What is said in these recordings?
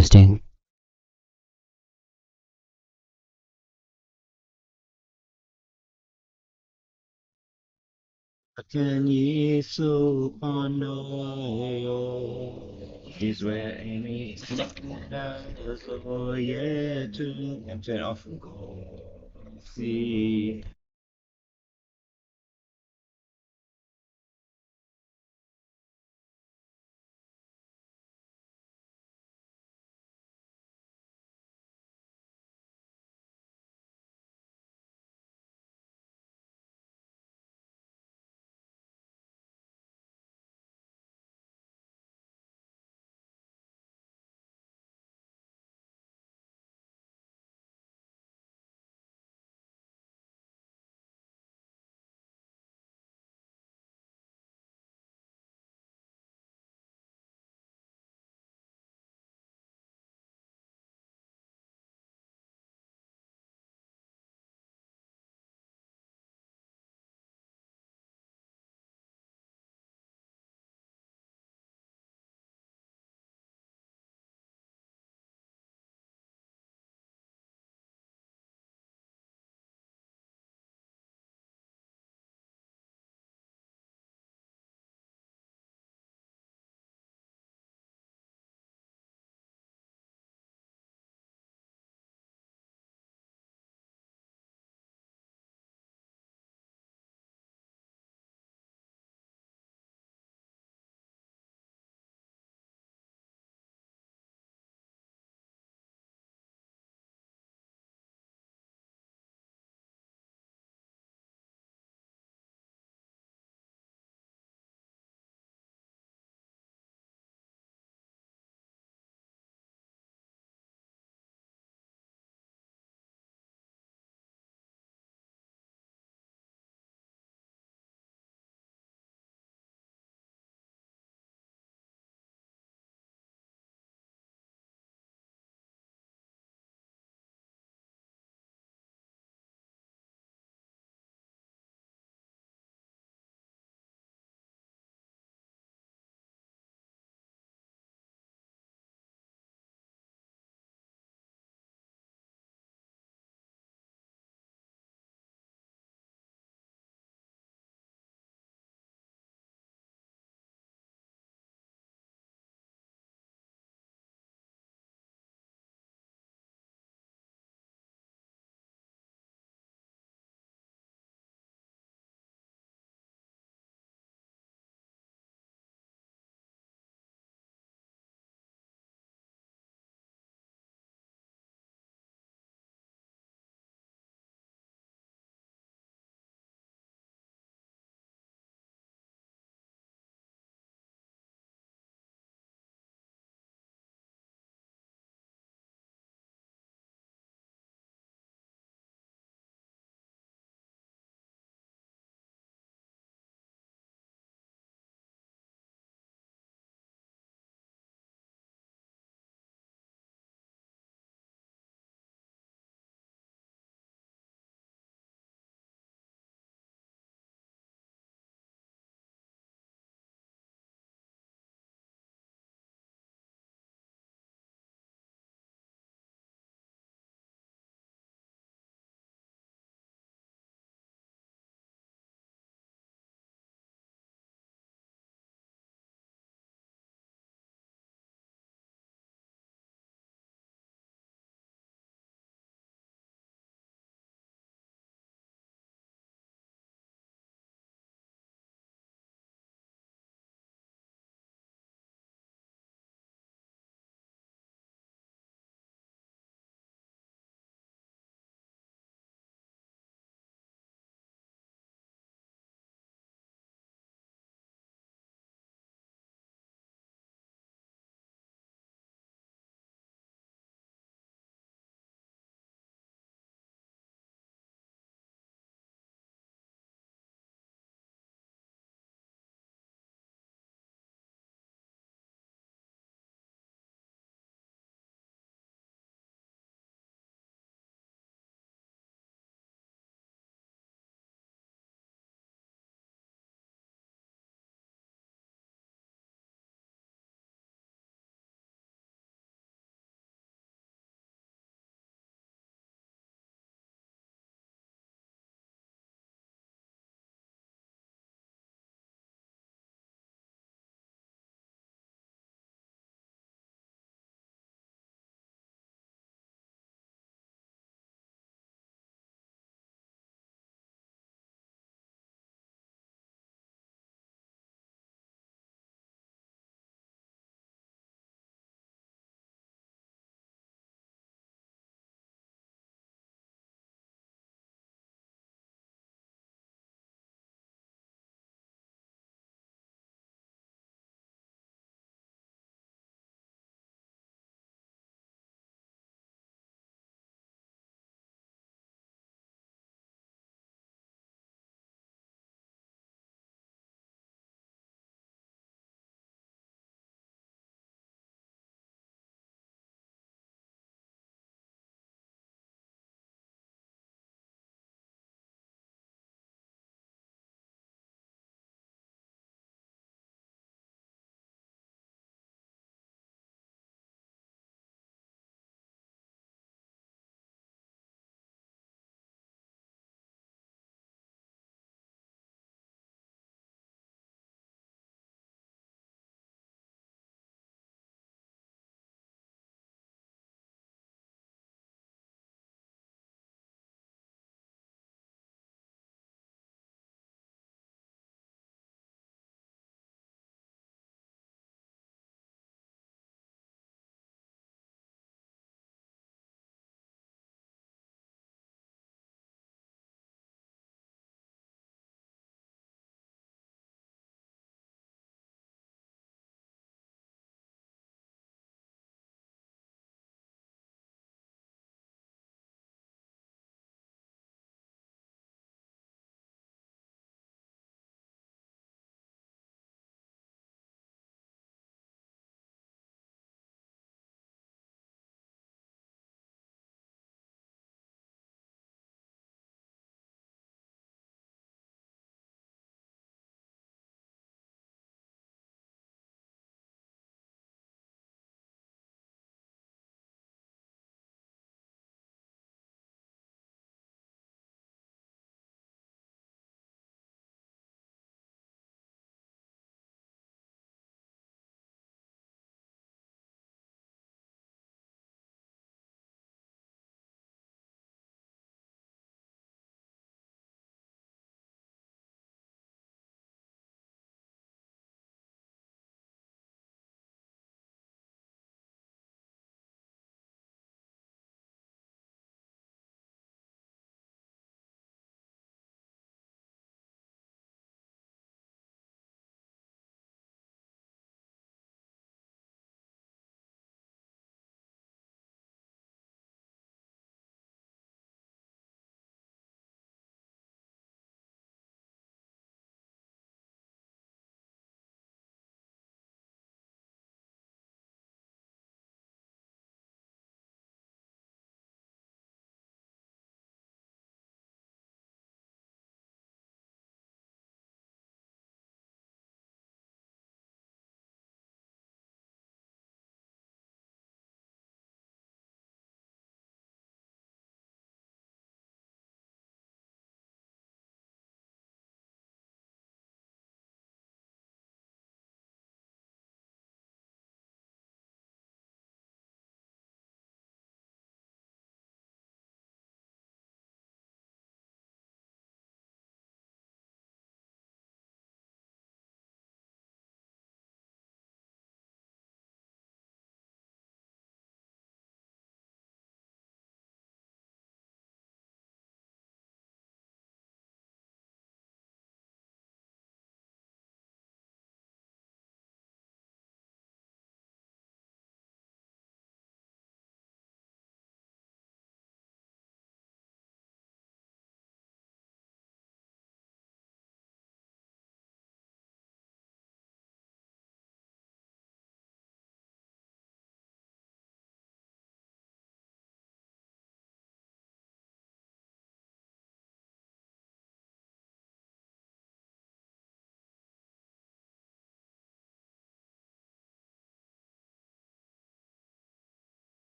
hosting. Can ye so is where any does oh yeah to I'm turn off see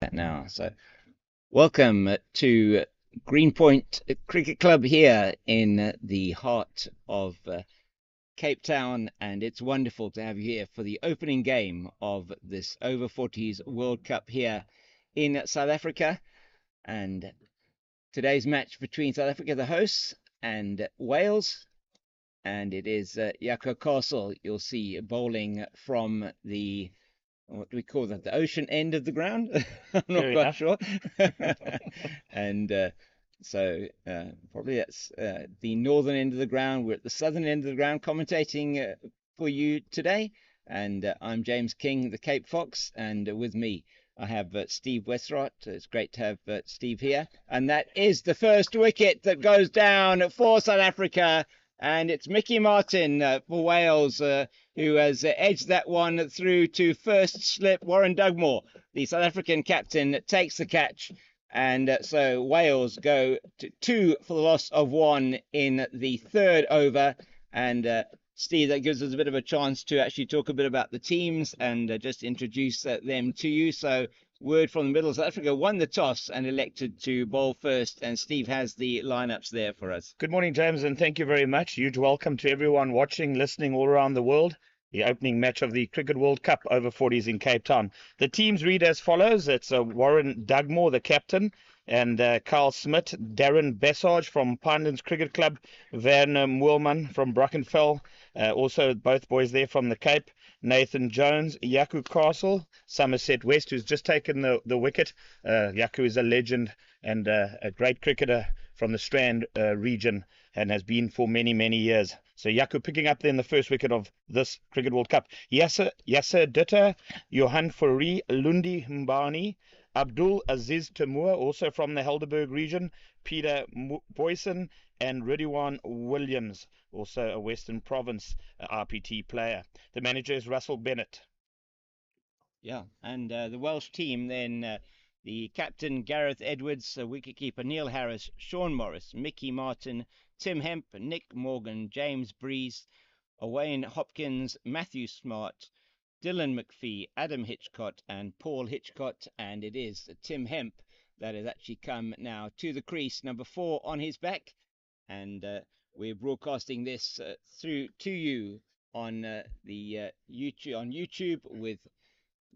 that now. So welcome to Greenpoint Cricket Club here in the heart of Cape Town, and it's wonderful to have you here for the opening game of this over 40s World Cup here in South Africa. And today's match between South Africa, the hosts, and Wales. And it is Jaco Castle, you'll see, bowling from the, what do we call that, the ocean end of the ground? I'm not quite sure. And so probably that's the northern end of the ground. We're at the southern end of the ground commentating for you today. And I'm James King, the Cape Fox, and with me I have Steve Westroth. It's great to have Steve here. And that is the first wicket that goes down for South Africa. And it's Mickey Martin for Wales, who has edged that one through to first slip. Warren Dugmore, the South African captain, takes the catch. And so Wales go to 2 for the loss of 1 in the third over. And Steve, that gives us a bit of a chance to actually talk a bit about the teams and just introduce them to you. So word from the middle, South Africa won the toss and elected to bowl first, and Steve has the lineups there for us. Good morning, James, and thank you very much. Huge welcome to everyone watching, listening all around the world. The opening match of the Cricket World Cup over 40s in Cape Town. The teams read as follows. It's Warren Dugmore, the captain, and Carl Smith, Darren Bessage from Pinelands Cricket Club, Werner Moelman from Brackenfell, also both boys there from the Cape, Nathan Jones, Jaco Castle, Somerset West, who's just taken the wicket. Jaco is a legend and a great cricketer from the Strand region and has been for many, many years. So Jaco picking up then the first wicket of this Cricket World Cup. Yasser Ditter, Johan Fourie, Lundi Mbani, Abdul Aziz Tamur, also from the Helderberg region, Peter Boyson, and Ridwan Williams, also a Western Province RPT player. The manager is Russell Bennett. Yeah, and the Welsh team then, the captain Gareth Edwards, wicketkeeper Neil Harris, Shawn Morris, Mickey Martin, Tim Hemp, Nick Morgan, James Breeze, Owain Hopkins, Matthew Smart, Dylan McPhee, Adam Hitchcott, and Paul Hitchcott. And it is Tim Hemp that has actually come now to the crease, number 4 on his back. And we're broadcasting this through to you on the YouTube with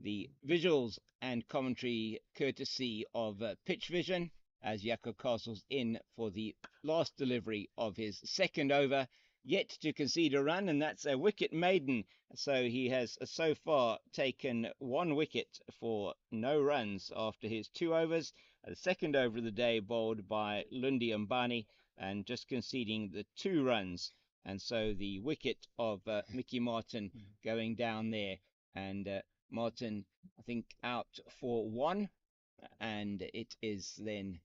the visuals and commentary courtesy of Pitch Vision, as Jaco Castle's in for the last delivery of his second over, yet to concede a run, and that's a wicket maiden. So he has so far taken 1 wicket for no runs after his 2 overs. The second over of the day bowled by Lundi Mbani, and just conceding the 2 runs. And so the wicket of Mickey Martin going down there, and Martin, I think, out for 1, and it is then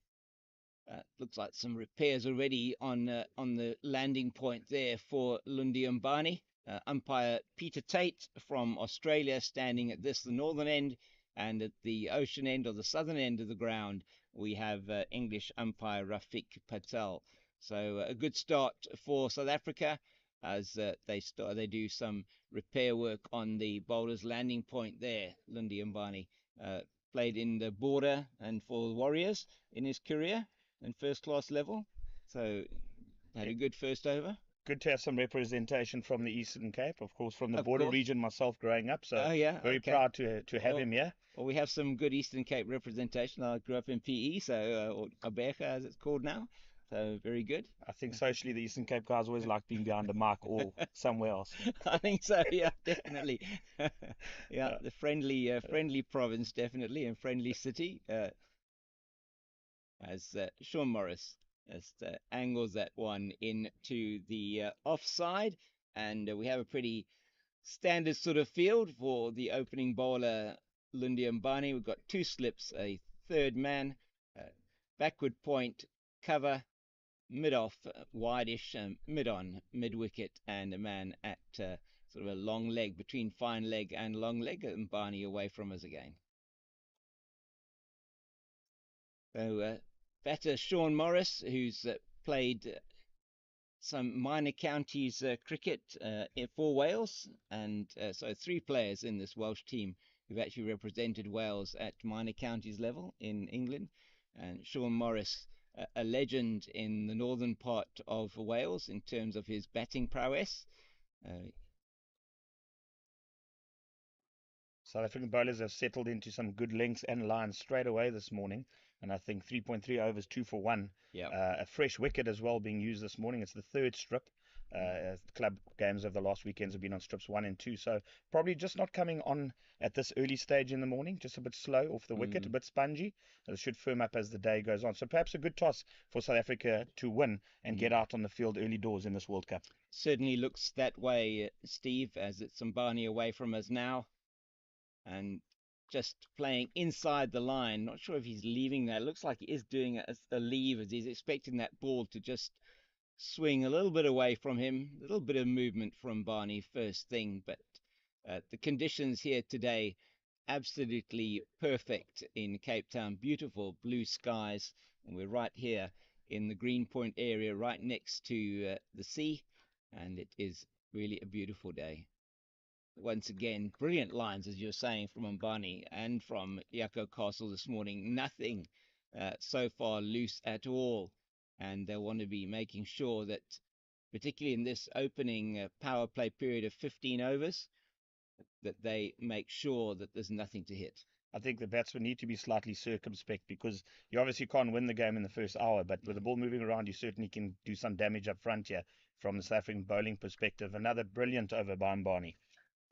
looks like some repairs already on the landing point there for Lundi Mbani. Umpire Peter Tate from Australia standing at the northern end, and at the ocean end or the southern end of the ground we have English umpire Rafiq Patel. So a good start for South Africa as they do some repair work on the bowler's landing point there. Lundi Mbani played in the border and for the Warriors in his career in first class level, so had a good first over. Good to have some representation from the Eastern Cape, of course, from the border region myself growing up. So very proud to have him here. Well, we have some good Eastern Cape representation. I grew up in PE, so or Abeja as it's called now. So very good. I think socially the Eastern Cape guys always like being behind a mic or somewhere else. I think so, yeah, definitely. Yeah, the friendly province, definitely, and friendly city. As Shawn Morris angles that one into the offside, and we have a pretty standard sort of field for the opening bowler Lundi Mbani. We've got 2 slips, a third man, backward point, cover, mid-off, wide-ish, mid-on, mid-wicket, and a man at sort of a long leg, between fine leg and long leg, and Mbani away from us again. So batter Shawn Morris, who's played some minor counties cricket for Wales, and so 3 players in this Welsh team who've actually represented Wales at minor counties level in England. And Shawn Morris, a legend in the northern part of Wales in terms of his batting prowess. South African bowlers have settled into some good lengths and lines straight away this morning. And I think 3.3 overs, 2 for 1. Yep. A fresh wicket as well being used this morning. It's the third strip. Club games of the last weekends have been on strips 1 and 2. So probably just not coming on at this early stage in the morning. Just a bit slow off the wicket, a bit spongy. It should firm up as the day goes on. So perhaps a good toss for South Africa to win and get out on the field early doors in this World Cup. Certainly looks that way, Steve, as it's Mbani away from us now. And just playing inside the line. Not sure if he's leaving that. It looks like he is doing a leave, as he's expecting that ball to just swing a little bit away from him. A little bit of movement from Barney first thing, but the conditions here today, absolutely perfect in Cape Town. Beautiful blue skies, and we're right here in the Greenpoint area, right next to the sea, and it is really a beautiful day. Once again, brilliant lines, as you're saying, from Mbani and from Yako Castle this morning. Nothing so far loose at all. And they'll want to be making sure that, particularly in this opening power play period of 15 overs, that they make sure that there's nothing to hit. I think the batsmen need to be slightly circumspect because you obviously can't win the game in the first hour, but with the ball moving around, you certainly can do some damage up front here from the South African bowling perspective. Another brilliant over by Mbani.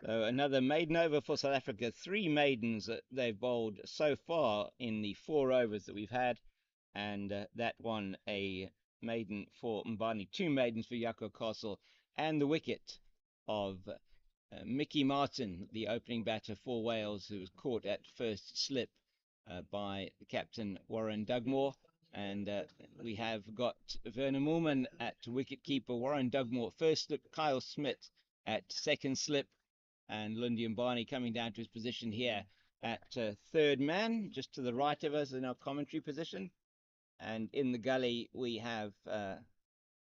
So another maiden over for South Africa. 3 maidens that they've bowled so far in the 4 overs that we've had. And that one, a maiden for Mbani, 2 maidens for Yako Castle, and the wicket of Mickey Martin, the opening batter for Wales, who was caught at first slip by captain Warren Dugmore. And we have got Werner Moolman at wicket-keeper, Warren Dugmore first slip, Kyle Smith at second slip, and Lundi Mbani coming down to his position here at third man, just to the right of us in our commentary position. And in the gully, we have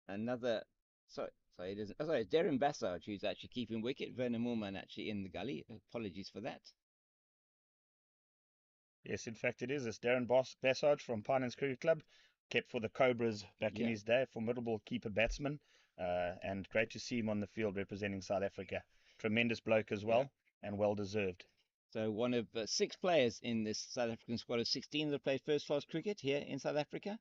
another... Sorry, it isn't. Oh, sorry, it's Darren Bassard who's actually keeping wicket. Werner Moolman actually in the gully. Apologies for that. Yes, in fact it is. It's Darren Bassard from Pinelands Cricket Club, kept for the Cobras back in his day. Formidable keeper batsman, and great to see him on the field representing South Africa. Tremendous bloke as well, and well deserved. So one of 6 players in this South African squad of 16 that play first-class cricket here in South Africa,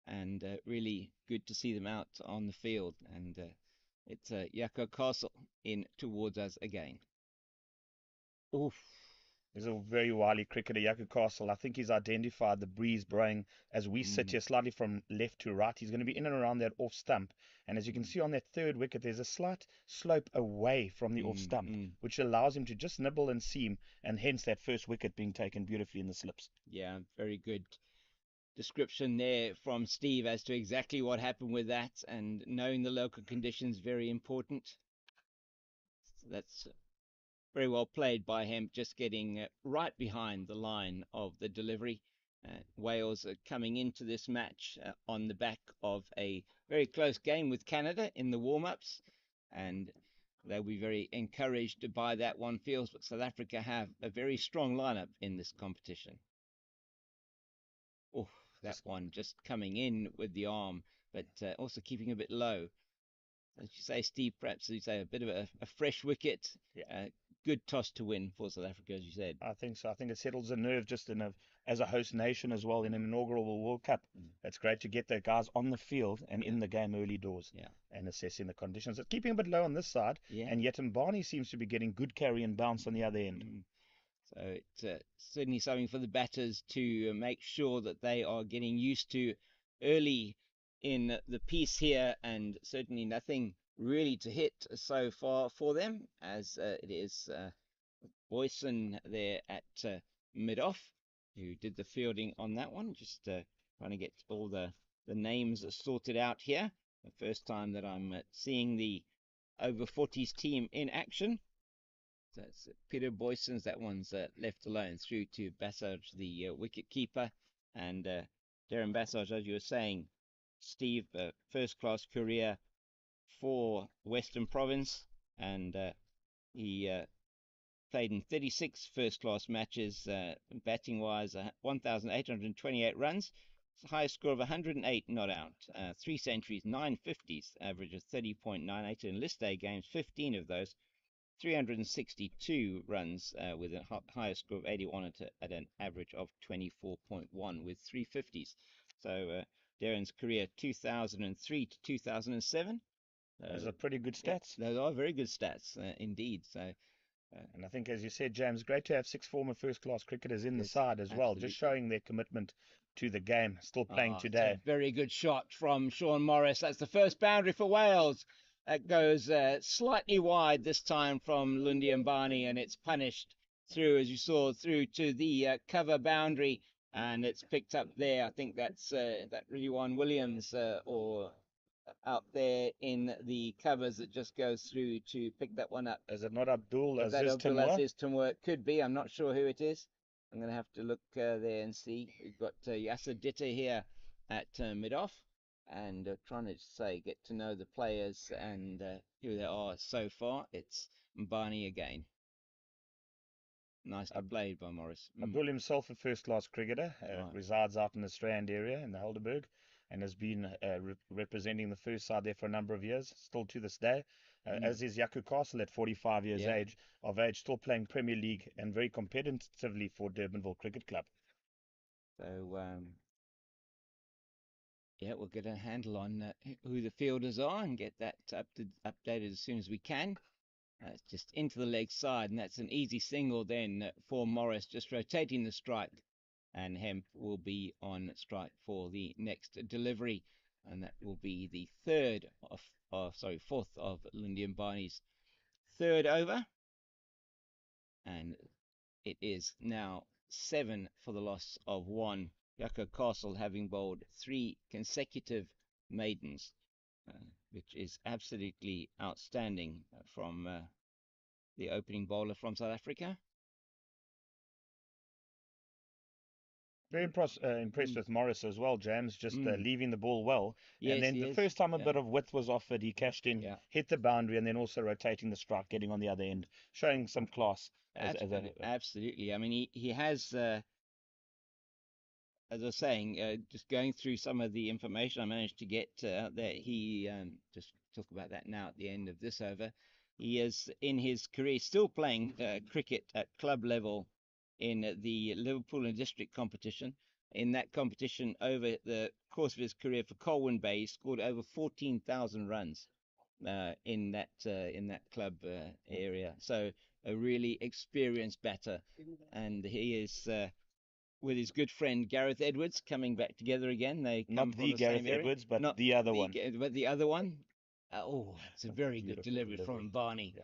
and really good to see them out on the field. And it's Yako Castle in towards us again. Oof. He's a very wily cricketer, Yako Castle. I think he's identified the breeze blowing as we sit here slightly from left to right. He's going to be in and around that off stump. And as you can see on that third wicket, there's a slight slope away from the off stump, which allows him to just nibble and seam, and hence that first wicket being taken beautifully in the slips. Yeah, very good description there from Steve as to exactly what happened with that, and knowing the local conditions, very important. So that's very well played by him, just getting right behind the line of the delivery. Wales are coming into this match on the back of a very close game with Canada in the warm-ups, and they'll be very encouraged by that, one feels. But South Africa have a very strong lineup in this competition. Oh, that one just coming in with the arm, but also keeping a bit low. As you say, Steve, perhaps you say a bit of a fresh wicket. Good toss to win for South Africa, as you said. I think so. I think it settles the nerve just as a host nation as well in an inaugural World Cup. It's great to get the guys on the field and in the game early doors and assessing the conditions. It's keeping a bit low on this side, and yet Mbani seems to be getting good carry and bounce on the other end. So it's certainly something for the batters to make sure that they are getting used to early in the piece here, and certainly nothing really to hit so far for them, as it is Boyson there at mid-off who did the fielding on that one. Just trying to get all the names sorted out here. The first time that I'm seeing the over 40s team in action. So it's Peter Boyson's, that one's left alone through to Bassage, the wicket keeper, and Darren Bassage, as you were saying, Steve, first-class career for Western Province, and he played in 36 first-class matches, batting-wise, 1,828 runs, highest score of 108 not out, 3 centuries, 9 50s, average of 30.98 in list A games, 15 of those, 362 runs with a highest score of 81 at an average of 24.1 with 350s. So Darren's career 2003 to 2007. Those are pretty good stats. Yeah, those are very good stats indeed. So, and I think, as you said, James, great to have 6 former first-class cricketers in the side as well, absolutely. just showing their commitment to the game, still playing today. It's a very good shot from Shawn Morris. That's the first boundary for Wales. It goes slightly wide this time from Lundi Mbani, and it's punished through, as you saw, through to the cover boundary, and it's picked up there. I think that's that Riwan Williams or out there in the covers that just goes through to pick that one up. Is it not Abdul Is that Aziz Abdul Timur? Aziz Timur? It could be. I'm not sure who it is. I'm going to have to look there and see. We've got Yasser Ditta here at mid-off, and trying to get to know the players and who they are so far. It's Mbani again. Nicely played by Morris. Abdul himself a first-class cricketer, resides out in the Strand area in the Helderberg, and has been representing the first side there for a number of years, still to this day. As is Yaku Castle at 45 years of age, still playing Premier League and very competitively for Durbanville Cricket Club. So, we'll get a handle on who the fielders are and get that updated as soon as we can. It's just into the leg side, and that's an easy single then for Morris, just rotating the strike, and Hemp will be on strike for the next delivery, and that will be the fourth of Lundi Mbani's third over, and it is now 7 for the loss of 1. Yucca Castle having bowled 3 consecutive maidens, which is absolutely outstanding from the opening bowler from South Africa. Very impressed with Morris as well, James, just leaving the ball well. Yes, and then the first time a bit of width was offered, he cashed in, hit the boundary, and then also rotating the strike, getting on the other end, showing some class. Absolutely. I mean, he has, as I was saying, just going through some of the information I managed to get out there, he just talk about that now at the end of this over. He is, in his career, still playing cricket at club level in the Liverpool and District competition. In that competition, over the course of his career for Colwyn Bay, he scored over 14,000 runs in that club area. So a really experienced batter, and he is with his good friend Gareth Edwards coming back together again. They come not the Gareth Edwards, but not the other one. But the other one. It's a very good delivery from Barney. Yeah.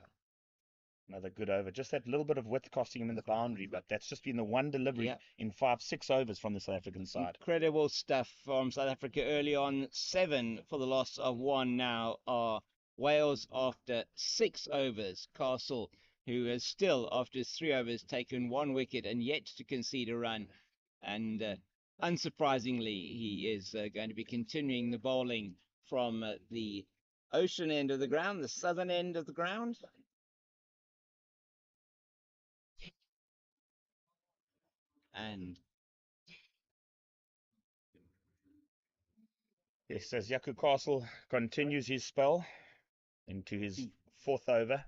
Another good over. Just that little bit of width costing him in the boundary, but that's just been the one delivery in 5-6 overs from the South African side. Incredible stuff from South Africa early on. 7 for the loss of 1 now are Wales after 6 overs. Castle, who has still, after 3 overs, taken 1 wicket and yet to concede a run. And unsurprisingly, he is going to be continuing the bowling from the ocean end of the ground, the southern end of the ground. And yes, as Yaku Castle continues his spell into his 4th over,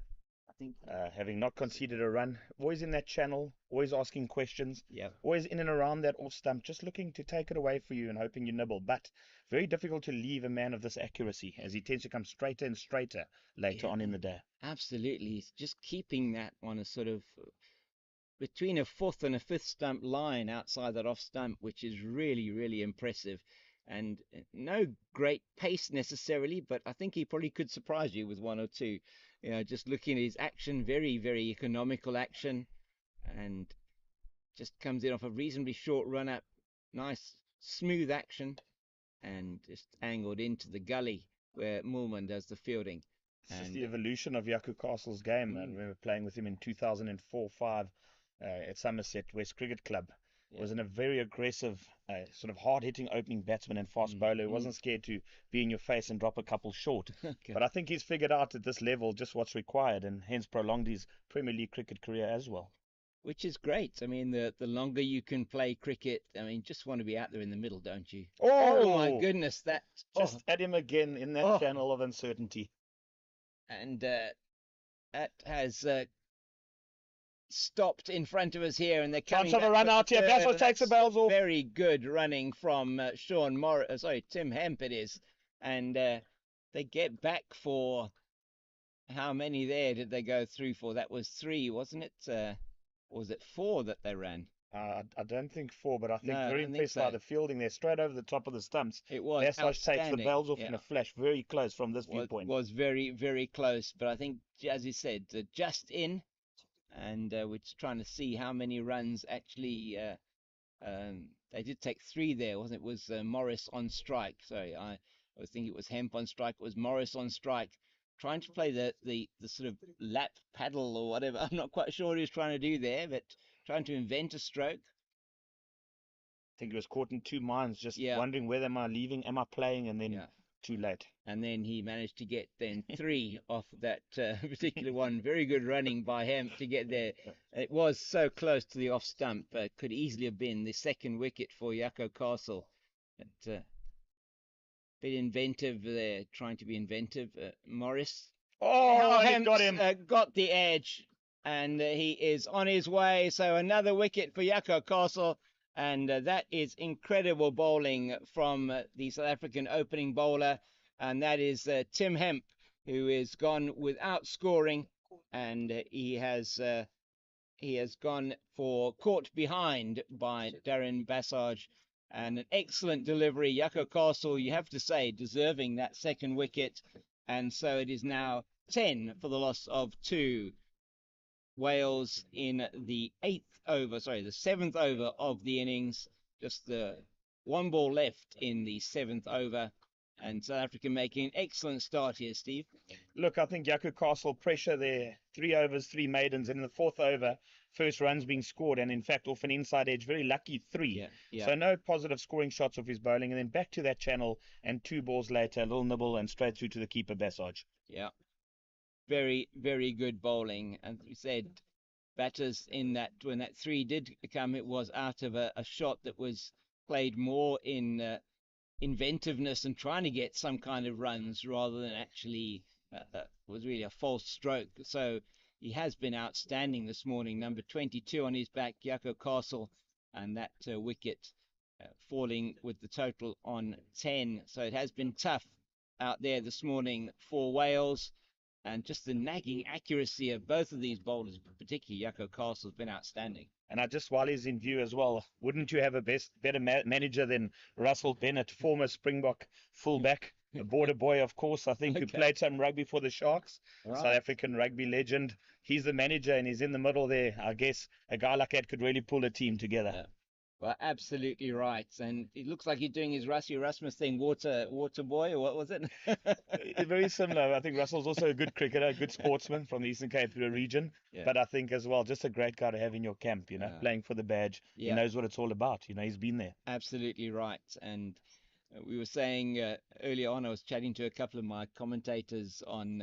I think having not conceded a run, always in that channel, always asking questions, always in and around that off stump, just looking to take it away for you and hoping you nibble. But very difficult to leave a man of this accuracy, as he tends to come straighter and straighter later on in the day. Absolutely. It's just keeping that on a sort of between a 4th and a 5th stump line outside that off stump, which is really, really impressive. And no great pace necessarily, but I think he probably could surprise you with 1 or 2. Just looking at his action, very, very economical action, and just comes in off a reasonably short run up. Nice, smooth action, and just angled into the gully where Moolman does the fielding. It's just the evolution of Yaku Castle's game. I remember playing with him in 2004-05 at Somerset West Cricket Club. was in a very aggressive, sort of hard-hitting opening batsman and fast bowler who wasn't scared to be in your face and drop a couple short. Okay. But I think he's figured out at this level just what's required, and hence prolonged his Premier League cricket career as well. Which is great. I mean, the longer you can play cricket, I mean, just want to be out there in the middle, don't you? Oh my goodness, that just at him again in that channel of uncertainty. And that has stopped in front of us here, and they're coming back. Chance of a run out here. Bassett takes the bells off. Very good running from Shawn Morris. Sorry, Tim Hemp it is, and they get back for how many there did they go through for? That was 3, wasn't it? Or was it 4 that they ran? I don't think 4, but I think very impressed by the fielding there, straight over the top of the stumps. It was Bassett takes the bells off in a flash, very close from this viewpoint. Was very, very close, but I think, as you said, just in. And we're trying to see how many runs actually. They did take 3 there, wasn't it? It was Morris on strike. Sorry, I was thinking it was Hemp on strike. It was Morris on strike, trying to play the sort of lap paddle or whatever. I'm not quite sure what he was trying to do there, but trying to invent a stroke. I think he was caught in 2 minds, just wondering whether am I leaving, am I playing, and then too late. And then he managed to get then 3 off that particular one. Very good running by him to get there. It was so close to the off stump. Could easily have been the 2nd wicket for Jaco Castle. But, bit inventive there, trying to be inventive. Morris. He got him. Got the edge, and he is on his way. So another wicket for Jaco Castle. And that is incredible bowling from the South African opening bowler. And that is Tim Hemp, who is gone without scoring. And he has gone for caught behind by Darren Bassage. And an excellent delivery. Jaco Castle, you have to say, deserving that 2nd wicket. And so it is now 10 for the loss of 2. Wales in the 7th over of the innings. Just the 1 ball left in the 7th over. And South Africa making an excellent start here, Steve. Look, I think Jaco Castle pressure there. 3 overs, 3 maidens. In the 4th over, first runs being scored. And in fact, off an inside edge, very lucky 3. So no positive scoring shots off his bowling. And then back to that channel. And 2 balls later, a little nibble and straight through to the keeper, Bassage. Yeah. Very, very good bowling. And we said batters in that, when that 3 did come, it was out of a shot that was played more in inventiveness and trying to get some kind of runs rather than actually was really a false stroke. So he has been outstanding this morning. Number 22 on his back, Jaco Castle, and that wicket falling with the total on 10. So it has been tough out there this morning for Wales. And just the nagging accuracy of both of these bowlers, particularly Jaco Castle, has been outstanding. And while he's in view as well, wouldn't you have a better manager than Russell Bennett, former Springbok fullback, a border boy, of course, I think, who played some rugby for the Sharks, South African rugby legend. He's the manager and he's in the middle there. I guess a guy like that could really pull a team together. Yeah. Well, absolutely right. And it looks like he's doing his Rassie Erasmus thing, water boy, or what was it? Very similar. I think Russell's also a good cricketer, a good sportsman from the Eastern Cape region. Yeah. But I think as well, just a great guy to have in your camp, playing for the badge. Yeah. He knows what it's all about. He's been there. Absolutely right. And we were saying earlier on, I was chatting to a couple of my commentators on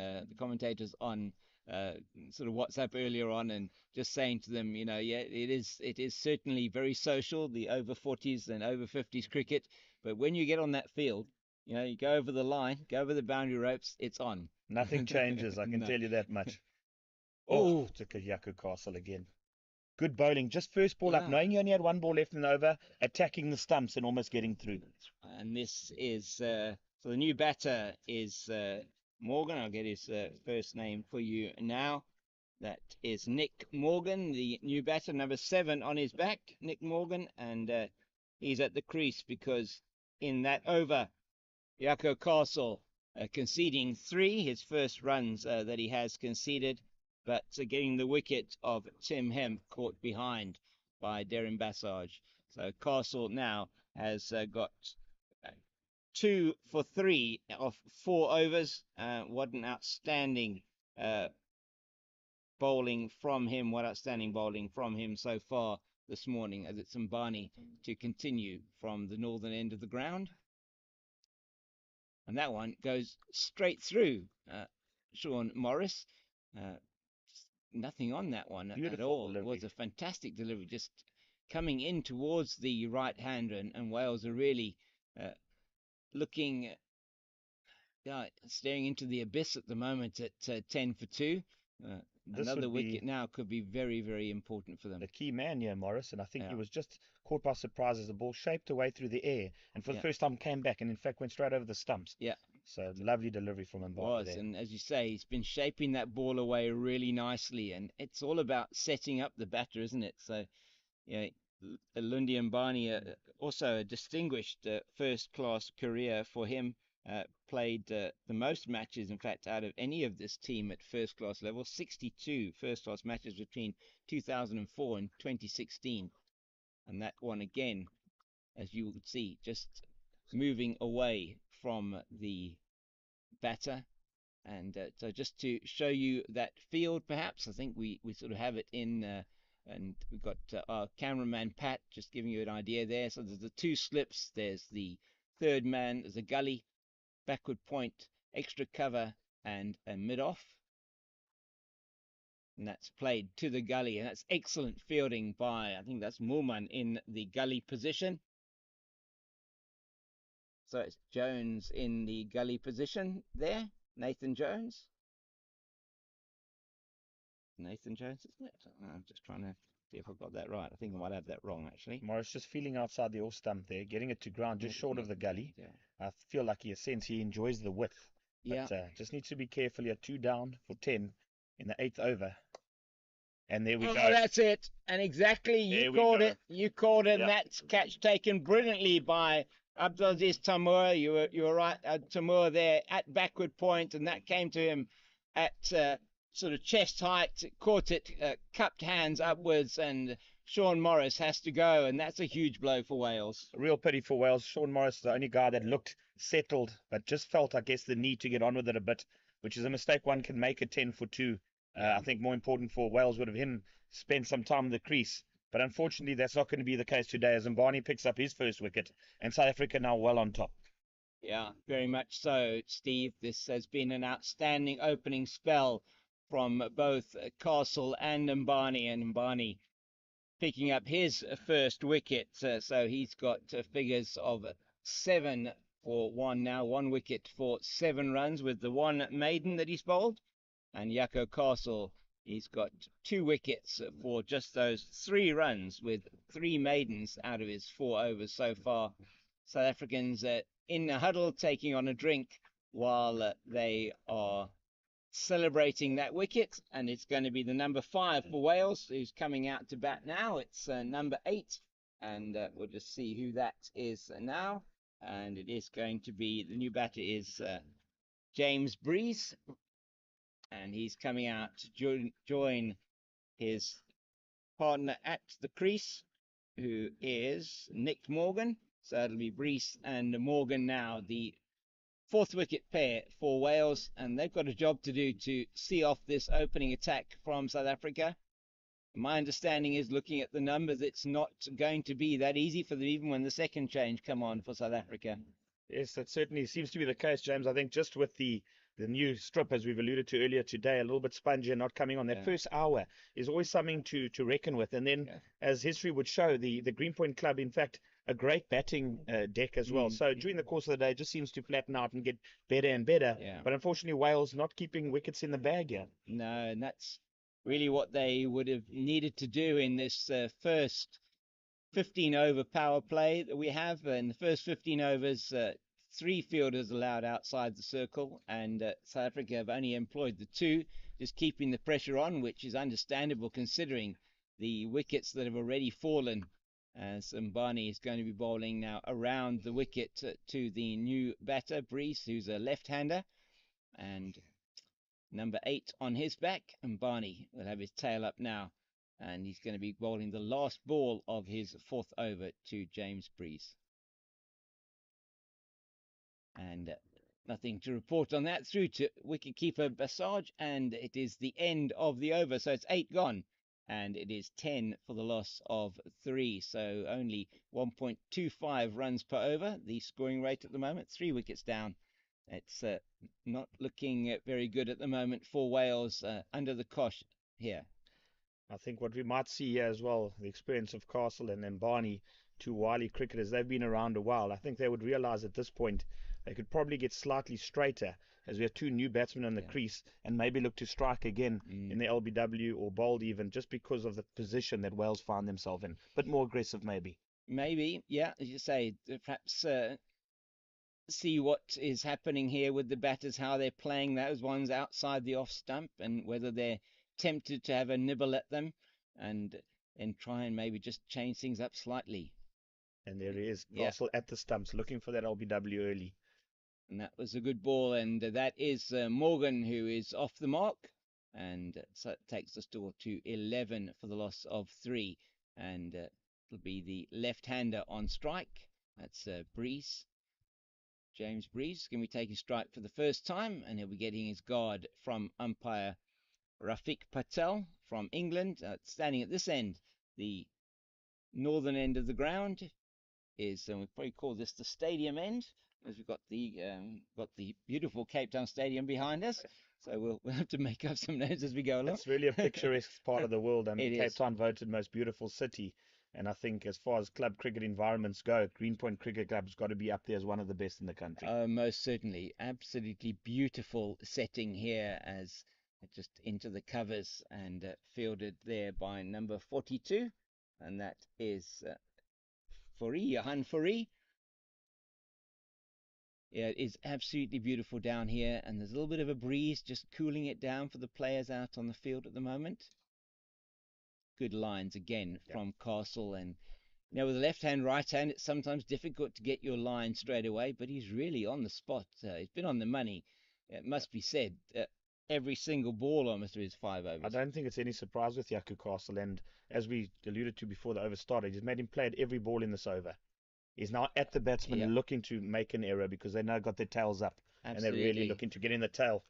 sort of WhatsApp earlier on, and just saying to them, it is certainly very social, the over 40s and over 50s cricket, but when you get on that field, you go over the line, go over the boundary ropes, it's on. Nothing changes, I can tell you that much. Took a Jaco Castle again. Good bowling, just first ball up, knowing you only had 1 ball left in the over, attacking the stumps and almost getting through. And this is, so the new batter is Morgan. I'll get his first name for you now. That is Nick Morgan, the new batter, number 7 on his back, Nick Morgan, and he's at the crease because in that over, Jaco Castle conceding 3, his first runs that he has conceded, but getting the wicket of Tim Hemp caught behind by Darren Bassage. So Castle now has got 2 for 3 of 4 overs. What an outstanding bowling from him, what outstanding bowling from him so far this morning, as it's Mbani to continue from the northern end of the ground. And that one goes straight through Shawn Morris. Nothing on that one at all. Delivery. It was a fantastic delivery, just coming in towards the right-hander, and Wales are really looking, staring into the abyss at the moment at 10 for 2. Another wicket now could be very, very important for them. The key man here, Morris, and I think he was just caught by surprise as the ball shaped away through the air, and for the first time came back, and in fact went straight over the stumps. Yeah. So lovely delivery from him. And as you say, he's been shaping that ball away really nicely, and it's all about setting up the batter, isn't it? So, Lundi Mbani, also a distinguished first-class career for him. Played the most matches, in fact, out of any of this team at first-class level. 62 first-class matches between 2004 and 2016. And that one again, as you would see, just moving away from the batter. And so just to show you that field, perhaps, I think we sort of have it in, and we've got our cameraman, Pat, just giving you an idea there. So there's the 2 slips, there's the third man, there's a gully, backward point, extra cover, and a mid-off. And that's played to the gully, and that's excellent fielding by, I think that's Moolman in the gully position. So it's Jones in the gully position there, Nathan Jones. Nathan Jones, isn't it? I'm just trying to see if I've got that right. I think I might have that wrong, actually. Morris just feeling outside the off stump there, getting it to ground just short of the gully. Yeah. I feel like he enjoys the width. But just needs to be careful here. 2 down for 10 in the 8th over. And there we go. Oh, that's it. And exactly, you called it. You called it, and that's catch taken brilliantly by Abdulaziz Tamur. You were right, Tamur there at backward point, and that came to him at sort of chest height, caught it, cupped hands upwards, and Shawn Morris has to go, and that's a huge blow for Wales. A real pity for Wales. Shawn Morris is the only guy that looked settled, but just felt, I guess, the need to get on with it a bit, which is a mistake one can make at 10 for 2. I think more important for Wales would have him spent some time in the crease. But unfortunately, that's not going to be the case today, as Mbani picks up his first wicket, and South Africa now well on top. Yeah, very much so, Steve. This has been an outstanding opening spell from both Castle and Mbani picking up his first wicket. So he's got figures of 7 for 1 now, 1 wicket for 7 runs with the 1 maiden that he's bowled. And Jaco Castle, he's got 2 wickets for just those 3 runs with 3 maidens out of his 4 overs so far. South Africans in the huddle taking on a drink while they are celebrating that wicket, and it's going to be the number 5 for Wales who's coming out to bat now. It's number 8, and we'll just see who that is now. And it is going to be, the new batter is James Breeze, and he's coming out to join his partner at the crease, who is Nick Morgan. So it'll be Breeze and Morgan now, the 4th wicket pair for Wales, and they've got a job to do to see off this opening attack from South Africa. My understanding is, looking at the numbers, it's not going to be that easy for them, even when the second change come on for South Africa. Yes, that certainly seems to be the case, James. I think just with the new strip, as we've alluded to earlier today, a little bit spongy and not coming on. That first hour is always something to reckon with. And then, as history would show, the Greenpoint Club, in fact, a great batting deck as well. So during the course of the day, it just seems to flatten out and get better and better. But unfortunately, Wales not keeping wickets in the bag here. No, and that's really what they would have needed to do in this first 15-over power play that we have. In the first 15 overs, 3 fielders allowed outside the circle, and South Africa have only employed the 2, just keeping the pressure on, which is understandable considering the wickets that have already fallen. As Mbani is going to be bowling now around the wicket to the new batter, Breeze, who's a left-hander, and number 8 on his back. Mbani will have his tail up now, and he's going to be bowling the last ball of his 4th over to James Breeze. And nothing to report on that. Through to wicketkeeper Basaj, and it is the end of the over. So it's 8 gone, and it is 10 for the loss of 3. So only 1.25 runs per over, the scoring rate at the moment. 3 wickets down. It's not looking very good at the moment for Wales under the cosh here. I think what we might see here as well, the experience of Castle and Barney, two wily cricketers, they've been around a while. I think they would realize at this point they could probably get slightly straighter as we have two new batsmen on the crease and maybe look to strike again in the LBW or bowled even, just because of the position that Wales found themselves in. Bit more aggressive maybe. Maybe, yeah, as you say, perhaps see what is happening here with the batters, how they're playing those ones outside the off stump, and whether they're tempted to have a nibble at them, and try and maybe just change things up slightly. And there he is, Castle at the stumps, looking for that LBW early. And that was a good ball, and that is Morgan, who is off the mark, and so it takes the score to 11 for the loss of 3, and it'll be the left-hander on strike. That's Breeze. James Breeze going to be taking strike for the first time, and he'll be getting his guard from umpire Rafiq Patel from England. Standing at this end, the northern end of the ground is, and we'll probably call this the stadium end, as we've got the beautiful Cape Town Stadium behind us. So we'll have to make up some names as we go along. It's really a picturesque part of the world. I mean, Cape is. Town voted most beautiful city. And I think as far as club cricket environments go, Greenpoint Cricket Club's got to be up there as one of the best in the country. Most certainly. Absolutely beautiful setting here, as just into the covers, and fielded there by number 42. And that is Johan Fourie. Yeah, it is absolutely beautiful down here, and there's a little bit of a breeze just cooling it down for the players out on the field at the moment. Good lines again from Castle, and with the left hand, right hand, it's sometimes difficult to get your line straight away, but he's really on the spot. He's been on the money. It must be said, every single ball almost of his 5 overs. I don't think it's any surprise with Yaku Castle, and as we alluded to before the over started, he's made him play at every ball in this over. He's now at the batsman looking to make an error because they now got their tails up. Absolutely. And they're really looking to get in the tail.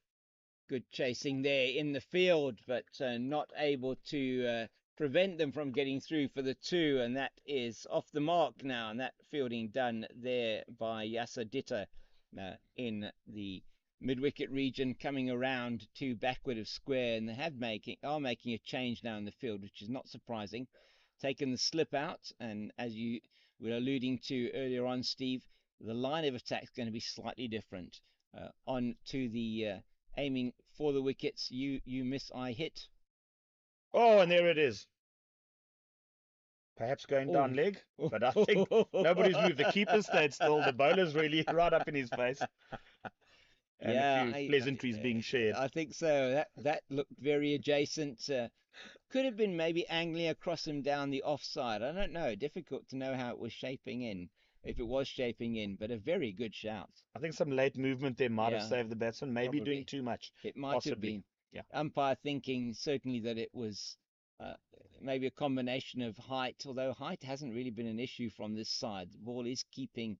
Good chasing there in the field, but not able to prevent them from getting through for the 2, and that is off the mark now, and that fielding done there by Yasser Ditter in the mid-wicket region, coming around to backward of square, and they are making a change now in the field, which is not surprising. Taken the slip out, and as you were alluding to earlier on, Steve, the line of attack is going to be slightly different. On to the aiming for the wickets, you miss, I hit. Oh, and there it is. Perhaps going down leg, but I think nobody's moved. The keeper stayed still. The bowler's really right up in his face. And a few pleasantries being shared. I think so. That looked very adjacent. Could have been maybe angling across him down the offside. I don't know. Difficult to know how it was shaping in, if it was shaping in, but a very good shout. I think some late movement there might have saved the batsman. Maybe doing too much. It might have been. Yeah. Umpire thinking certainly that it was maybe a combination of height, although height hasn't really been an issue from this side. The ball is keeping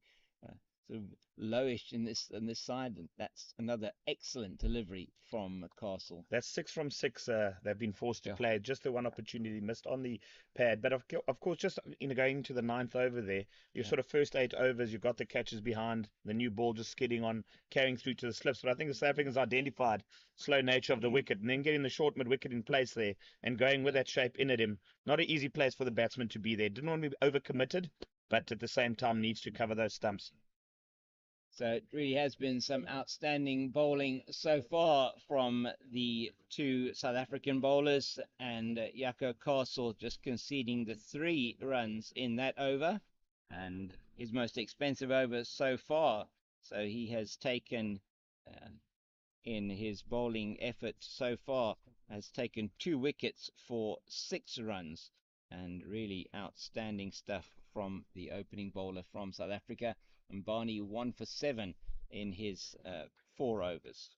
sort of lowish in this side, and that's another excellent delivery from Castle. That's 6 from 6. They've been forced to play. Just the one opportunity missed on the pad. But of course, just going to the 9th over there, your sort of first 8 overs, you've got the catches behind, the new ball just skidding on, carrying through to the slips. But I think the South Africans identified slow nature of the wicket, and then getting the short mid-wicket in place there and going with that shape in at him. Not an easy place for the batsman to be there. Didn't want to be overcommitted, but at the same time needs to cover those stumps. So it really has been some outstanding bowling so far from the 2 South African bowlers, and Yako Castle just conceding the 3 runs in that over, and his most expensive over so far. So he has taken, in his bowling effort so far, has taken 2 wickets for 6 runs, and really outstanding stuff from the opening bowler from South Africa. And Barney 1 for 7 in his 4 overs.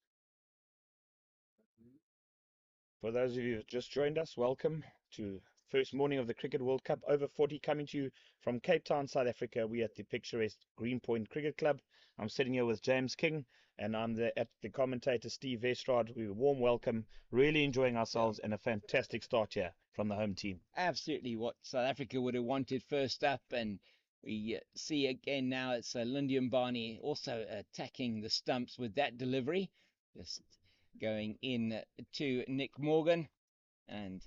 For those of you who have just joined us, welcome to First morning of the Cricket World Cup over 40 coming to you from Cape Town, South Africa. We at the picturesque Greenpoint Cricket Club. I'm sitting here with James King and I'm at the commentator Steve Vestrad. We warm welcome, really enjoying ourselves and a fantastic start here from the home team. Absolutely what South Africa would have wanted first up, and we see again now it's Lundian Barney also attacking the stumps with that delivery, just going in to Nick Morgan, and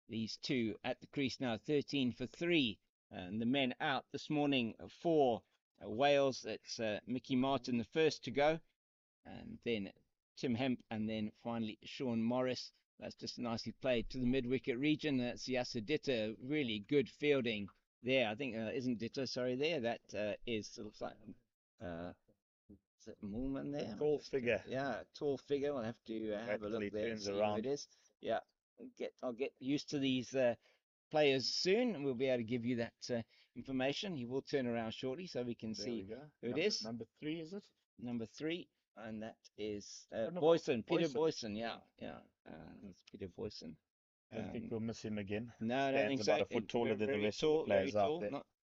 these two at the crease now, 13 for 3. And the men out this morning for Wales, it's Mickey Martin the first to go, and then Tim Hemp, and then finally Shawn Morris. That's just nicely played to the mid-wicket region. That's Yasser Ditter, really good fielding there. I think isn't Ditter, sorry, there. That is, looks like, is it Moolman there? Tall figure. Yeah, tall figure. We'll have to have a look there and see who it is. Yeah, I'll get used to these players soon, and we'll be able to give you that information. He will turn around shortly so we can see who it is. Number 3, is it? Number 3, and that is Boyson, Peter Boyson. Yeah. It's Peter Boyson. I don't think we'll miss him again. No, I don't think so. About a foot taller than the rest of the players out there.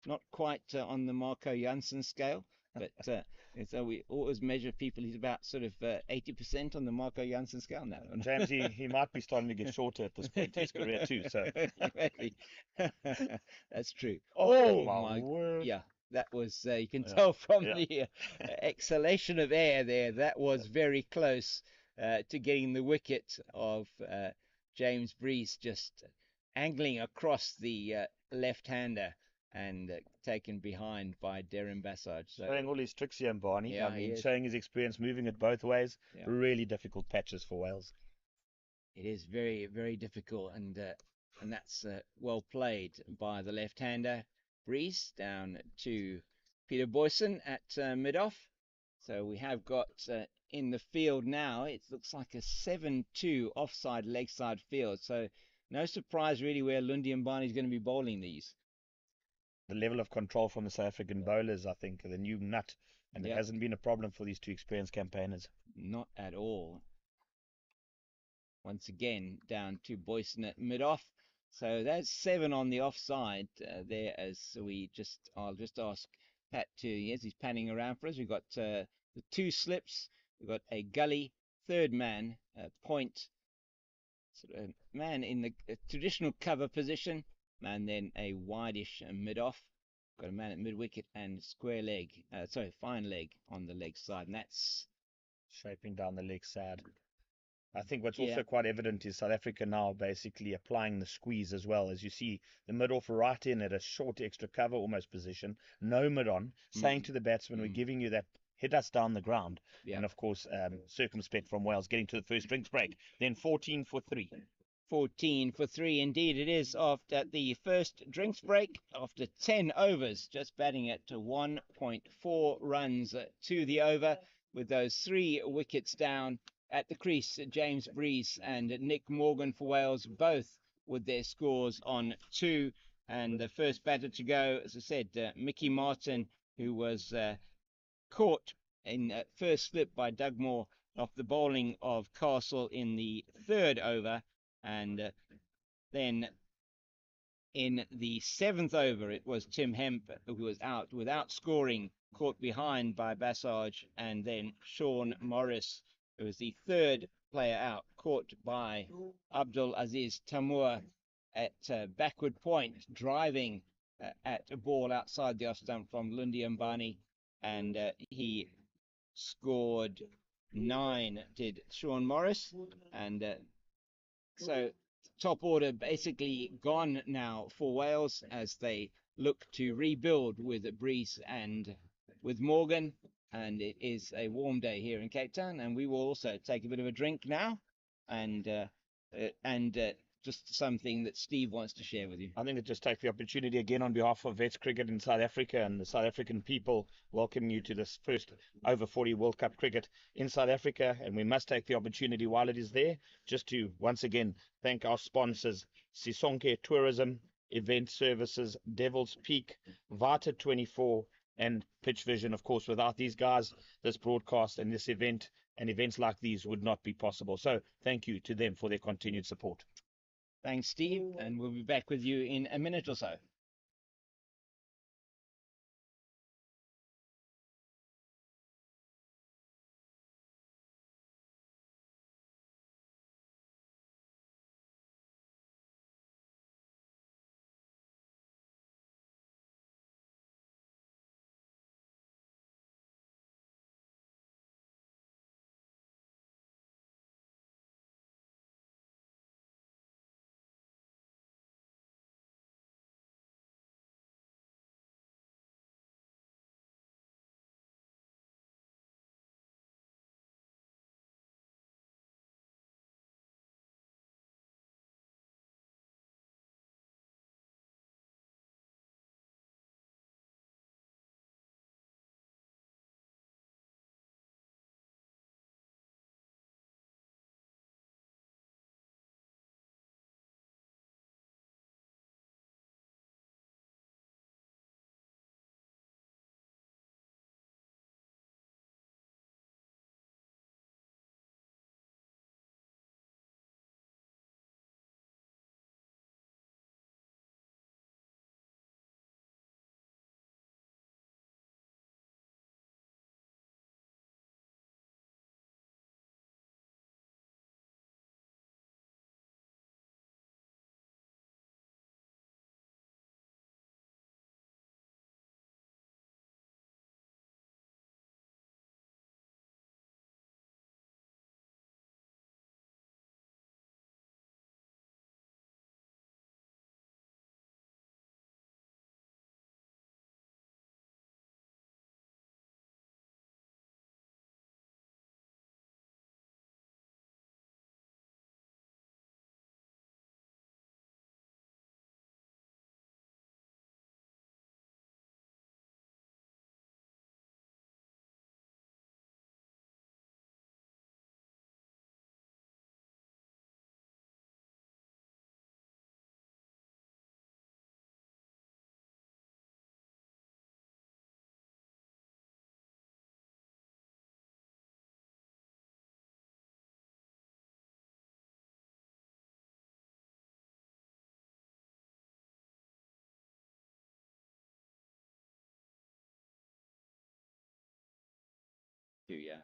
Not quite on the Marco Janssen scale, but so we always measure people. He's about sort of 80% on the Marco Janssen scale now. James, he might be starting to get shorter at this point in his career too. So that's true. Oh my word! Yeah. That was, you can tell from the exhalation of air there, that was very close to getting the wicket of James Breese, just angling across the left-hander and taken behind by Darren Bassage. So, showing all his tricks here, Barney. Yeah, I mean, showing his experience, moving it both ways. Yeah. Really difficult patches for Wales. It is very, very difficult, and that's well played by the left-hander. Breeze down to Peter Boyson at mid-off. So we have got in the field now, it looks like a 7-2 offside leg side field. So no surprise really where Lundian Barney is going to be bowling these. The level of control from the South African bowlers, I think, the new nut, and it hasn't been a problem for these two experienced campaigners. Not at all. Once again, down to Boyson at mid-off. So that's 7 on the offside there. I'll just ask Pat to, yes, he's panning around for us. We've got the 2 slips. We've got a gully, third man, point, sort of man in the traditional cover position, and then a wideish mid-off. Got a man at mid-wicket and square leg, fine leg on the leg side, and that's shaping down the leg side. I think what's also quite evident is South Africa now basically applying the squeeze as well. As you see, the mid-off right in at a short extra cover almost position, no mid-on, saying to the batsman, we're giving you that, hit us down the ground. And of course, circumspect from Wales, getting to the first drinks break. Then 14 for 3. 14 for 3, indeed it is, after the first drinks break, after 10 overs, just batting at 1.4 runs to the over, with those 3 wickets down. At the crease, James Breese and Nick Morgan for Wales, both with their scores on 2. And the first batter to go, as I said, Mickey Martin, who was caught in first slip by Dugmore off the bowling of Castle in the 3rd over. And then in the 7th over, it was Tim Hemp who was out without scoring, caught behind by Bassage, and then Shawn Morris, who was the 3rd player out, caught by Abdul Aziz Tamur at backward point, driving at a ball outside the off stump from Lundian Barney, and he scored 9, did Shawn Morris, and so top order basically gone now for Wales as they look to rebuild with Breese and with Morgan. And it is a warm day here in Cape Town, and we will also take a bit of a drink now, and just something that Steve wants to share with you. I think it just takes the opportunity again on behalf of Vets Cricket in South Africa and the South African people, welcoming you to this first over 40 World Cup cricket in South Africa. And we must take the opportunity while it is there just to once again thank our sponsors, Sisonke Tourism, Event Services, Devil's Peak, Vata 24, and Pitch Vision. Of course, without these guys, this broadcast and this event and events like these would not be possible. So thank you to them for their continued support. Thanks, Steve, and we'll be back with you in a minute or so. Yeah.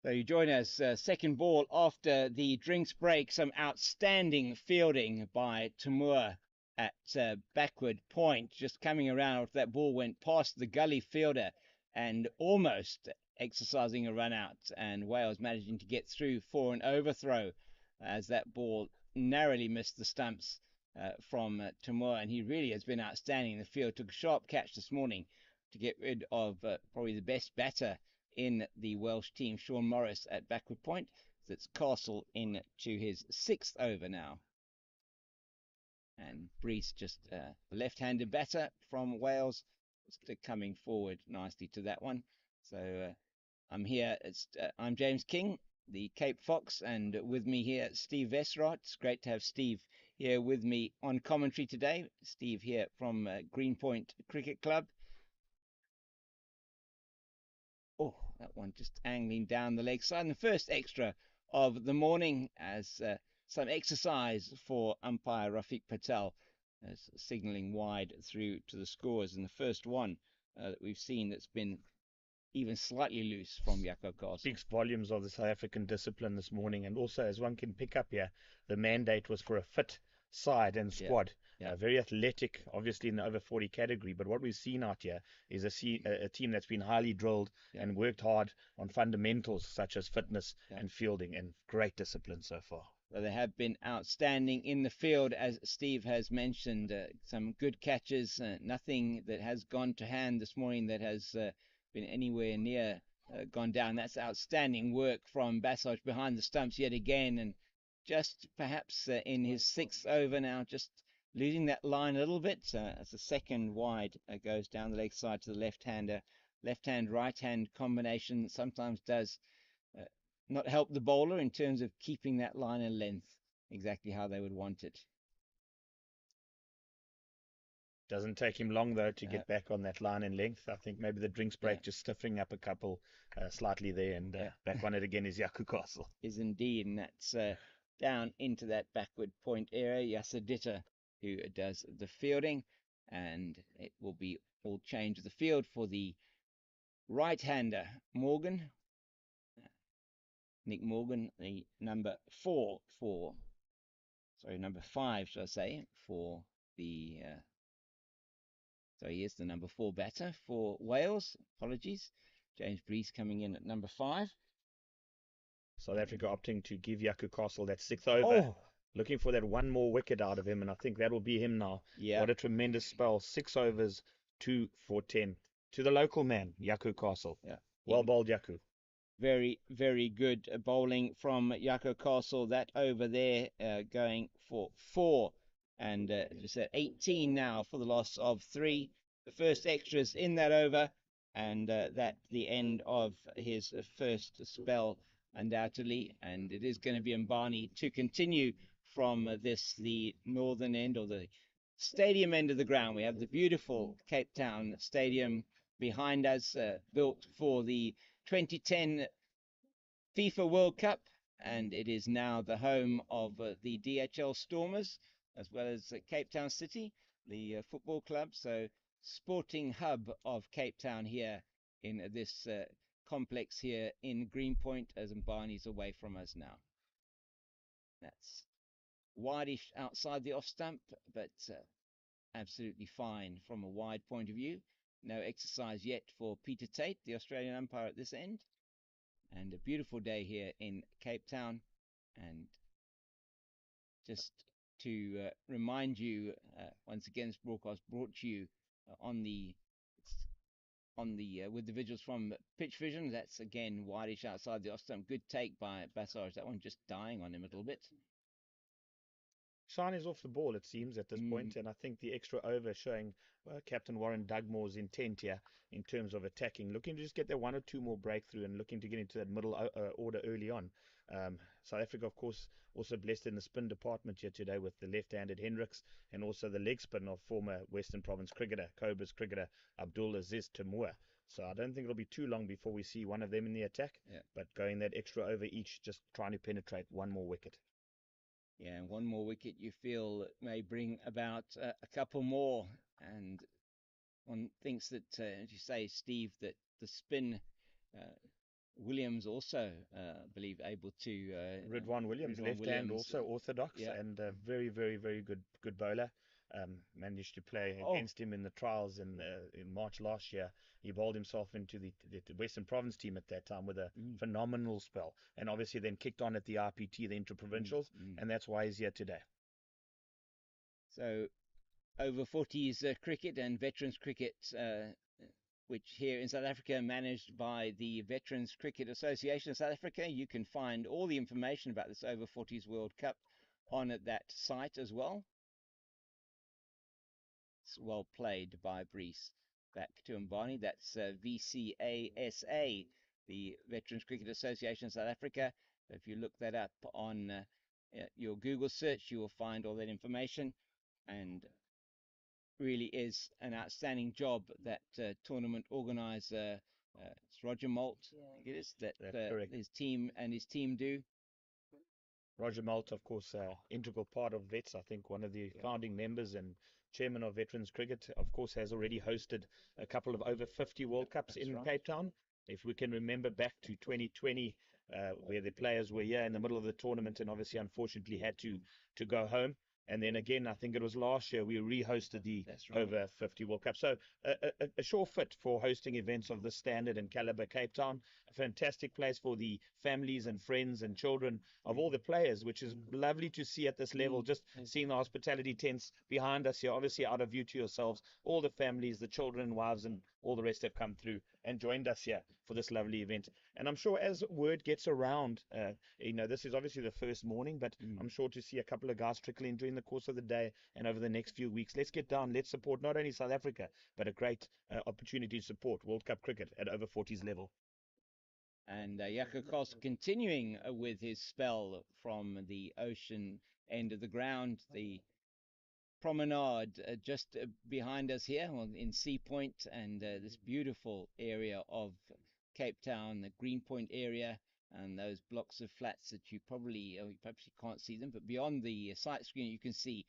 So you join us, second ball after the drinks break. Some outstanding fielding by Tamur at backward point. Just coming around, that ball went past the gully fielder and almost exercising a run out. And Wales managing to get through for an overthrow as that ball narrowly missed the stumps from Tamur. And he really has been outstanding in the field. Took a sharp catch this morning to get rid of probably the best batter in the Welsh team, Shawn Morris at backward point. That's Castle in to his sixth over now. And Brees, just a left-handed batter from Wales, just coming forward nicely to that one. So I'm here. I'm James King, the Cape Fox, and with me here, Steve Vesrot. It's great to have Steve here with me on commentary today. Steve here from Greenpoint Cricket Club. Oh, that one just angling down the leg side. And the first extra of the morning as some exercise for umpire Rafiq Patel, as signalling wide through to the scores. And the first one that we've seen that's been even slightly loose from Jaco Castle. Speaks volumes of the South African discipline this morning. And also, as one can pick up here, the mandate was for a fit side and squad. Very athletic, obviously in the over 40 category. But what we've seen out here is a team that's been highly drilled and worked hard on fundamentals such as fitness and fielding, and great discipline so far. So they have been outstanding in the field, as Steve has mentioned. Some good catches, nothing that has gone to hand this morning that has been anywhere near gone down. That's outstanding work from Basoj behind the stumps yet again, and just perhaps in his sixth over now, just losing that line a little bit as the second wide goes down the leg side to the left-hander. Left-hand, right-hand combination sometimes does not help the bowler in terms of keeping that line and length exactly how they would want it. Doesn't take him long, though, to get back on that line and length. I think maybe the drinks break just stiffening up a couple slightly there, and back on it again is Yaku Castle. Is indeed, and that's down into that backward point area. Yasadita, who does the fielding, and it will be all change of the field for the right-hander, Morgan. Nick Morgan, the number 5, should I say, for the so he is the number 4 batter for Wales. Apologies. James Breese coming in at number 5. South Africa opting to give Yaku Castle that 6th over. Looking for that one more wicket out of him, and I think that will be him now. Yeah. What a tremendous spell. 6 overs, 2 for 10. To the local man, Yaku Castle. Yeah. Well bowled, Yaku. Very, very good bowling from Yaku Castle. That over there going for 4. And as I said, 18 now for the loss of 3. The first extras in that over, and that the end of his first spell, undoubtedly. And it is going to be Mbani to continue from the northern end, or the stadium end of the ground. We have the beautiful Cape Town Stadium behind us, built for the 2010 FIFA World Cup, and it is now the home of the DHL Stormers, as well as Cape Town City, the football club. So sporting hub of Cape Town here in this complex here in Greenpoint, as Mbani's away from us now. That's wideish outside the off stump, but absolutely fine from a wide point of view. No exercise yet for Peter Tate, the Australian umpire at this end. And a beautiful day here in Cape Town. And just to remind you, once again, this broadcast brought to you with the visuals from Pitch Vision. That's again wideish outside the off stump. Good take by Bassage. That one just dying on him a little bit. Shawn is off the ball, it seems, at this point, and I think the extra over showing Captain Warren Dugmore's intent here in terms of attacking, looking to just get that 1 or 2 more breakthrough and looking to get into that middle order early on. South Africa, of course, also blessed in the spin department here today with the left-handed Hendricks and also the leg spin of former Western Province cricketer, Cobras cricketer Abdul Aziz Tamua. So I don't think it'll be too long before we see one of them in the attack, but going that extra over each, just trying to penetrate one more wicket. Yeah, and one more wicket you feel may bring about a couple more. And one thinks that, as you say, Steve, that the spin, Williams also, I believe, able to... Ridwan Williams, left hand, also orthodox, and very, very, very good bowler. Managed to play against him in the trials in March last year. He bowled himself into the Western Province team at that time with a phenomenal spell, and obviously then kicked on at the RPT, the Inter-Provincials, and that's why he's here today. So over 40's cricket and veterans cricket, which here in South Africa managed by the Veterans Cricket Association of South Africa. You can find all the information about this over 40's World Cup on that site as well. Well played by Breese. Back to Mbani. That's VCASA, the Veterans Cricket Association of South Africa. If you look that up on your Google search, you will find all that information. And really is an outstanding job that tournament organizer, it's Roger Malt, I think it is, that his team do. Roger Malt, of course, integral part of Vets, I think one of the founding members and chairman of Veterans Cricket, of course, has already hosted a couple of over 50 World Cups in Cape Town. If we can remember back to 2020, where the players were here in the middle of the tournament and obviously, unfortunately, had to go home. And then again, I think it was last year, we re-hosted the over 50 World Cup. So a sure fit for hosting events of this standard and caliber. Cape Town, a fantastic place for the families and friends and children of all the players, which is lovely to see at this level. Just seeing the hospitality tents behind us here, obviously out of view to yourselves, all the families, the children and wives and all the rest have come through and joined us here for this lovely event. And I'm sure as word gets around, this is obviously the first morning, but I'm sure to see a couple of guys trickle in during the course of the day and over the next few weeks. Let's get down, let's support not only South Africa, but a great opportunity to support World Cup cricket at over 40s level. And Jaco Castle continuing with his spell from the ocean end of the ground, the promenade just behind us here in Sea Point, and this beautiful area of Cape Town, the Greenpoint area, and those blocks of flats that you probably, perhaps you can't see them, but beyond the sight screen you can see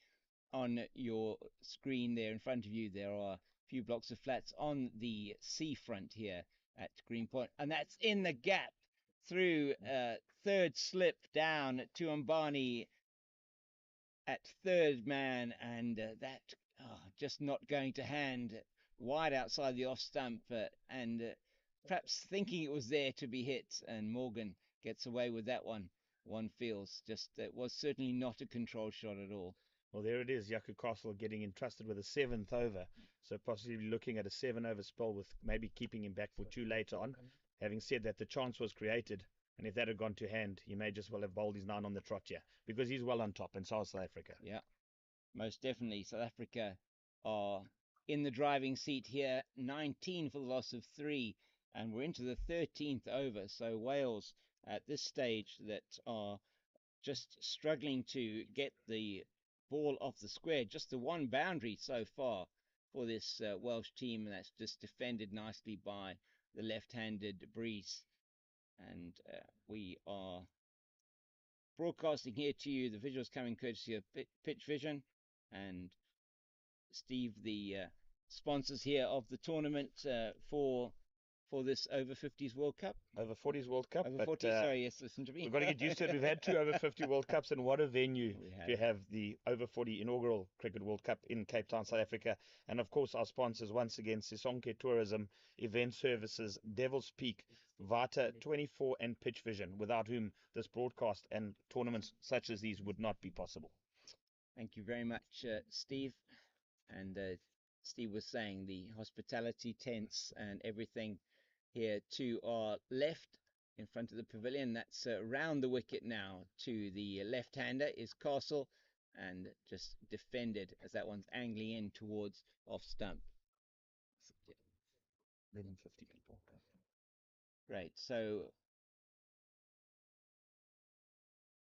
on your screen there in front of you, there are a few blocks of flats on the seafront here at Greenpoint, and that's in the gap through third slip down to Mbani at third man, and that just not going to hand wide outside the off stump, and perhaps thinking it was there to be hit, and Morgan gets away with that one. One feels just it was certainly not a control shot at all. Well, there it is, Jaco Castle getting entrusted with a 7th over, so possibly looking at a 7-over spell with maybe keeping him back for 2 later on. Having said that, the chance was created, and if that had gone to hand, he may just well have bowled his 9 on the trot here, because he's well on top in South Africa. Yeah, most definitely. South Africa are in the driving seat here, 19 for the loss of 3, and we're into the 13th over. So Wales at this stage that are just struggling to get the ball off the square, just the one boundary so far for this Welsh team, and that's just defended nicely by the left-handed Breeze. And we are broadcasting here to you, the visuals coming courtesy of Pitch Vision, and Steve, the sponsors here of the tournament for this over 50s World Cup. Over 40s World Cup. Over 40s, sorry, yes, listen to me. We've got to get used to it. We've had 2 over 50 World Cups, and what a venue to have the over 40 inaugural Cricket World Cup in Cape Town, South Africa. And of course, our sponsors once again, Sisonke Tourism, Event Services, Devil's Peak, Vita 24, and Pitch Vision, without whom this broadcast and tournaments such as these would not be possible. Thank you very much, Steve. And Steve was saying the hospitality tents and everything here to our left in front of the pavilion. That's round the wicket now. To the left-hander is Castle, and just defended as that one's angling in towards off stump. 1150 people. Great. So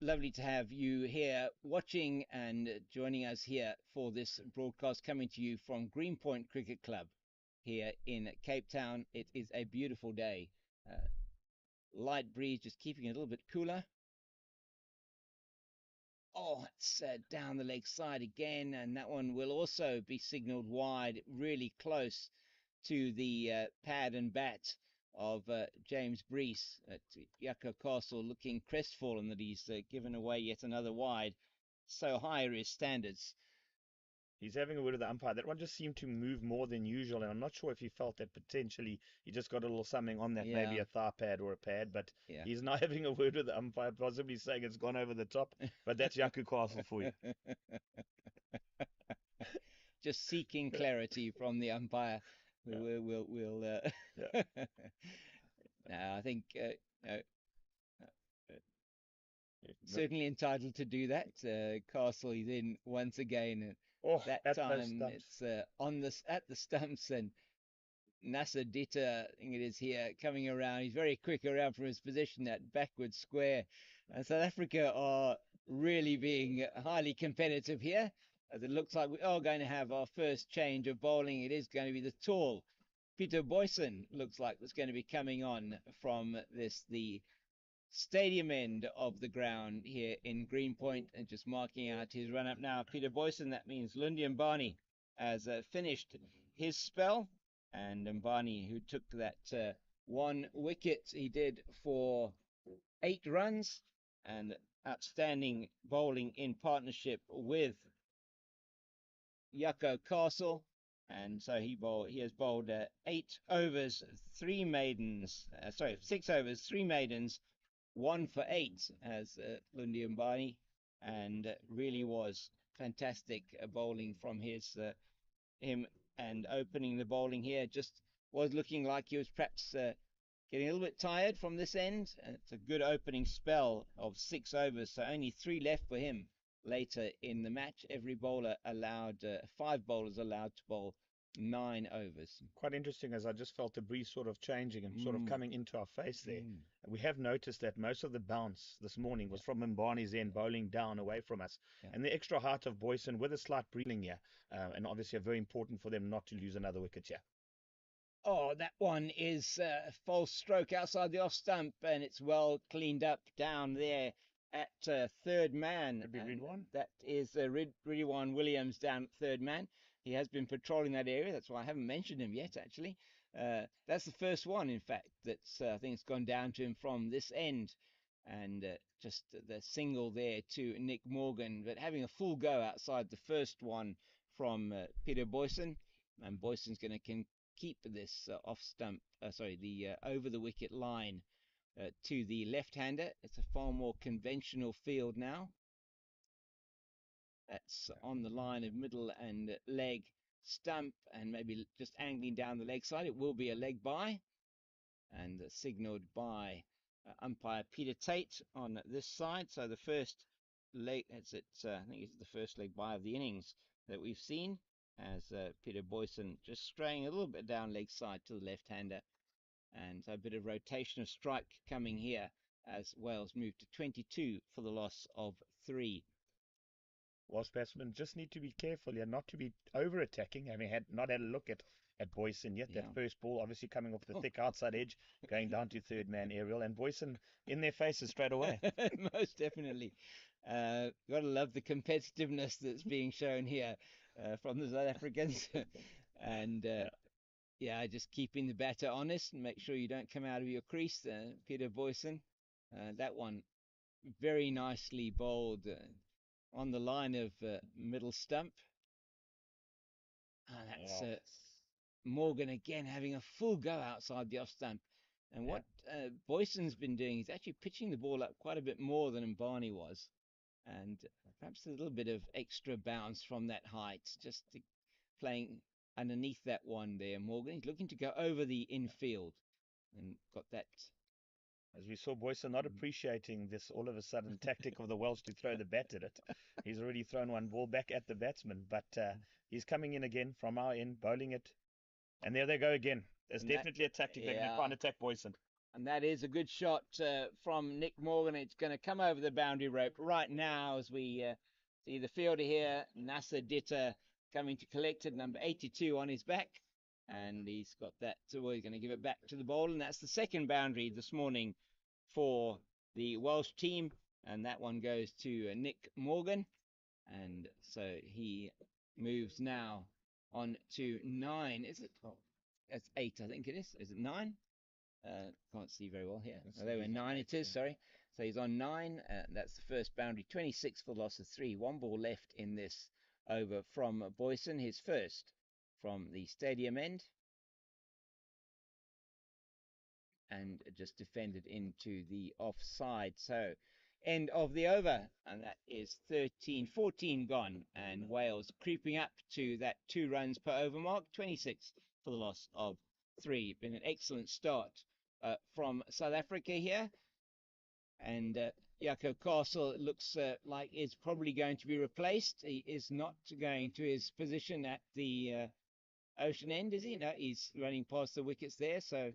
lovely to have you here watching and joining us here for this broadcast coming to you from Greenpoint Cricket Club here in Cape Town. It is a beautiful day. Light breeze, just keeping it a little bit cooler. Oh, it's down the leg side again, and that one will also be signalled wide, really close to the pad and bat of James Brees. Jaco Castle looking crestfallen that he's given away yet another wide. So high are his standards. He's having a word with the umpire. That one just seemed to move more than usual, and I'm not sure if he felt that potentially he just got a little something on that, maybe a thigh pad or a pad, but he's now having a word with the umpire, possibly saying it's gone over the top, but that's Jaco Castle for you. Just seeking clarity from the umpire. We'll no, I think certainly entitled to do that. Castle is in once again. That time it's at the stumps, and Nasser Ditta, I think it is here, coming around. He's very quick around from his position, that backward square. And South Africa are really being highly competitive here. As it looks like we are going to have our first change of bowling. It is going to be the tall Peter Boyson, looks like, that's going to be coming on from the stadium end of the ground here in Greenpoint, and just marking out his run up now. Peter Boyson, that means Lundi Mbani has finished his spell, and Mbani, who took that 1 wicket, he did for 8 runs, and outstanding bowling in partnership with Jaco Castle. And so he has bowled 8 overs, 3 maidens, 6 overs, 3 maidens, 1 for 8 as Lundi Mbani, and really was fantastic bowling from him, and opening the bowling here, just was looking like he was perhaps getting a little bit tired from this end. It's a good opening spell of 6 overs, so only 3 left for him later in the match. Every bowler allowed, 5 bowlers allowed to bowl 9 overs. Quite interesting, as I just felt the breeze sort of changing and sort of coming into our face there. We have noticed that most of the bounce this morning was from Mbani's end, bowling down away from us. And the extra height of Boyson with a slight breathing here, and obviously very important for them not to lose another wicket here. Oh, that one is a false stroke outside the off stump, and it's well cleaned up down there at third man. That is Ridwan Williams down at third man. He has been patrolling that area. That's why I haven't mentioned him yet, actually. That's the first one, in fact, that's I think it's gone down to him from this end. And just the single there to Nick Morgan, but having a full go outside the first one from Peter Boyson. And Boyson's going to keep this off stump, the over the wicket line to the left-hander. It's a far more conventional field now. That's on the line of middle and leg stump, and maybe just angling down the leg side. It will be a leg by, and signalled by umpire Peter Tate on this side. So the first leg, I think it's the first leg by of the innings that we've seen, as Peter Boyson just straying a little bit down leg side to the left-hander, and a bit of rotation of strike coming here as Wales move to 22 for the loss of 3. Welsh batsmen just need to be careful here, not to be over-attacking, having not had a look at Boyson yet. That first ball obviously coming off the thick outside edge, going down to third man aerial, and Boyson in their faces straight away. Most definitely. Got to love the competitiveness that's being shown here from the South Africans. And just keeping the batter honest and make sure you don't come out of your crease, Peter Boyson. That one very nicely bowled on the line of middle stump. That's Morgan again having a full go outside the off stump. And what Boyson's been doing is actually pitching the ball up quite a bit more than Mbani was. And perhaps a little bit of extra bounce from that height, just playing underneath that one there. Morgan, he's looking to go over the infield and got that. As we saw, Boyson not appreciating this all of a sudden tactic of the Welsh to throw the bat at it. He's already thrown one ball back at the batsman, but he's coming in again from our end, bowling it. And there they go again. There's definitely a tactic. They're going to try and attack Boyson. And that is a good shot from Nick Morgan. It's going to come over the boundary rope right now as we see the fielder here, Nasser Ditter, coming to collect it, number 82 on his back. And he's got that, so he's going to give it back to the bowler. And that's the second boundary this morning for the Welsh team. And that one goes to Nick Morgan. And so he moves now on to 9. Is it? Oh, that's 8, I think it is. Is it 9? Can't see very well here. Oh, there were 9 it is, sorry. So he's on 9. That's the first boundary. 26 for the loss of 3. 1 ball left in this over from Boyson, his first from the stadium end. And just defended into the offside. So end of the over. And that is 13-14 gone. And Wales creeping up to that 2 runs per over mark. 26 for the loss of 3. Been an excellent start from South Africa here. And Jaco Castle looks like is probably going to be replaced. He is not going to his position at the ocean end, is he? No, he's running past the wickets there. So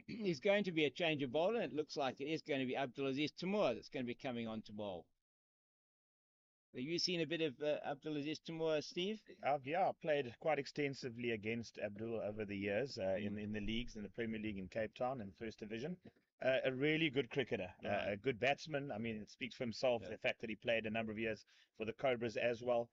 he's going to be a change of bowler. It looks like it is going to be Abdulaziz Tamur that's going to be coming on to bowl. Have you seen a bit of Abdulaziz Tamur, Steve? I played quite extensively against Abdul over the years in the leagues, in the Premier League in Cape Town and First Division. A really good cricketer, a good batsman. I mean, it speaks for himself, the fact that he played a number of years for the Cobras as well.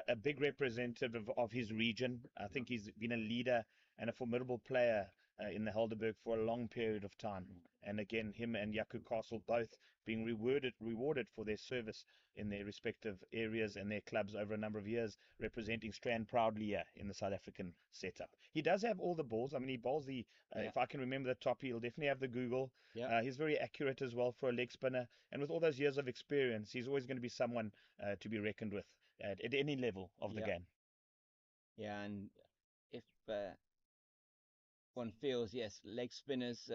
A big representative of his region. I think he's been a leader and a formidable player in the Helderberg for a long period of time. And again, him and Jaco Castle both being rewarded for their service in their respective areas and their clubs over a number of years, representing Strand proudly here in the South African setup. He does have all the balls. I mean, he bowls the, if I can remember the top, he'll definitely have the Google. He's very accurate as well for a leg spinner. And with all those years of experience, he's always going to be someone to be reckoned with at any level of the game. Yeah, and if one feels, yes, leg spinners.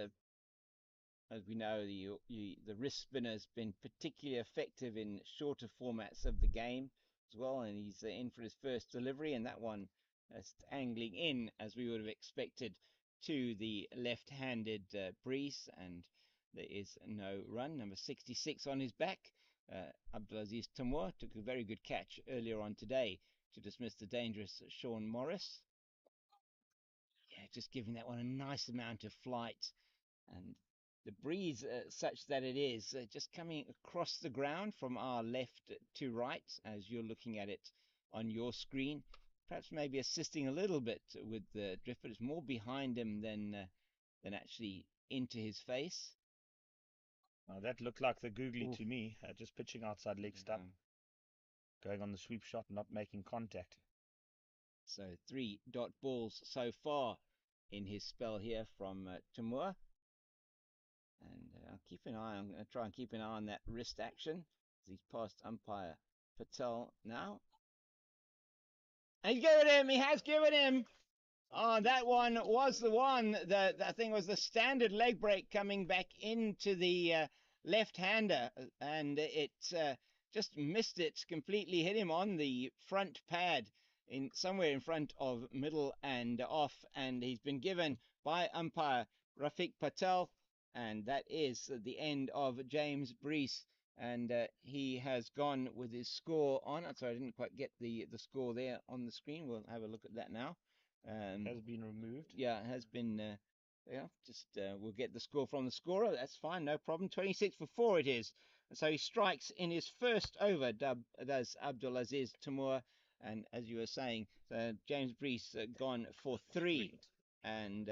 As we know, the wrist spinner has been particularly effective in shorter formats of the game as well, and he's in for his first delivery, and that one angling in as we would have expected to the left-handed Breeze, and there is no run. Number 66 on his back. Abdulaziz Tamur took a very good catch earlier on today to dismiss the dangerous Shawn Morris. Yeah, just giving that one a nice amount of flight, and the breeze such that it is just coming across the ground from our left to right as you're looking at it on your screen, perhaps maybe assisting a little bit with the drift, but it's more behind him than actually into his face. That looked like the googly to me, just pitching outside leg stump, going on the sweep shot, not making contact. So 3 dot balls so far in his spell here from Tamur. And I'll keep an eye. I'm going to try and keep an eye on that wrist action as he's past umpire Patel now. And he's given him. He has given him. Oh, that one was the one that I think was the standard leg break coming back into the left-hander, and it just missed it completely. Hit him on the front pad in somewhere in front of middle and off, and he's been given by umpire Rafiq Patel. And that is the end of James Brees. And he has gone with his score on. Sorry, I didn't quite get the score there on the screen. We'll have a look at that now. Has been removed. Yeah, it has been. Yeah, just we'll get the score from the scorer. That's fine, no problem. 26 for 4 it is. So he strikes in his first over, does Abdulaziz Tamur. And as you were saying, James Brees gone for 3. And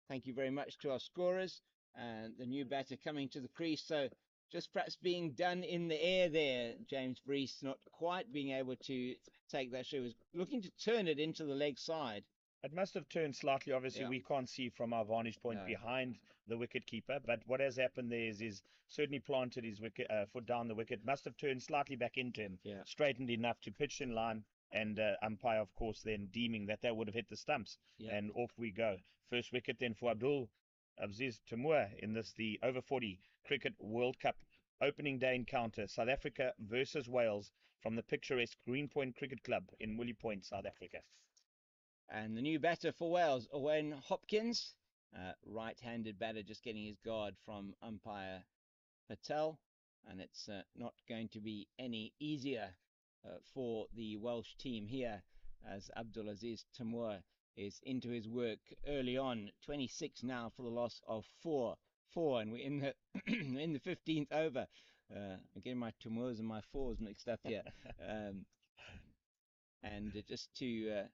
thank you very much to our scorers. And the new batter coming to the crease. So just perhaps being done in the air there, James Brees, not quite being able to take that shot. He was looking to turn it into the leg side. It must have turned slightly. Obviously, we can't see from our vantage point behind the wicket keeper. But what has happened there is he's certainly planted his wicket, foot down the wicket. Must have turned slightly back into him, straightened enough to pitch in line. And umpire, of course, then deeming that would have hit the stumps. And off we go. First wicket then for Abdulaziz Tamur in the over 40 Cricket World Cup opening day encounter. South Africa versus Wales from the picturesque Greenpoint Cricket Club in Woolly Point, South Africa. And the new batter for Wales, Owen Hopkins, right-handed batter, just getting his guard from umpire Patel. And it's not going to be any easier for the Welsh team here as Abdulaziz Tamur is into his work early on. 26 now for the loss of 4. And we're in the in the 15th over. I'm getting my Tamurs and my 4s mixed up here. And just to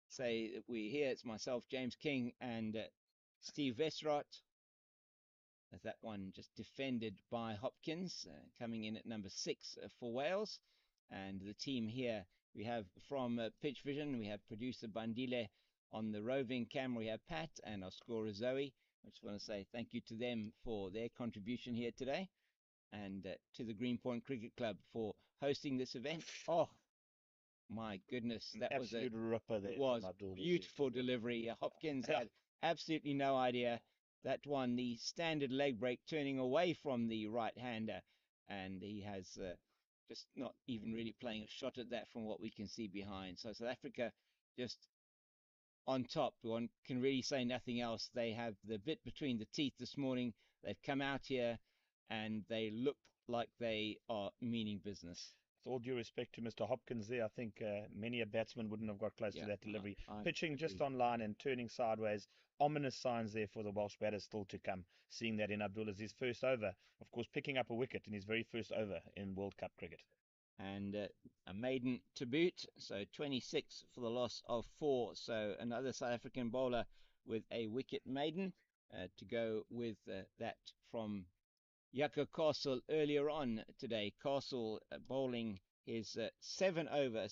say that we're here, it's myself, James King, and Steve Vesrot. As that one just defended by Hopkins, coming in at number 6 for Wales. And the team here, we have from Pitch Vision, we have producer Bandile. On the roving camera, we have Pat, and our scorer Zoe. I just want to say thank you to them for their contribution here today, and to the Greenpoint Cricket Club for hosting this event. Oh, my goodness, that was a ripper there. It was beautiful delivery. Hopkins had absolutely no idea. That one, the standard leg break, turning away from the right-hander, and he has just not even really playing a shot at that from what we can see behind. So South Africa just on top. One can really say nothing else. They have the bit between the teeth this morning. They've come out here and they look like they are meaning business. With all due respect to Mr. Hopkins there, I think many a batsman wouldn't have got close to that delivery. Pitching just on line and turning sideways. Ominous signs there for the Welsh batters still to come. Seeing that in Abdulaziz's first over, of course, picking up a wicket in his very first over in World Cup cricket. And a maiden to boot, so 26 for the loss of 4. So another South African bowler with a wicket maiden to go with that from Jaco Castle earlier on today. Castle bowling his 7 over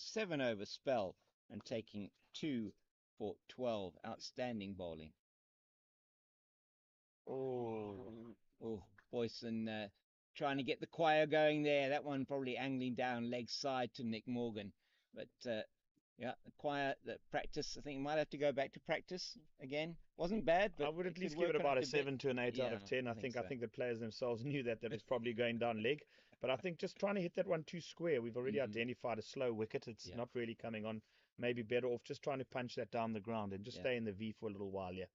spell and taking 2 for 12. Outstanding bowling. Oh, Boyson trying to get the choir going there. That one probably angling down leg side to Nick Morgan. But Yeah, quiet the practice. I think might have to go back to practice again. Wasn't bad, but I would it at could least give work it on about a a bit. 7 to an 8 out Yeah, of 10. I I think think I so. think the players themselves knew that it was probably going down leg. But I think just trying to hit that one too square, we've already identified a slow wicket. It's Yeah, not really coming on. Maybe better off just trying to punch that down the ground and just yeah. stay in the V for a little while, yeah,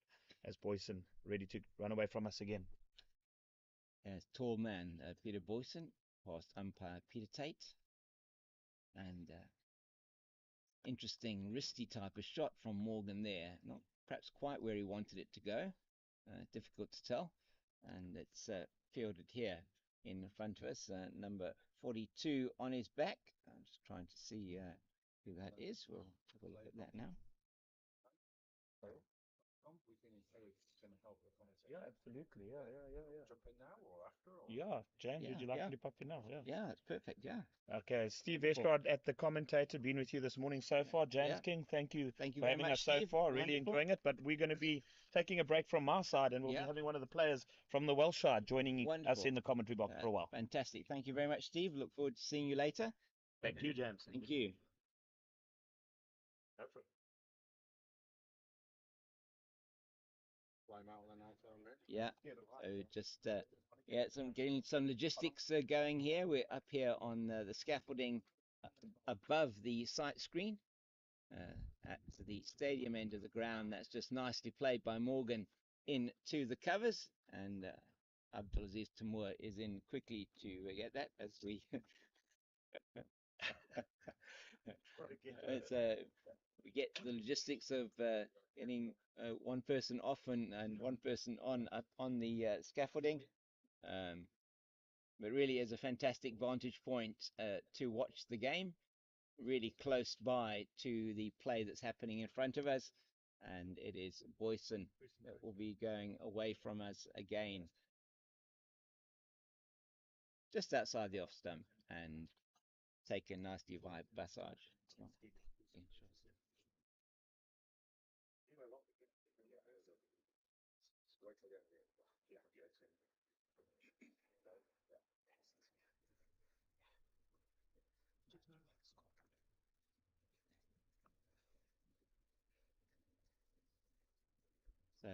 as Boyson ready to run away from us again. As tall man Peter Boyson past umpire Peter Tate, and interesting wristy type of shot from Morgan there. Not perhaps quite where he wanted it to go. Difficult to tell, and it's fielded here in front of us. Number 42 on his back. I'm just trying to see who that is. We'll have a look at that now. Yeah, absolutely. Yeah, James, Yeah, would you like yeah, me to pop in now? Yeah. yeah. It's perfect. Yeah. Okay, Steve Wonderful. Estrad at the commentator, been with you this morning so far. James Yeah. King, thank you Thank you for very having us much, so Steve. far. Really Wonderful. enjoying it. But we're going to be taking a break from my side, and we'll be Yeah. having one of the players from the Welsh side joining us Wonderful. in the commentary box for a while. Fantastic. Thank you very much, Steve. Look forward to seeing you later. Thank you, James. Thank you. Yeah. So just yeah, getting some logistics going here. We're up here on the scaffolding above the sight screen at the stadium end of the ground. That's just nicely played by Morgan into the covers, and Abdulaziz Tamur is in quickly to get that as we. It's, we get the logistics of getting one person off and one person on up on the scaffolding. But really is a fantastic vantage point to watch the game, really close by to the play that's happening in front of us. And it is Boyson that will be going away from us again, just outside the off stump, and take a nasty vibe passage. So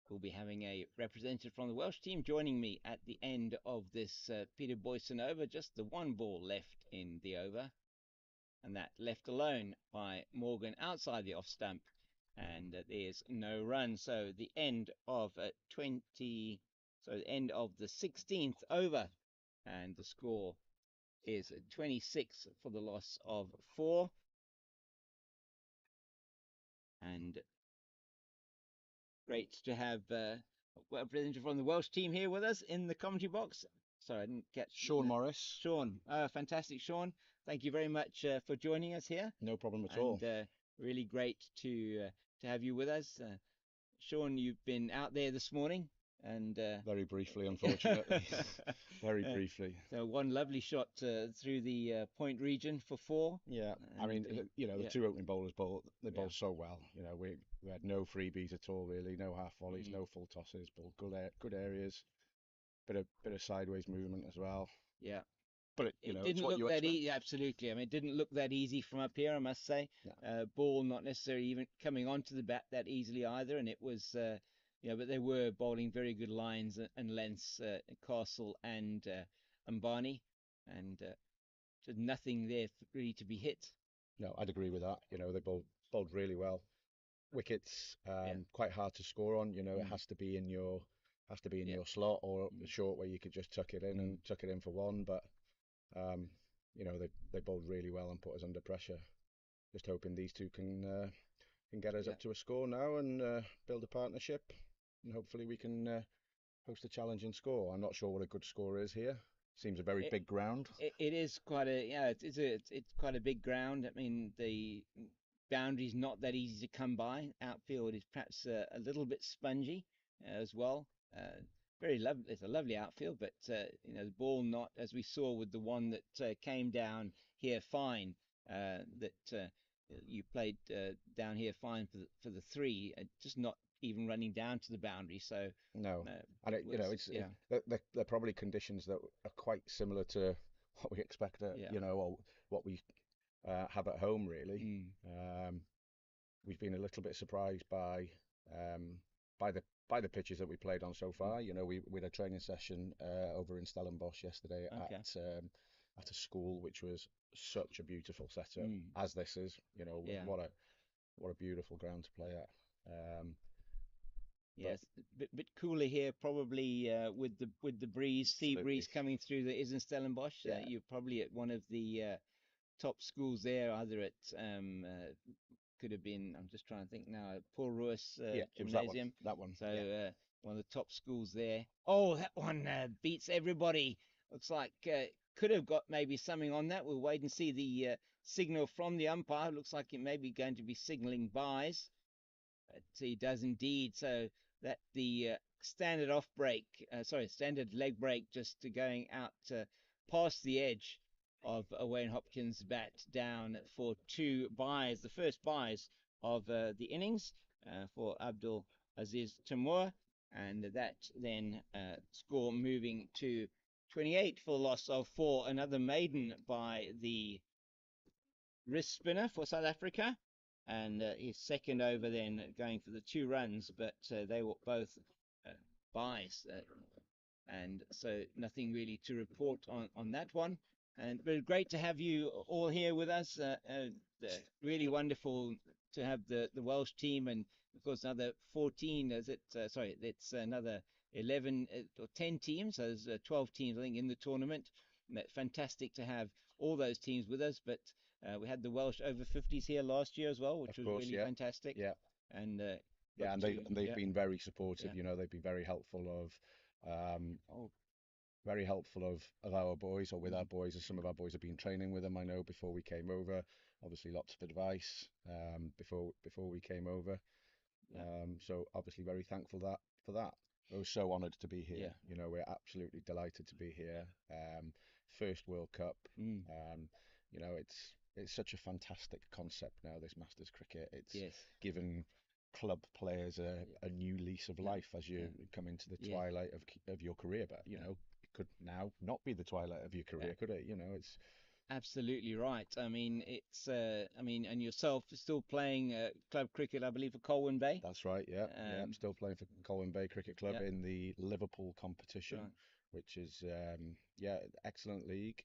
we'll be having a representative from the Welsh team joining me at the end of this Peter Boyson over. Just the one ball left in the over, and that left alone by Morgan outside the off stump, and there's no run. So the end of 20. So the end of the 16th over, and the score is 26 for the loss of 4. And great to have a representative from the Welsh team here with us in the commentary box. Sorry, I didn't catch. Shawn Morris. Shawn, fantastic, Shawn. Thank you very much for joining us here. No problem at all. Really great to have you with us. Shawn, you've been out there this morning, and very briefly, unfortunately. Very briefly. So one lovely shot through the point region for 4. Yeah, I mean, the two opening bowlers bowled so well. We had no freebies at all, really. No half volleys, no full tosses, bowled good areas. Bit of sideways movement as well. Yeah. But it didn't look that easy. Absolutely. I mean, it didn't look that easy from up here, I must say. No. Ball not necessarily even coming onto the bat that easily either, and it was, but they were bowling very good lines and lengths, Castle and Mbani, and just nothing there really to be hit. No, I'd agree with that. They bowled really well. Wickets quite hard to score on. It has to be in your your slot or the short where you could just tuck it in and tuck it in for 1, but. They bowled really well and put us under pressure. Just hoping these two can get us up to a score now and build a partnership, and hopefully we can host a challenging score. I'm not sure what a good score is here. Seems a very big ground. It is quite it's quite a big ground. I mean, the boundary's not that easy to come by. Outfield is perhaps a little bit spongy as well. Very lovely. It's a lovely outfield, but the ball not, as we saw with the one that came down here fine. That you played down here fine for the 3, just not even running down to the boundary. So no, and they're probably conditions that are quite similar to what we expect. Or what we have at home, really. We've been a little bit surprised by the pitches that we played on so far. You know, we had a training session over in Stellenbosch yesterday at a school, which was such a beautiful setup, as this is. You know, what a beautiful ground to play at. Yes, bit cooler here probably with the breeze, sea breeze coming through that isn't Stellenbosch. You're probably at one of the top schools there, either at could have been, I'm just trying to think now, Paul Roos Gymnasium. That one. So one of the top schools there. Oh, that one beats everybody. Looks like could have got maybe something on that. We'll wait and see the signal from the umpire. Looks like it may be going to be signaling byes. But he does indeed. So that the standard standard leg break just going out past the edge of Wayne Hopkins' bat down for 2 byes, the first byes of the innings for Abdul Aziz Timur, and that then score moving to 28 for the loss of 4. Another maiden by the wrist spinner for South Africa, and his second over then going for the 2 runs, but they were both byes, and so nothing really to report on that one. And but great to have you all here with us. Really wonderful to have the Welsh team, and of course another 14. It's another 11 or 10 teams. So there's 12 teams I think in the tournament. Fantastic to have all those teams with us. But we had the Welsh over 50s here last year as well, which was really fantastic. Yeah, and they've been very supportive. You know, they've been very helpful of. Very helpful of our boys, or with our boys, as some of our boys have been training with them, I know, before we came over. Obviously lots of advice before we came over. So obviously very thankful for that. I was so honoured to be here. You know, we're absolutely delighted to be here. First World Cup. You know, it's such a fantastic concept now, this Masters cricket. It's given club players a new lease of life as you come into the twilight of your career. But you know, it could now not be the twilight of your career, could it? You know, it's absolutely right. I mean, it's and yourself still playing club cricket, I believe, for Colwyn Bay. That's right. I'm still playing for Colwyn Bay Cricket Club in the Liverpool competition, which is excellent league.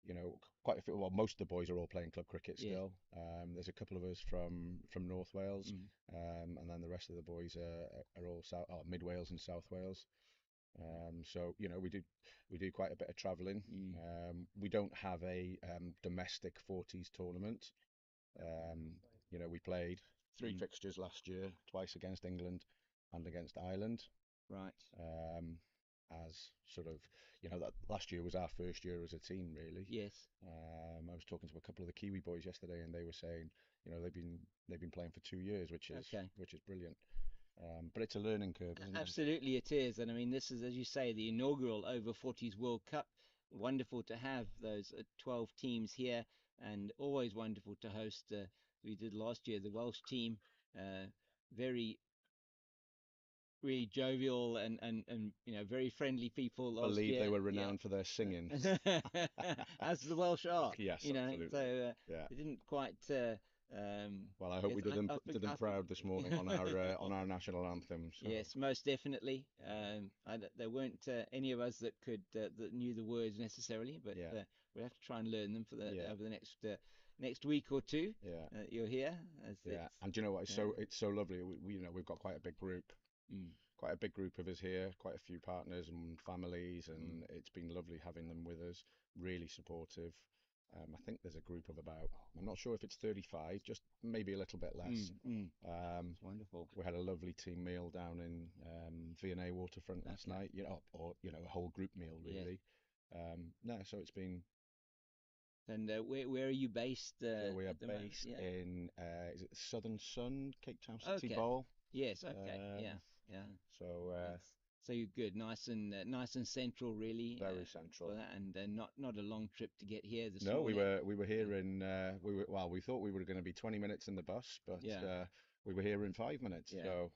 You know, quite a few. Well, most of the boys are all playing club cricket still. There's a couple of us from North Wales, and then the rest of the boys are all Mid Wales and South Wales. So you know, we do quite a bit of travelling. We don't have a domestic 40s tournament. You know, we played 3 fixtures last year, twice against England and against Ireland. Right. As sort of, you know, that last year was our first year as a team, really. Yes. I was talking to a couple of the Kiwi boys yesterday, and they were saying, you know, they've been playing for 2 years, which is brilliant. But it's a learning curve, isn't it? Absolutely, it is. And I mean, this is, as you say, the inaugural over 40s World Cup. Wonderful to have those 12 teams here, and always wonderful to host. We did last year the Welsh team, very really jovial and you know, very friendly people last believe year. They were renowned for their singing. As the Welsh are. Yes, you know, absolutely. So they didn't quite. Well, I hope we did them proud this morning on our national anthem. So. Yes, most definitely. There weren't any of us that that knew the words necessarily, but we have to try and learn them for over the next week or two. You're here. And do you know what? It's so lovely. We you know, we've got quite a big group. Quite a big group of us here, quite a few partners and families, and it's been lovely having them with us, really supportive. I think there's a group of about, I'm not sure if it's 35, just maybe a little bit less. Wonderful. We had a lovely team meal down in V&A Waterfront last night, you know, or, you know, a whole group meal, really. So it's been... And where are you based? So we are based in, is it the Southern Sun, Cape Town City Bowl? Yes, So you're good, nice and central, really. Very central. For that, and not a long trip to get here this morning. No, we were here in we thought we were going to be 20 minutes in the bus, but we were here in 5 minutes. So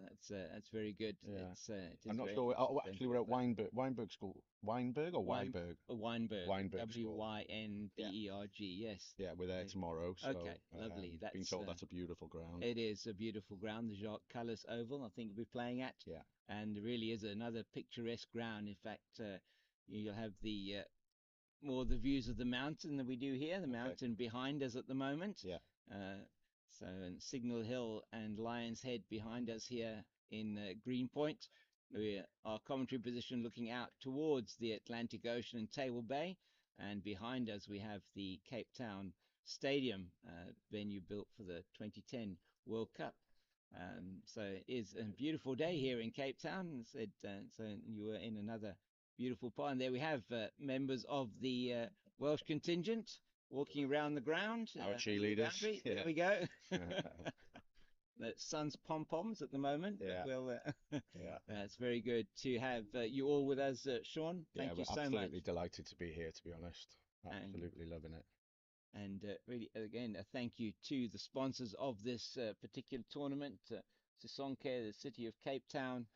That's very good. Yeah. It is I'm not very sure. Oh, thank actually, you we're at for Weinberg School. Weinberg or Wein, Weiberg? Weinberg, Weinberg School. Yeah. Wynberg. Yes. Yeah, we're there tomorrow. Okay, So, lovely. been told that's a beautiful ground. It is a beautiful ground. The Jacques Cullis Oval, I think we'll be playing at. Yeah. And it really is another picturesque ground. In fact, you'll have the more the views of the mountain than we do here. The mountain behind us at the moment. Yeah. So and Signal Hill and Lion's Head behind us here in Greenpoint. Our commentary position looking out towards the Atlantic Ocean and Table Bay, and behind us we have the Cape Town Stadium venue built for the 2010 World Cup. So it is a beautiful day here in Cape Town. So you were in another beautiful part, and there we have members of the Welsh contingent walking around the ground. Our cheerleaders. There we go. The Suns pom-poms at the moment. Yeah. Well, Yeah. It's very good to have you all with us, Shawn. Thank you so much. Absolutely delighted to be here, to be honest. Absolutely loving it. And really, again, a thank you to the sponsors of this particular tournament, Sisonke, the City of Cape Town.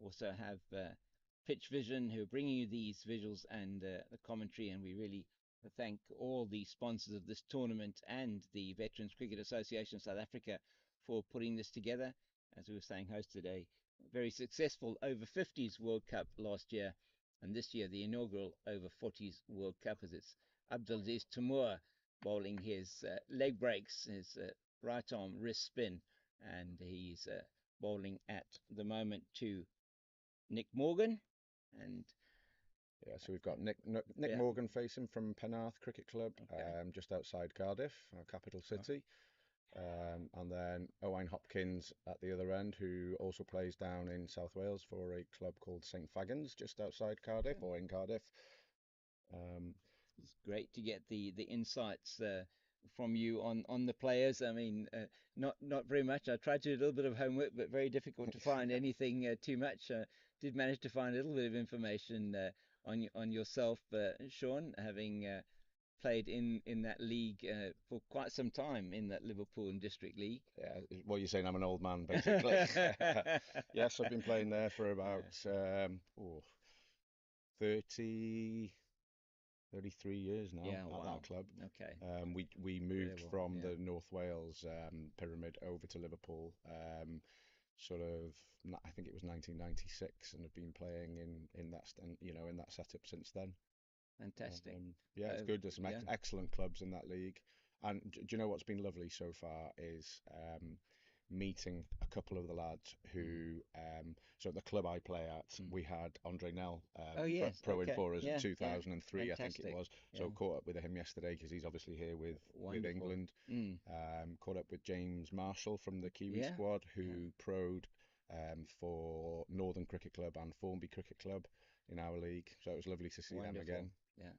Also have Pitch Vision, who are bringing you these visuals and the commentary, and we really thank all the sponsors of this tournament and the Veterans Cricket Association of South Africa for putting this together. As we were saying, hosted a very successful over 50s World Cup last year, and this year the inaugural over 40s World Cup, as it's Abdulaziz Tamur bowling his leg breaks, his right arm wrist spin, and he's bowling at the moment to Nick Morgan. And yeah, so we've got Nick Morgan facing from Penarth Cricket Club, just outside Cardiff, our capital city. And then Owain Hopkins at the other end, who also plays down in South Wales for a club called St Fagans, just outside Cardiff or in Cardiff. It's great to get the insights from you on the players. I mean, not very much. I tried to do a little bit of homework, but very difficult to find anything too much. Did manage to find a little bit of information on yourself, Shawn, having played in that league for quite some time, in that Liverpool and District League. Yeah, well, you're saying I'm an old man, basically. Yes, I've been playing there for about 33 years now at that club. Okay. We moved from the North Wales pyramid over to Liverpool, sort of, I think it was 1996, and have been playing in that in that setup since then. Fantastic. Yeah, it's good. There's some excellent clubs in that league. And do you know what's been lovely so far is meeting a couple of the lads who, so at the club I play at, we had Andre Nell pro in for us in 2003, I think it was. So caught up with him yesterday because he's obviously here with England. Caught up with James Marshall from the Kiwi squad, who pro'd for Northern Cricket Club and Formby Cricket Club in our league. So it was lovely to see them again. Yeah.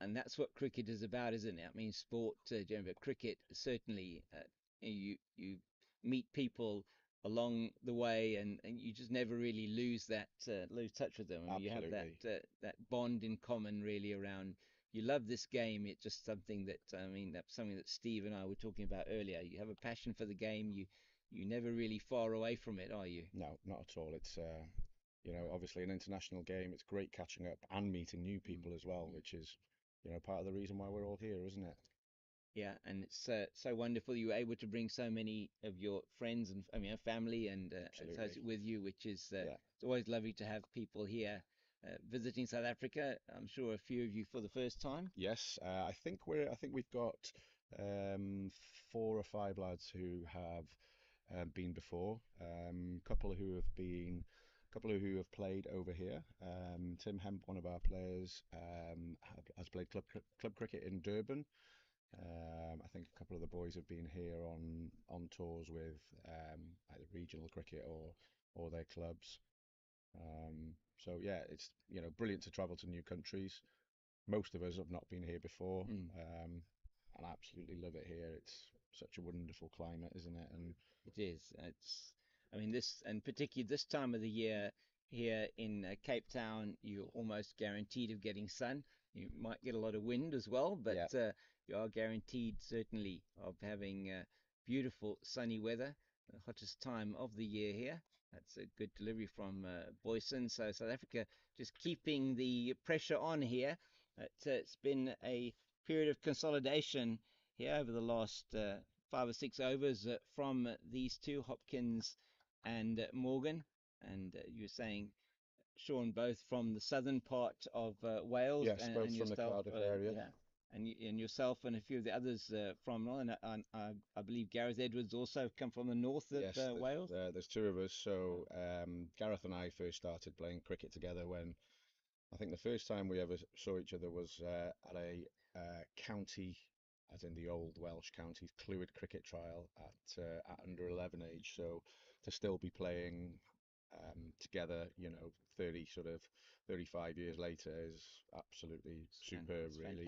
And that's what cricket is about, isn't it? I mean, sport, but cricket, certainly, you meet people along the way, and you just never really lose touch with them. I mean, you have that bond in common, really, around. You love this game. It's just something that, that's something that Steve and I were talking about earlier. You have a passion for the game. You never really far away from it, are you? No, not at all. It's obviously an international game. It's great catching up and meeting new people as well, which is, part of the reason why we're all here, isn't it? Yeah, and it's so wonderful you were able to bring so many of your friends and family and with you, which is it's always lovely to have people here visiting South Africa. I'm sure a few of you for the first time. Yes, I think we've got 4 or 5 lads who have been before. Couple who have played over here. Tim Hemp, one of our players, has played club cricket in Durban. I think a couple of the boys have been here on tours with either regional cricket or their clubs. So yeah, it's brilliant to travel to new countries. Most of us have not been here before, and I absolutely love it here. It's such a wonderful climate, isn't it? And it is. This, and particularly this time of the year here in Cape Town, you're almost guaranteed of getting sun. You might get a lot of wind as well, but you are guaranteed certainly of having beautiful sunny weather. the hottest time of the year here. That's a good delivery from Boyson. So South Africa just keeping the pressure on here. It's been a period of consolidation here over the last 5 or 6 overs from these two, Hopkins and Morgan. And you were saying, Shawn, both from the southern part of Wales, Yes, and, both and from the yourself, Cardiff area. yeah, and yourself and a few of the others from Northern. I believe Gareth Edwards also come from the north of Yes, Wales. there's two of us. So Gareth and I first started playing cricket together when I think the first time we ever saw each other was at a county, as in the old Welsh counties, Clwyd cricket trial at under 11 age. So to still be playing together, 35 years later is absolutely superb, really.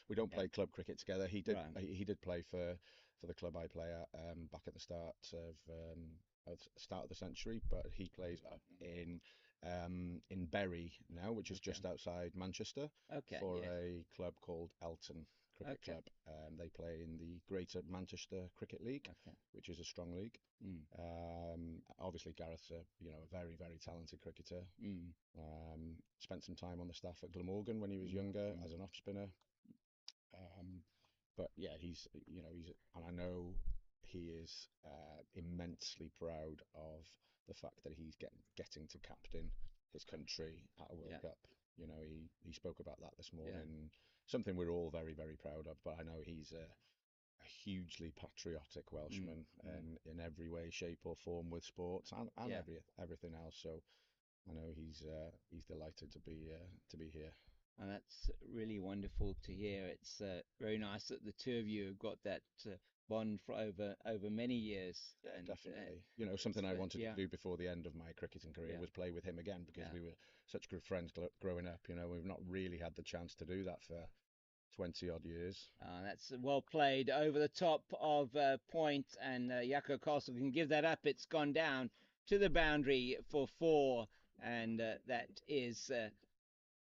We don't play club cricket together. He did play for the club I play at back at the start of the century, but he plays up in Bury now, which is just outside Manchester, for a club called Elton Cricket Club. They play in the Greater Manchester Cricket League, which is a strong league. Obviously, Gareth's a very, very talented cricketer. Spent some time on the staff at Glamorgan when he was younger as an off spinner. But yeah, and I know he is immensely proud of the fact that he's getting to captain his country at a World Cup. He spoke about that this morning. Something we're all very, very proud of. But I know he's a hugely patriotic Welshman, and in every way, shape, or form with sports and everything else. So I know he's delighted to be here. And that's really wonderful to hear. It's very nice that the two of you have got that bond for over many years. And, definitely. Something I wanted to do before the end of my cricketing career was play with him again, because we were such good friends growing up. We've not really had the chance to do that for 20 odd years. That's well played over the top of point, and Jaco Castle can give that up. It's gone down to the boundary for 4, and that is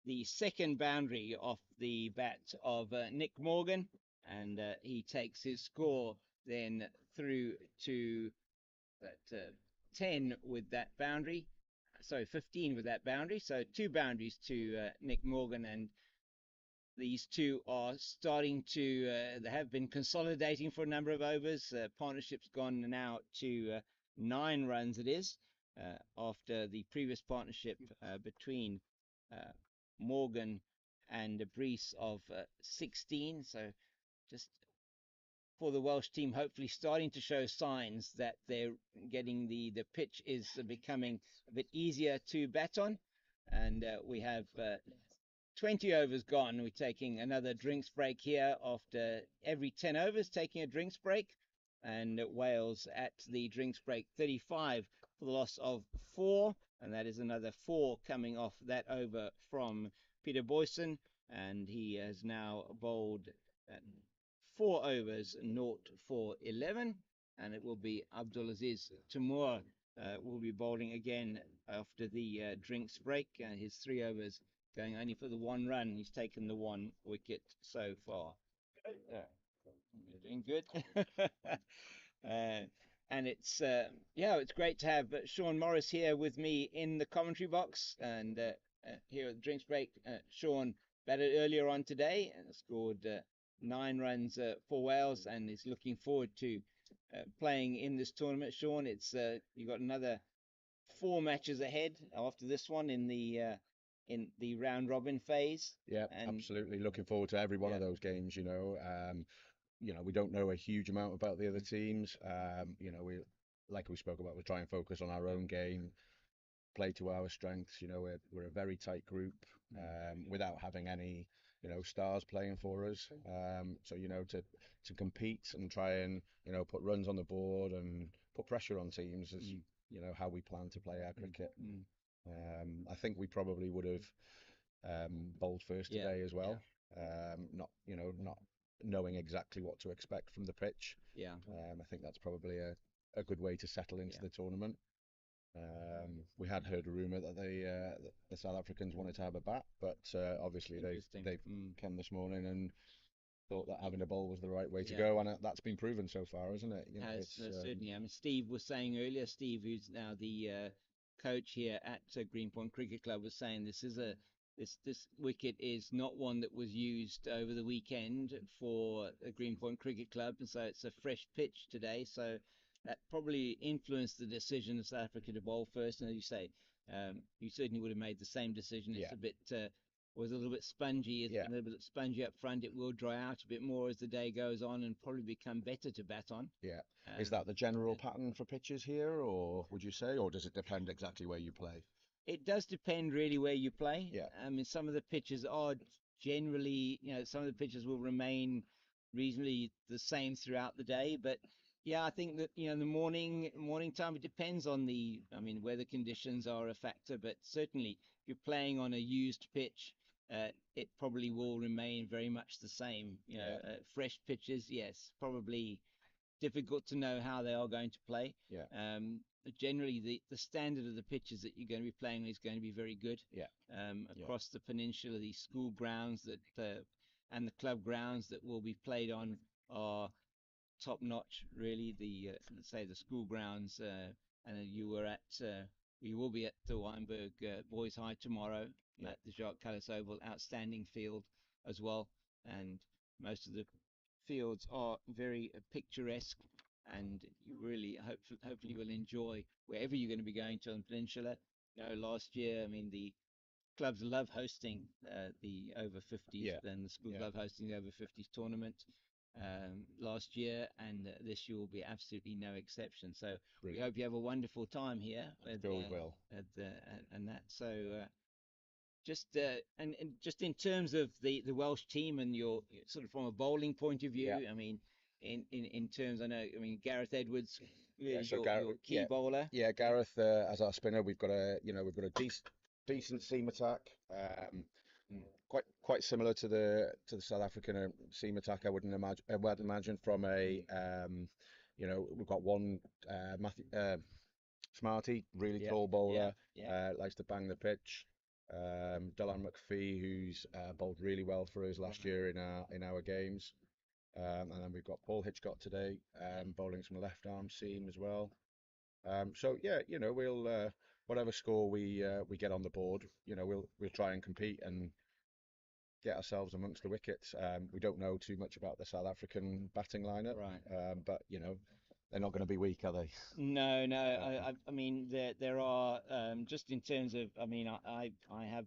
the second boundary off the bat of Nick Morgan, and he takes his score then through to that 10 with that boundary. Sorry, 15 with that boundary. So 2 boundaries to Nick Morgan, and these two are starting to, they have been consolidating for a number of overs. Partnership's gone now to 9 runs, it is, after the previous partnership between Morgan and a Brees of 16. So just for the Welsh team, hopefully starting to show signs that they're getting the pitch is becoming a bit easier to bat on. And we have 20 overs gone. We're taking another drinks break here after every 10 overs, taking a drinks break. And Wales at the drinks break 35 for the loss of 4. And that is another 4 coming off that over from Peter Boyson. And he has now bowled 4 overs, 0 for 11. And it will be Abdulaziz Timur will be bowling again after the drinks break. His 3 overs going only for the 1 run. He's taken the 1 wicket so far. You're doing good. And it's it's great to have Shawn Morris here with me in the commentary box. And here at the drinks break, Shawn batted earlier on today and scored 9 runs for Wales, and is looking forward to playing in this tournament. Shawn, it's you've got another 4 matches ahead after this one in the round robin phase. Yeah, absolutely. Looking forward to every one of those games. We don't know a huge amount about the other teams. We, like we spoke about, we try and focus on our own game, play to our strengths. We're a very tight group without having any stars playing for us. So to compete and try and put runs on the board and put pressure on teams is how we plan to play our cricket. I think we probably would have bowled first today as well. Not knowing exactly what to expect from the pitch. I think that's probably a good way to settle into the tournament. We had heard a rumour that the South Africans wanted to have a bat, but obviously they've come this morning and thought that having a bowl was the right way to Yeah. go, and that's been proven so far, isn't it? You know, Has certainly. I mean, Steve was saying earlier, Steve, who's now the coach here at Greenpoint Cricket Club, was saying this wicket is not one that was used over the weekend for a Greenpoint Cricket Club, and so it's a fresh pitch today. So that probably influenced the decision of South Africa to bowl first. And as you say, you certainly would have made the same decision. It's Yeah. a bit was a little bit spongy, Yeah. a little bit spongy up front. It will dry out a bit more as the day goes on and probably become better to bat on. Yeah. Is that the general yeah. pattern for pitches here, or would you say, or does it depend exactly where you play? It does depend really where you play. Yeah. I mean, some of the pitches are generally, some of the pitches will remain reasonably the same throughout the day. But yeah, I think that, the morning time, it depends on I mean, weather conditions are a factor, but certainly if you're playing on a used pitch, it probably will remain very much the same. Fresh pitches, yes, probably difficult to know how they are going to play. Yeah. Generally, the standard of the pitches that you're going to be playing is going to be very good. Yeah. Across the peninsula, the school grounds and the club grounds that will be played on are top notch. Really, let's say the school grounds, and you will be at the Weinberg Boys High tomorrow at the Jacques Callis Oval. Outstanding field as well, and most of the fields are very picturesque, and you really hopefully will enjoy wherever you're going to be going to on the peninsula. Last year, I mean, the clubs love hosting the over 50s, and the schools love hosting the over 50s tournament last year, and this year will be absolutely no exception. So we hope you have a wonderful time here. Sure we will. And that. So and just in terms of the Welsh team and your sort of from a bowling point of view, I mean, in terms, I mean, Gareth Edwards, really your key bowler. Yeah, Gareth as our spinner, we've got a decent seam attack. Quite similar to the South African seam attack. I would imagine from a we've got one Matthew Smarty, really tall bowler, likes to bang the pitch. Dylan McPhee, who's bowled really well for us last year in our games, and then we've got Paul Hitchcock today, bowling some left arm seam as well. So yeah, we'll whatever score we get on the board, we'll try and compete and get ourselves amongst the wickets. We don't know too much about the South African batting lineup, but they're not going to be weak, are they? No. I mean, there are just in terms of. I mean, I have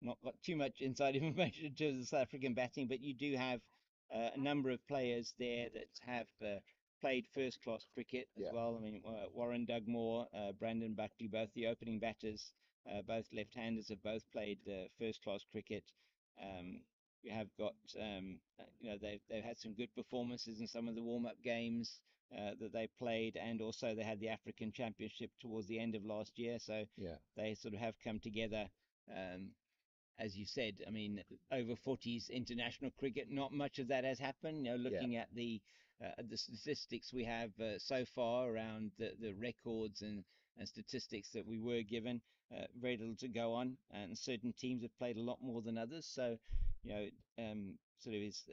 not got too much inside information in terms of South African batting, but you do have a number of players there that have played first-class cricket as well. I mean, Warren Dugmore, Brandon Buckley, both the opening batters, both left-handers, have both played first-class cricket. We have got, they've had some good performances in some of the warm-up games that they played, and also they had the African Championship towards the end of last year, so they sort of have come together. As you said, I mean, over 40s international cricket, not much of that has happened. Looking at the statistics we have so far around the records and statistics that we were given, very little to go on, and certain teams have played a lot more than others. So, sort of is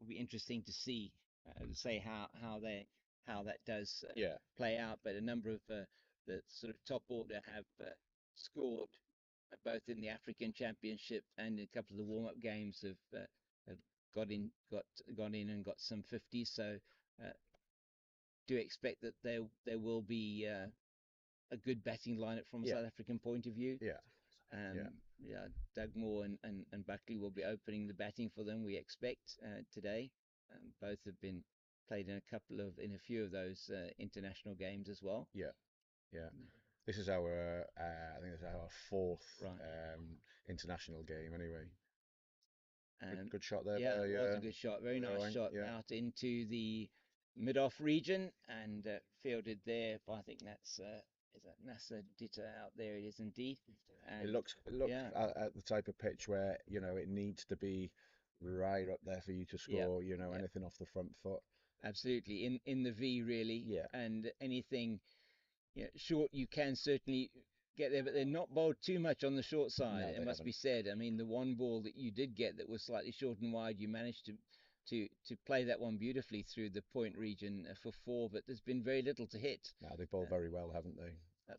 will be interesting to see, say how that does play out. But a number of the sort of top order have scored both in the African Championship and in a couple of the warm-up games have gone in and got some 50s. So do expect that there will be a good batting lineup from a South African point of view. Dugmore and Buckley will be opening the batting for them, we expect, today. Both have been played in a few of those international games as well. This is our I think it's our fourth international game anyway. Good shot there. Yeah, it was a good shot. Very nice shot out into the mid-off region and fielded there. But I think that's is that NASA Ditta out there. It is indeed. And it looks at the type of pitch where it needs to be right up there for you to score. Anything off the front foot. Absolutely in the V really. And anything short, you can certainly get there, but they're not bowled too much on the short side. No, It they must be haven't. said. I mean, the one ball that you did get that was slightly short and wide, you managed to play that one beautifully through the point region for 4, but there's been very little to hit. No, they've bowled very well, haven't they?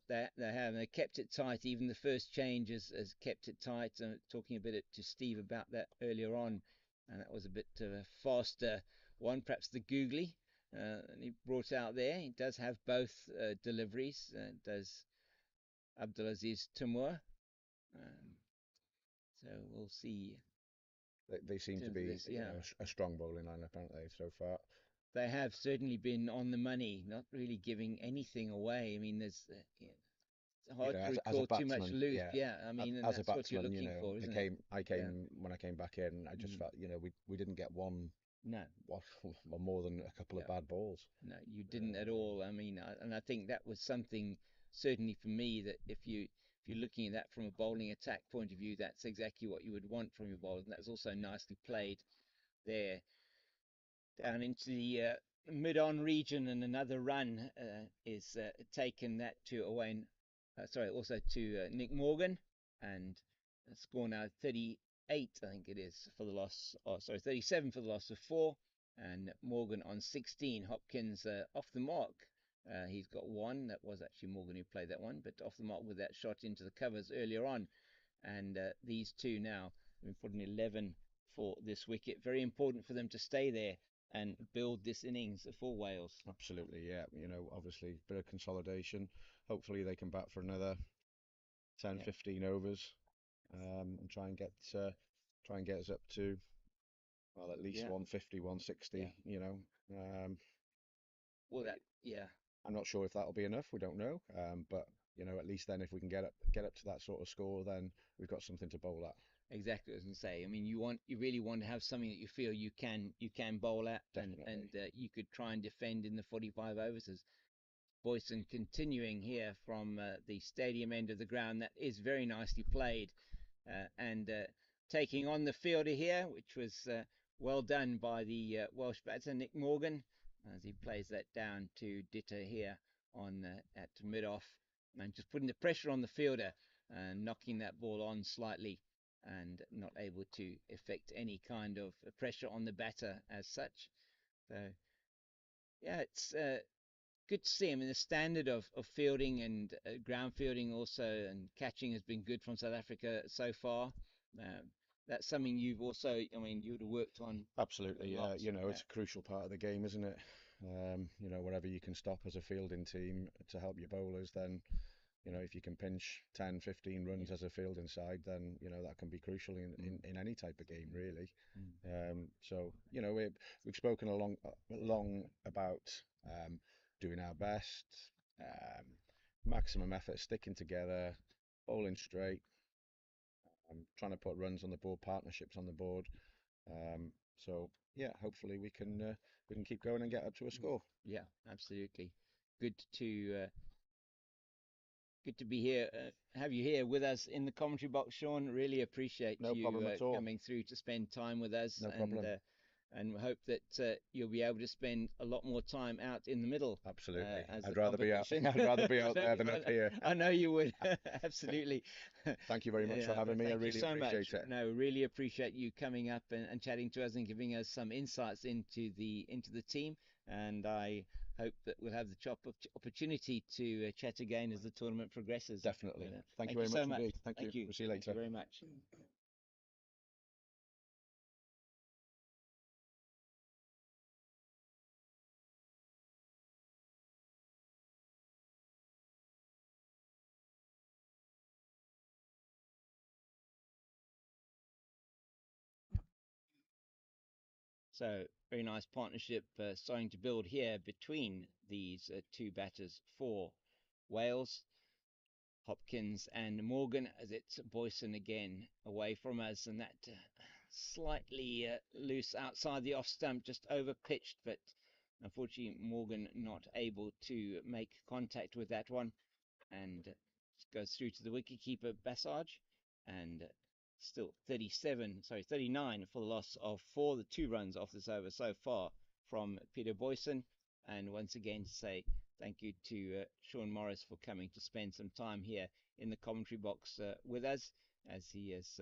They have. They kept it tight. Even the first change has kept it tight. Talking a bit to Steve about that earlier on, and that was a bit of a faster one, perhaps the googly. And he brought out there. He does have both deliveries. Does Abdulaziz Timur. Um, so we'll see. They seem to be This, yeah. a strong bowling lineup, aren't they, so far? They have certainly been on the money, not really giving anything away. I mean, there's it's hard to recall too much loose. Yeah, I mean, and as a that's what you're batsman, looking for, isn't it? I came Yeah. when I came back in. I just felt, we didn't get one, No, well, more than a couple of bad balls. no, you didn't at all. I mean, and I think that was something certainly for me that if you're looking at that from a bowling attack point of view, that's exactly what you would want from your bowler. And that's also nicely played there down into the mid-on region, and another run is taken that to Owain, also to Nick Morgan, and score now 38, I think it is, for the loss. Oh, sorry, 37 for the loss of 4, and Morgan on 16. Hopkins off the mark. He's got 1. That was actually Morgan who played that one, but off the mark with that shot into the covers earlier on. And these two now have been put in 11 for this wicket. Very important for them to stay there and build this innings for Wales. Absolutely, yeah. Obviously, bit of consolidation. Hopefully, they can bat for another 10, 15 overs, and try and get us up to, well, at least 150, 160. Well, yeah. I'm not sure if that'll be enough. We don't know. But at least then, if we can get up to that sort of score, then we've got something to bowl at. Exactly, as I say. I mean, you really want to have something that you feel you can bowl at, Definitely. and you could try and defend in the 45 overs. As Boyson continuing here from the stadium end of the ground, that is very nicely played, and taking on the fielder here, which was well done by the Welsh batter Nick Morgan, as he plays that down to Ditter here on at mid-off, and just putting the pressure on the fielder and knocking that ball on slightly, and not able to effect any kind of pressure on the batter as such. So yeah, it's good to see. I mean, the standard of fielding and ground fielding also and catching has been good from South Africa so far. That's something you've also, I mean, you would have worked on. Absolutely, yeah. It's a crucial part of the game, isn't it? Wherever you can stop as a fielding team to help your bowlers, then if you can pinch 10, 15 runs as a fielding side, then that can be crucial in any type of game, really. So we've spoken long about doing our best, maximum effort, sticking together, bowling straight, trying to put runs on the board, partnerships on the board. So yeah, hopefully we can keep going and get up to a score. Yeah, absolutely. Good to be here, have you here with us in the commentary box, Shawn. Really appreciate No problem at all. coming through to spend time with us. No problem. And hope that you'll be able to spend a lot more time out in the middle. Absolutely. I'd rather be out there than up here. I know you would. Absolutely. Thank you very much for having me. I really appreciate it. No, really appreciate you coming up and chatting to us and giving us some insights into the team. And I hope that we'll have the opportunity to chat again as the tournament progresses. Definitely. Thank you very much so indeed. Thank you. We'll see you later. Thank you very much. So very nice partnership starting to build here between these two batters for Wales. Hopkins and Morgan, as it's Boyson again away from us, and that slightly loose outside the off stump, just over pitched, but unfortunately Morgan not able to make contact with that one, and goes through to the wicketkeeper Bassage, and still 39 for the loss of 4, the 2 runs off this over so far from Peter Boyson. And once again to say thank you to Shawn Morris for coming to spend some time here in the commentary box with us, as he is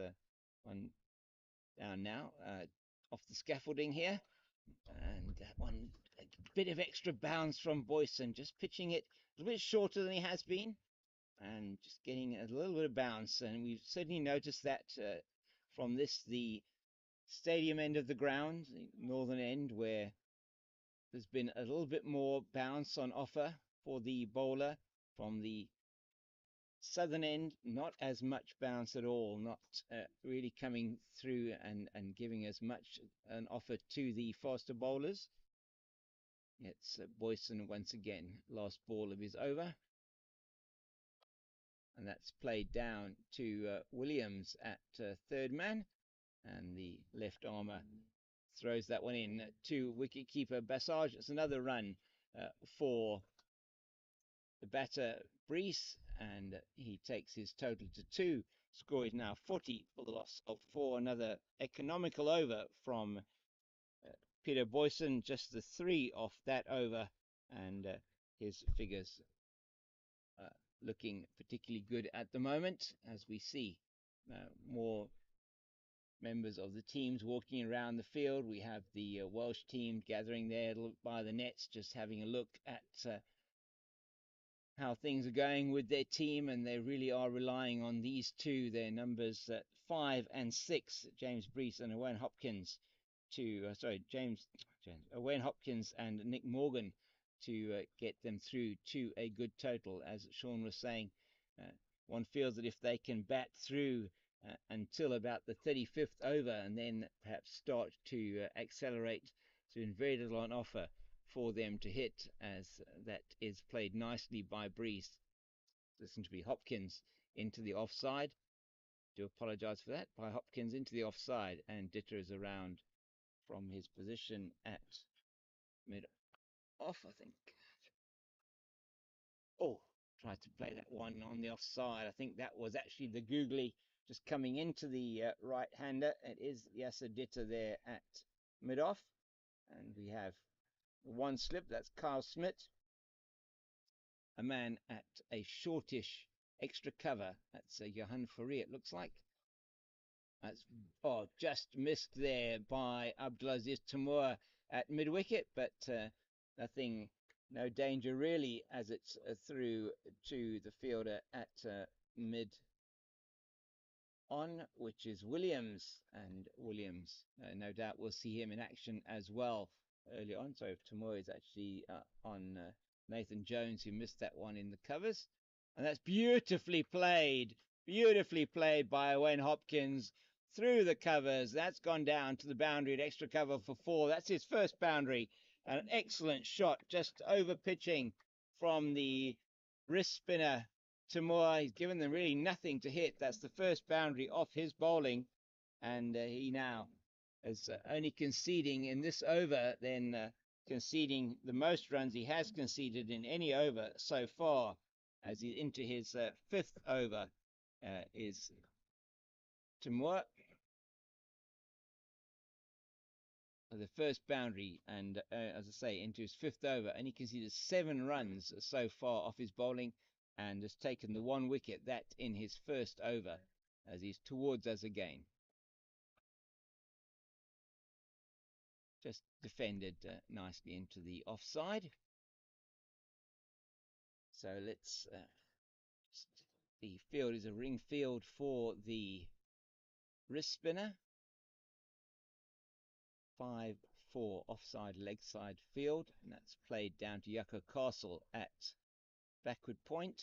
on down now off the scaffolding here. And one a bit of extra bounce from Boyson, just pitching it a little bit shorter than he has been, and just getting a little bit of bounce. And we've certainly noticed that from the stadium end of the ground, the northern end, where there's been a little bit more bounce on offer for the bowler. From the southern end, not as much bounce at all, not really coming through and giving as much an offer to the faster bowlers. It's Boyson once again, last ball of his over. And that's played down to Williams at third man. And the left armour throws that one in to wicket-keeper Bassage. It's another run for the batter Brees, and he takes his total to 2. Score is now 40 for the loss of 4. Another economical over from Peter Boyson, just the 3 off that over, and his figures looking particularly good at the moment, as we see more members of the teams walking around the field. We have the Welsh team gathering there by the nets, just having a look at how things are going with their team, and they really are relying on these two, their numbers 5 and 6, James Brees and Owen Hopkins, Owen Hopkins and Nick Morgan, to get them through to a good total. As Shawn was saying, one feels that if they can bat through until about the 35th over and then perhaps start to accelerate, so in very little on offer for them to hit, as that is played nicely by Brees. Listen to me, Hopkins into the offside. Do apologise for that. By Hopkins into the offside, and Ditter is around from his position at mid-off, I think. Oh, tried to play that one on the offside. I think that was actually the googly just coming into the right-hander. It is Yasser Ditter there at mid-off. And we have one slip, that's Kyle Smith, a man at a shortish extra cover. That's Johan Fourie, it looks like. That's just missed there by Abdulaziz Tamur at mid-wicket, but no danger really, as it's through to the fielder at mid-on, which is Williams. And Williams, no doubt we'll see him in action as well early on. So Tamur is actually on Nathan Jones, who missed that one in the covers. And that's beautifully played by Owen Hopkins through the covers. That's gone down to the boundary at extra cover for 4. That's his first boundary. An excellent shot, just over pitching from the wrist spinner Tamur. He's given them really nothing to hit. That's the first boundary off his bowling. And he now is only conceding in this over, then conceding the most runs he has conceded in any over so far, as he's into his 5th over, is Tamur. The first boundary, and as I say, into his 5th over, and he conceded 7 runs so far off his bowling, and has taken the 1 wicket, that in his first over, as he's towards us again. Just defended nicely into the offside. So let's the field is a ring field for the wrist spinner. 5-4 offside leg side field, and that's played down to Yucca Castle at backward point.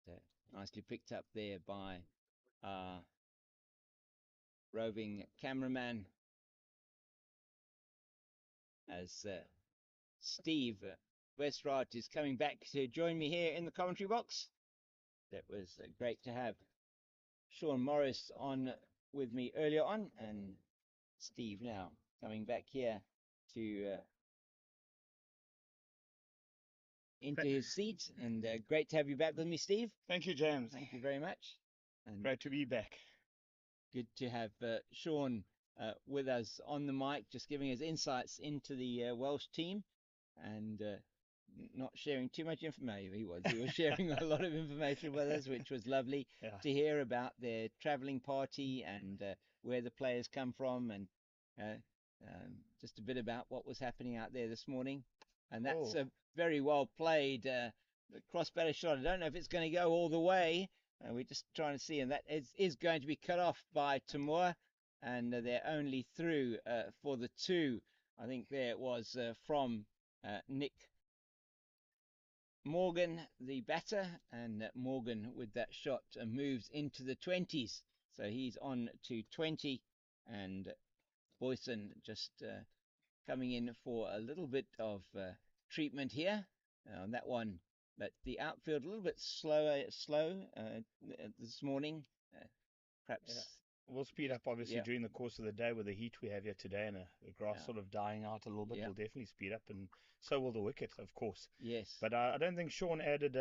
So nicely picked up there by roving cameraman, as Steve Westwright is coming back to join me here in the commentary box. That was great to have Shawn Morris on with me earlier on, and Steve now coming back here to into his seat. And great to have you back with me, Steve. Thank you, James. Thank you very much. And great to be back. Good to have Shawn with us on the mic, just giving us insights into the Welsh team, and not sharing too much information. He was sharing a lot of information with us, which was lovely to hear about their travelling party and where the players come from, and just a bit about what was happening out there this morning. And that's a very well played cross-batter shot. I don't know if it's going to go all the way. We're just trying to see, and that is going to be cut off by Timur, and they're only through for the two. I think there it was from Nick Morgan, the batter, and Morgan with that shot moves into the 20s. So he's on to 20, and Boyson just coming in for a little bit of treatment here on that one. But the outfield a little bit slow this morning. Perhaps we'll speed up obviously during the course of the day with the heat we have here today, and the grass sort of dying out a little bit. We'll definitely speed up, and so will the wicket, of course. Yes. But I don't think Shawn added.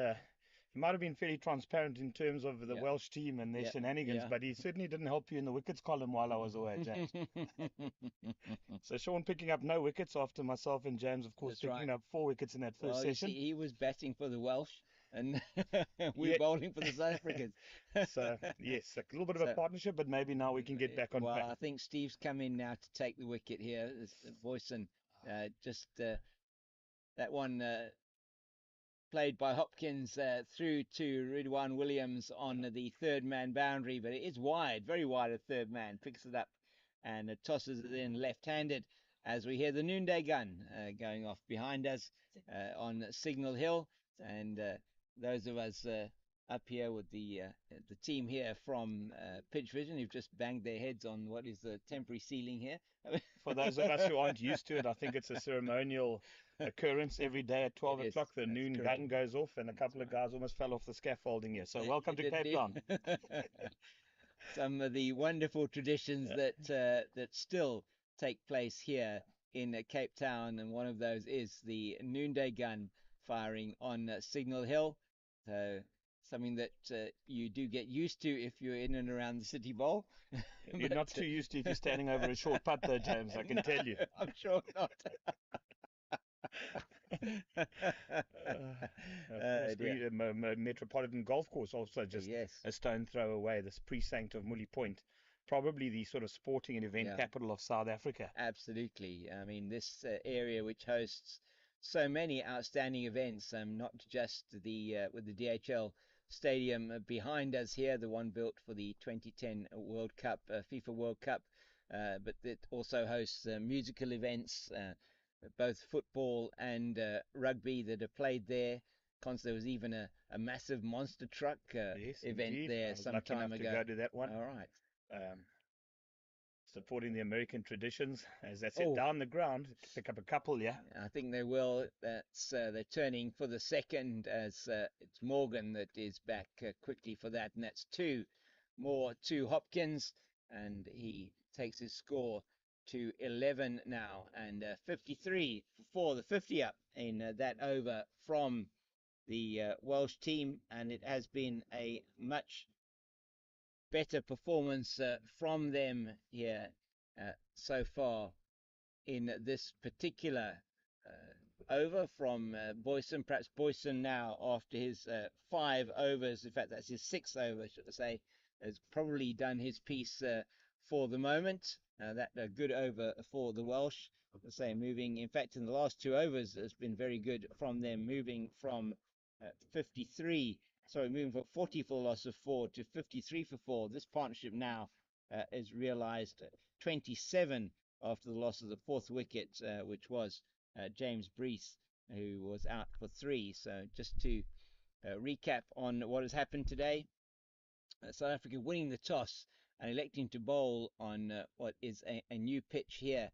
He might have been fairly transparent in terms of the Welsh team and their shenanigans, but he certainly didn't help you in the wickets column while I was away, James. So Shawn picking up no wickets after myself and James, of course, picking up 4 wickets in that first session. You see, he was batting for the Welsh, and we're bowling for the South Africans. So, yes, a little bit of a partnership, but maybe now we can get back on track. I think Steve's come in now to take the wicket here. Boyson, that one played by Hopkins through to Ridwan Williams on the third man boundary, but it is wide, very wide of third man, picks it up and tosses it in left-handed as we hear the noonday gun going off behind us on Signal Hill. And those of us up here with the team here from Pitch Vision who've just banged their heads on what is the temporary ceiling here. For those of us who aren't used to it, I think it's a ceremonial occurrence every day at 12 o'clock. The noon gun goes off, and a couple of guys almost fell off the scaffolding here. So welcome to Cape Town. Some of the wonderful traditions that still take place here in Cape Town, and one of those is the noonday gun firing on Signal Hill. So something that you do get used to if you're in and around the City Bowl. You're not too used to if you're standing over a short putt though, James, I can tell you. I'm sure not. Metropolitan Golf Course also just a stone throw away, this precinct of Mully Point, probably the sort of sporting and event capital of South Africa. Absolutely. I mean, this area which hosts so many outstanding events, not just with the DHL stadium behind us here, the one built for the 2010 World Cup, FIFA World Cup, but it also hosts musical events, both football and rugby that are played there. There was even a massive monster truck event there some time ago. To go to that one. All right. Supporting the American traditions, as that's it down the ground. Pick up a couple, I think they will. That's they're turning for the second, as it's Morgan that is back quickly for that, and that's 2 more to Hopkins, and he takes his score to 11 now, and 53 for the 50 up in that over from the Welsh team, and it has been a much better performance from them here so far in this particular over from Boyson. Perhaps Boyson now, after his 5 overs, in fact that's his 6th over, should I say, has probably done his piece for the moment. That a good over for the Welsh. I say moving, in fact, in the last 2 overs has been very good from them, moving from moving from 40 for the loss of 4 to 53 for 4. This partnership now is realised 27 after the loss of the 4th wicket, which was James Brees, who was out for 3. So just to recap on what has happened today, South Africa winning the toss and electing to bowl on what is a new pitch here,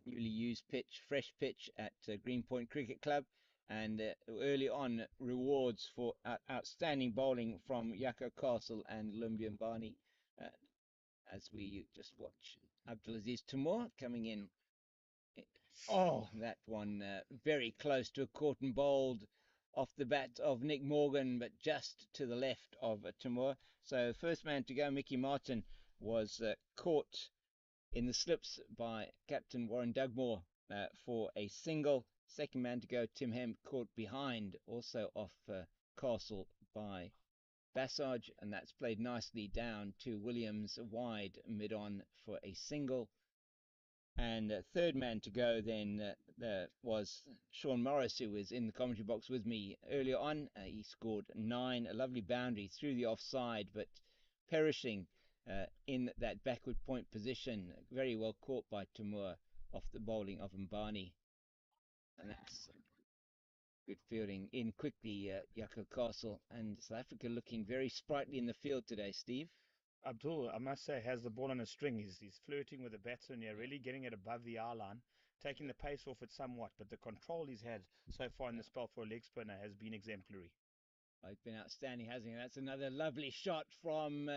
newly used pitch, fresh pitch at Greenpoint Cricket Club. And early on, rewards for outstanding bowling from Yako Castle and Lumbi Mbani, as we just watch Abdulaziz Timur coming in. That one very close to a caught and bowled off the bat of Nick Morgan, but just to the left of Timur. So first man to go, Mickey Martin, was caught in the slips by Captain Warren Dugmore for a single. Second man to go, Tim Hemp, caught behind, also off Castle by Bassage, and that's played nicely down to Williams wide mid-on for a single. And third man to go then was Shawn Morris, who was in the commentary box with me earlier on. He scored 9, a lovely boundary through the offside, but perishing in that backward point position. Very well caught by Tamur off the bowling of Mbani. And that's good fielding in quickly, Yako Castle. And South Africa looking very sprightly in the field today, Steve. Abdul, I must say, has the ball on a string. He's flirting with the batsman here, really getting it above the eye line, taking the pace off it somewhat. But the control he's had so far in the spell for a leg spinner has been exemplary. It's been outstanding, hasn't he? That's another lovely shot from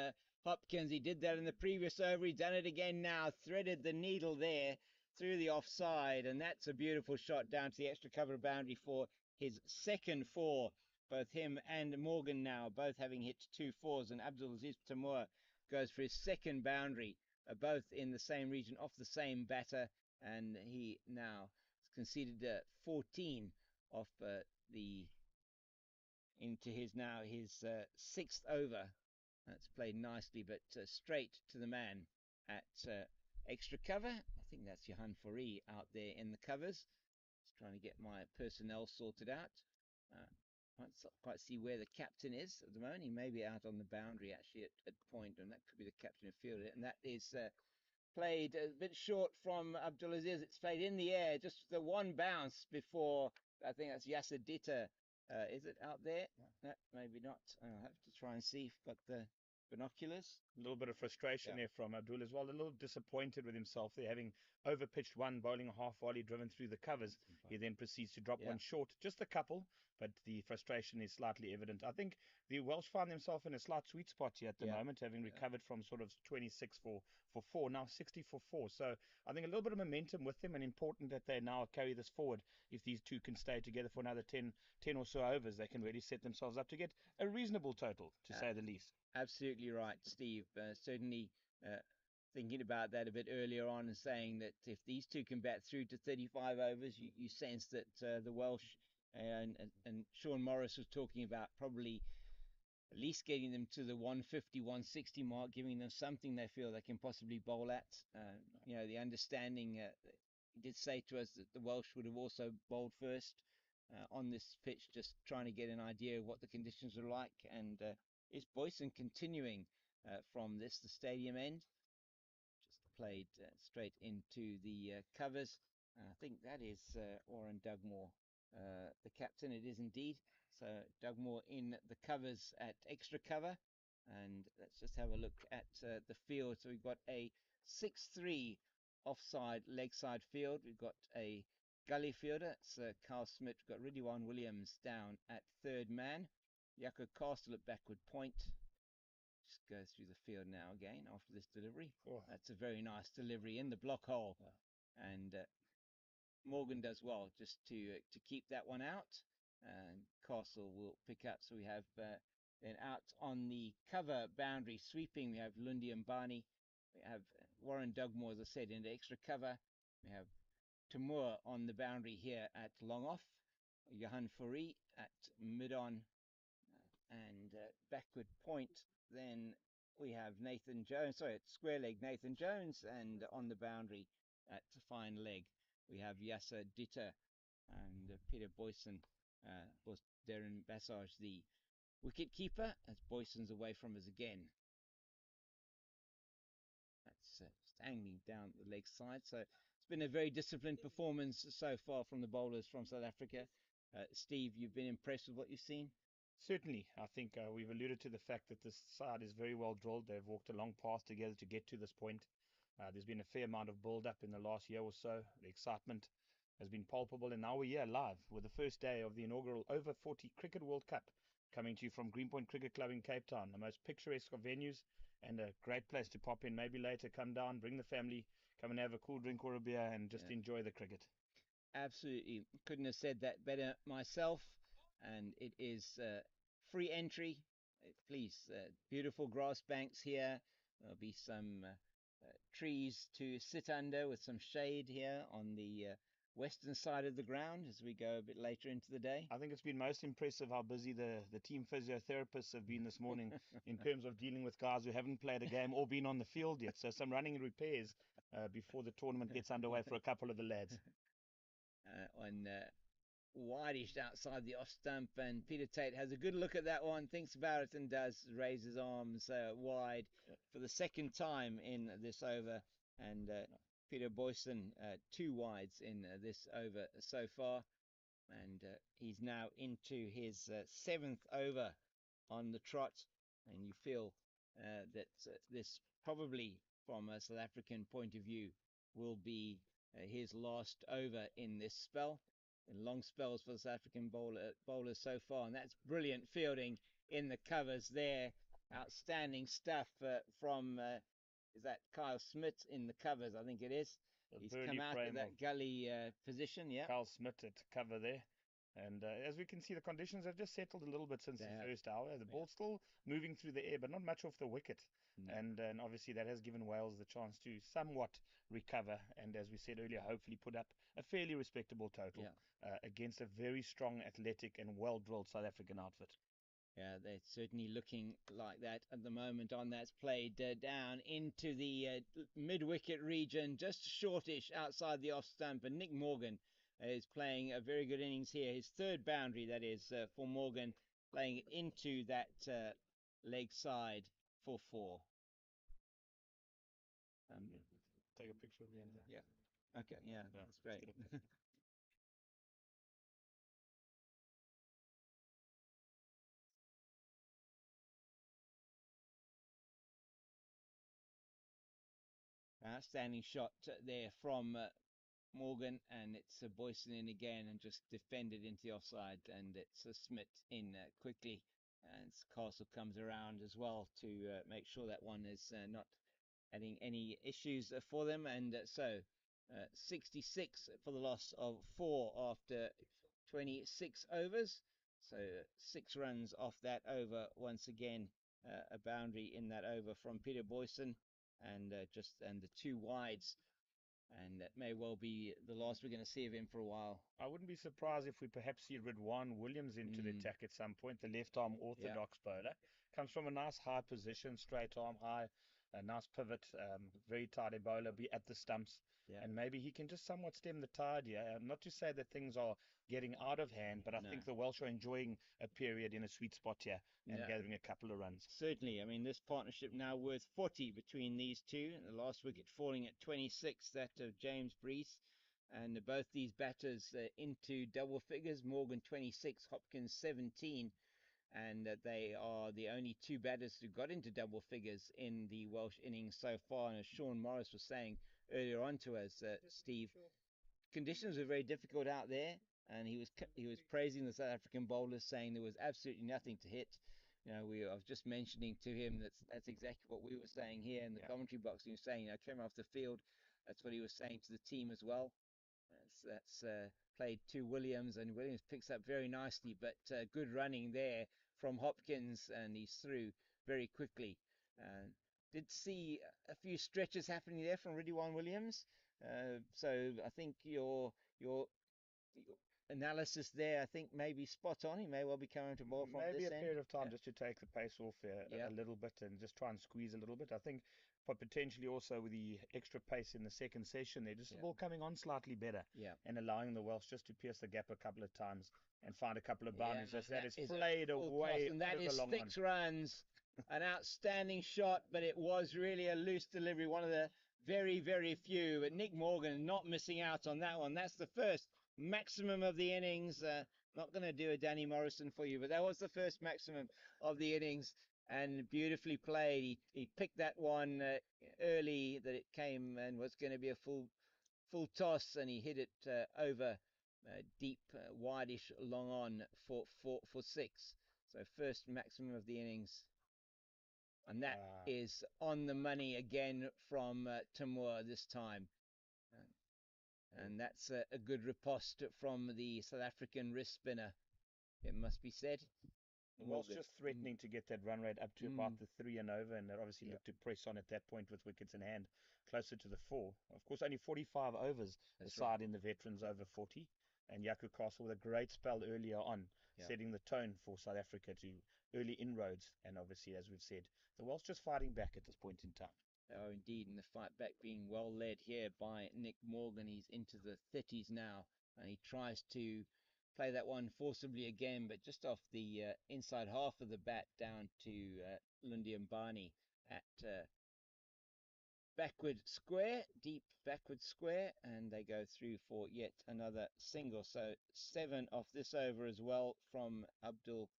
Hopkins. He did that in the previous over. He's done it again now. Threaded the needle there through the offside. And that's a beautiful shot down to the extra cover boundary for his second four. Both him and Morgan now, both having hit 2 fours. And Abdulaziz Tamur goes for his second boundary, both in the same region, off the same batter. And he now conceded 14 off the into his 6th over. That's played nicely, but straight to the man at extra cover. I think that's Johan Fourie out there in the covers. Just trying to get my personnel sorted out. Can't quite see where the captain is at the moment. He may be out on the boundary actually at point, and that could be the captain who fielded it. And that is played a bit short from Abdulaziz. It's played in the air, just the one bounce before. I think that's Yasser Ditter. Is it out there? No, maybe not. I'll have to try and see if I've got the binoculars. A little bit of frustration there from Abdul as well. A little disappointed with himself there, having overpitched one, bowling a half volley, driven through the covers. He then proceeds to drop one short, just a couple, but the frustration is slightly evident. I think the Welsh find themselves in a slight sweet spot here at the moment, having recovered from sort of 26 for 4, now 60 for 4. So I think a little bit of momentum with them, and important that they now carry this forward. If these two can stay together for another 10 or so overs, they can really set themselves up to get a reasonable total, to say the least. Absolutely right, Steve. Certainly thinking about that a bit earlier on and saying that if these two can bat through to 35 overs, you sense that the Welsh and Shawn Morris was talking about probably at least getting them to the 150, 160 mark, giving them something they feel they can possibly bowl at. The understanding, he did say to us that the Welsh would have also bowled first on this pitch, just trying to get an idea of what the conditions are like. And is Boyson continuing from the stadium end? Just played straight into the covers. I think that is Warren Dugmore, the captain. It is indeed. So Dugmore in the covers at extra cover. And let's just have a look at the field. So we've got a 6-3 offside leg side field. We've got a gully fielder. It's Carl Smith. We've got Ridwan Williams down at third man. Yako Castle at backward point. Just go through the field now again after this delivery. That's a very nice delivery in the block hole. And Morgan does well just to keep that one out. And Castle will pick up. So we have then out on the cover boundary sweeping, we have Lundi and Barney. We have Warren Dugmore, as I said, into extra cover. We have Tamur on the boundary here at long off. Johan Fourie at mid-on and backward point. Then we have Nathan Jones, at square leg Nathan Jones, and on the boundary at fine leg we have Yasser Ditter and Peter Boyson. Of course, Darren Bassage, the wicket keeper, as Boyson's away from us again. That's just angling down the leg side. So it's been a very disciplined performance so far from the bowlers from South Africa. Steve, you've been impressed with what you've seen? Certainly. I think we've alluded to the fact that this side is very well drilled. They've walked a long path together to get to this point. There's been a fair amount of build-up in the last year or so. The excitement has been palpable, and now we're here live with the first day of the inaugural Over 40 Cricket World Cup, coming to you from Greenpoint Cricket Club in Cape Town, the most picturesque of venues and a great place to pop in. Maybe later come down, bring the family, come and have a cool drink or a beer and just enjoy the cricket. Absolutely. Couldn't have said that better myself. And it is free entry. Please, beautiful grass banks here. There'll be some trees to sit under with some shade here on the western side of the ground as we go a bit later into the day? I think it's been most impressive how busy the team physiotherapists have been this morning in terms of dealing with guys who haven't played a game or been on the field yet. So some running and repairs before the tournament gets underway for a couple of the lads. On Whitish outside the off stump, and Peter Tate has a good look at that one, thinks about it, and does raise his arms wide for the second time in this over. And Peter Boyson 2 wides in this over so far, and he's now into his 7th over on the trot. And you feel that this probably, from a South African point of view, will be his last over in this spell. In long spells for the South African bowlers so far, and that's brilliant fielding in the covers there. Outstanding stuff from is that Kyle Smith in the covers? I think it is. He's come out of that gully position. Yeah, Kyle Smith at cover there. And as we can see, the conditions have just settled a little bit since the first hour. The ball's still moving through the air, but not much off the wicket. No. And obviously that has given Wales the chance to somewhat recover. And as we said earlier, hopefully put up a fairly respectable total against a very strong, athletic and well-drilled South African outfit. Yeah, they're certainly looking like that at the moment. On that's played down into the mid-wicket region, just shortish outside the off stump. And Nick Morgan is playing a very good innings here. His 3rd boundary, that is, for Morgan, playing it into that leg side for 4. Take a picture of the end. Yeah. Okay. Yeah, that's great. Outstanding shot there from Morgan, and it's Boyson in again and just defended into the offside, and it's Smith in quickly, and Castle comes around as well to make sure that one is not adding any issues for them. And so 66 for the loss of 4 after 26 overs, so 6 runs off that over. Once again a boundary in that over from Peter Boyson, and the 2 wides, and that may well be the last we're going to see of him for a while. I wouldn't be surprised if we perhaps see Ridwan Williams into the attack at some point. The left-arm orthodox bowler comes from a nice high position, straight arm high, a nice pivot, very tidy bowler, be at the stumps, and maybe he can just somewhat stem the tide here. Not to say that things are getting out of hand, but I think the Welsh are enjoying a period in a sweet spot here and gathering a couple of runs. Certainly. I mean, this partnership now worth 40 between these two. The last wicket falling at 26, that of James Breese. And both these batters into double figures. Morgan 26, Hopkins 17. And they are the only 2 batters who got into double figures in the Welsh innings so far. And as Shawn Morris was saying earlier on to us, Steve, conditions were very difficult out there, and he was praising the South African bowlers, saying there was absolutely nothing to hit. You know, I was just mentioning to him that's exactly what we were saying here in the commentary box. He was saying, came off the field, that's what he was saying to the team as well. That's played to Williams, and Williams picks up very nicely, but good running there from Hopkins, and he's through very quickly. Did see a few stretches happening there from Ridwan Williams. So I think your analysis there, I think, may be spot on. He may well be coming to ball from maybe this a end. period of time just to take the pace off a little bit and just try and squeeze a little bit. I think, but potentially also with the extra pace in the second session, they're just all coming on slightly better and allowing the Welsh just to pierce the gap a couple of times and find a couple of boundaries. That is played away. And that is 6 runs. An outstanding shot, but it was really a loose delivery. One of the very, very few. But Nick Morgan not missing out on that one. That's the first maximum of the innings. Not going to do a Danny Morrison for you, but that was the first maximum of the innings, and beautifully played. He picked that one early, that it came and was going to be a full toss, and he hit it over deep, wideish, long on for 6. So first maximum of the innings. And that is on the money again from Tamur this time. And that's a good riposte from the South African wrist spinner, it must be said. The Welsh Morgan. just threatening to get that run rate up to about the 3 and over, and they obviously Yeah. look to press on at that point with wickets in hand, closer to the 4. Of course, only 45 overs, the That's side right. in the veterans over 40. And Yaku Castle with a great spell earlier on, Yeah. setting the tone for South Africa to early inroads. And obviously, as we've said, the Welsh just fighting back at this point in time. Oh, indeed, and the fight back being well led here by Nick Morgan. He's into the 30s now, and he tries to play that one forcibly again, but just off the inside half of the bat down to Lundi Mbani at backward square, deep backward square, and they go through for yet another single. So 7 off this over as well from Abdul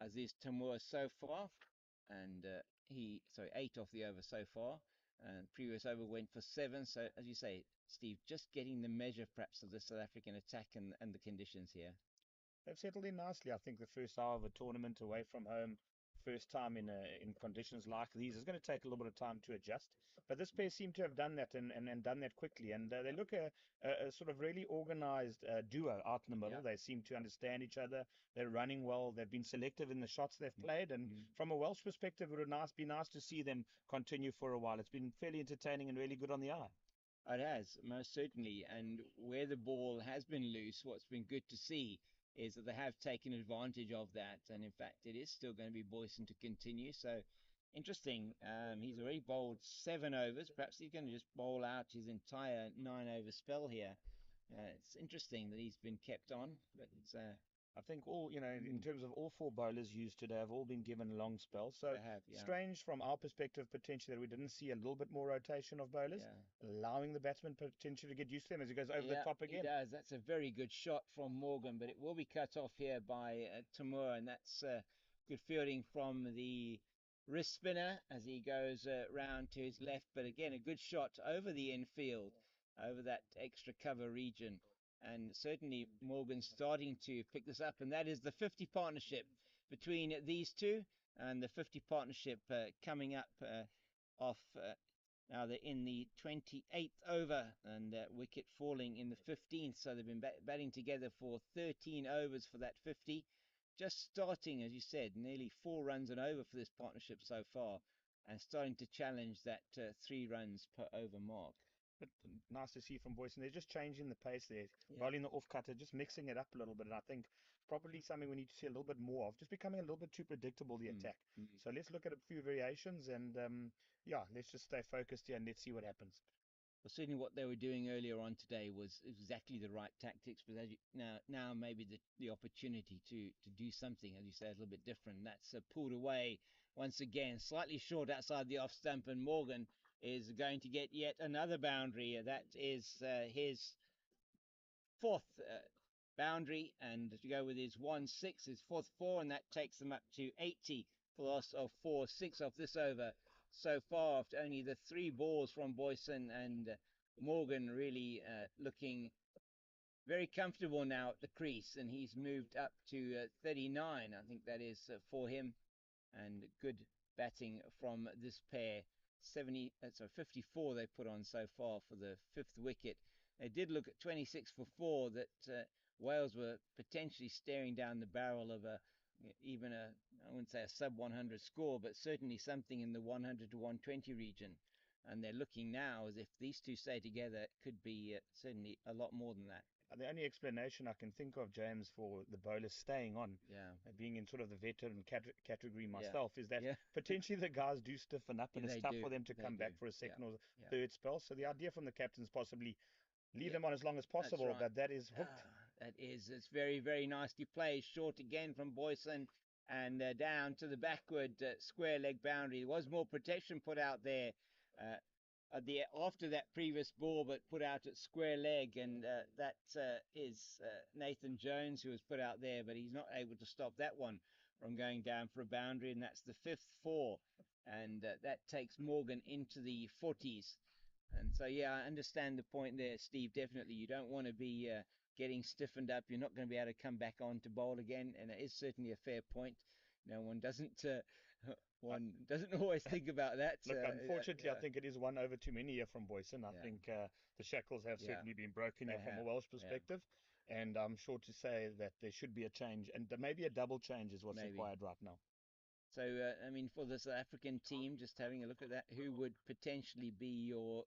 Aziz Tamur so far, and 8 off the over so far. And previous over went for 7. So as you say, Steve, just getting the measure perhaps of the South African attack and the conditions here. They've settled in nicely. I think the first hour of a tournament away from home, first time in conditions like these, is going to take a little bit of time to adjust. But this pair seem to have done that and done that quickly. And they look a sort of really organized duo out in the middle. Yeah. They seem to understand each other. They're running well. They've been selective in the shots they've played. And from a Welsh perspective, it would be nice to see them continue for a while. It's been fairly entertaining and really good on the eye. It has, most certainly. And where the ball has been loose, what's been good to see is that they have taken advantage of that. And in fact, it is still going to be Boyson to continue. So interesting. He's already bowled 7 overs. Perhaps he's going to just bowl out his entire 9-over spell here. It's interesting that he's been kept on, but it's I think all, in terms of all 4 bowlers used today have all been given long spells. So they have, yeah. strange from our perspective, potentially, that we didn't see a little bit more rotation of bowlers, Yeah. allowing the batsman potentially to get used to them as he goes over the top He again. does. That's a very good shot from Morgan, but it will be cut off here by Tamur, and that's good fielding from the wrist spinner as he goes round to his left. But again, a good shot over the infield, over that extra cover region. And certainly Morgan's starting to pick this up, and that is the 50 partnership between these two, and the 50 partnership coming up off now they're in the 28th over, and wicket falling in the 15th. So they've been batting together for 13 overs for that 50. Just starting, as you said, nearly 4 runs and over for this partnership so far, and starting to challenge that 3 runs per over mark. But nice to see from Boyson. They're just changing the pace there, Yeah. bowling the off cutter, just mixing it up a little bit. And I think probably something we need to see a little bit more of, just becoming a little bit too predictable, the attack. So let's look at a few variations and, let's just stay focused here and let's see what happens. Well, certainly what they were doing earlier on today was exactly the right tactics, but as now maybe the opportunity to do something, as you say, a little bit different. That's pulled away once again, slightly short outside the off stump, and Morgan is going to get yet another boundary. That is his 4th boundary, and to go with his 1-6, his 4th 4, and that takes them up to 80 for loss of 4, 6 off this over so far, after only the 3 balls from Boyson, and Morgan really looking very comfortable now at the crease, and he's moved up to 39, I think that is for him, and good batting from this pair. 54 they put on so far for the 5th wicket. They did look at 26 for 4 that Wales were potentially staring down the barrel of I wouldn't say a sub 100 score, but certainly something in the 100 to 120 region. And they're looking now as if these two stay together, it could be certainly a lot more than that. The only explanation I can think of, James, for the bowlers staying on, being in sort of the veteran category myself, is that potentially the guys do stiffen up and it's tough for them to come back for a second or third spell. So the idea from the captains possibly leave them on as long as possible, but that is hooked. It's very, very nicely played. Short again from Boyson and down to the backward square leg boundary. There was more protection put out there after that previous ball, but put out at square leg, and that is Nathan Jones who was put out there, but he's not able to stop that one from going down for a boundary, and that's the 5th 4, and that takes Morgan into the 40s. And so, I understand the point there, Steve. Definitely, you don't want to be getting stiffened up. You're not going to be able to come back on to bowl again, and it is certainly a fair point. One doesn't always think about that. Look, unfortunately, I think it is 1 over too many here from Boyson. I think the shackles have certainly been broken here from a Welsh perspective. And I'm sure to say that there should be a change, and maybe a double change is what's Maybe. required right now. So, I mean, for the South African team, just having a look at that, who would potentially be your,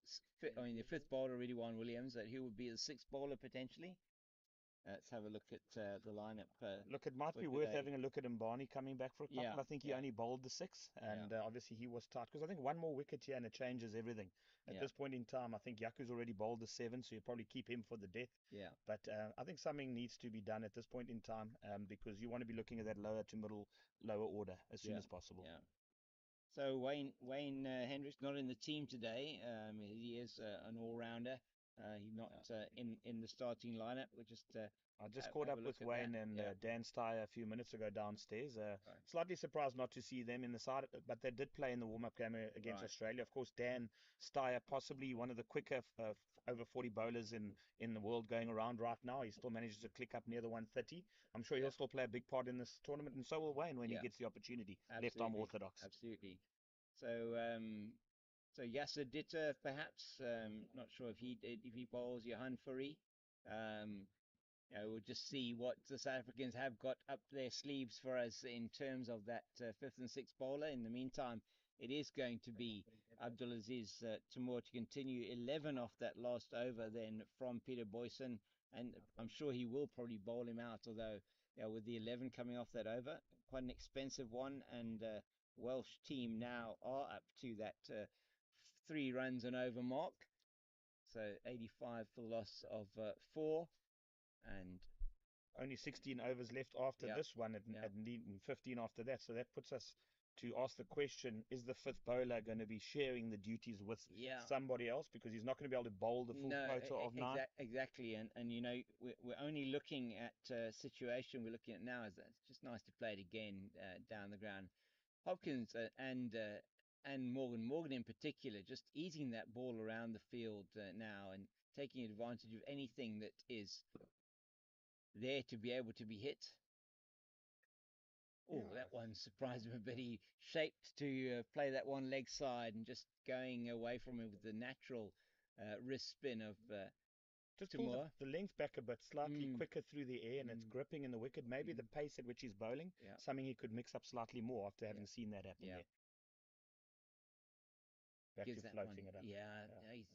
I mean, the fifth bowler already won Williams, who would be the sixth bowler potentially? Let's have a look at the lineup. Look, it might for be worth today. having a look at Mbani coming back for a couple. Yeah, I think he yeah. only bowled the six, and obviously he was tight because I think one more wicket here and it changes everything. At Yeah. this point in time, I think Yaku's already bowled the seven, so you probably keep him for the death. Yeah. But I think something needs to be done at this point in time because you want to be looking at that lower to middle, lower order as soon as possible. Yeah. So Wayne Hendricks not in the team today. He is an all-rounder. He's not in the starting lineup. We're just I just caught up with Wayne and Dan Steyer a few minutes ago downstairs. Slightly surprised not to see them in the side, but they did play in the warm-up game against Australia. Of course, Dan Steyer, possibly one of the quicker over 40 bowlers in the world going around right now. He still manages to click up near the 130. I'm sure he'll still play a big part in this tournament, and so will Wayne when he gets the opportunity. Left-arm orthodox. Absolutely. So Yasser Ditter, perhaps. Not sure if he bowls Johan Fourie. We'll just see what the South Africans have got up their sleeves for us in terms of that fifth and sixth bowler. In the meantime, it is going to be Abdulaziz Tamor to continue 11 off that last over then from Peter Boyson, and I'm sure he will probably bowl him out, although with the 11 coming off that over, quite an expensive one, and Welsh team now are up to that 3 runs and over mark, so 85 for the loss of 4. And only 16 overs left after this one, and 15 after that. So that puts us to ask the question: is the fifth bowler going to be sharing the duties with somebody else, because he's not going to be able to bowl the full quota of 9? Exactly. And we're only looking at a situation we're looking at now is that it's just nice to play it again down the ground. Hopkins and Morgan in particular, just easing that ball around the field now and taking advantage of anything that is there to be able to be hit. Oh, that one surprised me a bit. He shaped to play that one leg side and just going away from him with the natural wrist spin of just pull the length back a bit, slightly quicker through the air, and it's gripping in the wicket. Maybe the pace at which he's bowling, something he could mix up slightly more after having seen that happen there. Back to floating it up.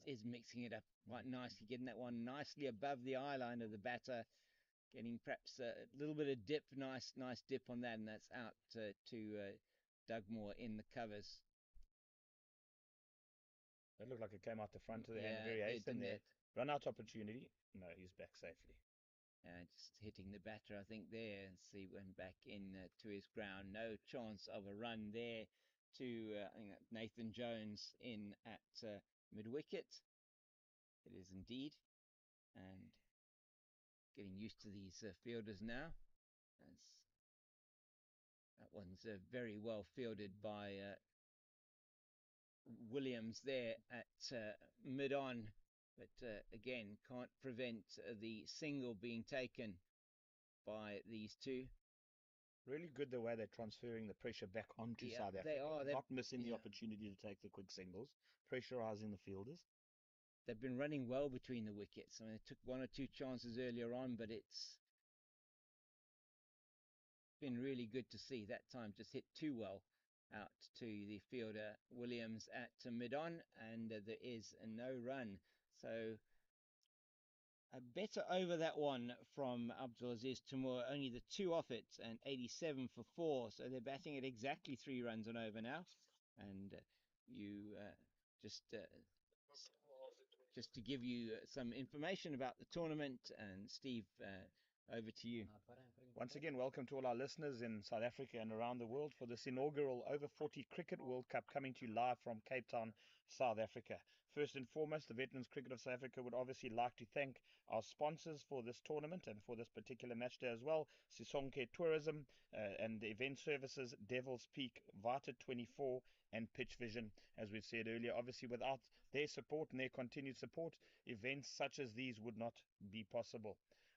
He's mixing it up quite nicely, getting that one nicely above the eye line of the batter, getting perhaps a little bit of dip, nice dip on that, and that's out to Dugmore in the covers. That looked like it came out the front of the hand, very hasty there. Run out opportunity. No, he's back safely. Just hitting the batter, I think, there. And see, went back in to his ground. No chance of a run there to I think Nathan Jones in at mid-wicket. It is indeed. And getting used to these fielders now. That one's very well fielded by Williams there at mid-on. But again, can't prevent the single being taken by these two. Really good the way they're transferring the pressure back onto South Africa. They are. Not missing the opportunity to take the quick singles, pressurising the fielders. They've been running well between the wickets. I mean, they took 1 or 2 chances earlier on, but it's been really good to see. That time just hit too well out to the fielder Williams at mid-on, and there is no run. So a better over that one from Abdulaziz Tamor, only the 2 off it, and 87 for 4. So they're batting at exactly 3 runs on over now. And you just to give you some information about the tournament, and Steve, over to you. Once again, welcome to all our listeners in South Africa and around the world for this inaugural Over 40 Cricket World Cup, coming to you live from Cape Town, South Africa. First and foremost, the Veterans Cricket of South Africa would obviously like to thank our sponsors for this tournament and for this particular match day as well: Sisonke Tourism and the event services, Devil's Peak, Vita 24 and Pitch Vision. As we've said earlier, obviously without their support and their continued support, events such as these would not be possible.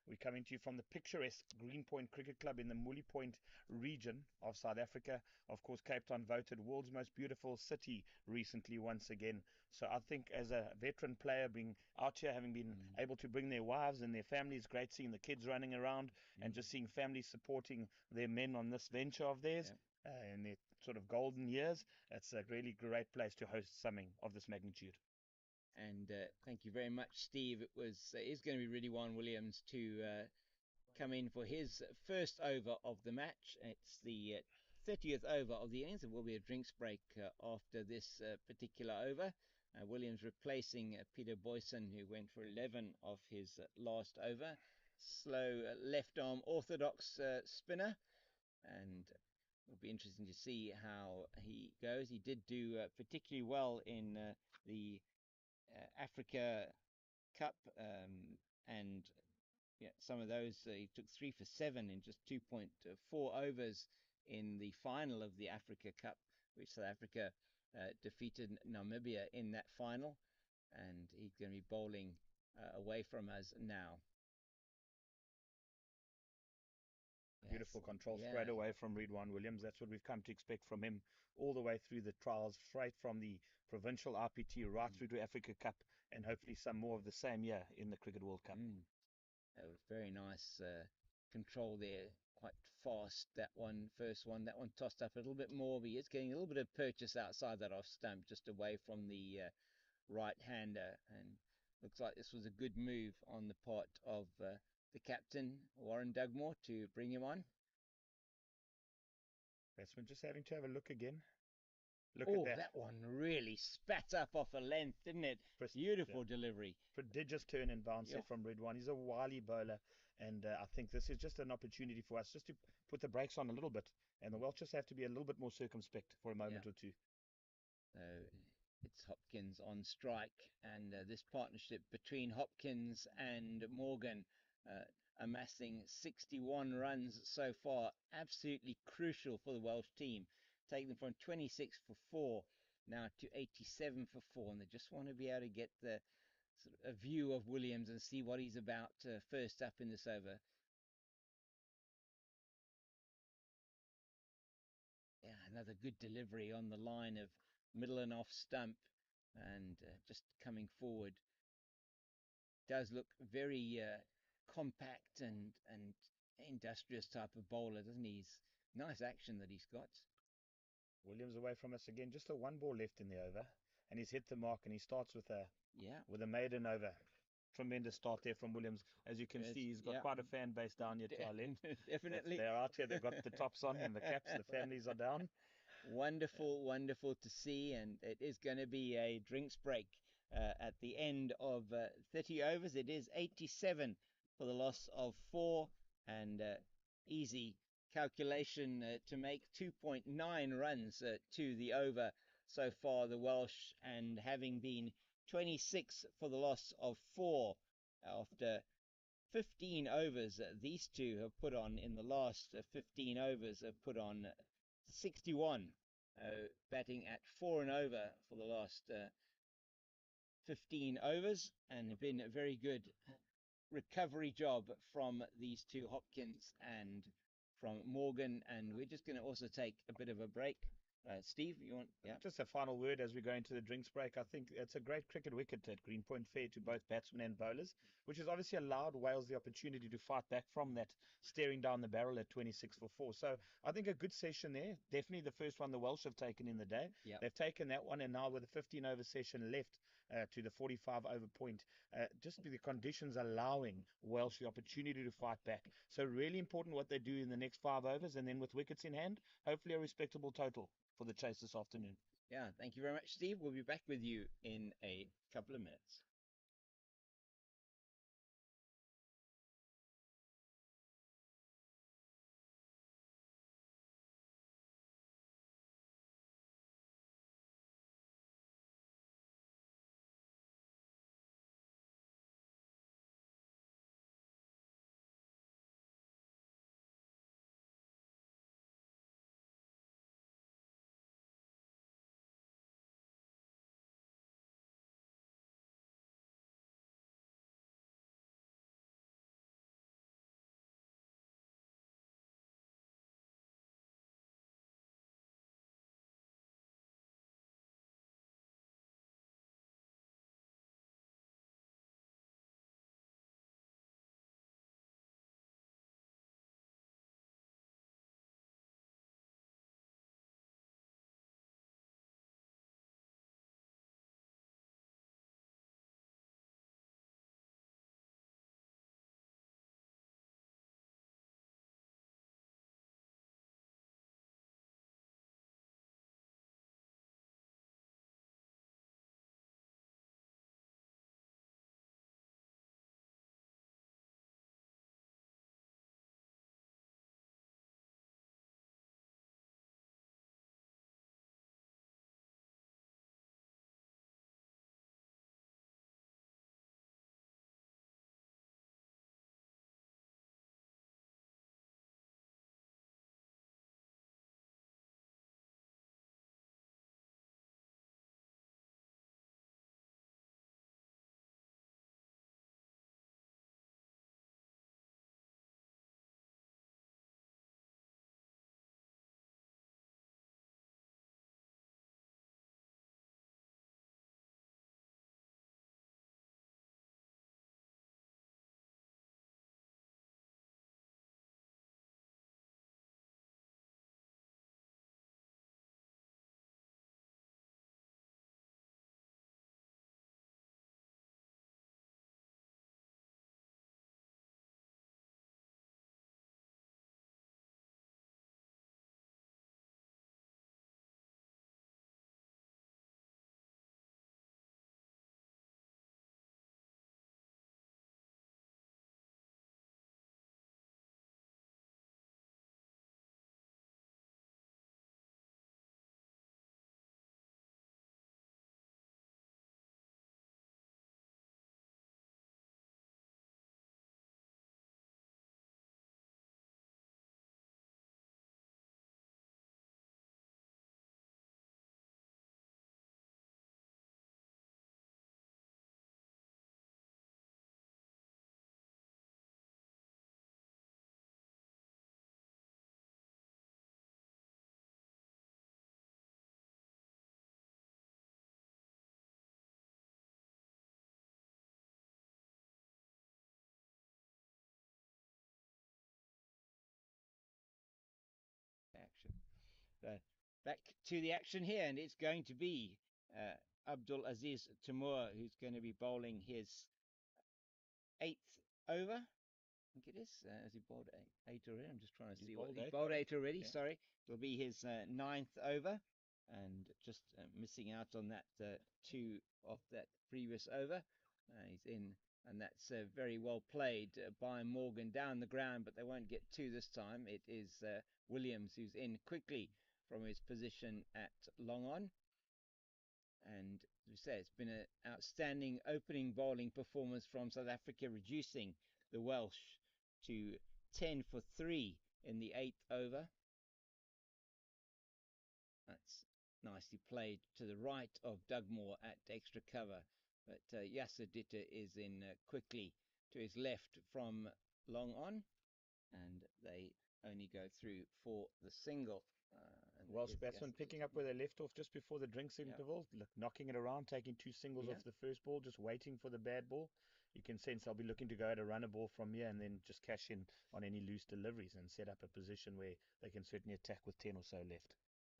We're coming to you from the picturesque Greenpoint Cricket Club in the Muli Point region of South Africa. Of course, Cape Town voted world's most beautiful city recently once again. So I think as a veteran player being out here, having been able to bring their wives and their families, great seeing the kids running around and just seeing families supporting their men on this venture of theirs. In their sort of golden years, it's a really great place to host something of this magnitude. And thank you very much, Steve. It is going to be Ridwan Williams to come in for his first over of the match. It's the 30th over of the innings. There will be a drinks break after this particular over. Williams replacing Peter Boyson, who went for 11 of his last over. Slow left arm orthodox spinner, and it'll be interesting to see how he goes. He did do particularly well in the Africa Cup, and some of those he took 3 for 7 in just 2.4 overs in the final of the Africa Cup, which South Africa defeated Namibia in that final, and he's going to be bowling away from us now. Beautiful control straight away from Ridwan Williams. That's what we've come to expect from him all the way through the trials, right from the provincial RPT right through to Africa Cup, and hopefully some more of the same year in the Cricket World Cup. That was very nice control there. Quite fast, that one, first one. That one tossed up a little bit more, but it's getting a little bit of purchase outside that off stump, just away from the right-hander. And looks like this was a good move on the part of the captain, Warren Dugmore, to bring him on. Batsman just having to have a look again. Look at that one really spat up off a length, didn't it? Beautiful delivery. Prodigious turn and bounce there from Ridwan. He's a wily bowler, and I think this is just an opportunity for us just to put the brakes on a little bit, and the Welsh just have to be a little bit more circumspect for a moment or two. It's Hopkins on strike, and this partnership between Hopkins and Morgan amassing 61 runs so far, absolutely crucial for the Welsh team, taking them from 26 for 4 now to 87 for 4, and they just want to be able to get the sort of a view of Williams and see what he's about first up in this over. Yeah, another good delivery on the line of middle and off stump, and just coming forward. Does look very compact and industrious type of bowler, doesn't he? He's nice action that he's got. Williams away from us again, just a one ball left in the over, and he's hit the mark, and he starts with a maiden over. Tremendous start there from Williams. As you can see, he's got quite a fan base down here to our left. Definitely. They're out here, they've got the tops on and the caps, the families are down. Wonderful to see, and it is going to be a drinks break at the end of 30 overs. It is 87 for the loss of 4, and easy calculation to make 2.9 runs to the over so far, the Welsh, and having been 26 for the loss of 4 after 15 overs. These two have put on in the last 15 overs, have put on 61, batting at 4 and over for the last 15 overs, and have been a very good recovery job from these two, Hopkins and from Morgan. And we're just going to also take a bit of a break. Steve, you want? Yeah. Just a final word as we go into the drinks break. I think it's a great cricket wicket at Greenpoint, fair to both batsmen and bowlers, which has obviously allowed Wales the opportunity to fight back from that staring down the barrel at 26 for 4. So I think a good session there. Definitely the first one the Welsh have taken in the day. They've taken that one, and now with a 15 over session left to the 45 over point, just the conditions allowing Welsh the opportunity to fight back. So really important what they do in the next 5 overs, and then with wickets in hand, hopefully a respectable total for the chase this afternoon. Yeah, thank you very much, Steve. We'll be back with you in a couple of minutes. back to the action here, and it's going to be Abdul Aziz Tamur who's going to be bowling his 8th over. I think it is. Has he bowled eight already? I'm just trying to see what he's bowled 8 already. Yeah. Sorry, it'll be his 9th over, and just missing out on that 2 off that previous over. He's in, and that's very well played by Morgan down the ground, but they won't get 2 this time. It is Williams who's in quickly from his position at long on. And as we say, it's been an outstanding opening bowling performance from South Africa, reducing the Welsh to 10 for 3 in the 8th over. That's nicely played to the right of Dugmore at extra cover. But Yasser Ditta is in quickly to his left from long on. And they only go through for the single. Welsh batsman picking up where they left off just before the drinks interval, knocking it around, taking 2 singles off the first ball, just waiting for the bad ball. You can sense they'll be looking to go at a runner ball from here and then just cash in on any loose deliveries and set up a position where they can certainly attack with 10 or so left.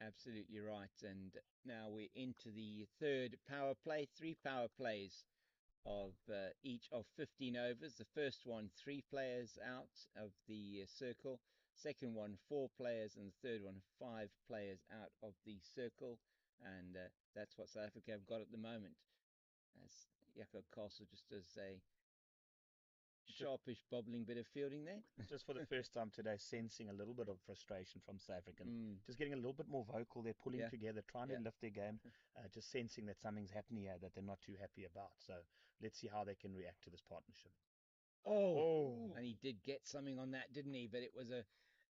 Absolutely right. And now we're into the 3rd power play, 3 power plays of each of 15 overs. The first one, 3 players out of the circle. Second one, 4 players, and the third one, 5 players out of the circle. And that's what South Africa have got at the moment. As Jaco Castle just does a sharpish, bobbling bit of fielding there. Just for the first time today, sensing a little bit of frustration from South African. Just getting a little bit more vocal. They're pulling together, trying to lift their game, just sensing that something's happening here that they're not too happy about. So let's see how they can react to this partnership. Oh, and he did get something on that, didn't he? But it was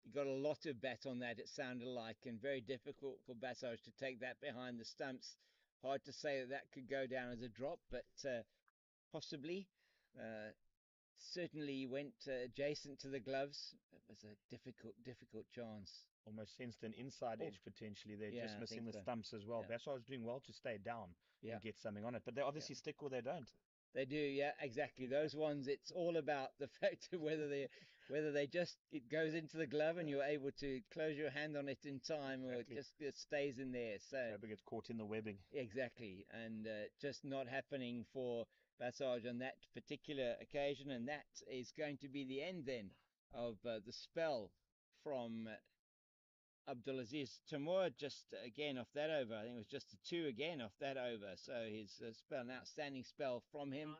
he got a lot of bat on that, it sounded like, and very difficult for Bassage to take that behind the stumps. Hard to say that could go down as a drop, but possibly. Certainly went adjacent to the gloves. It was a difficult chance. Almost sensed an inside edge potentially. They're just missing the stumps as well. Bassage doing well to stay down and get something on it, but they obviously stick or they don't. They do, yeah, exactly. Those ones, it's all about the fact of whether they just, it goes into the glove and you're able to close your hand on it in time, or it just stays in there. So it gets caught in the webbing. Exactly, and just not happening for Bassage on that particular occasion, and that is going to be the end then of the spell from Abdulaziz Tamur, just again off that over. I think it was just a 2 again off that over. So his spell, an outstanding spell from him.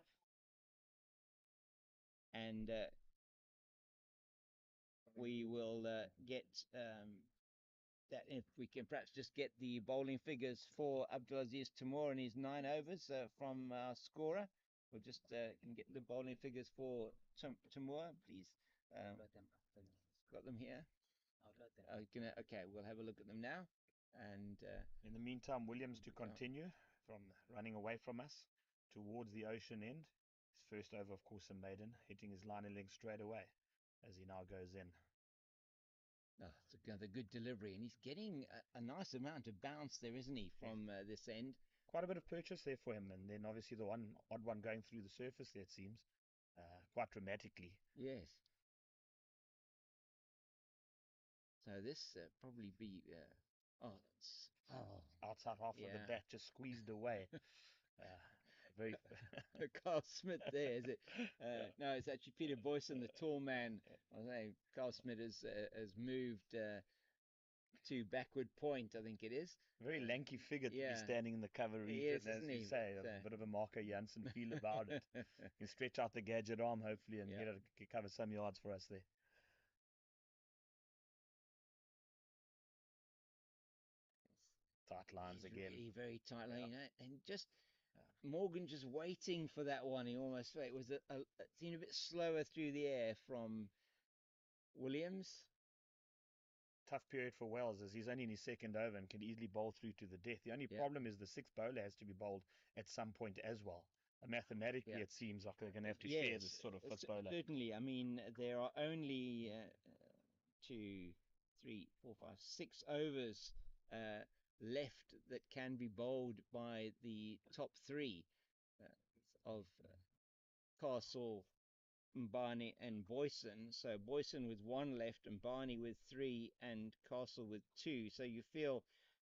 And we will get that, if we can perhaps just get the bowling figures for Abdulaziz Tamur and his 9 overs from our scorer. We'll just can get the bowling figures for Tamur, please. Got them here. Okay, we'll have a look at them now. And in the meantime, Williams to continue from running away from us towards the ocean end. His first over, of course, a maiden, hitting his line and length straight away as he now goes in. It's another good delivery, and he's getting a nice amount of bounce there, isn't he, from this end? Quite a bit of purchase there for him, and then obviously the odd one going through the surface there, it seems, quite dramatically. Yes. So this probably be outside half of the bat, just squeezed away. Very Carl Smith there, is it? No, it's actually Peter Boyson, the tall man. I say Carl Smith has moved to backward point, I think it is. Very lanky figure to be standing in the cover region, as you say. A bit of a Marco Jansen feel about it. You can stretch out the gadget arm, hopefully, and cover some yards for us there. Tight lines again. Really very tight line, and just Morgan just waiting for that one. He almost, it was it seemed a bit slower through the air from Williams. Tough period for Wells, as he's only in his 2nd over and can easily bowl through to the death. The only problem is the 6th bowler has to be bowled at some point as well. Mathematically, it seems like they're going to have to share this sort of 5th bowler. Certainly. I mean, there are only 2, 3, 4, 5, 6 overs left that can be bowled by the top 3 of Castle, Mbani and Boyson. So Boyson with 1 left, and Mbani with 3, and Castle with 2. So you feel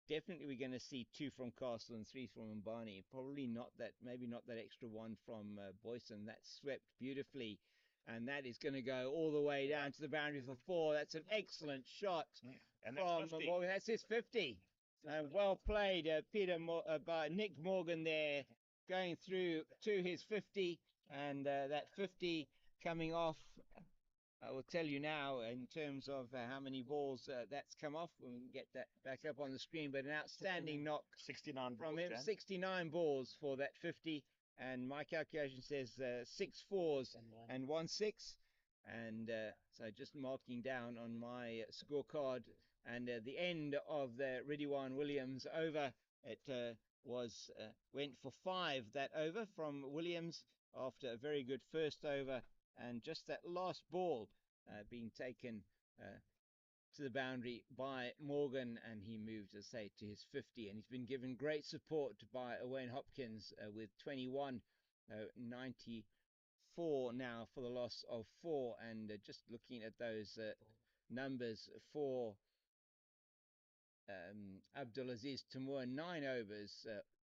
definitely we're going to see 2 from Castle and 3 from Mbani. Probably not that, maybe not that extra 1 from Boyson. That swept beautifully, and that is going to go all the way down to the boundary for 4. That's an excellent shot And from Morgan. That's his 50. And well played, by Nick Morgan there, going through to his 50, and that 50 coming off. I will tell you now in terms of how many balls that's come off. We can get that back up on the screen, but an outstanding knock 69 from balls, him. Jan. 69 balls for that 50, and my calculation says 6 4s and 1 6, and so just marking down on my scorecard. And the end of the Ridwan Williams over, it went for 5 that over from Williams after a very good first over, and just that last ball being taken to the boundary by Morgan, and he moved, as I say, to his 50, and he's been given great support by Owain Hopkins with 21, 94 now for the loss of 4, and just looking at those numbers for Abdulaziz Tamur, 9 overs,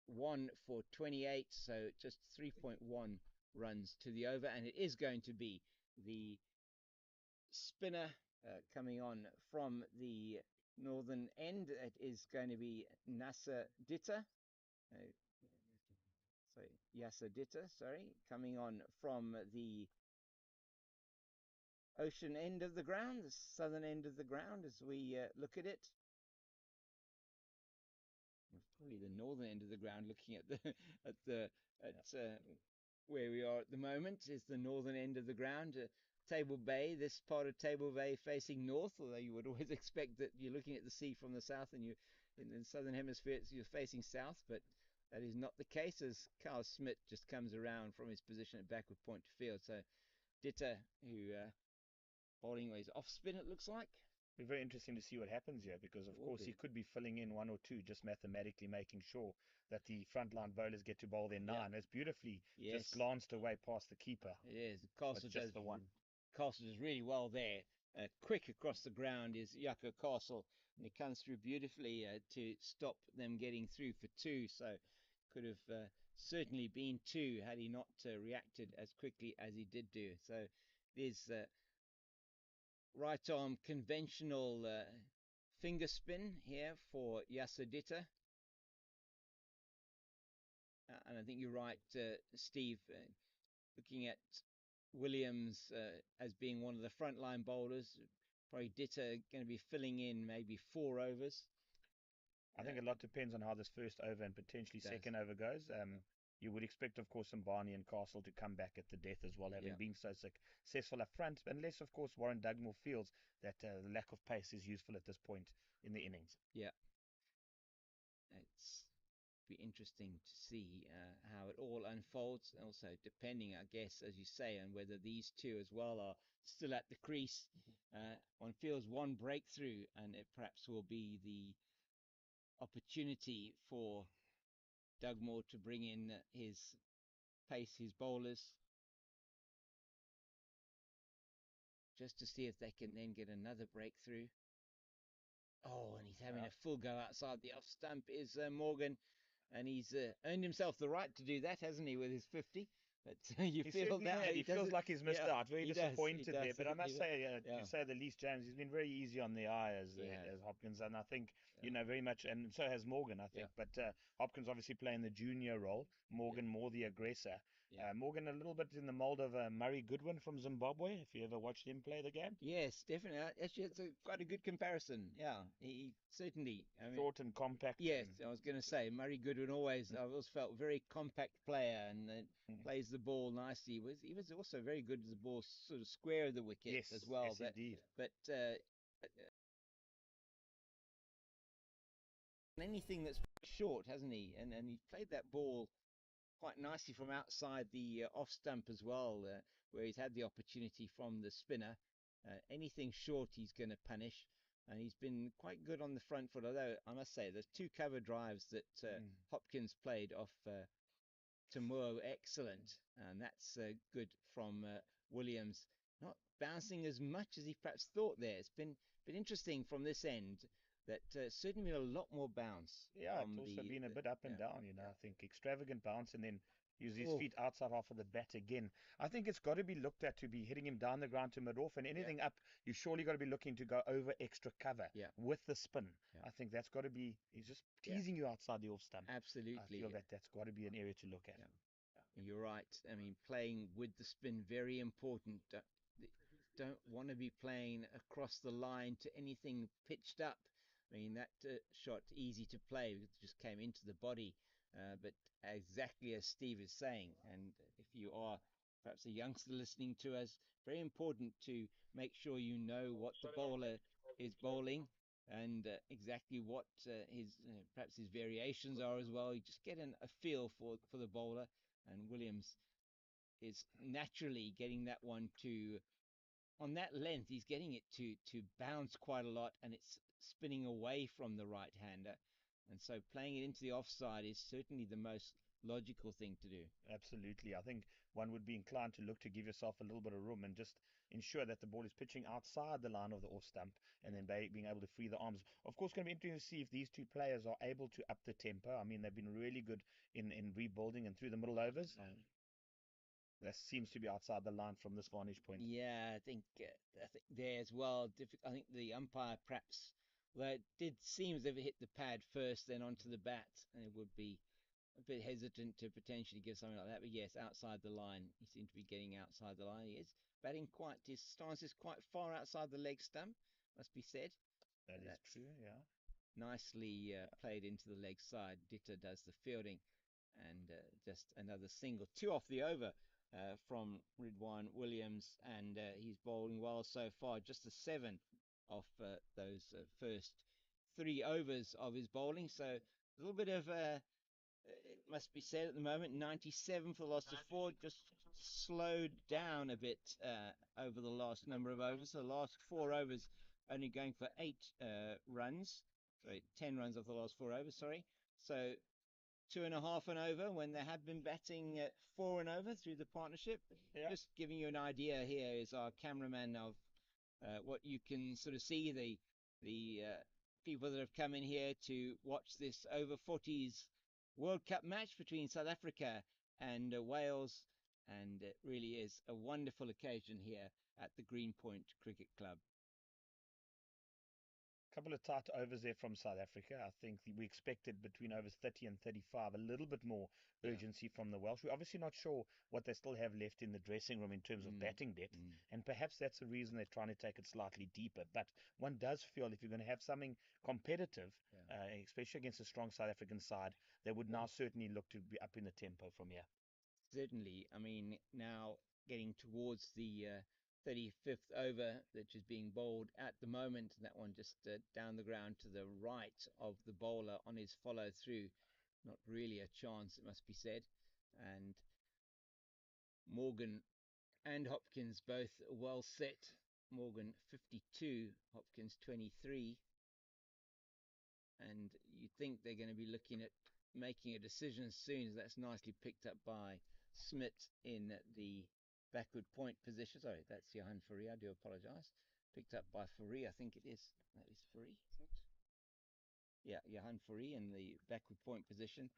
1 for 28, so just 3.1 runs to the over, and it is going to be the spinner coming on from the northern end. It is going to be Nasser Ditta. Yasser Ditta, sorry, coming on from the ocean end of the ground, the southern end of the ground, as we look at it. Probably the northern end of the ground, looking at where we are at the moment, is the northern end of the ground. Table Bay, this part of Table Bay facing north, although you would always expect that you're looking at the sea from the south, and you in the southern hemisphere you're facing south, but that is not the case, as Carl Smith just comes around from his position at backward point to field. So Ditta, who bowling ways off spin, it looks like. Be very interesting to see what happens here, because of course he could be filling in 1 or 2, just mathematically making sure that the frontline bowlers get to bowl their 9. It's beautifully just glanced away past the keeper. It is. Castle just does the 1. Castle does really well there. Quick across the ground is Jaco Castle, and he comes through beautifully to stop them getting through for 2. So could have certainly been 2 had he not reacted as quickly as he did do. So there's right arm conventional finger spin here for Yasser Ditta. And I think you're right, Steve, looking at Williams as being one of the frontline bowlers. Probably Ditta going to be filling in maybe 4 overs. I think a lot depends on how this first over and potentially second over goes. You would expect, of course, Mbani and Castle to come back at the death as well, having been so successful up front, unless, of course, Warren Dugmore feels that the lack of pace is useful at this point in the innings. Yeah. It's be interesting to see how it all unfolds. Also, depending, I guess, as you say, on whether these 2 as well are still at the crease. One feels one breakthrough, and it perhaps will be the opportunity for Dugmore to bring in his pace, his bowlers, just to see if they can then get another breakthrough. Oh, and he's having a full go outside the off stump is Morgan, and he's earned himself the right to do that, hasn't he, with his 50? But you feel that he feels like he's missed out. Very disappointed does, there. But I must say, to say the least, James, he's been very easy on the eye as Hopkins, and I think very much, and so has Morgan, I think. But Hopkins obviously playing the junior role, Morgan more the aggressor. Morgan a little bit in the mold of Murray Goodwin from Zimbabwe, if you ever watched him play the game. Yes, definitely. Actually, it's quite a good comparison. Yeah, he certainly. Short and compact. Yes, I was going to say, Murray Goodwin I've always felt very compact player, and plays the ball nicely. He was also very good as the ball sort of square of the wicket as well. Yes, indeed. But anything that's short, hasn't he? And he played that ball quite nicely from outside the off stump as well, where he's had the opportunity from the spinner. Anything short he's going to punish, and he's been quite good on the front foot, although I must say there's 2 cover drives that Hopkins played off Tamur, excellent, and that's good from Williams not bouncing as much as he perhaps thought there. It's been interesting from this end that certainly been a lot more bounce. Yeah, it's also been a bit up and down, I think extravagant bounce and then use his feet outside half of the bat again. I think it's got to be looked at to be hitting him down the ground to mid-off, and anything up, you surely got to be looking to go over extra cover with the spin. I think that's got to be, he's just teasing you outside the off stump. Absolutely. I feel that's got to be an area to look at. You're right. I mean, playing with the spin, very important. Don't want to be playing across the line to anything pitched up. I mean, that shot, easy to play, it just came into the body. But exactly as Steve is saying, and if you are perhaps a youngster listening to us, very important to make sure you know what the bowler is bowling and exactly what his perhaps his variations are as well. You just get a feel for the bowler, and Williams is naturally getting that one to, on that length, he's getting it to bounce quite a lot, and it's spinning away from the right-hander. And so playing it into the offside is certainly the most logical thing to do. Absolutely. I think one would be inclined to look to give yourself a little bit of room and just ensure that the ball is pitching outside the line of the off stump and then being able to free the arms. Of course, going to be interesting to see if these two players are able to up the tempo. I mean, they've been really good in rebuilding and through the middle overs. That seems to be outside the line from this vantage point. Yeah, I think there as well. I think the umpire perhaps, well, it did seem as if it hit the pad first, then onto the bat, and it would be a bit hesitant to potentially give something like that. But yes, outside the line, he seemed to be getting outside the line. He is batting his stance is quite far outside the leg stump, must be said. That's true, yeah. Nicely played into the leg side. Ditter does the fielding, and just another single, 2 off the over from Ridwan Williams, and he's bowling well so far. Just a 7 off those first 3 overs of his bowling. So a little bit of it must be said at the moment, 97 for the last of 4, just slowed down a bit over the last number of overs. So the last 4 overs only going for 8 runs. Sorry, 10 runs off the last 4 overs, sorry. So 2.5 and over when they have been batting 4 and over through the partnership. Just giving you an idea, here is our cameraman of what you can sort of see, the people that have come in here to watch this over 40s World Cup match between South Africa and Wales, and it really is a wonderful occasion here at the Greenpoint Cricket Club. Couple of tight overs there from South Africa. I think we expected between overs 30 and 35 a little bit more urgency from the Welsh. We're obviously not sure what they still have left in the dressing room in terms of batting depth, and perhaps that's the reason they're trying to take it slightly deeper. But one does feel if you're going to have something competitive, especially against a strong South African side, they would now certainly look to be up in the tempo from here. Certainly. I mean, now getting towards the 35th over, which is being bowled at the moment. That one just down the ground to the right of the bowler on his follow through. Not really a chance, it must be said. And Morgan and Hopkins both well set. Morgan 52, Hopkins 23. And you think they're going to be looking at making a decision soon. That's nicely picked up by Smith in the backward point position. Sorry, that's Johan Fourie. I do apologise. Picked up by Fourie, I think it is. That is Fourie, is it? Yeah, Johan Fourie in the backward point position.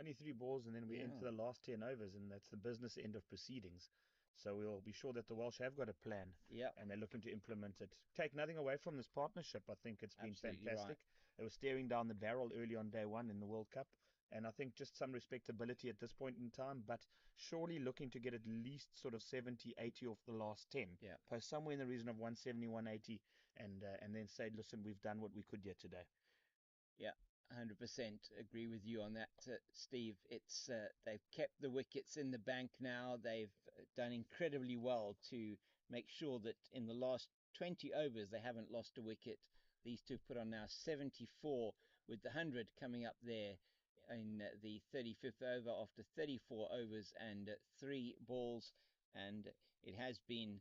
Only 3 balls, and then we enter the last 10 overs, and that's the business end of proceedings. So we'll be sure that the Welsh have got a plan, and they're looking to implement it. Take nothing away from this partnership. I think it's been fantastic. They were staring down the barrel early on day 1 in the World Cup, and I think just some respectability at this point in time, but surely looking to get at least sort of 70, 80 off the last 10. Post somewhere in the region of 170, 180, and then say, listen, we've done what we could yet today. 100% agree with you on that, Steve. It's they've kept the wickets in the bank now. They've done incredibly well to make sure that in the last 20 overs they haven't lost a wicket. These two put on now 74, with the 100 coming up there in the 35th over after 34 overs and 3 balls. And it has been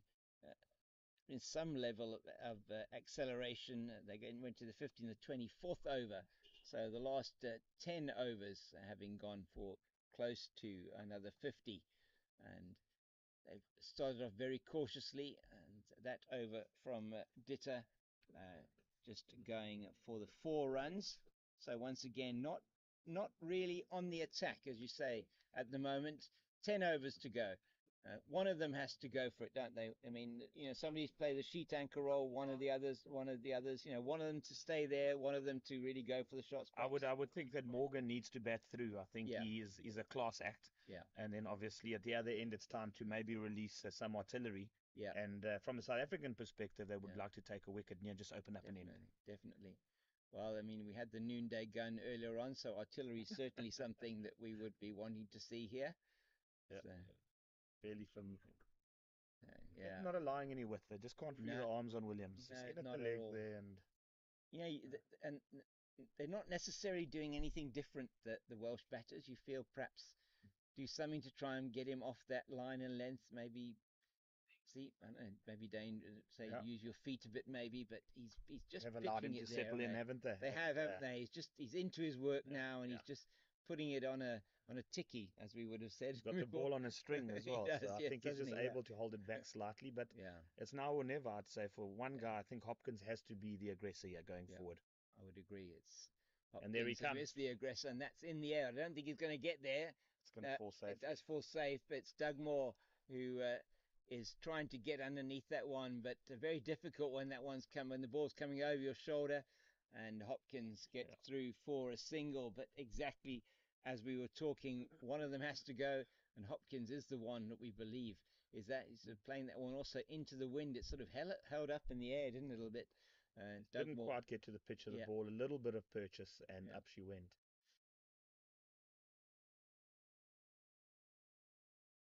in some level of acceleration. They went to the 15th and the 24th over. So the last 10 overs having gone for close to another 50. And They've started off very cautiously, and that over from Ditter, just going for the 4 runs. So once again, not really on the attack, as you say, at the moment. 10 overs to go. One of them has to go for it, don't they? I mean, somebody's play the sheet anchor role, one of the others, one of them to stay there, one of them to really go for the shots. I would think that Morgan needs to bat through. I think Yeah. he's a class act. Yeah. And then obviously at the other end, it's time to maybe release some artillery. Yeah. And from a South African perspective, they would like to take a wicket and just open up an end. Definitely. Well, I mean, we had the noonday gun earlier on, so artillery is certainly something that we would be wanting to see here. Yeah. So, barely from. Yeah. Not allowing any width. They just can't free the arms on Williams. Just in at the leg there, and and they're not necessarily doing anything different. The Welsh batters, you feel perhaps do something to try and get him off that line and length. Maybe I don't know, maybe Dane say use your feet a bit, maybe. But he's just have allowed him to settle in, haven't they? They have, haven't they? He's into his work now, and he's just putting it on a ticky, as we would have said. He's got the ball on a string as well. Does, so I think he's just able to hold it back slightly. But it's now or never, I'd say. For one guy, I think Hopkins has to be the aggressor here going forward. I would agree. It's Hopkins, and there he comes. It's the aggressor, and that's in the air. I don't think he's going to get there. It's going to fall safe. It does fall safe, but it's Dugmore who is trying to get underneath that one, but very difficult when when the ball's coming over your shoulder. And Hopkins gets through for a single, but exactly as we were talking, one of them has to go, and Hopkins is the one that we believe he's playing that one also into the wind. It sort of held up in the air, didn't it, a little bit? Didn't quite get to the pitch of the ball. A little bit of purchase, and up she went.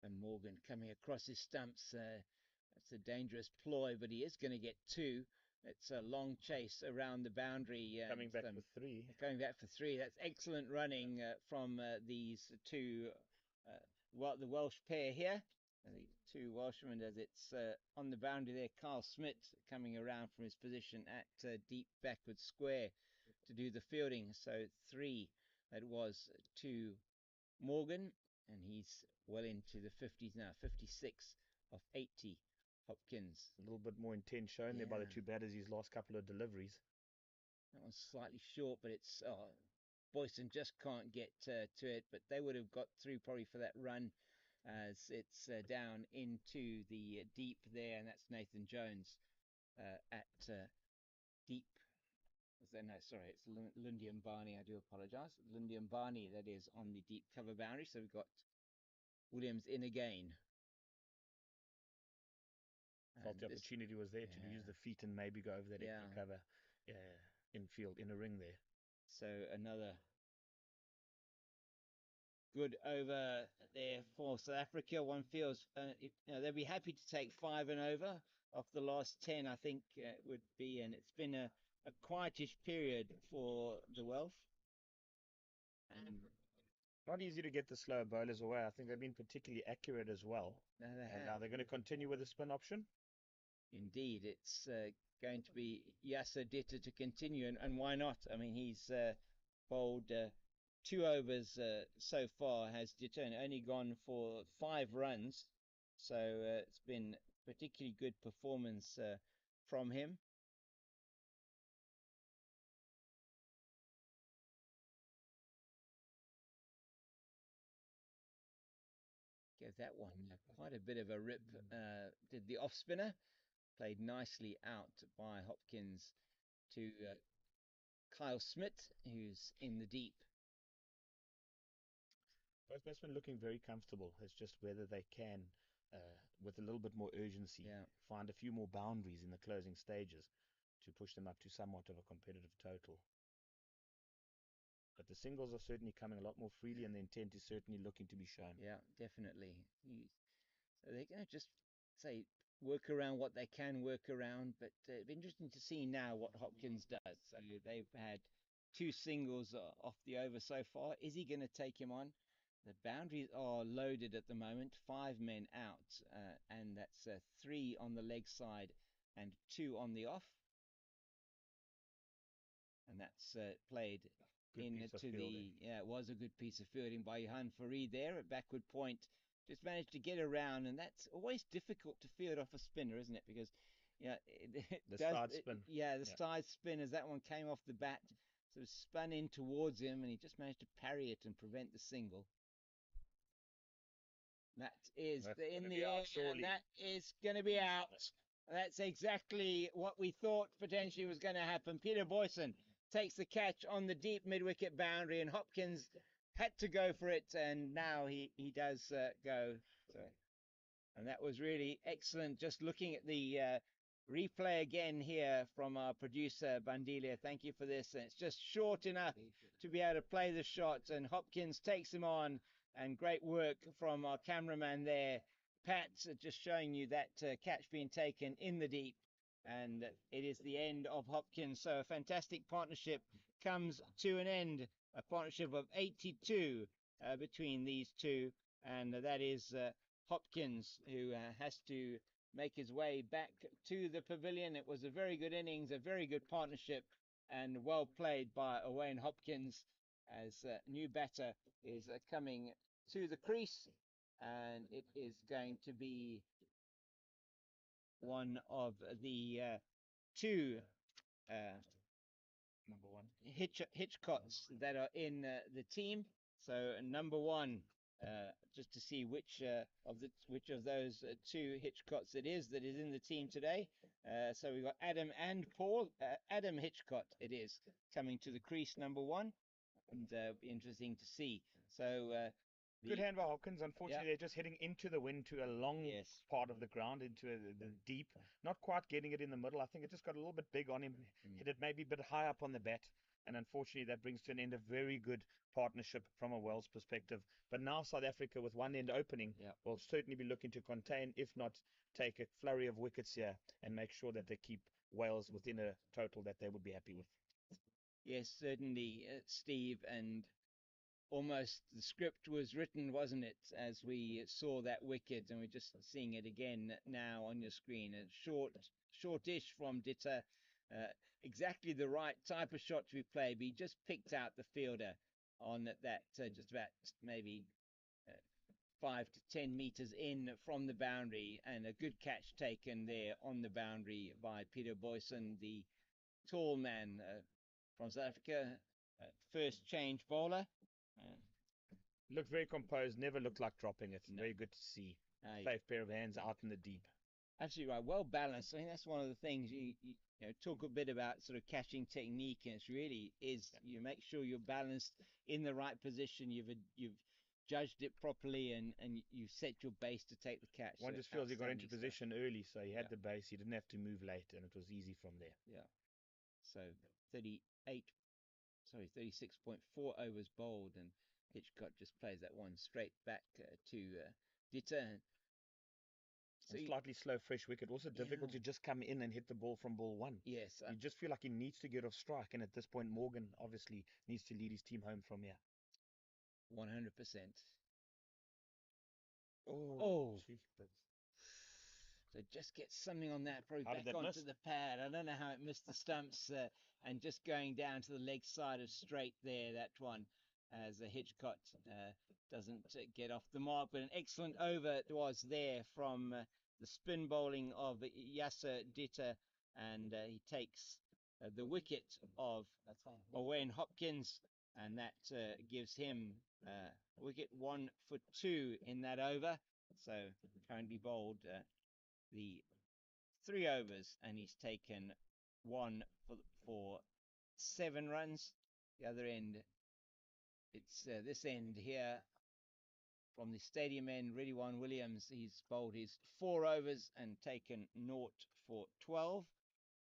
And Morgan coming across his stumps. That's a dangerous ploy, but he is going to get 2. It's a long chase around the boundary. Coming back for 3. Coming back for 3. That's excellent running from these 2, the Welsh pair here. The 2 Welshmen, as it's on the boundary there. Carl Smith coming around from his position at deep backward square to do the fielding. So 3, that was to Morgan. And he's well into the 50s now, 56 of 80. Hopkins. A little bit more intent shown there by the 2 batters, his last couple of deliveries. That one's slightly short, but it's Boyson just can't get to it. But they would have got through probably for that run, as it's down into the deep there, and that's Nathan Jones at deep. No, sorry, it's Lundy and Barney. I do apologise. Lundy and Barney, that is, on the deep cover boundary. So we've got Williams in again. Felt the opportunity was there to use the feet and maybe go over that extra cover infield in a ring there. So another good over there for South Africa. One feels they'll be happy to take 5 and over off the last 10, I think it would be. And it's been a quietish period for the Welsh. And not easy to get the slower bowlers away. I think they've been particularly accurate as well. And now they're going to continue with the spin option. Indeed, it's going to be Yasser Ditter to continue, and why not? I mean, he's bowled 2 overs so far, has Ditter, and only gone for 5 runs. So it's been particularly good performance from him. Gave that one quite a bit of a rip. Did the off spinner. Played nicely out by Hopkins to Kyle Smith, who's in the deep. Both batsmen looking very comfortable. It's just whether they can, with a little bit more urgency, find a few more boundaries in the closing stages to push them up to somewhat of a competitive total. But the singles are certainly coming a lot more freely, and the intent is certainly looking to be shown. Yeah, definitely. So they're going to just work around what they can work around, but it'd be interesting to see now what Hopkins does. So they've had 2 singles off the over so far. Is he going to take him on? The boundaries are loaded at the moment, 5 men out, and that's 3 on the leg side and 2 on the off. And that's played into the... Yeah, it was a good piece of fielding by Johan Farid there at backward point just managed to get around, and that's always difficult to field off a spinner, isn't it? Because The side spin. the side spin as that one came off the bat, sort of spun in towards him, and he just managed to parry it and prevent the single. That is in the air, and that is going to be out. That's exactly what we thought potentially was going to happen. Peter Boyson takes the catch on the deep mid-wicket boundary, and Hopkins had to go for it, and now he does go. So, and that was really excellent. Just looking at the replay again here from our producer, Bandilia. Thank you for this. And it's just short enough to be able to play the shot, and Hopkins takes him on. And great work from our cameraman there, Pat, just showing you that catch being taken in the deep. And it is the end of Hopkins. So a fantastic partnership comes to an end, a partnership of 82 between these two. And that is Hopkins, who has to make his way back to the pavilion. It was a very good innings, a very good partnership, and well played by Owain Hopkins, as new batter is coming to the crease, and it is going to be one of the two number one Hitchcocks that are in the team. So number one, just to see which of those two Hitchcocks it is that is in the team today. So we've got Adam and Paul. Adam Hitchcock it is coming to the crease, number one, and be interesting to see. So good hand by Hopkins. Unfortunately, they're just heading into the wind to a long part of the ground, into the deep, not quite getting it in the middle. I think it just got a little bit big on him, hit it maybe a bit high up on the bat, and unfortunately that brings to an end a very good partnership from a Wales perspective. But now South Africa, with one end opening, will certainly be looking to contain, if not take a flurry of wickets here and make sure that they keep Wales within a total that they would be happy with. Yes, certainly, Steve, and almost the script was written, wasn't it, as we saw that wicket, and we're just seeing it again now on your screen. A shortish from Ditter, exactly the right type of shot to be played, but he just picked out the fielder on that just about maybe 5 to 10 meters in from the boundary, and a good catch taken there on the boundary by Peter Boyson, the tall man from South Africa, first change bowler. Looked very composed, never looked like dropping it. No. Very good to see. Safe pair of hands out in the deep. Absolutely right. Well balanced. I think that's one of the things you talk a bit about, sort of catching technique, and it's really is you make sure you're balanced in the right position. You've judged it properly, and you set your base to take the catch. One just feels he got into position early, so he had the base. He didn't have to move late, and it was easy from there. Yeah. So 36.4 overs bowled, and Hitchcock just plays that one straight back to Ditter. So slightly slow, fresh wicket. Also difficult to just come in and hit the ball from ball one. Yes. You just feel like he needs to get off strike, and at this point, Morgan obviously needs to lead his team home from here. 100%. Oh. So just get something on that, probably back onto the pad. I don't know how it missed the stumps, and just going down to the leg side of straight there, that one, as a Hitchcock doesn't get off the mark. But an excellent over it was there from the spin bowling of Yasser Ditter, and he takes the wicket of Owain Hopkins, and that gives him wicket 1 for 2 in that over. So currently bowled the 3 overs, and he's taken 1 for 7 runs. The other end, it's this end here from the stadium end, Ridwan Williams. He's bowled his 4 overs and taken 0 for 12,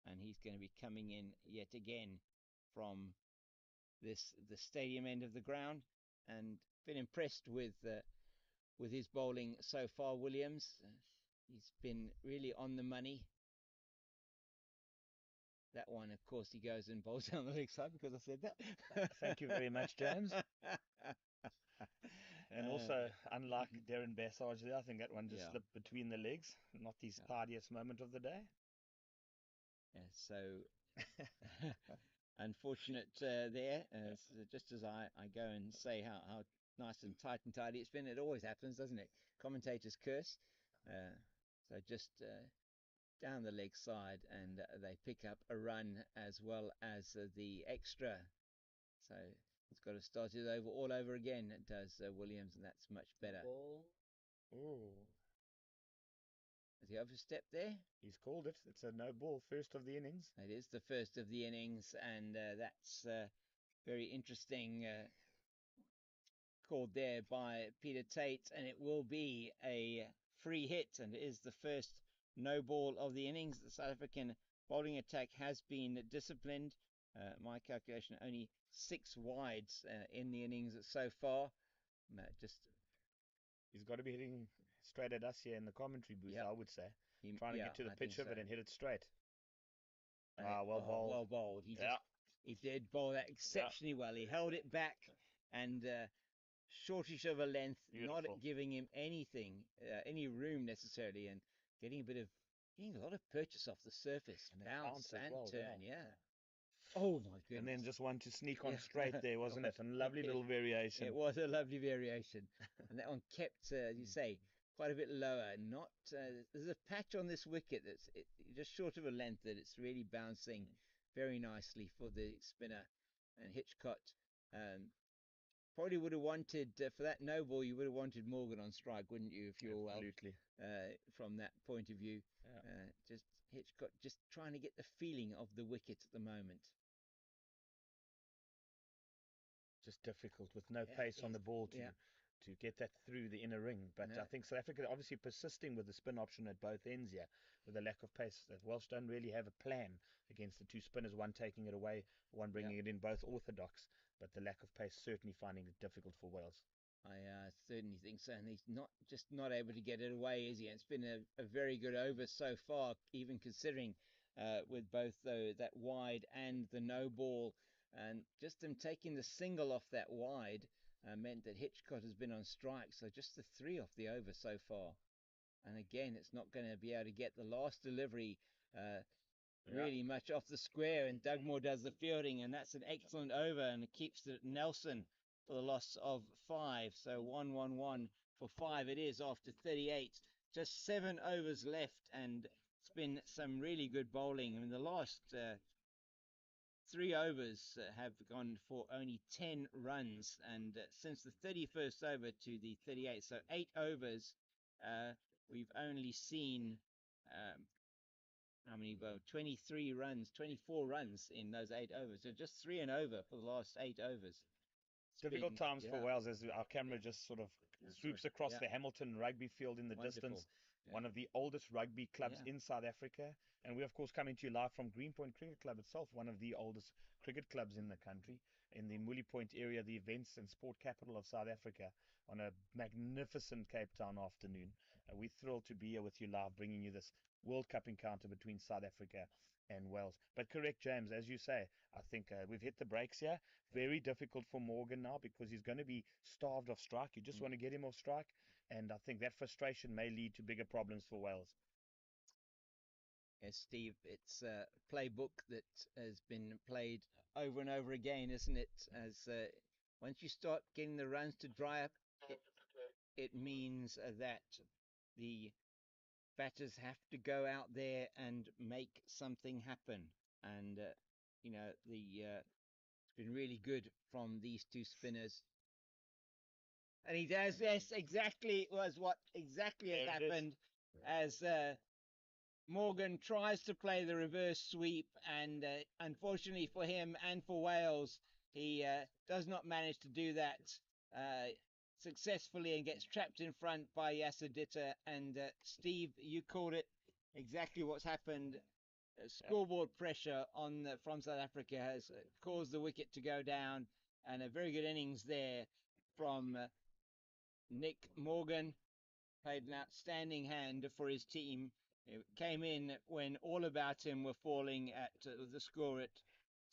and he's going to be coming in yet again from the stadium end of the ground, and been impressed with his bowling so far, Williams. He's been really on the money. That one, of course, he goes and bowls down the leg side because I said that. Thank you very much, James. And also, unlike Darren Bassage there, I think that one just slipped between the legs. Not his tidiest moment of the day. Yeah, so unfortunate there. Just as I go and say how nice and tight and tidy. It always happens, doesn't it? Commentators curse. So just down the leg side, and they pick up a run as well as the extra. So it's got to start it over all over again. It does Williams, and that's much better. Ball. Oh, Has he overstepped there? he's called it. It's a no ball, first of the innings. It is the first of the innings, and that's very interesting. Called there by Peter Tate, and it will be a free hit, and it is the first no ball of the innings. The South African bowling attack has been disciplined. My calculation, only 6 wides in the innings so far. Just He's got to be hitting straight at us here in the commentary booth, I would say. Trying to get to the pitch of it and hit it straight. Well bowled. Well bowled. He did bowl that exceptionally well. He held it back and shortish of a length, Beautiful. not giving him anything, any room necessarily, and getting a lot of purchase off the surface, and bounce and well, turn, Oh my goodness! And then just one to sneak on straight there, wasn't it? And lovely little variation. It was a lovely variation, and that one kept, as you say, quite a bit lower. Not there's a patch on this wicket that's just short of a length that it's really bouncing very nicely for the spinner, and Hitchcock. Probably would have wanted for that no ball. You would have wanted Morgan on strike, wouldn't you? If you're absolutely from that point of view. Just Hitchcock just trying to get the feeling of the wicket at the moment. Just difficult with no pace on the ball to get that through the inner ring. But I think South Africa obviously persisting with the spin option at both ends here, with a lack of pace. That Welsh don't really have a plan against the two spinners, one taking it away, one bringing it in, both orthodox. But the lack of pace certainly finding it difficult for Wales. I certainly think so, and he's not able to get it away, is he? It's been a very good over so far, even considering with both that wide and the no ball, and just them taking the single off that wide meant that Hitchcock has been on strike, so just the 3 off the over so far. And again, it's not going to be able to get the last delivery really much off the square, and Dugmore does the fielding, and that's an excellent over, and it keeps it Nelson for the loss of 5. So 1-1-1 for 5 it is after 38. Just 7 overs left, and it's been some really good bowling. I mean, the last 3 overs have gone for only 10 runs, and since the 31st over to the 38th, so 8 overs, we've only seen how many? 23 runs, 24 runs in those 8 overs. So just 3 and over for the last 8 overs. Difficult times for Wales as our camera just sort of swoops across the Hamilton rugby field in the distance. One of the oldest rugby clubs in South Africa. And we're, of course, coming to you live from Greenpoint Cricket Club itself, one of the oldest cricket clubs in the country, in the Muli Point area, the events and sport capital of South Africa, on a magnificent Cape Town afternoon. We're thrilled to be here with you live, bringing you this World Cup encounter between South Africa and Wales. But correct, James, as you say, I think we've hit the brakes here. Very difficult for Morgan now because he's going to be starved of strike. You just want to get him off strike, and I think that frustration may lead to bigger problems for Wales. Yes, Steve, it's a playbook that has been played over and over again, isn't it? As once you start getting the runs to dry up, it means that the batters have to go out there and make something happen. And it's been really good from these two spinners. And he does, yes, exactly was what exactly has happened as Morgan tries to play the reverse sweep, and unfortunately for him and for Wales, he does not manage to do that successfully and gets trapped in front by Yasadita. And Steve, you called it exactly what's happened. Scoreboard pressure from South Africa has caused the wicket to go down, and a very good innings there from Nick Morgan. Played an outstanding hand for his team. It came in when all about him were falling at the score at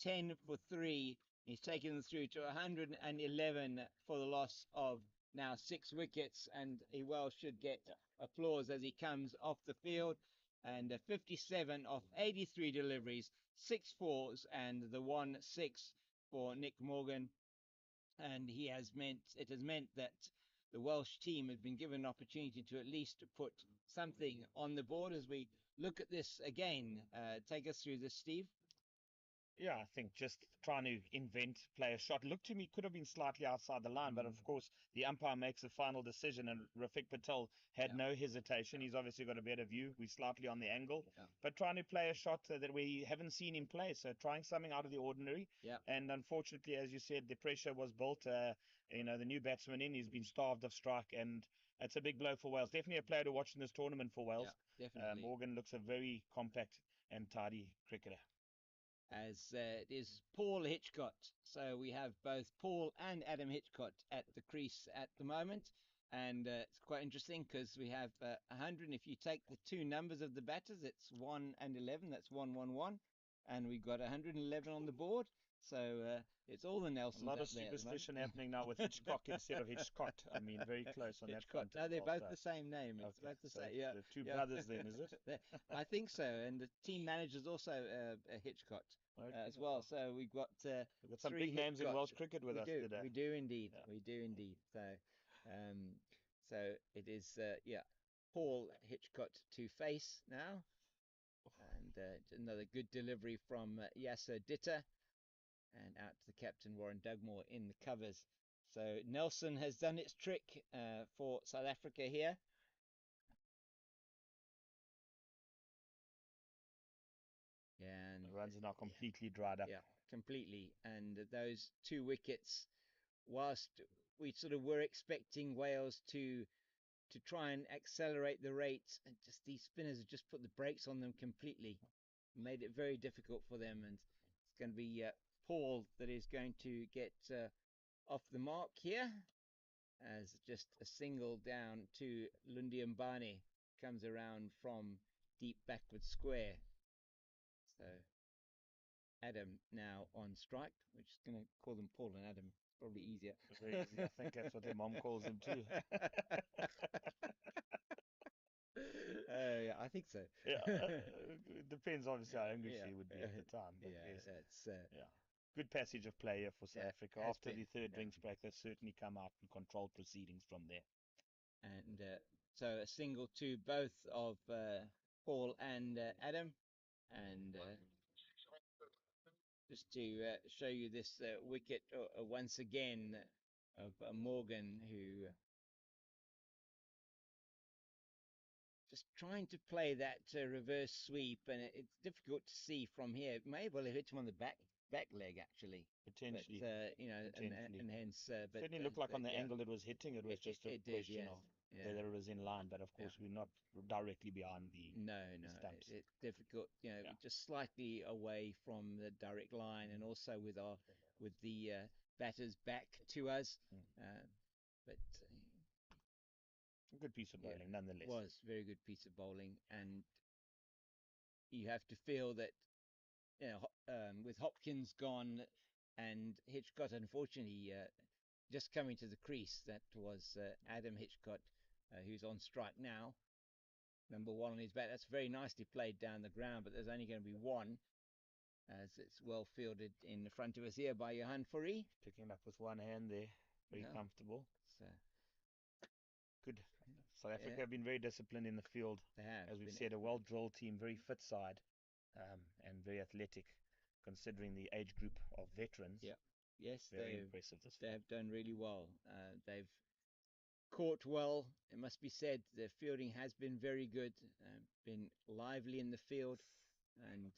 10 for 3. He's taken them through to 111 for the loss of now 6 wickets, and he well should get applause as he comes off the field. And 57 of 83 deliveries, 6 fours, and the 1 6 for Nick Morgan. and it has meant that the Welsh team has been given an opportunity to at least put something on the board. As we look at this again, take us through this, Steve. Yeah, I think just trying to invent, play a shot. Looked to me could have been slightly outside the line, but of course the umpire makes a final decision, and Rafiq Patel had no hesitation. He's obviously got a better view. We're slightly on the angle, but trying to play a shot that we haven't seen him play. So trying something out of the ordinary. And unfortunately, as you said, the pressure was built. The new batsman he's been starved of strike, and it's a big blow for Wales. Definitely a player to watch in this tournament for Wales. Definitely. Morgan looks a very compact and tidy cricketer. As it is Paul Hitchcott. So we have both Paul and Adam Hitchcott at the crease at the moment. And it's quite interesting because we have 100. If you take the two numbers of the batters, it's 1 and 11. That's 111. And we've got 111 on the board. So it's all the Nelsons. A lot of superstition happening now with Hitchcock instead of Hitchcott. I mean, very close on Hitchcott. that front. No, they're both the same name. It's both the same. Yeah, the two brothers then, is it? I think so. And the team manager's also a Hitchcott as well. So we've got some big names in Welsh cricket with us today. We do indeed. Yeah. We do indeed. So it is Paul Hitchcott to face now, and another good delivery from Yasser Ditter. And out to the captain, Warren Dugmore, in the covers. So Nelson has done its trick for South Africa here. And the runs are now completely dried up. Yeah, completely. And those 2 wickets, whilst we sort of were expecting Wales to try and accelerate the rate, and just these spinners have just put the brakes on them completely, made it very difficult for them. And it's going to be Paul that is going to get off the mark here, as just a single down to Lundi Mbane comes around from deep backward square. So Adam now on strike, which is going to call them Paul and Adam. It's probably easier. Very easy. I think that's what their mom calls them too. Yeah, I think so. Yeah, it depends obviously how angry she would be at the time. But it's good passage of play here for South Africa. After the third drinks break, they've certainly come out and controlled proceedings from there. And so a single to both of Paul and Adam. And just to show you this wicket once again of Morgan, who just trying to play that reverse sweep, and it's difficult to see from here. It may well have hit him on the back leg, actually. Potentially. But, and hence... but certainly looked like on the angle it was hitting. It was just a question of whether it was in line. But, of course, we're not directly behind the stumps. It's difficult, just slightly away from the direct line, and also with the batters back to us. But... a good piece of bowling, nonetheless. It was a very good piece of bowling, and you have to feel that, with Hopkins gone and Hitchcott, unfortunately, just coming to the crease, that was Adam Hitchcott, who's on strike now, number 1 on his bat. That's very nicely played down the ground, but there's only going to be 1, as it's well fielded in the front of us here by Johan Fourie. Picking up with one hand there, very comfortable. So, good. South Africa have been very disciplined in the field. They have. As we've said, a well-drilled team, very fit side, and very athletic, considering the age group of veterans. Yeah. Yes, very impressive. They have done really well. They've caught well. It must be said, their fielding has been very good, been lively in the field. And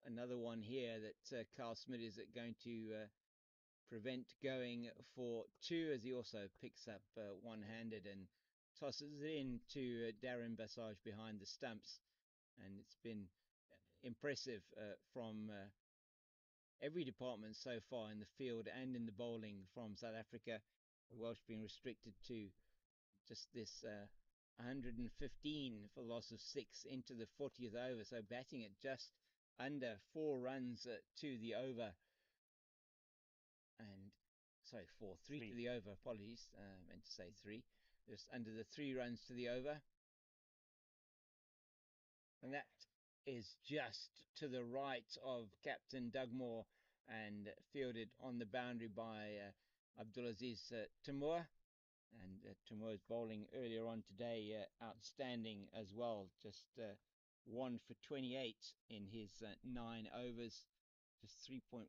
another one here that Carl Smith is going to prevent going for 2, as he also picks up one-handed and tosses it in to Darren Bassage behind the stumps. And it's been impressive from every department so far, in the field and in the bowling from South Africa. Welsh being restricted to just this 115 for the loss of 6 into the 40th over, so batting at just under 4 runs to the over. And sorry, 3 to the over, apologies, meant to say 3, just under the 3 runs to the over. And that is just to the right of Captain Dugmore, and fielded on the boundary by Abdulaziz Timur. And Timur's bowling earlier on today, outstanding as well. Just 1 for 28 in his 9 overs, just 3.11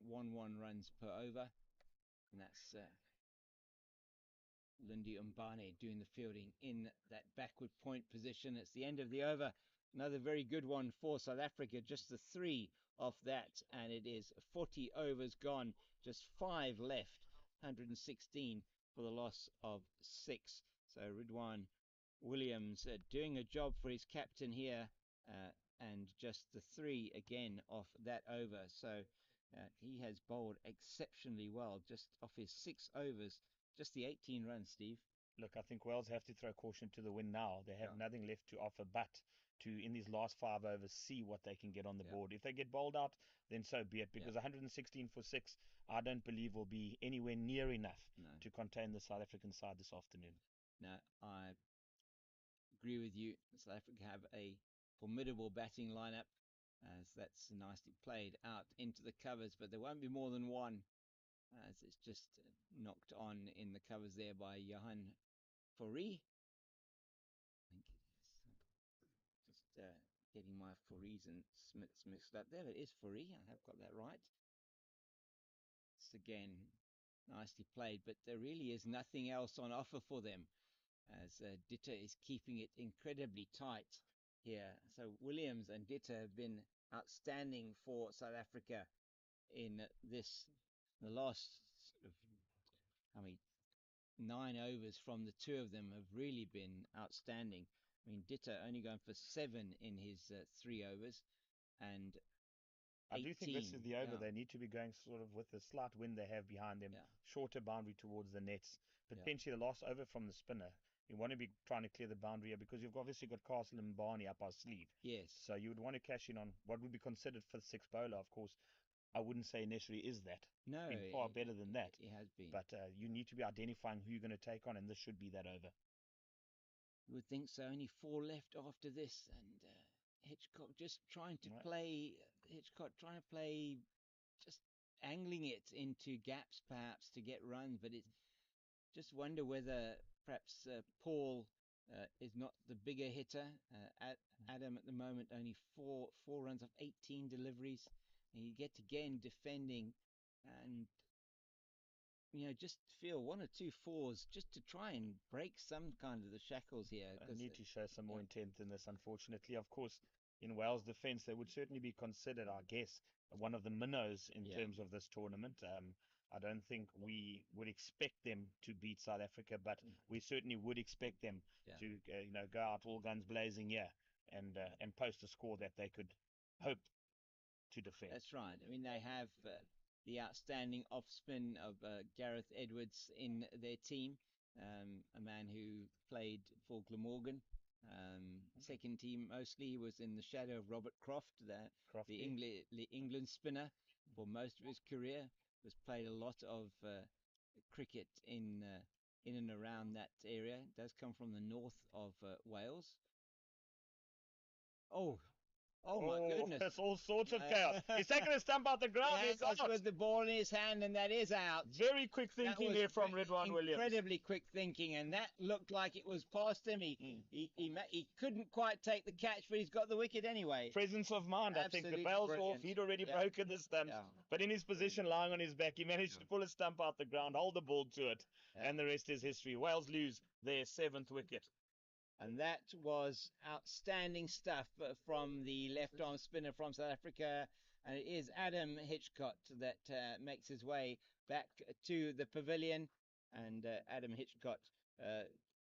runs per over. And that's Lindy Umbane doing the fielding in that backward point position. It's the end of the over. Another very good one for South Africa, just the 3 off that, and it is 40 overs gone, just 5 left, 116 for the loss of 6. So Ridwan Williams doing a job for his captain here, and just the 3 again off that over. So he has bowled exceptionally well, just off his 6 overs, just the 18 runs, Steve. Look, I think Wales have to throw caution to the wind now. They have nothing left to offer but to, in these last 5 overs, see what they can get on the board. If they get bowled out, then so be it, because 116 for 6, I don't believe will be anywhere near enough to contain the South African side this afternoon. No, I agree with you. South Africa have a formidable batting lineup, as that's nicely played out into the covers, but there won't be more than one, as it's just knocked on in the covers there by Johan Fourie. I think it is. Just getting my Fouries and Smiths mixed up there. It is Fourie. I have got that right. It's again nicely played, but there really is nothing else on offer for them, as Ditter is keeping it incredibly tight here. So Williams and Ditter have been outstanding for South Africa in the last sort of, 9 overs from the 2 of them have really been outstanding. I mean, Ditter only going for 7 in his 3 overs, and 18. I do think this is the over. They need to be going sort of with the slight wind they have behind them, shorter boundary towards the nets, potentially the last over from the spinner. You want to be trying to clear the boundary here, because you've obviously got Castle and Barney up our sleeve. Yes. So you would want to cash in on what would be considered fifth, sixth bowler. Of course, I wouldn't say necessarily is that. No, it's been far better than that. It has been. But you need to be identifying who you're going to take on, and this should be that over. You would think so. Only 4 left after this, and Hitchcock just trying to play. Hitchcock trying to play, just angling it into gaps perhaps to get runs, but it's just wonder whether perhaps Paul is not the bigger hitter. Adam at the moment only 4 runs of 18 deliveries, and you get again defending, and just feel 1 or 2 4s just to try and break some kind of the shackles here. They need to show some more intent in this, unfortunately. Of course, in Wales' defence, they would certainly be considered, I guess, one of the minnows in terms of this tournament. I don't think we would expect them to beat South Africa, but we certainly would expect them to go out all guns blazing and post a score that they could hope to defend. That's right. I mean, they have the outstanding off spin of Gareth Edwards in their team, a man who played for Glamorgan. Second team mostly. He was in the shadow of Robert Croft, the England spinner, for most of his career. Has played a lot of cricket in and around that area. It does come from the north of Wales. Oh my goodness! There's all sorts of chaos. He's taking a stump out the ground. He's with the ball in his hand, and that is out. Very quick thinking there from Ridwan Williams. Incredibly quick thinking, and that looked like it was past him. He couldn't quite take the catch, but he's got the wicket anyway. Presence of mind. Absolutely, I think the bail's off. He'd already broken the stumps, but in his position, lying on his back, he managed to pull a stump out the ground, hold the ball to it, and the rest is history. Wales lose their 7th wicket. And that was outstanding stuff from the left-arm spinner from South Africa. And it is Adam Hitchcock that makes his way back to the pavilion. And Adam Hitchcock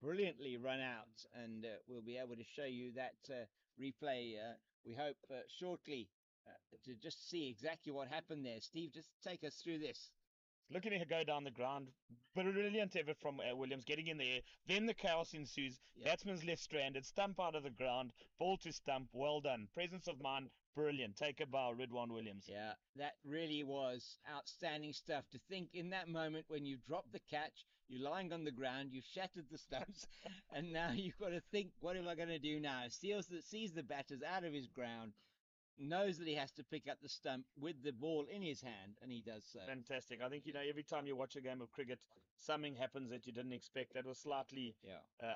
brilliantly run out. And we'll be able to show you that replay, we hope, shortly, to just see exactly what happened there. Steve, just take us through this. Looking at her go down the ground, brilliant effort from Williams, getting in the air. Then the chaos ensues. Batsman's left stranded, stump out of the ground, ball to stump. Well done. Presence of mind, brilliant. Take a bow, Ridwan Williams. Yeah, that really was outstanding stuff. To think in that moment when you drop the catch, you're lying on the ground, you've shattered the stumps, and now you've got to think, what am I going to do now? Sees the batters out of his ground. knows that he has to pick up the stump with the ball in his hand, and he does so. Fantastic. I think, every time you watch a game of cricket, something happens that you didn't expect. That was slightly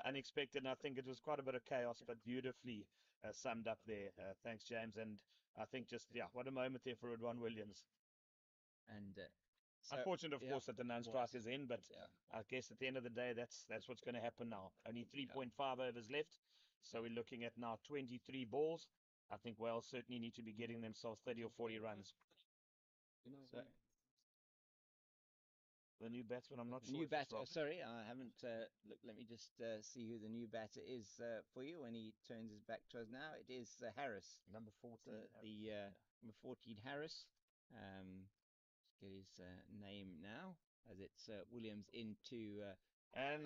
unexpected, and I think it was quite a bit of chaos, but beautifully summed up there. Thanks, James. And I think what a moment there for Ridwan Williams. And unfortunate, of course, that the non-strike is in, but I guess at the end of the day, that's what's going to happen now. Only 3.5 overs left, so we're looking at now 23 balls. I think Wales certainly need to be getting themselves 30 or 40 runs. So, the new batsman, I'm not sure. New batter, sorry, I haven't look. Let me just see who the new batter is for you when he turns his back to us now. It is Harris, number 14. The number 14 Harris. Get his name now, as it's Williams into and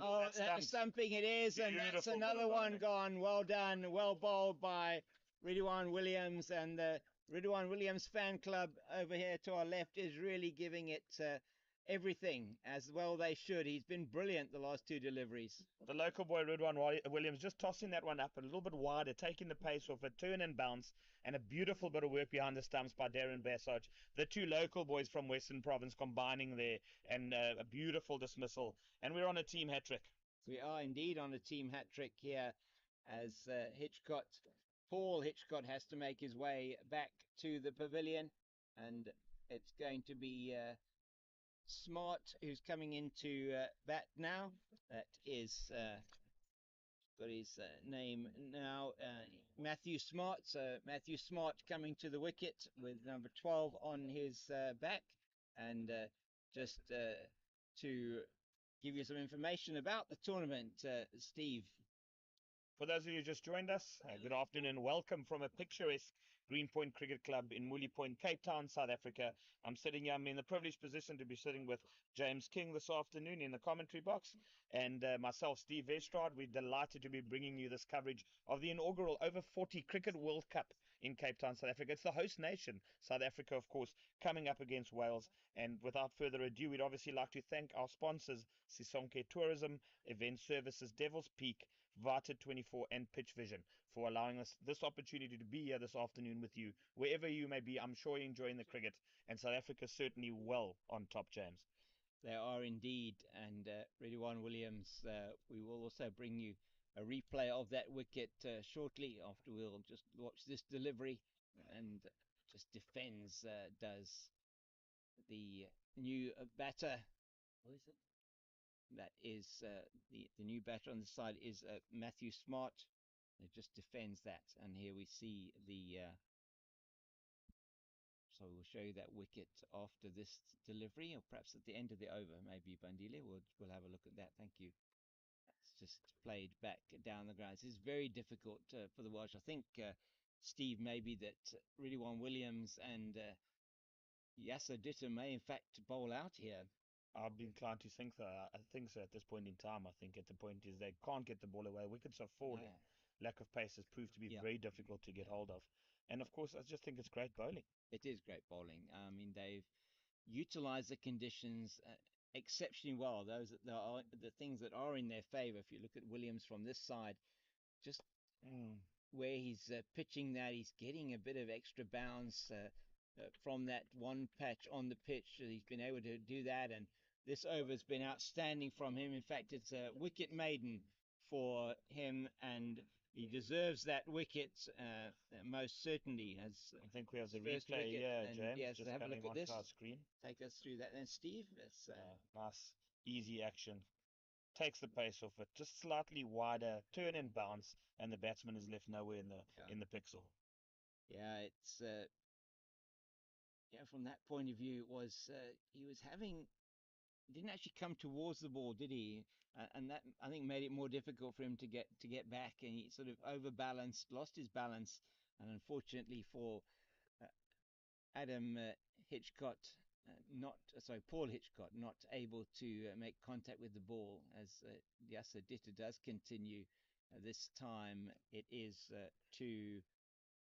stumping it is. Beautiful. And that's another one gone. Well done, well bowled by Ridwan Williams, and the Ridwan Williams fan club over here to our left is really giving it everything, as well they should. He's been brilliant the last two deliveries. The local boy Ridwan Williams just tossing that one up a little bit wider, taking the pace off a turn and bounce, and a beautiful bit of work behind the stumps by Darren Bassage. The two local boys from Western Province combining there, and a beautiful dismissal. And we're on a team hat-trick. We are indeed on a team hat-trick here, as Paul Hitchcott has to make his way back to the pavilion, and it's going to be Smart who's coming into bat now. That is got his name now, Matthew Smart. So Matthew Smart coming to the wicket with number 12 on his back. And just to give you some information about the tournament, Steve. For those of you who just joined us, good afternoon. Welcome from a picturesque Greenpoint Cricket Club in Mooley Point, Cape Town, South Africa. I'm in the privileged position to be sitting with James King this afternoon in the commentary box, and myself, Steve Vestrad. We're delighted to be bringing you this coverage of the inaugural Over 40 Cricket World Cup in Cape Town, South Africa. It's the host nation, South Africa, of course, coming up against Wales. And without further ado, we'd obviously like to thank our sponsors, Sisonke Tourism, Event Services, Devil's Peak, Vita 24 and Pitch Vision, for allowing us this opportunity to be here this afternoon with you. Wherever you may be, I'm sure you're enjoying the cricket, and South Africa certainly well on top, James. They are indeed, and Ridwan Williams, we will also bring you a replay of that wicket shortly, after we'll just watch this delivery, and just defends, does the new batter. What is it? That is the new batter on the side is Matthew Smart. It just defends that, and here we see the. So we'll show you that wicket after this delivery, or perhaps at the end of the over, maybe Bandile. We'll have a look at that. Thank you. It's just played back down the ground. This is very difficult for the Welsh. I think Steve, maybe that Ridwan Williams and Yasser Ditter may in fact bowl out here. I've been inclined to think so. I think so at this point in time. I think at the point is they can't get the ball away. Wickets are falling. Yeah. Lack of pace has proved to be very difficult to get hold of. And of course, I just think it's great bowling. It is great bowling. I mean, they've utilized the conditions exceptionally well. Those that are the things that are in their favour. If you look at Williams from this side, just where he's pitching that, he's getting a bit of extra bounce from that one patch on the pitch. He's been able to do that, and this over has been outstanding from him. In fact, it's a wicket maiden for him, and he deserves that wicket most certainly. As I think we have the replay here, James. Yes, just have a look at this. Our screen. Take us through that then, Steve. It's nice, easy action. Takes the pace off it, just slightly wider, turn and bounce, and the batsman is left nowhere in the pixel. Yeah, it's from that point of view, it was he was didn't actually come towards the ball, did he? And that, I think, made it more difficult for him to get back, and he sort of overbalanced, lost his balance, and unfortunately for Adam Hitchcott, Paul Hitchcott, not able to make contact with the ball, as Yasser Ditter does continue. This time it is to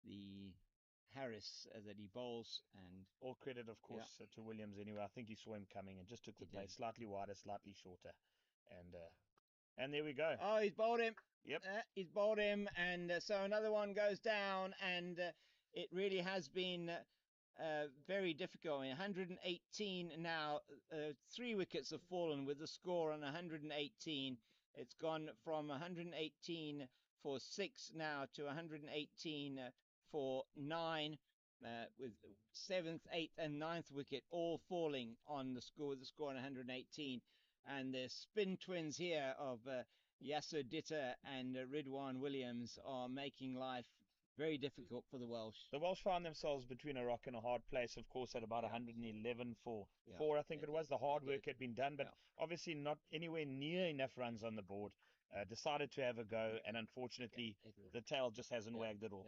the Harris that he bowls, and all credit, of course, to Williams anyway. I think he saw him coming and just took the play slightly wider, slightly shorter, and there we go. Oh, he's bowled him. Yep, he's bowled him, and so another one goes down, and it really has been very difficult. 118 now, 3 wickets have fallen with the score on 118. It's gone from 118 for 6 now to 118 for 9, with 7th, 8th, and 9th wicket all falling on the score. The score on 118, and the spin twins here of Yasser Ditter and Ridwan Williams are making life very difficult for the Welsh. The Welsh found themselves between a rock and a hard place, of course, at about 111 for 4, I think it was. The hard work had been done, but obviously not anywhere near enough runs on the board. Decided to have a go, and unfortunately, the tail just hasn't wagged at all.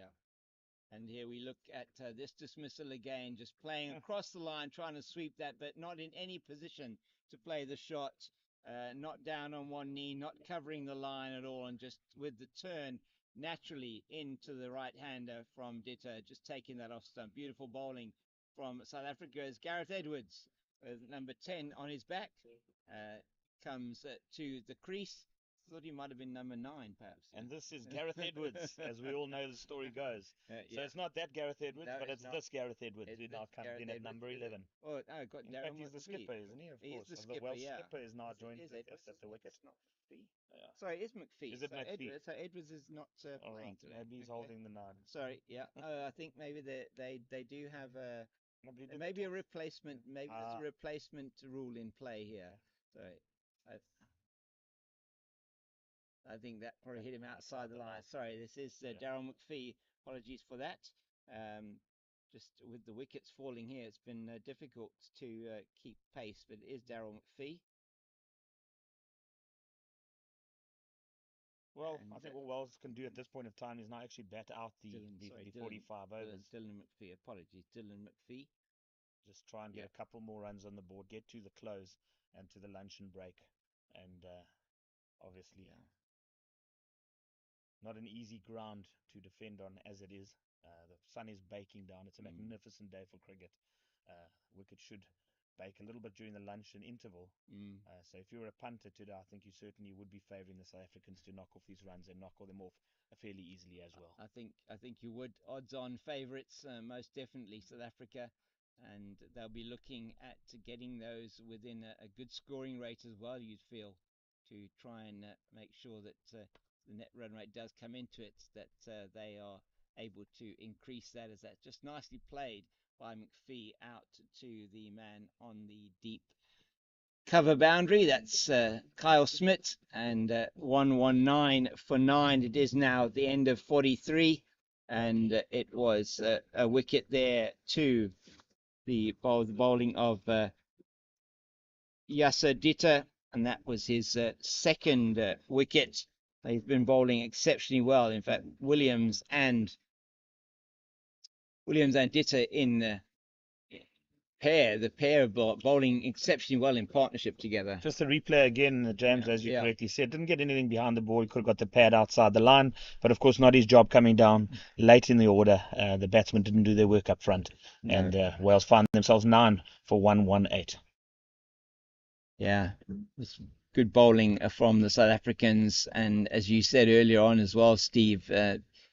And here we look at this dismissal again, just playing across the line, trying to sweep that, but not in any position to play the shot. Not down on one knee, not covering the line at all, and just with the turn naturally into the right-hander from Ditter, just taking that off stump. Beautiful bowling from South Africa's Gareth Edwards, with number 10 on his back, comes to the crease. Thought he might have been number 9, perhaps. And this is Gareth Edwards, as we all know the story goes. So it's not that Gareth Edwards, but it's this Gareth Edwards who now comes in at number 11. Oh, no, got in fact, he's the skipper, isn't he? Of course. The skipper, the Welsh skipper is now joined us at the wicket. Sorry, it is McPhee. Is it McPhee? So Edwards is not playing today. Maybe he's holding the 9. Sorry, I think maybe they do have maybe a replacement. Maybe there's a replacement rule in play here. Sorry, I think that probably hit him outside the line. Sorry, this is Daryl McPhee. Apologies for that. Just with the wickets falling here, it's been difficult to keep pace, but it is Daryl McPhee. Well, I think what Wells can do at this point of time is now actually bat out the 45 overs. Dylan McPhee, apologies. Dylan McPhee. Just try and get a couple more runs on the board, get to the close and to the luncheon break. And obviously, not an easy ground to defend on as it is. The sun is baking down. It's a magnificent day for cricket. Wicket should bake a little bit during the luncheon interval. So if you were a punter today, I think you certainly would be favouring the South Africans to knock off these runs and knock them off fairly easily as well. I think you would. Odds-on favourites, most definitely South Africa, and they'll be looking at getting those within a good scoring rate as well, you'd feel, to try and make sure that the net run rate does come into it, that they are able to increase that, as that's just nicely played by McPhee out to the man on the deep cover boundary. That's Kyle Smith, and 119 for 9. It is now at the end of 43, and it was a wicket there to the bowling of Yasser Ditter, and that was his second wicket. They've been bowling exceptionally well. In fact, Williams and Ditter in the pair of bowling exceptionally well in partnership together. Just a replay again, James, as you correctly said. Didn't get anything behind the ball. He could have got the pad outside the line, but of course not his job coming down late in the order. The batsmen didn't do their work up front, and Wales found themselves 9 for 118. Yeah, it's good bowling from the South Africans, and as you said earlier on as well, Steve,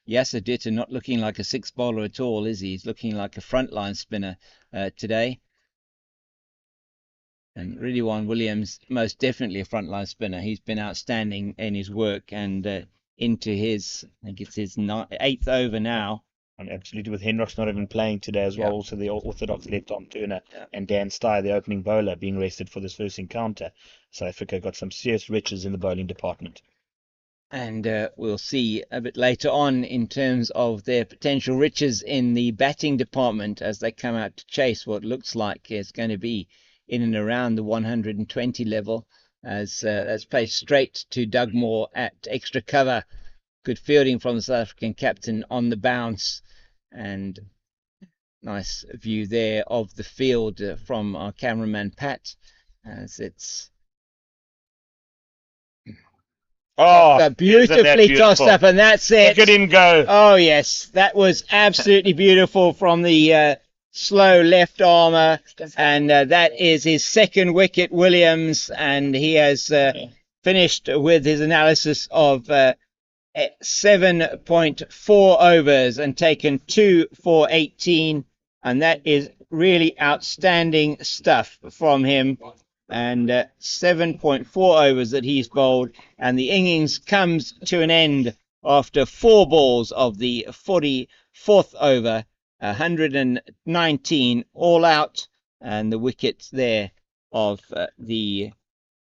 Yasser Ditter not looking like a 6 bowler at all, is he? He's looking like a frontline spinner today. And Ridwan Williams, most definitely a frontline spinner. He's been outstanding in his work, and into his, I think it's his 8th over now. And absolutely, with Hendricks not even playing today as well, also the orthodox left-arm turner, and Dan Steyer, the opening bowler, being rested for this first encounter. South Africa got some serious riches in the bowling department. And we'll see a bit later on in terms of their potential riches in the batting department as they come out to chase what looks like is going to be in and around the 120 level, as that's played straight to Doug Moore at extra cover. Good fielding from the South African captain on the bounce, and nice view there of the field from our cameraman Pat, as it's beautifully tossed up, and that's it. Look at him go. Oh yes, that was absolutely beautiful from the slow left armer, and that is his second wicket, Williams, and he has finished with his analysis of at 7.4 overs and taken 2 for 18, and that is really outstanding stuff from him. And 7.4 overs that he's bowled, and the innings comes to an end after 4 balls of the 44th over, 119 all out, and the wickets there of the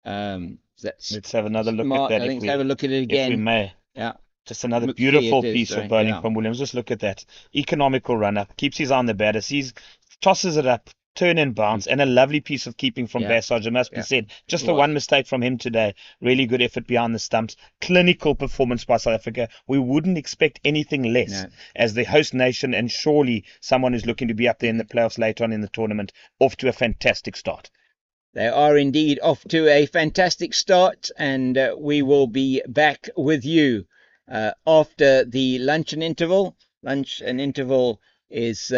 Let's have another look Mark, at that. I think have a look at it if we again. may. Yeah. Just another McPhee beautiful it is, piece sorry, of bowling yeah. from Williams. Just look at that. Economical run up. Keeps his eye on the batter. Sees, tosses it up, turn and bounce, and a lovely piece of keeping from Yeah. Bassage, it must be Yeah. said. Just It the was. one mistake from him today. Really good effort behind the stumps. Clinical performance by South Africa. We wouldn't expect anything less as the host nation, and surely someone who's looking to be up there in the playoffs later on in the tournament. Off to a fantastic start. They are indeed off to a fantastic start, and we will be back with you after the luncheon interval. Lunch and interval is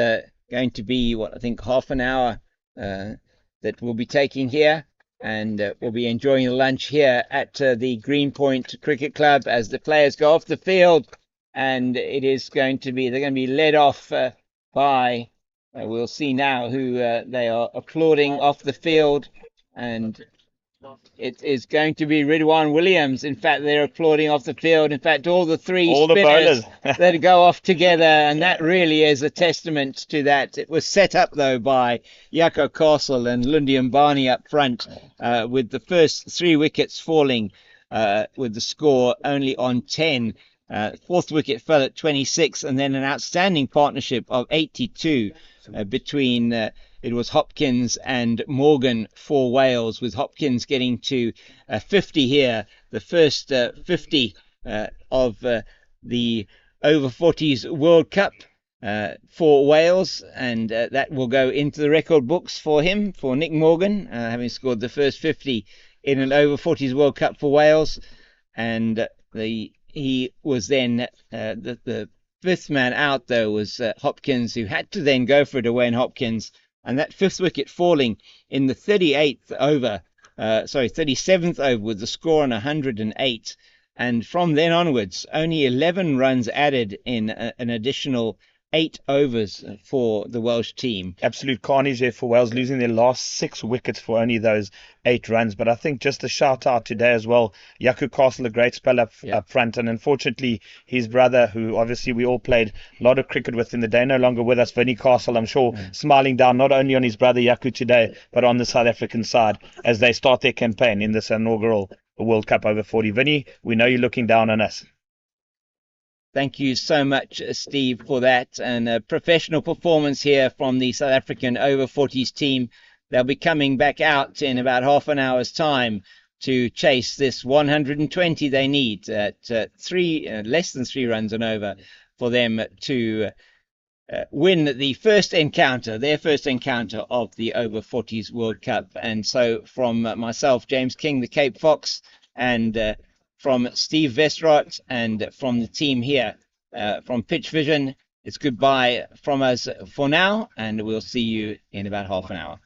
going to be, what I think, half an hour that we'll be taking here, and we'll be enjoying the lunch here at the Greenpoint Cricket Club as the players go off the field, and it is going to be, they're going to be led off by, we'll see now who they are applauding off the field, and it is going to be Ridwan Williams. In fact, they're applauding off the field. In fact, all the spinners that go off together, and that really is a testament to that. It was set up, though, by Jaco Castle and Lundi Mbani up front, with the first 3 wickets falling with the score only on 10. 4th wicket fell at 26, and then an outstanding partnership of 82 between it was Hopkins and Morgan for Wales, with Hopkins getting to 50 here, the first 50 of the over 40s World Cup for Wales, and that will go into the record books for him, for Nick Morgan, having scored the first 50 in an over 40s World Cup for Wales. And he was then the 5th man out, though, was Hopkins, who had to then go for it away, and Hopkins, and that 5th wicket falling in the 37th over with the score on 108. And from then onwards, only 11 runs added in an additional 8 overs for the Welsh team. Absolute carnage there for Wales, losing their last 6 wickets for only those 8 runs. But I think just a shout out today as well, Jaco Castle, a great spell up front, and unfortunately his brother, who obviously we all played a lot of cricket with in the day, no longer with us, Vinnie Castle, I'm sure, smiling down not only on his brother Jaco today, but on the South African side as they start their campaign in this inaugural World Cup over 40. Vinnie, we know you're looking down on us. Thank you so much, Steve, for that. And a professional performance here from the South African over 40s team. They'll be coming back out in about half an hour's time to chase this 120 they need at less than 3 runs and over for them to win the first encounter, their first encounter of the over 40s World Cup. And so from myself, James King, the Cape Fox, and from Steve Vestrot and from the team here from Pitch Vision, it's goodbye from us for now, and we'll see you in about half an hour.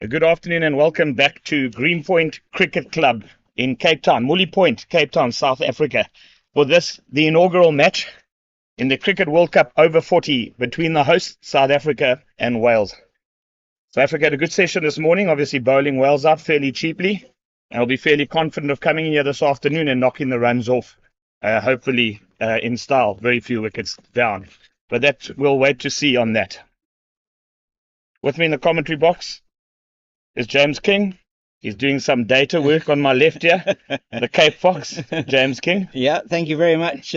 Good afternoon and welcome back to Greenpoint Cricket Club in Cape Town, Mully Point, Cape Town, South Africa, for this, the inaugural match in the Cricket World Cup over 40 between the hosts, South Africa and Wales. South Africa had a good session this morning, obviously bowling Wales out fairly cheaply. And I'll be fairly confident of coming here this afternoon and knocking the runs off, hopefully in style, very few wickets down. But that we'll wait to see on that. With me in the commentary box is James King. He's doing some data work on my left here, the Cape Fox, James King. Yeah, thank you very much,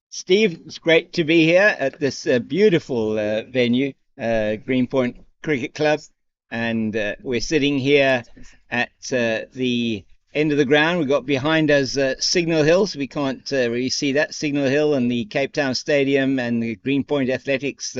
Steve. It's great to be here at this beautiful venue, Greenpoint Cricket Club. And we're sitting here at the end of the ground. We've got behind us Signal Hill, so we can't really see that. Signal Hill and the Cape Town Stadium and the Greenpoint Athletics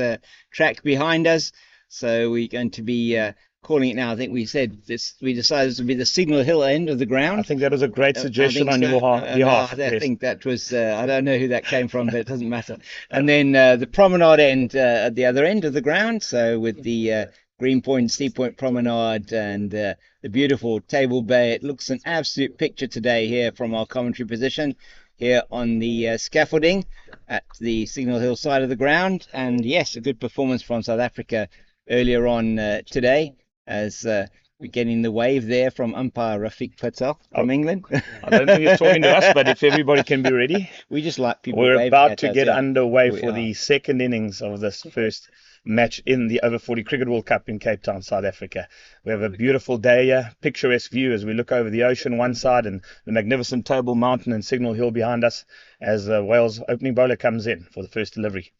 track behind us. So we're going to be calling it now. I think we decided this would be the Signal Hill end of the ground. I think that was a great suggestion on your behalf. I think that was, I don't know who that came from, but it doesn't matter. And then the promenade end at the other end of the ground. So with the Greenpoint, Sea Point Promenade and the beautiful Table Bay. It looks an absolute picture today here from our commentary position here on the scaffolding at the Signal Hill side of the ground. And yes, a good performance from South Africa earlier on today as we're getting the wave there from umpire Rafiq Patel from England. I don't think he's talking to us, but if everybody can be ready. We just like people We're waving about at to us, get yeah. underway We for are. the second innings of this first match in the over 40 Cricket World Cup in Cape Town, South Africa. We have a beautiful day here, picturesque view as we look over the ocean one side and the magnificent Table Mountain and Signal Hill behind us as Wales opening bowler comes in for the first delivery.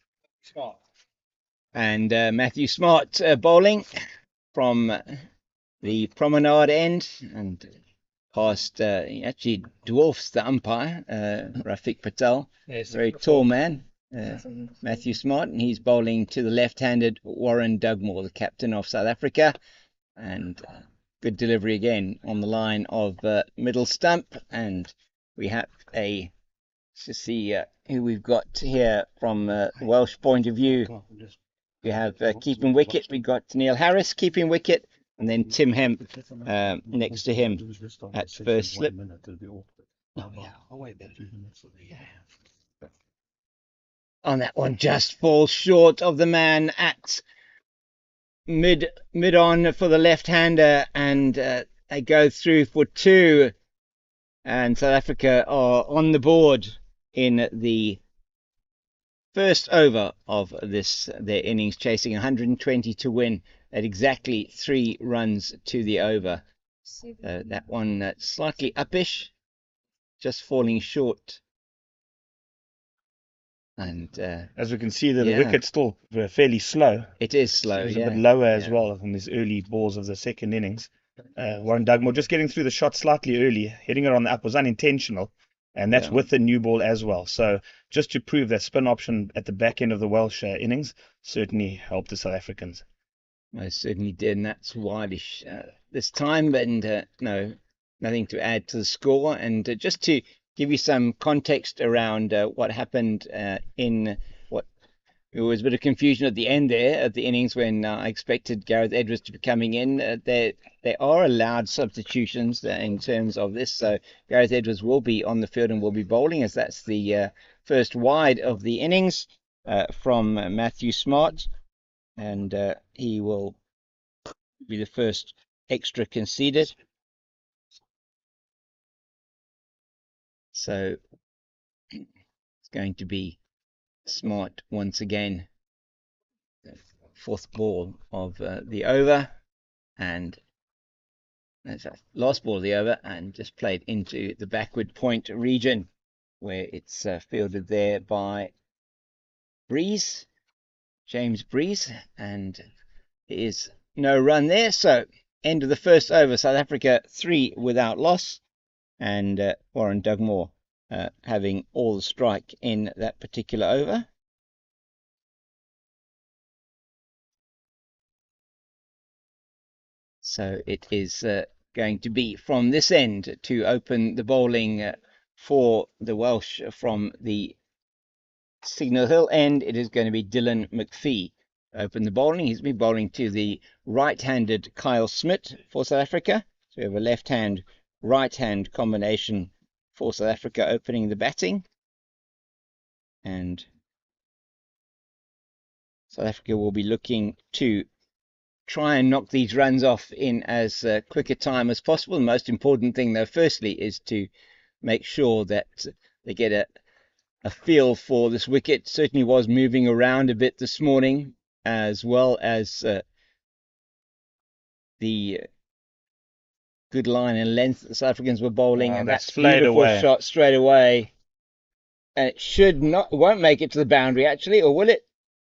And Matthew Smart bowling from the promenade end and past, he actually dwarfs the umpire, Rafiq Patel, very tall man. Matthew Smart, and he's bowling to the left-handed Warren Dugmore, the captain of South Africa, and good delivery again on the line of middle stump. And we have to see who we've got here from Welsh point of view. We have keeping wicket. We've got Neil Harris keeping wicket, and then Tim Hemp next to him at first slip. On that one, just falls short of the man at mid on for the left-hander, and they go through for two, and South Africa are on the board in the first over of their innings, chasing 120 to win at exactly 3 runs to the over. That one slightly uppish, just falling short. And as we can see, the wicket's still fairly slow. It is slow. It's a bit lower as well in these early balls of the second innings. Warren Dugmore just getting through the shot slightly early, hitting it on the up was unintentional, and that's with the new ball as well. So just to prove that spin option at the back end of the Welsh innings certainly helped the South Africans. I certainly did, and that's wildish this time, and no, nothing to add to the score. And just to give you some context around what happened in what it was a bit of confusion at the end there at the innings when I expected Gareth Edwards to be coming in. There are allowed substitutions in terms of this, so Gareth Edwards will be on the field and will be bowling, as that's the first wide of the innings from Matthew Smart, and he will be the first extra conceded. So it's going to be Smart once again. Fourth ball of the over, and that's the last ball of the over, and just played into the backward point region where it's fielded there by Breeze, James Breeze, and there is no run there. So end of the first over, South Africa 3 without loss, and Warren Dugmore having all the strike in that particular over. So it is going to be from this end to open the bowling for the Welsh from the Signal Hill end. It is going to be Dylan McPhee open the bowling. He's been bowling to the right-handed Kyle Smith for South Africa. So we have a left-hand, right-hand combination for South Africa opening the batting. And South Africa will be looking to try and knock these runs off in as quick a time as possible. The most important thing, though, firstly, is to make sure that they get a feel for this wicket. It certainly was moving around a bit this morning, as well as the good line and length the South Africans were bowling. And that's beautiful shot straight away. And it won't make it to the boundary, actually, or will it?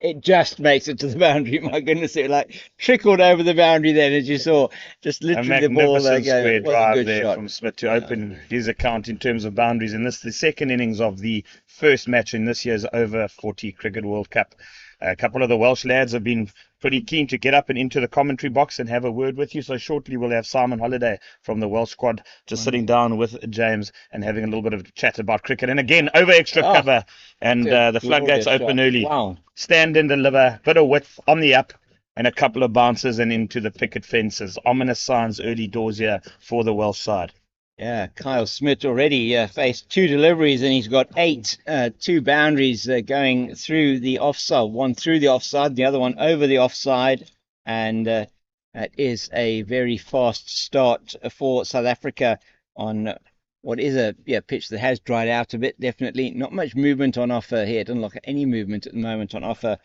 It just makes it to the boundary. My goodness, it like trickled over the boundary then, as you saw. Just literally the ball. Square drive there from Smith to open his account in terms of boundaries. And this is the second innings of the first match in this year's over 40 Cricket World Cup. A couple of the Welsh lads have been pretty keen to get up and into the commentary box and have a word with you. So shortly we'll have Simon Holliday from the Welsh squad just sitting down with James and having a little bit of chat about cricket. And again, over extra cover, and the floodgates open early. Wow. Stand and deliver, bit of width on the up, and a couple of bounces and into the picket fences. Ominous signs early doors here for the Welsh side. Yeah, Kyle Smith already faced 2 deliveries, and he's got 2 boundaries going through the offside. One through the offside, the other one over the offside. And that is a very fast start for South Africa on what is a pitch that has dried out a bit, definitely. Not much movement on offer here. It doesn't look like any movement at the moment on offer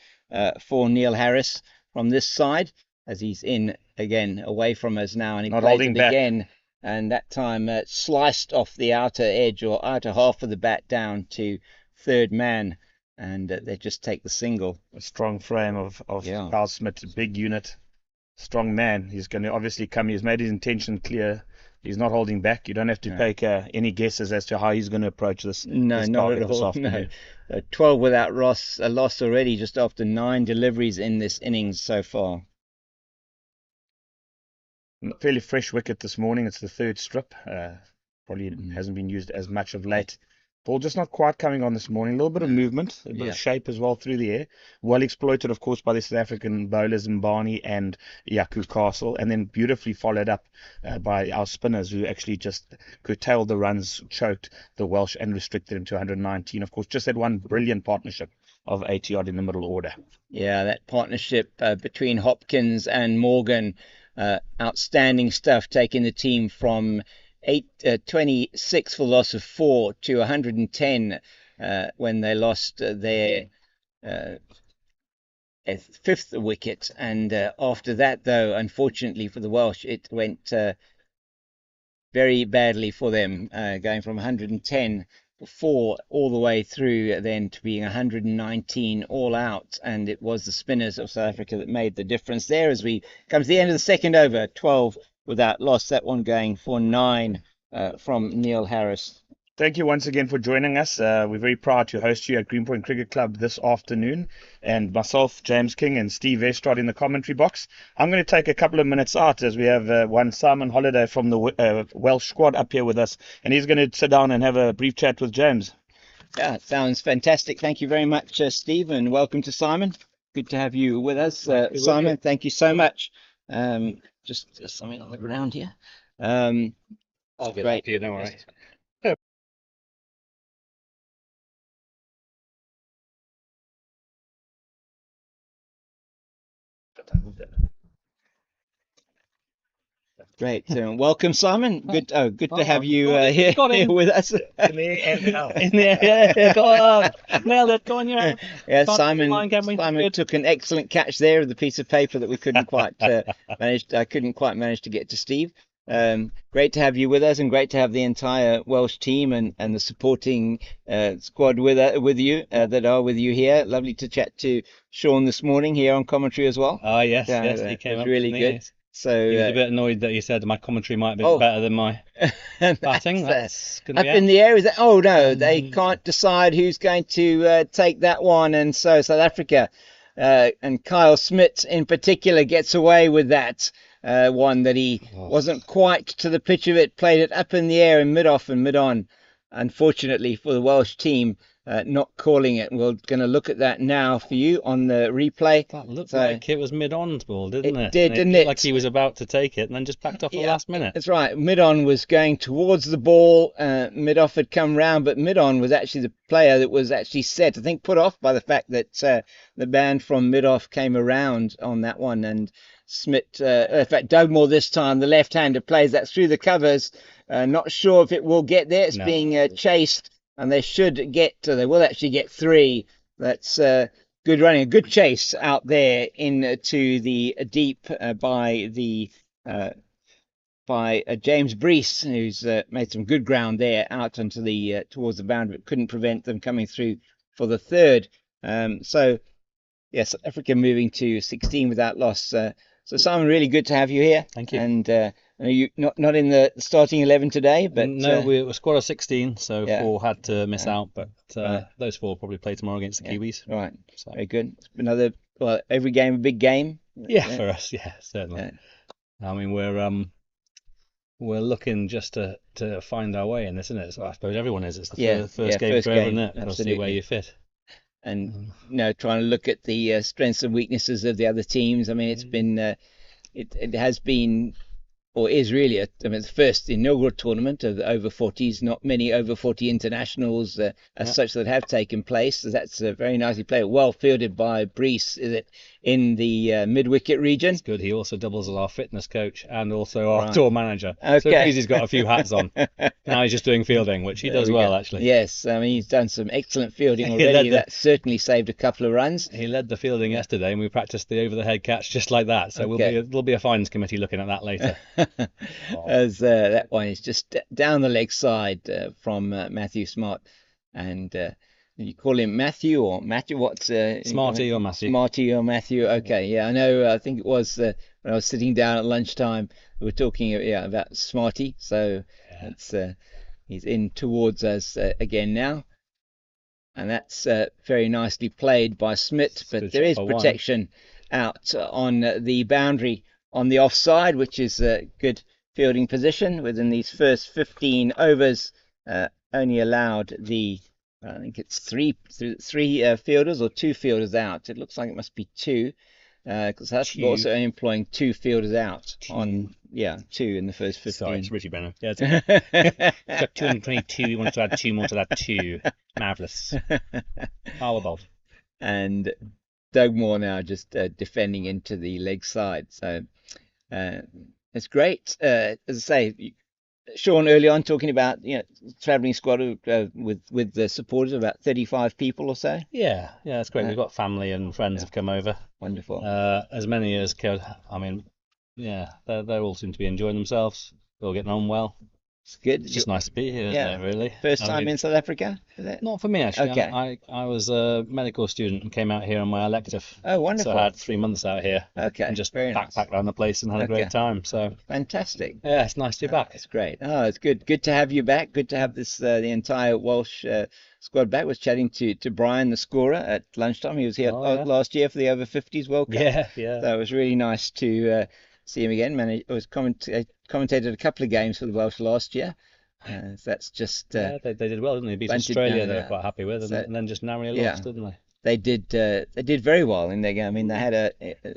for Neil Harris from this side, as he's in again away from us now, and he not plays holding it back again. And that time sliced off the outer edge or outer half of the bat down to third man, and they just take the single. A strong frame of Kyle Smith, big unit, strong man. He's going to obviously come. He's made his intention clear. He's not holding back. You don't have to take any guesses as to how he's going to approach this. No, not at all. No. 12 without a loss already, just after 9 deliveries in this innings so far. Fairly fresh wicket this morning. It's the third strip. Probably hasn't been used as much of late. Ball just not quite coming on this morning. A little bit of movement, a bit of shape as well through the air. Well exploited, of course, by the South African bowlers Mbani and Yaku Castle, and then beautifully followed up by our spinners, who actually just curtailed the runs, choked the Welsh and restricted them to 119. Of course, just had one brilliant partnership of 80 odd in the middle order. Yeah, that partnership between Hopkins and Morgan, outstanding stuff, taking the team from 26 for the loss of 4 to 110 when they lost their 5th wicket. And after that, though, unfortunately for the Welsh, it went very badly for them, going from 110 for 4 all the way through then to being 119 all out. And it was the spinners of South Africa that made the difference there as we come to the end of the second over. 12 without loss, that one going for 9 from Neil Harris. Thank you once again for joining us. We're very proud to host you at Greenpoint Cricket Club this afternoon, and myself, James King, and Steve Estrad in the commentary box. I'm going to take a couple of minutes out as we have one Simon Holliday from the Welsh squad up here with us, and he's going to sit down and have a brief chat with James. Yeah, it sounds fantastic. Thank you very much, Steve, and welcome to Simon. Good to have you with us, Simon. Thank you so much. Just something on the ground here. I'll get back to you, don't worry. Great. So welcome, Simon. Good to have you here with us. Nailed it. Go on, yeah. Simon took an excellent catch there of the piece of paper that we couldn't quite manage. I couldn't quite manage to get to Steve. Great to have you with us, and great to have the entire Welsh team and the supporting squad with you that are with you here. Lovely to chat to Shawn this morning here on commentary as well. Oh yes, he came up really good. Yes. So he was a bit annoyed that you said my commentary might be better than my batting. That's up in the air. Is that? Oh no, they can't decide who's going to take that one, and so South Africa and Kyle Smith in particular gets away with that. One that he wasn't quite to the pitch of it, played it up in the air in mid-off and mid-on. Unfortunately for the Welsh team, not calling it. We're going to look at that now for you on the replay. That looked So like it was mid-on's ball, didn't it? did, And didn't looked it? like he was about to take it and then just backed off the last minute. That's right. Mid-on was going towards the ball. Mid-off had come round, but mid-on was actually the player that was actually set. I think put off by the fact that the band from mid-off came around on that one. And Smith, in fact, Dugmore this time, the left-hander plays that through the covers. Not sure if it will get there. It's being chased, and they should get. They will actually get 3. That's good running, a good chase out there into the deep by James Brees, who's made some good ground there out onto the towards the boundary, but couldn't prevent them coming through for the 3rd. So yes, Africa moving to 16 without loss. So Simon, really good to have you here. Thank you. And you not in the starting 11 today, but no, we were a squad of 16, so yeah. 4 had to miss out, but Right. those 4 probably play tomorrow against the Kiwis. Right, So, very good. Another, well, every game a big game. yeah, for us, yeah, certainly. I mean, we're looking just to find our way in this, isn't it? So I suppose everyone is. It's the first game for everyone, isn't it? Got to see where you fit. And trying to look at the strengths and weaknesses of the other teams. I mean, it's been it has been, or is really, the first inaugural tournament of the over 40s. Not many over 40 internationals as such that have taken place. So that's very nicely played, well fielded by Brees. Is it in the mid-wicket region? It's good. He also doubles as our fitness coach and also our tour manager. Okay. So it means he's got a few hats on. Now he's just doing fielding, which he does well, actually. Yes, I mean, he's done some excellent fielding already. That certainly saved a couple of runs. He led the fielding yesterday, and we practiced the over-the-head catch just like that. So there'll be a fines committee looking at that later. As that one is just down the leg side from Matthew Smart, and you call him Matthew or Matthew? What's Smarty or Matthew? Smarty or Matthew? Okay, yeah, I know. I think it was when I was sitting down at lunchtime. We were talking, about Smarty. So it's he's in towards us again now, and that's very nicely played by Smith. But there is protection out on the boundary on the offside, which is a good fielding position within these first 15 overs. Only allowed I think it's three fielders or 2 fielders out. It looks like it must be 2, because that's also employing 2 fielders out on 2 in the first 15. Sorry, it's Richie Brennan. Yeah, it's okay. Got 222. He wants to add 2 more to that 2. Marvelous. Power bolt. And Dugmore now just defending into the leg side. So it's great. As I say, Shawn early on talking about travelling squad with the supporters, about 35 people or so. Yeah, that's great. We've got family and friends have come over. Wonderful. As many as could. I mean, they all seem to be enjoying themselves. They're all getting on well. It's good. It's just nice to be here, isn't it, really? First time in South Africa, is it? Not for me, actually. Okay. I was a medical student and came out here on my elective. Oh, wonderful. So I had 3 months out here. Okay. And just very backpacked nice. around the place and had a great time. So fantastic. Yeah, it's nice to be back. It's great. Oh, it's good. Good to have you back. Good to have this the entire Welsh squad back. Was chatting to Brian, the scorer, at lunchtime. He was here last year for the over 50s World Cup. Yeah. So it was really nice to see him again. It was commentated a couple of games for the Welsh last year. That's just they did well, didn't they? Beat Australia, they were quite happy with, and then just narrowly lost, didn't they? They did very well in their game. I mean, they had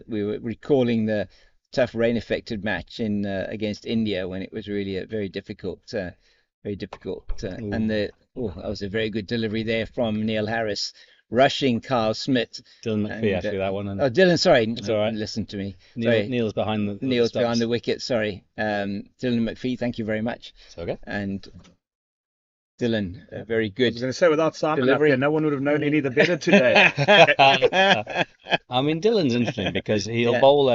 we were recalling the tough rain affected match in against India when it was really a very difficult. And that was a very good delivery there from Neil Harris, rushing Carl Smith. Dylan McPhee, actually, that one. Dylan, sorry. It's all right. Listen to me. Neil's behind the wicket, sorry. Dylan McPhee, thank you very much. It's okay. And Dylan, very good. I was going to say, without Simon delivery. Up here, no one would have known any the better today. I mean, Dylan's interesting because he'll bowl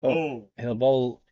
He'll bowl.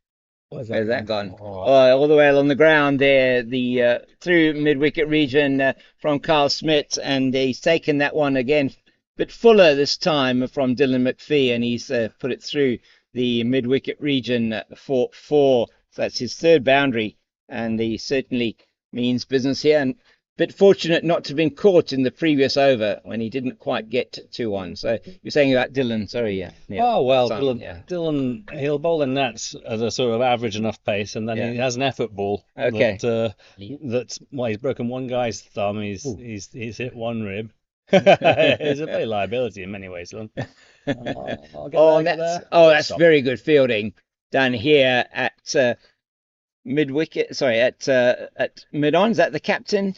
Where's that gone? All the way along the ground there, the through mid-wicket region from Carl Smith, and he's taken that one again, bit fuller this time from Dylan McPhee, and he's put it through the mid-wicket region for 4. So that's his 3rd boundary, and he certainly means business here. And bit fortunate not to have been caught in the previous over when he didn't quite get 2-1. So you're saying about Dylan, sorry, yeah. Oh, well, Simon, Dylan, he'll bowl in nets at a sort of average enough pace, and then he has an effort ball. Okay. That's why he's broken one guy's thumb, he's hit one rib. He's a big liability in many ways, Dylan. That's very good fielding done here at mid-wicket. Sorry, at mid-on. Is that the captain,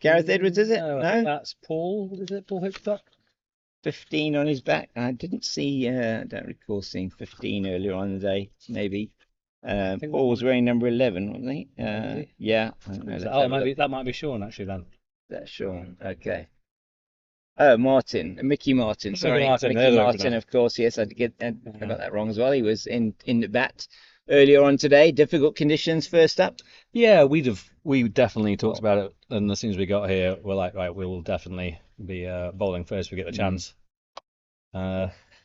Gareth Edwards? Is it? No, I think that's Paul. Is it Paul Hookstock? 15 on his back. I didn't see. I don't recall seeing 15 earlier on in the day. Maybe. Paul was wearing number 11, wasn't he? Yeah. That might be Shawn actually then. That's Shawn. Okay. Oh, Mickey Martin. Sorry, Mickey Martin. Of course, yes. I got that wrong as well. He was in the bat earlier on today. Difficult conditions first up. Yeah, we definitely talked about it, and as soon as we got here, we're like, right, we'll definitely be bowling first if we get the chance.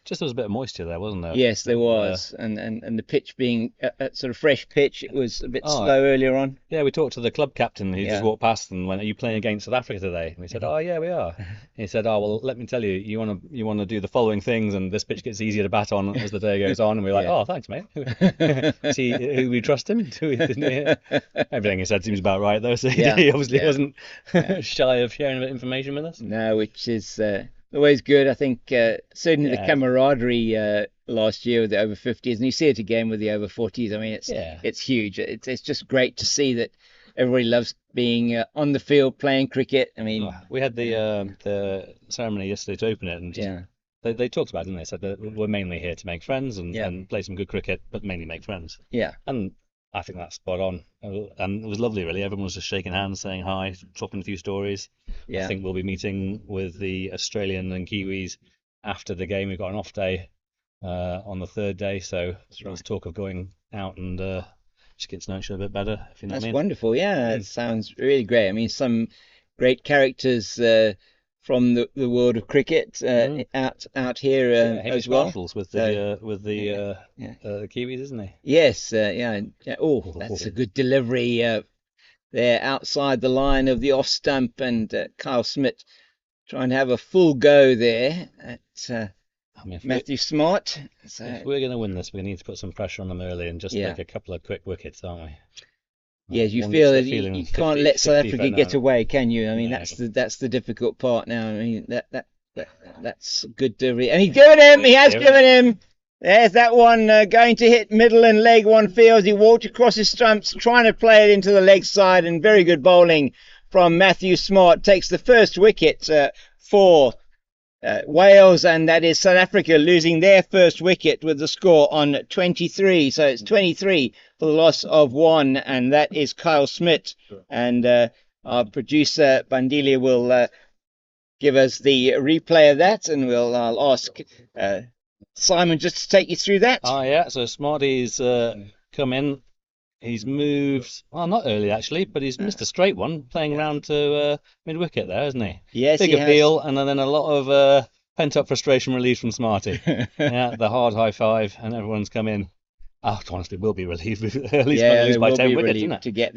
Just there was a bit of moisture there, wasn't there? Yes, there was, and the pitch being a sort of fresh pitch, it was a bit slow earlier on. Yeah, we talked to the club captain. He just walked past and went, "Are you playing against South Africa today?" And we said, "Oh yeah, we are." He said, "Oh well, let me tell you, you want to do the following things, and this pitch gets easier to bat on as the day goes on." And we're like, "Oh, thanks, mate." See, who we trust him? Everything he said seems about right, though. So he obviously wasn't shy of sharing a bit of information with us. No, which is always good. I think certainly the camaraderie last year with the over 50s, and you see it again with the over 40s. I mean, it's huge. It's just great to see that everybody loves being on the field playing cricket. I mean, we had the ceremony yesterday to open it, and they talked about it, didn't they? Said that we're mainly here to make friends and play some good cricket, but mainly make friends. Yeah. And I think that's spot on. And it was lovely, really. Everyone was just shaking hands, saying hi, dropping a few stories. I think we'll be meeting with the Australian and Kiwis after the game. We've got an off day on the third day, so there's talk of going out and just get to know each other a bit better. If you know what I mean. Wonderful. Yeah, it sounds really great. I mean, some great characters from the world of cricket out here as well. With the Kiwis, isn't he? Yes, Oh, that's a good delivery there outside the line of the off stump, and Kyle Smith trying to have a full go there at Matthew Smart. So if we're going to win this, we need to put some pressure on them early and just make a couple of quick wickets, aren't we? Yes, you feel that you can't let South Africa get away, can you? I mean, that's the difficult part now. I mean, that's good delivery, and he's given him. He has given him. There's that one going to hit middle and leg. One feels he walked across his stumps, trying to play it into the leg side, and very good bowling from Matthew Smart takes the first wicket for Wales, and that is South Africa losing their first wicket with the score on 23. So it's 23 for the loss of 1, and that is Kyle Smith. And our producer Bandilia will give us the replay of that, and I'll ask Simon just to take you through that. Oh yeah, so Smarty's come in. He's moved, well, not early actually, but he's missed a straight one, playing round to mid-wicket there, isn't he? Yes, big appeal, and then a lot of pent-up frustration released from Smarty. The hard high five, and everyone's come in. Honestly, we'll be relieved at least not lose by 10 wickets, isn't it? To get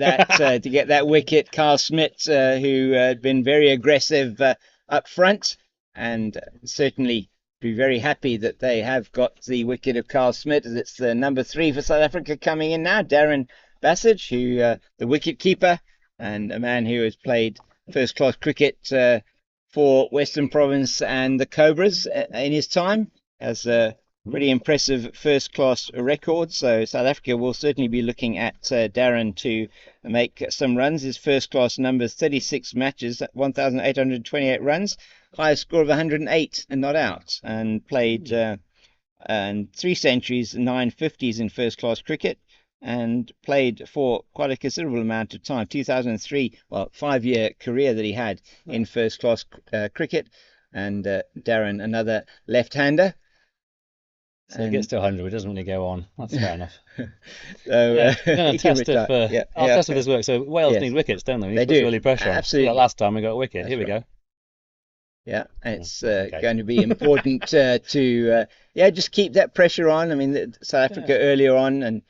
that wicket. Carl Smith, who had been very aggressive up front, and certainly be very happy that they have got the wicket of Carl Smith, as it's the number 3 for South Africa coming in now. Darren Bassage, who the wicket keeper, and a man who has played first class cricket for Western Province and the Cobras in his time, has a pretty impressive first class record. So South Africa will certainly be looking at Darren to make some runs. His first class numbers, 36 matches, 1,828 runs, highest score of 108 and not out, and played and 3 centuries, 9 50s in first class cricket, and played for quite a considerable amount of time. 2003, 5-year career that he had in first class cricket. And Darren, another left-hander. So he gets to 100, but it doesn't really go on. That's fair enough. So I'm going to test if this works. So Wales need wickets, don't they? They do. Early pressure. Absolutely. Like last time we got a wicket. Here we go. Yeah, it's going to be important to just keep that pressure on. I mean, South Africa earlier on, and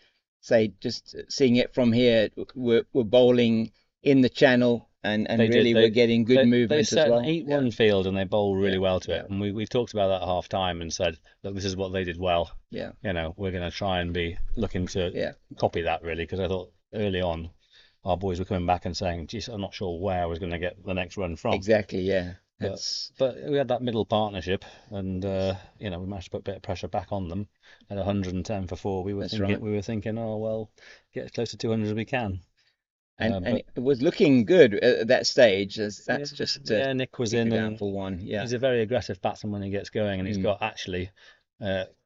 just seeing it from here, we're bowling in the channel, and They really did. were getting good They movement set as well. an 8-1 field and they bowled really well to it. Yeah. And we've talked about that at half time and said, look, this is what they did well. Yeah. We're going to try and be looking to copy that really, because I thought early on our boys were coming back and saying, geez, I'm not sure where I was going to get the next run from. Exactly, yeah. But we had that middle partnership, and we managed to put a bit of pressure back on them at 110 for 4. We were thinking, oh well, get as close to 200 as we can. And it was looking good at that stage. Nick was in and for 1. Yeah, he's a very aggressive batsman when he gets going, and he's got actually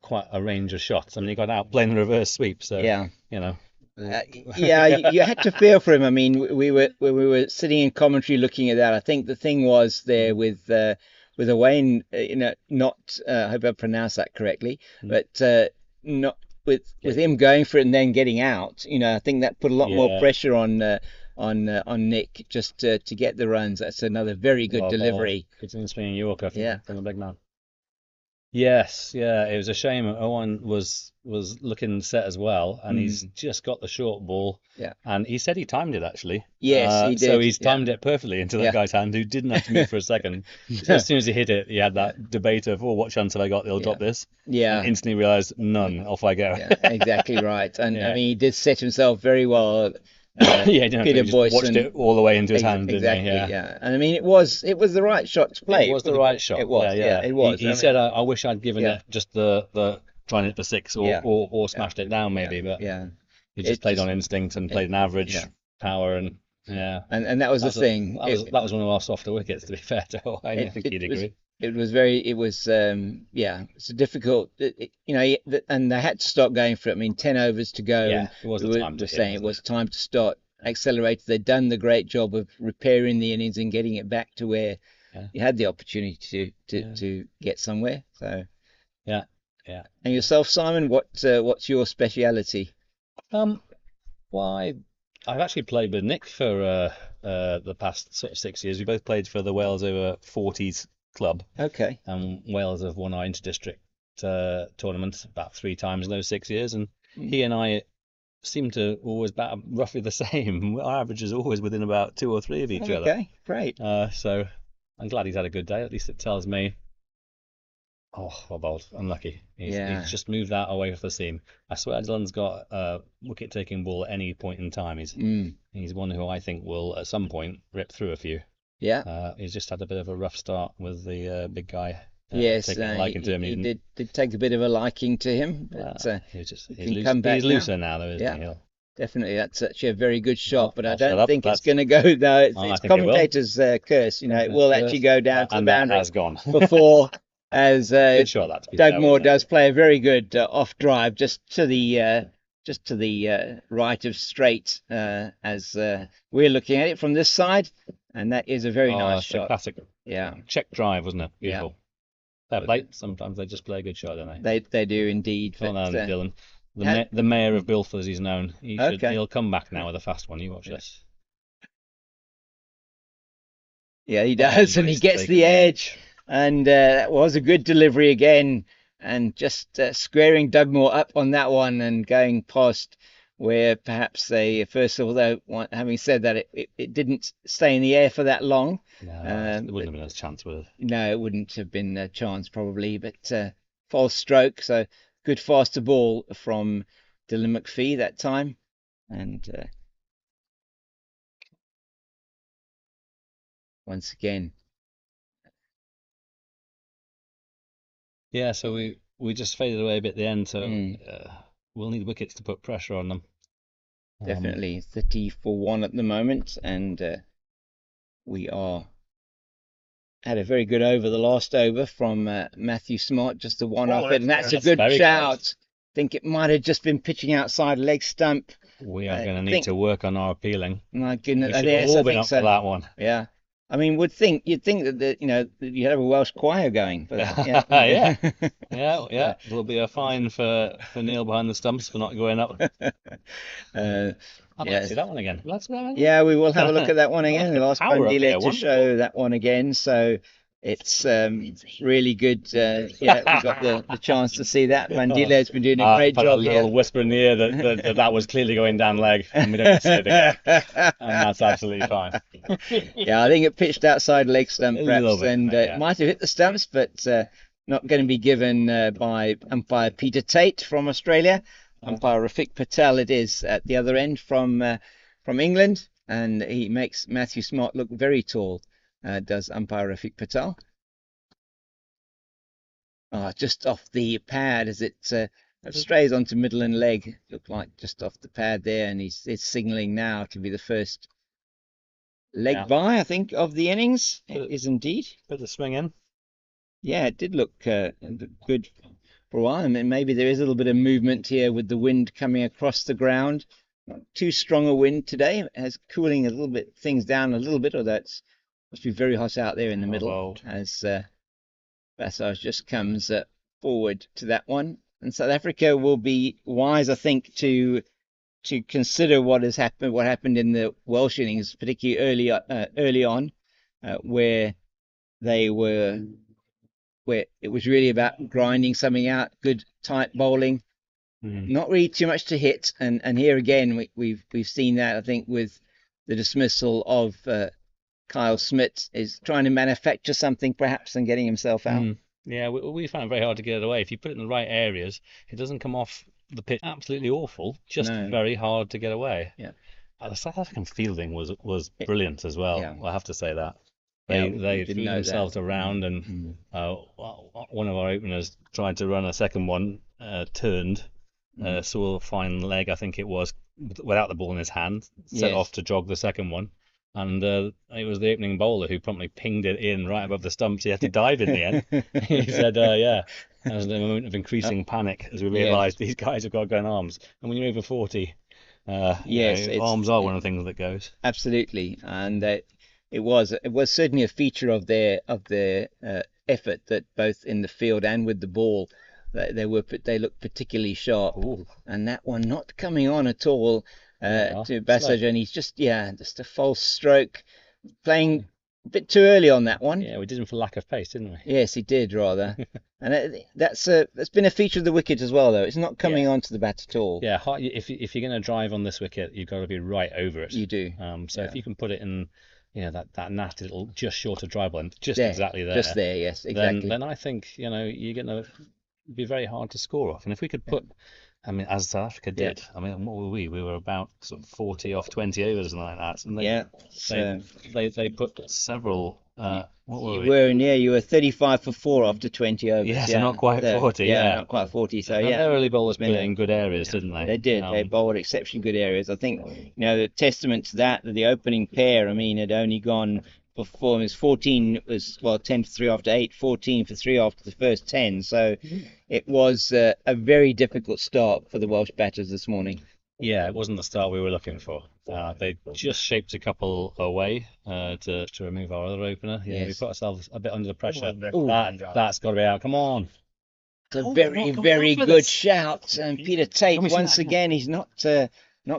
quite a range of shots. I mean, he got out playing the reverse sweep, so you had to feel for him. I mean, we were sitting in commentary looking at that. I think the thing was there with Owain, not I hope I pronounced that correctly, but not with him going for it and then getting out. I think that put a lot more pressure on Nick just to get the runs. That's another very good delivery. Good swinging Yorker from the big man. Yes, it was a shame. Owen was looking set as well, and he's just got the short ball. Yeah. And he said he timed it actually. Yes, he did. So he's timed it perfectly into that guy's hand, who didn't have to move for a second. As soon as he hit it, he had that debate of, what chance have I got? They'll drop this. Yeah. And instantly realised, none. Off I go. Yeah, exactly right. And I mean, he did set himself very well. Peter Boyce watched it all the way into his hand, didn't he? Yeah. And I mean, it was the right shot to play. It was the right shot. It was. Yeah, it was. He said, I wish I'd given it just the trying it for 6 or smashed it down maybe, but he just played on instinct and played an average power and And that was the thing. That was one of our softer wickets, to be fair to him. I think he'd agree. It's a difficult, and they had to stop going for it. I mean, 10 overs to go. Yeah, it was the time to hit, it was time to start accelerated. They'd done the great job of repairing the innings and getting it back to where you had the opportunity to get somewhere. So yeah. And yourself, Simon, what's your speciality? Why, I've actually played with Nick for the past sort of 6 years. We both played for the Wales over 40's club. Okay. And Wales have won our inter-district tournament about 3 times in those 6 years, and he and I seem to always bat roughly the same. Our average is always within about 2 or 3 of each other. Okay, great. So I'm glad he's had a good day. At least it tells me, well bowled, unlucky. He's just moved that away from the seam. I swear Dylan's got a wicket-taking ball at any point in time. He's one who I think will at some point rip through a few. Yeah. He's just had a bit of a rough start with the big guy. Yes, taking a liking to him. He did take a bit of a liking to him, but he's looser now, though, isn't he? Definitely, that's actually a very good shot, but I don't think it's going to go. No, it's commentator's curse. It will actually go down to the boundary. That has gone before, as Doug Moore does play a very good off drive just to the right of straight as we're looking at it from this side, and that is a very nice shot. Classic. Check drive, wasn't it? Beautiful. Fair play. Sometimes they just play a good shot, don't they? They do indeed. Well done, Dylan. The mayor of Bilford, as he's known. He'll come back now with a fast one. You watch this. Yeah, he does, and he gets the edge. And that was a good delivery again. And just squaring Doug Moore up on that one and going past where perhaps they, first of all, having said that, it didn't stay in the air for that long. No, it wouldn't have been a chance, would it? No, it wouldn't have been a chance probably, but false stroke, so good faster ball from Dylan McPhee that time. And once again. Yeah, so we just faded away a bit at the end, so we'll need wickets to put pressure on them. Definitely 30 for 1 at the moment, and we had a very good over the last over from Matthew Smart, just the one off it, and that's a good shout. Close. I think it might have just been pitching outside leg stump. We are going to need to work on our appealing. My goodness, we should have all been up for that one. Yeah. I mean, you'd think that you'd have a Welsh choir going for that. Yeah. There'll be a fine for Neil behind the stumps for not going up. I'd like to see that one again. Yeah, we will have a look at that one again. We'll ask Bandile to show that one again. So It's really good. Yeah, we got the chance to see that. Vandile's been doing a great put job a little here. whisper in the ear that was clearly going down leg, and we don't see it again. And that's absolutely fine. Yeah, I think it pitched outside leg stump A perhaps, little bit, and yeah. it might have hit the stumps, but not going to be given by umpire Peter Tate from Australia. Umpire Rafiq Patel it is at the other end from England, and he makes Matthew Smart look very tall. Does umpire Rafiq Patel? Just off the pad as it strays onto middle and leg. Looked like just off the pad there, and he's signalling now to be the first leg by, I think, of the innings. It is indeed. Put the swing in. Yeah, it did look good for a while. I mean, maybe there is a little bit of movement here with the wind coming across the ground. Not too strong a wind today. It has cooling a little bit things down a little bit, although it must be very hot out there in the middle as Bassage just comes forward to that one. And South Africa will be wise, I think, to consider what happened in the Welsh innings, particularly early on, where it was really about grinding something out, good tight bowling, not really too much to hit. And here again, we've seen that, I think, with the dismissal of Kyle Smith, is trying to manufacture something perhaps and getting himself out. Yeah, we found it very hard to get it away. If you put it in the right areas, it doesn't come off the pitch absolutely awful, just very hard to get away. Yeah. The South African fielding was brilliant as well. Yeah. I have to say that. They threw themselves around, and one of our openers tried to run a second one, turned, saw a fine leg, I think it was, without the ball in his hand, set off to jog the second one. And it was the opening bowler who promptly pinged it in right above the stumps. He had to dive in the end. He said, that was a moment of increasing panic as we realised these guys have got gun arms. And when you're over 40, arms are one of the things that goes. Absolutely. And it was certainly a feature of their effort that both in the field and with the ball, they looked particularly sharp. Ooh. And that one not coming on at all to Bassage, and he's just a false stroke, playing a bit too early on that one. Yeah, we did him for lack of pace, didn't we? Yes, he did rather. And that's been a feature of the wicket as well, though. It's not coming onto the bat at all. Yeah, if you're going to drive on this wicket, you've got to be right over it. You do. So if you can put it in, that nasty little just short of drive line, just there, exactly there. Just there, yes, exactly. Then I think you're going to be very hard to score off. And if we could put, I mean, as South Africa did, I mean, what were we? We were about sort of 40 off 20 overs and like that. And they put several. What were we? You were 35 for 4 after 20 overs. Yes, not quite 40. Yeah, not quite 40. So the early bowlers put it in good areas, didn't they? They did. They bowled exceptionally good areas. I think the testament to that the opening pair, I mean, had only gone before. It was 14. Was 10 for 3 after 8, 14 for 3 after the first 10. So it was a very difficult start for the Welsh batters this morning. Yeah, it wasn't the start we were looking for. They just shaped a couple away to remove our other opener. Yeah, we put ourselves a bit under the pressure. That's got to be out. Come on. It's a very good shout. And Peter Tate, once again, he's not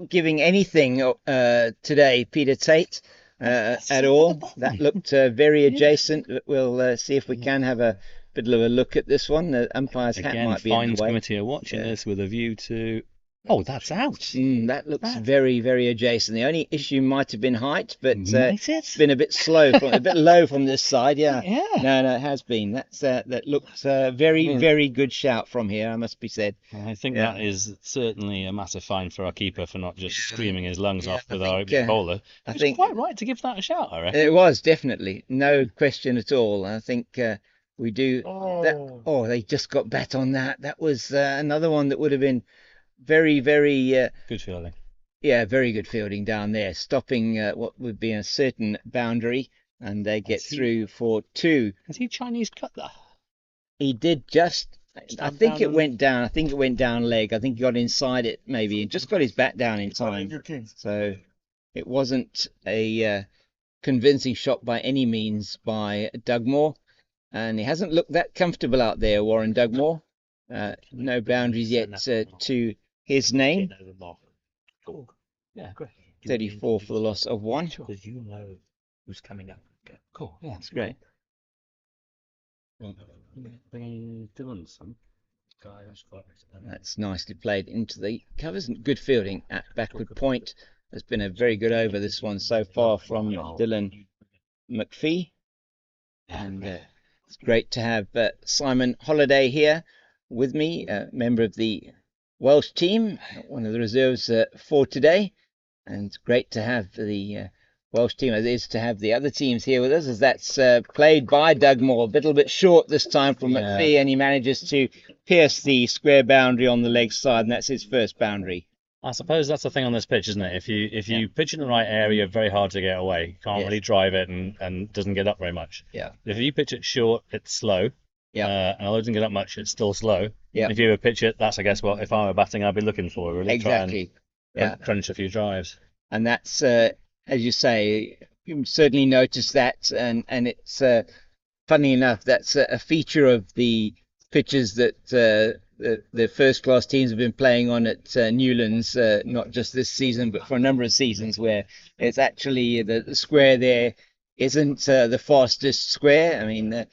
giving anything today, Peter Tate, at all. That looked very adjacent. We'll see if we can have a bit of a look at this one. The umpire's hat might be in the way. Fines committee are watching this with a view to... Oh, that's out. That looks very, very adjacent. The only issue might have been height, but it's been a bit slow, a bit low from this side. Yeah. No, it has been. That looks very, very good shout from here, I must be said. I think that is certainly a massive fine for our keeper for not just screaming his lungs off with our opening bowler. I think quite right to give that a shout, I reckon. It was, definitely. No question at all. I think we do. They just got bat on that. That was another one that would have been very, very good fielding. Yeah, very good fielding down there, stopping what would be a certain boundary, and they get through for 2. Has he Chinese cut that? He did just. I think it went down. I think it went down leg. I think he got inside it maybe and just got his bat down in time. So it wasn't a convincing shot by any means by Dugmore, and he hasn't looked that comfortable out there, Warren Dugmore. No boundaries yet to his name. Yeah, great. 34 for the loss of 1. Because you know who's coming up. Cool. Yeah, that's great. That's nicely played into the covers. Good fielding at backward point. There's been a very good over this one so far from Dylan McPhee. And it's great to have Simon Holliday here with me, a member of the Welsh team, one of the reserves for today. And it's great to have the Welsh team, as it is to have the other teams here with us, as that's played by Dugmore. A little bit short this time from McPhee, and he manages to pierce the square boundary on the leg side, and that's his first boundary. I suppose that's the thing on this pitch, isn't it? If you pitch in the right area, very hard to get away. Can't really drive it and doesn't get up very much. Yeah. If you pitch it short, it's slow. Yeah. And although it doesn't get up much, it's still slow. Yeah. If you ever pitch it, that's I guess what if I were batting, I'd be looking for really. Exactly. Try and crunch a few drives. And that's as you say, you certainly notice that, and it's funny enough, that's a feature of the pitches that the first class teams have been playing on at Newlands, not just this season, but for a number of seasons, where it's actually the square there isn't the fastest square. I mean, the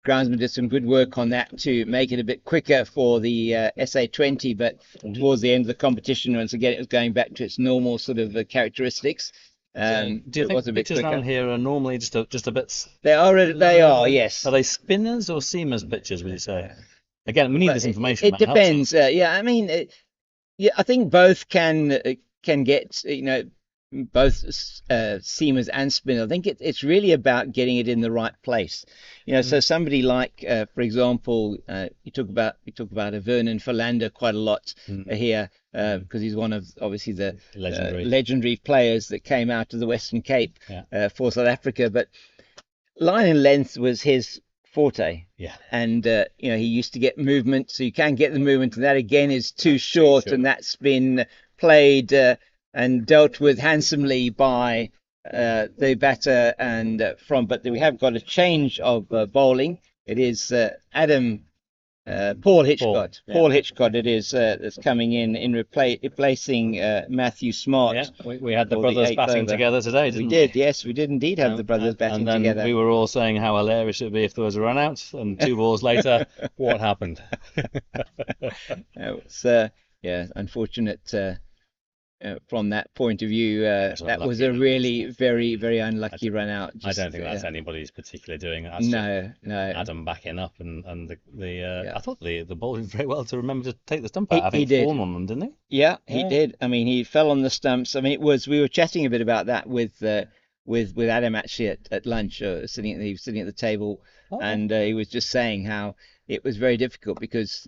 groundsman did some good work on that to make it a bit quicker for the SA20, but towards the end of the competition, once again, it was going back to its normal sort of characteristics. Do you think pitches down here are normally just a bit? They are, yes. Are they spinners or seamers pitches, would you say? Again, we need this information. It depends. I mean, I think both can get, both seamers and spinners. I think it's really about getting it in the right place. So somebody like, for example, we talk about Vernon Philander quite a lot here, because he's one of obviously the legendary players that came out of the Western Cape for South Africa. But line and length was his forte. Yeah. And he used to get movement, so you can get the movement, and that again is too short. And that's been played and dealt with handsomely by the batter and but we have got a change of bowling. It is Paul Hitchcott. Paul Hitchcott it is that's coming in replacing Matthew Smart. Yeah, we had the brothers batting together today, didn't we? We did, yes, we did indeed have the brothers batting together. And then we were all saying how hilarious it would be if there was a run out, and 2 balls later, what happened? It was unfortunate. From that point of view, that was a really very, very unlucky run out. I don't think that's anybody's particularly doing it. No. Adam backing up and I thought the bowler did very well to remember to take the stump out. I think he fallen on them, didn't he? Yeah, he did. I mean, he fell on the stumps. I mean, we were chatting a bit about that with Adam actually at lunch, sitting at the table, and he was just saying how it was very difficult because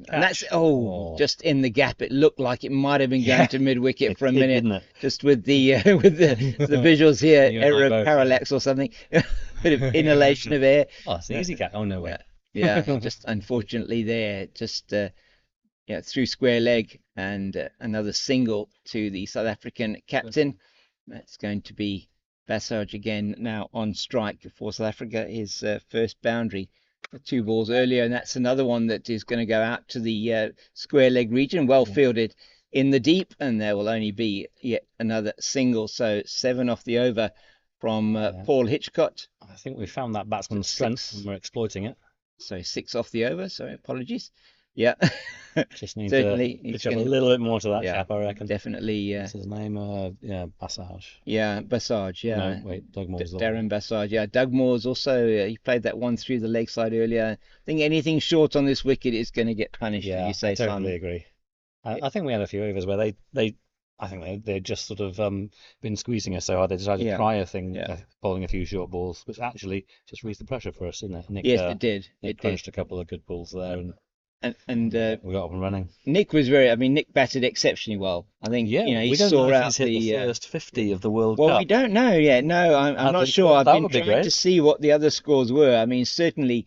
just in the gap, it looked like it might have been going to mid wicket for a minute, didn't it? Just with the visuals here, error of parallax or something, bit of inhalation of air. Oh, it's an easy catch. Oh no way. Yeah, just unfortunately there, just through square leg and another single to the South African captain. That's going to be Bassage again now on strike for South Africa, his first boundary. 2 balls earlier, and that's another one that is going to go out to the square leg region, well fielded in the deep, and there will only be yet another single. So 7 off the over from Paul Hitchcott. I think we found that batsman's strength and we're exploiting it. So 6 off the over, sorry, apologies. Yeah. Just need to pitch up a little bit more to that chap, I reckon. Definitely. What's his name? Bassage. Yeah, Bassage, yeah. No, wait, Dugmore's Darren Bassage, yeah. Dugmore's also, he played that one through the leg side earlier. I think anything short on this wicket is going to get punished, you say, I totally agree. I think we had a few overs where they just sort of been squeezing us so hard they decided to try a thing, bowling a few short balls, which actually just raised the pressure for us, didn't it? Nick, yes, it did. Nick crunched a couple of good balls there, and we got up and running. Nick batted exceptionally well. I think he saw out the first 50 of the World Cup. Well, we don't know yet. No, I'm not sure. I've been trying to see what the other scores were. I mean, certainly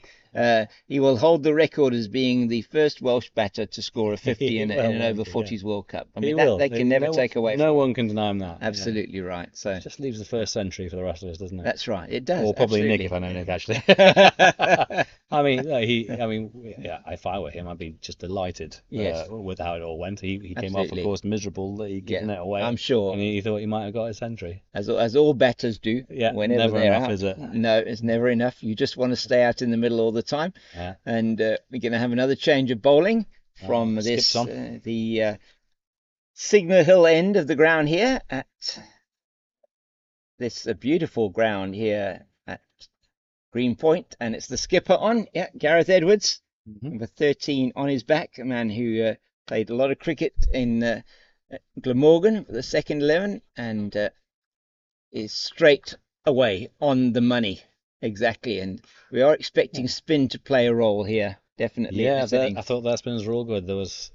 he will hold the record as being the first Welsh batter to score a 50 in an over 40s World Cup. I mean, they can never take away. No one can deny him that. Absolutely right. So it just leaves the first century for the rest of us, doesn't it? That's right. It does. Or probably Nick, if I know Nick actually. I mean, if I were him, I'd be just delighted with how it all went. He came off, of course, miserable that he'd given it away. I'm sure. And he thought he might have got his century. As all batters do. Yeah, whenever never they're enough, out. is it? No, it's never enough. You just want to stay out in the middle all the time. Yeah. And we're going to have another change of bowling from Skips this on. the Signal Hill end of the ground here at this beautiful ground here at Greenpoint, and it's the skipper on, Gareth Edwards, number 13 on his back, a man who played a lot of cricket in Glamorgan for the second 11, and is straight away on the money. Exactly, and we are expecting spin to play a role here, definitely. Yeah, I thought their spinners were all good. There was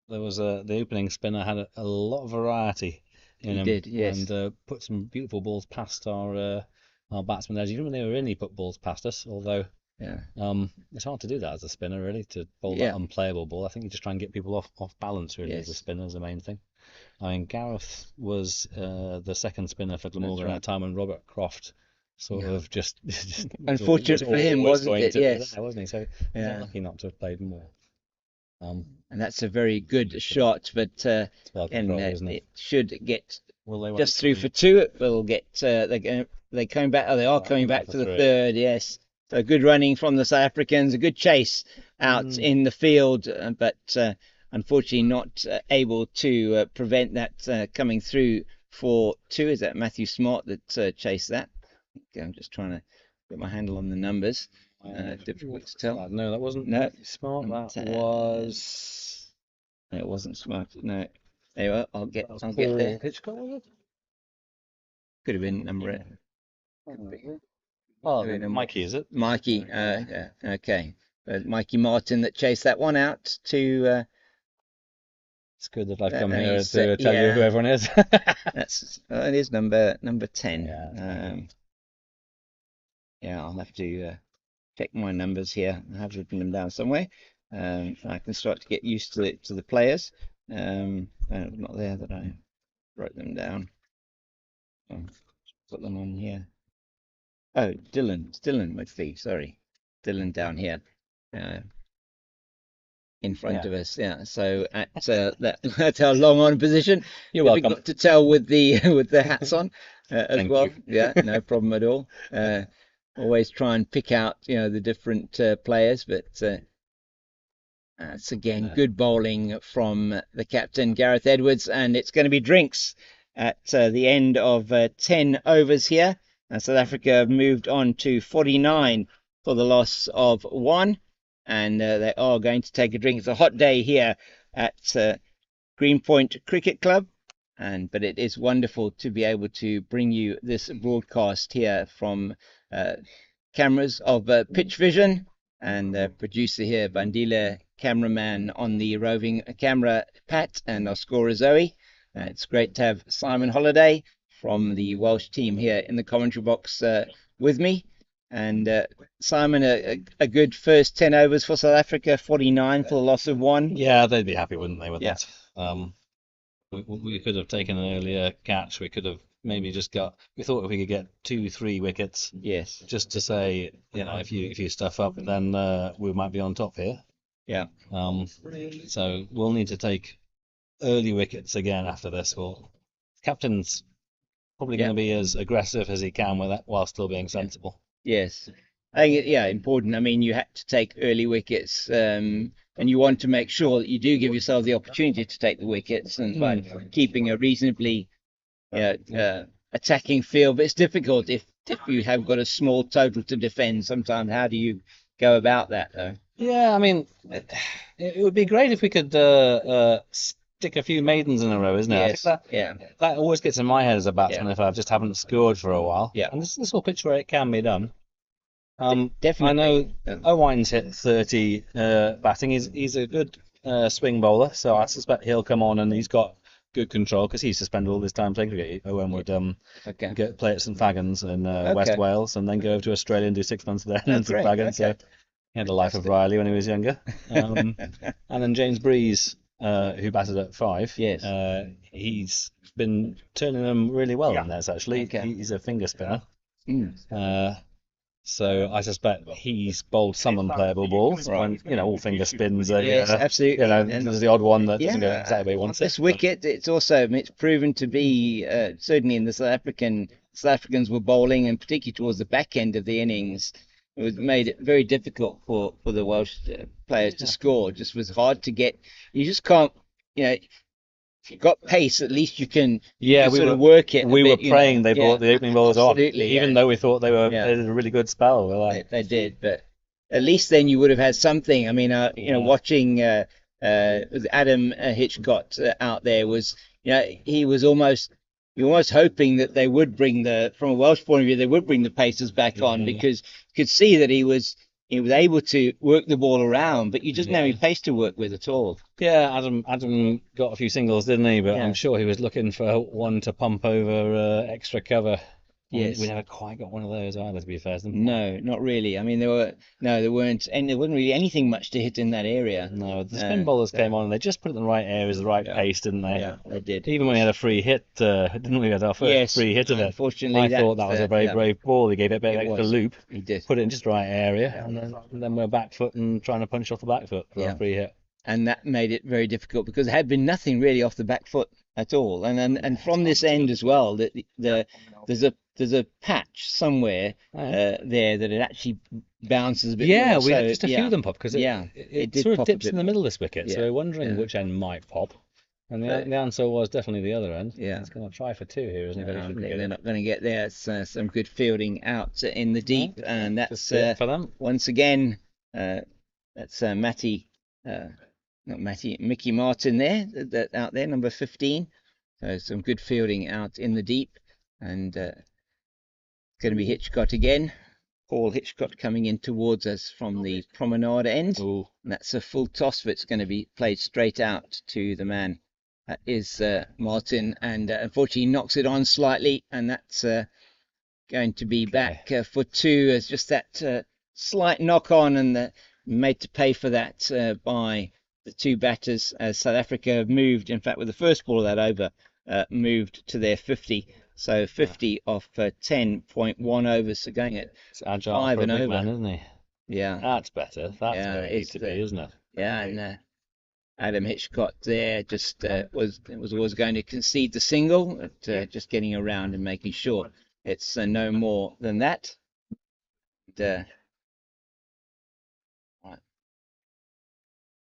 the opening spinner had a lot of variety in him. Did, yes. And put some beautiful balls past our batsmen there. Even when they were in, he put balls past us. Although it's hard to do that as a spinner, really, to bowl that unplayable ball. I think you just try and get people off balance, really, as a spinner is the main thing. I mean, Gareth was the second spinner for Glamorgan at a time when Robert Croft sort of just unfortunate for him, wasn't it? Yes, wasn't he? So he's lucky not to have played more. And that's a very good shot, but it should get just through for two. It will get they coming back. Oh, they are coming back to the third. Yes, so good running from the South Africans. A good chase out in the field, but unfortunately not able to prevent that coming through for two. Is that Matthew Smart that chased that? Okay, I'm just trying to get my handle on the numbers. Difficult to tell. No, that wasn't Smart. That was. No, it wasn't Smart. No. Anyway, I'll get there. Hitchcock, was it? Could have been number. Oh, Mikey, is it? Mikey. Yeah. Okay. Mikey Martin that chased that one out to. It's good that I've come here to tell you who everyone is. It is number 10. Yeah, I'll have to check my numbers here. I have written them down somewhere. I can start to get used to the players. Not there that I wrote them down. Put them on here. Oh, Dylan McPhee. Sorry, Dylan down here. In front of us, So that's our long on position. You're welcome. We've got to tell with the hats on as Thank well. You. Yeah, no problem at all. Always try and pick out the different players, but it's again good bowling from the captain Gareth Edwards, and it's going to be drinks at the end of 10 overs here. South Africa have moved on to 49 for the loss of 1. And they are going to take a drink. It's a hot day here at Greenpoint Cricket Club, but it is wonderful to be able to bring you this broadcast here from cameras of Pitch Vision, and producer here, Bandile, cameraman on the roving camera, Pat, and our scorer, Zoe. It's great to have Simon Holliday from the Welsh team here in the commentary box with me. And Simon, a good first 10 overs for South Africa, 49 for the loss of 1. Yeah, they'd be happy, wouldn't they, with that? We could have taken an earlier catch. We could have maybe just we thought if we could get 2-3 wickets, yes, just to say, if you stuff up, then we might be on top here. Yeah. So we'll need to take early wickets again after this. Captain's probably going to be as aggressive as he can with that while still being sensible. Yes, I think important. I mean, you had to take early wickets, and you want to make sure that you do give yourself the opportunity to take the wickets, and by keeping a reasonably attacking field. But it's difficult if you have got a small total to defend. Sometimes, how do you go about that, though? Yeah, I mean, it would be great if we could stick a few maidens in a row, isn't it? Yes. That always gets in my head as a batsman if I just haven't scored for a while. Yeah. And this is a pitch where it can be done. Definitely. I know Owen's hit 30 batting. He's a good swing bowler, so I suspect he'll come on and he's got good control because he's suspended all this time playing cricket. Owen would play at St Fagans in West Wales and then go over to Australia and do 6 months there in St Fagans. So he had the life of Riley when he was younger. And then James Breeze, who batted at 5. Yes. He's been turning them really well in this, actually. He's a finger spinner. So I suspect he's bowled some unplayable balls. Right. When, all finger spins. Yes, absolutely. There's the odd one that doesn't go exactly where he wants it. This wicket, it's proven to be, certainly in the South Africans were bowling, and particularly towards the back end of the innings, it made it very difficult for the Welsh players to score. It just was hard to get. You just can't, if you've got pace, at least you can, sort of work it. We were praying they brought the opening bowlers on, even though we thought they did a really good spell. We're like, they did, but at least then you would have had something. I mean, watching Adam Hitchcott out there was, he was almost hoping that they would bring from a Welsh point of view, they would bring the pacers back on, because you could see that he was able to work the ball around, but you just didn't have any pace to work with at all. Yeah, Adam got a few singles, didn't he? But I'm sure he was looking for one to pump over extra cover. Yes. We never quite got one of those either, to be fair. No, not really. I mean, there weren't, and there wasn't really anything much to hit in that area. No, the spin bowlers came on and they just put it in the right areas, the right pace, didn't they? Yeah, they did. Even when we had a free hit, didn't we? Had our first free hit of it. Unfortunately, I thought that was a very brave ball. He gave it a bit of extra loop. He did. Put it in just the right area, and then we're back foot and trying to punch off the back foot for a free hit. And that made it very difficult, because there had been nothing really off the back foot at all. And from this end as well, there's a patch somewhere there that it actually bounces a bit more. Yeah, we had just a few of them pop, because it sort of dips in the middle of this wicket. Yeah. So we're wondering which end might pop. And the answer was definitely the other end. Yeah. It's going to try for two here, isn't it? They're not going to get there. It's some good fielding out in the deep. And that's for them. Once again, that's Mickey Martin there, out there, number 15. So some good fielding out in the deep. And going to be Hitchcott again. Paul Hitchcott coming in towards us from the promenade end. Ooh. And that's a full toss, but it's going to be played straight out to the man. That is Martin, and unfortunately he knocks it on slightly, and that's going to be back for two. As just that slight knock on, and made to pay for that by the two batters, as South Africa have moved, in fact with the first ball of that over, moved to their 50. So 50 off 10.1 overs, so going at agile 5 and over. Man, isn't he? Yeah. That's better. That's where it needs to be, isn't it? Yeah, and Adam Hitchcott there just was always going to concede the single, but just getting around and making sure it's no more than that. And, right.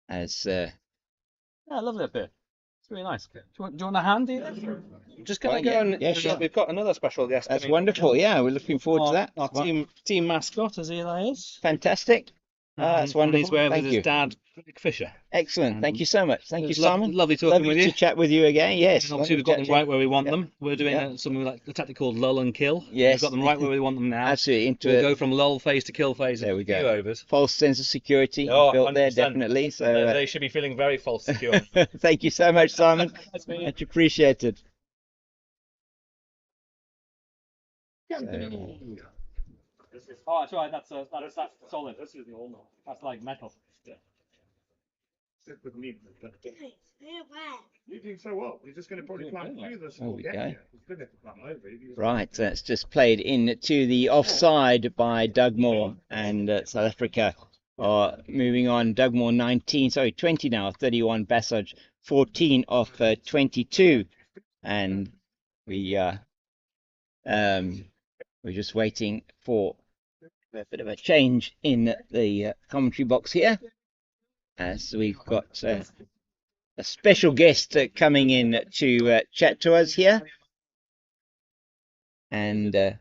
As lovely up here. It's really nice. Do you want a hand here? Just going to go and sure. We've got another special guest. That's wonderful. Yeah, we're looking forward to that. Our team mascot, as he is. Fantastic. That's wonderful. He's with Thank his you. dad, Rick Fisher. Excellent. Thank you so much. Thank you, Simon. Lovely talking with you. to chat with you again. Yes. And obviously, we've got them right where we want them. We're doing something like a tactic called lull and kill. Yes. We've got them right where we want them now. Absolutely. We'll go from lull phase to kill phase. There we go. A few overs. False sense of security built there, definitely. So they should be feeling very false secure. Thank you so much, Simon. Much appreciated. Oh, that's right. That's solid. This is normal. That's like metal. Sit with me. You're doing so well. You're just going to probably climb through this. There we go. He's going to climb over. Right, that's just played in to the offside by Dugmore, and South Africa are moving on. Dugmore 20 now, 31. Bassage 14 off 22, and we're just waiting for a bit of a change in the commentary box here, as we've got a special guest coming in to chat to us here, and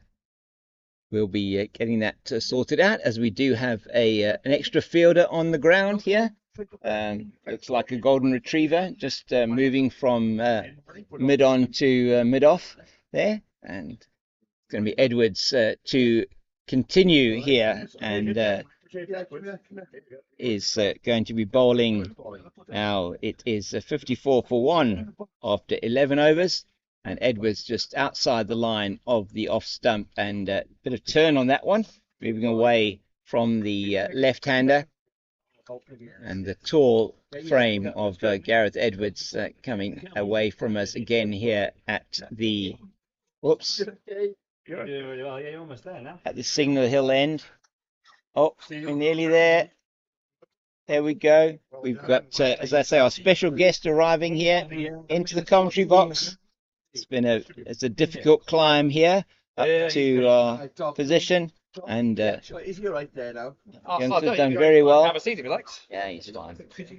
we'll be getting that sorted out, as we do have an extra fielder on the ground here. Looks like a golden retriever, just moving from mid on to mid off there, and it's going to be Edwards to continue here, and is going to be bowling now. It is 54 for 1 after 11 overs, and Edwards just outside the line of the off stump, and a bit of turn on that one, moving away from the left-hander, and the tall frame of Gareth Edwards coming away from us again here at the You're almost there now. at the Signal Hill end. Oh, we're nearly there. There we go. We've got, as I say, our special guest arriving here into the commentary box. It's a difficult climb here up to our position. And Is he right there now? Youngster's done very well. Have a seat if you like. Yeah, he's fine. Thank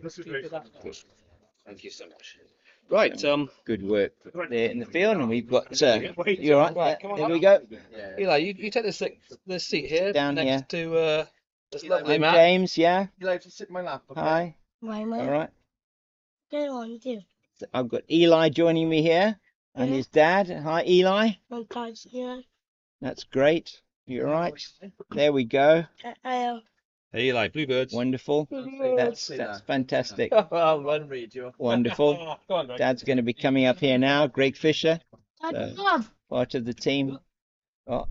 you so much. Right. Good work there in the field, and we've got. You all right? Right, come on Here up. we go. Eli, you take this seat here Down next to this lovely I'm man. James. Yeah. You like to sit in my lap? Okay? Hi. Why, All man? right. Go on, do. So I've got Eli joining me here, and his dad. Hi, Eli. One touch, yeah. That's great. You all right? There we go. Hey, Eli, bluebirds. Wonderful. That's fantastic. I'll run read you. Wonderful. Go on, Greg. Dad's going to be coming up here now. Greg Fisher, Dad, love. part of the team. Oh.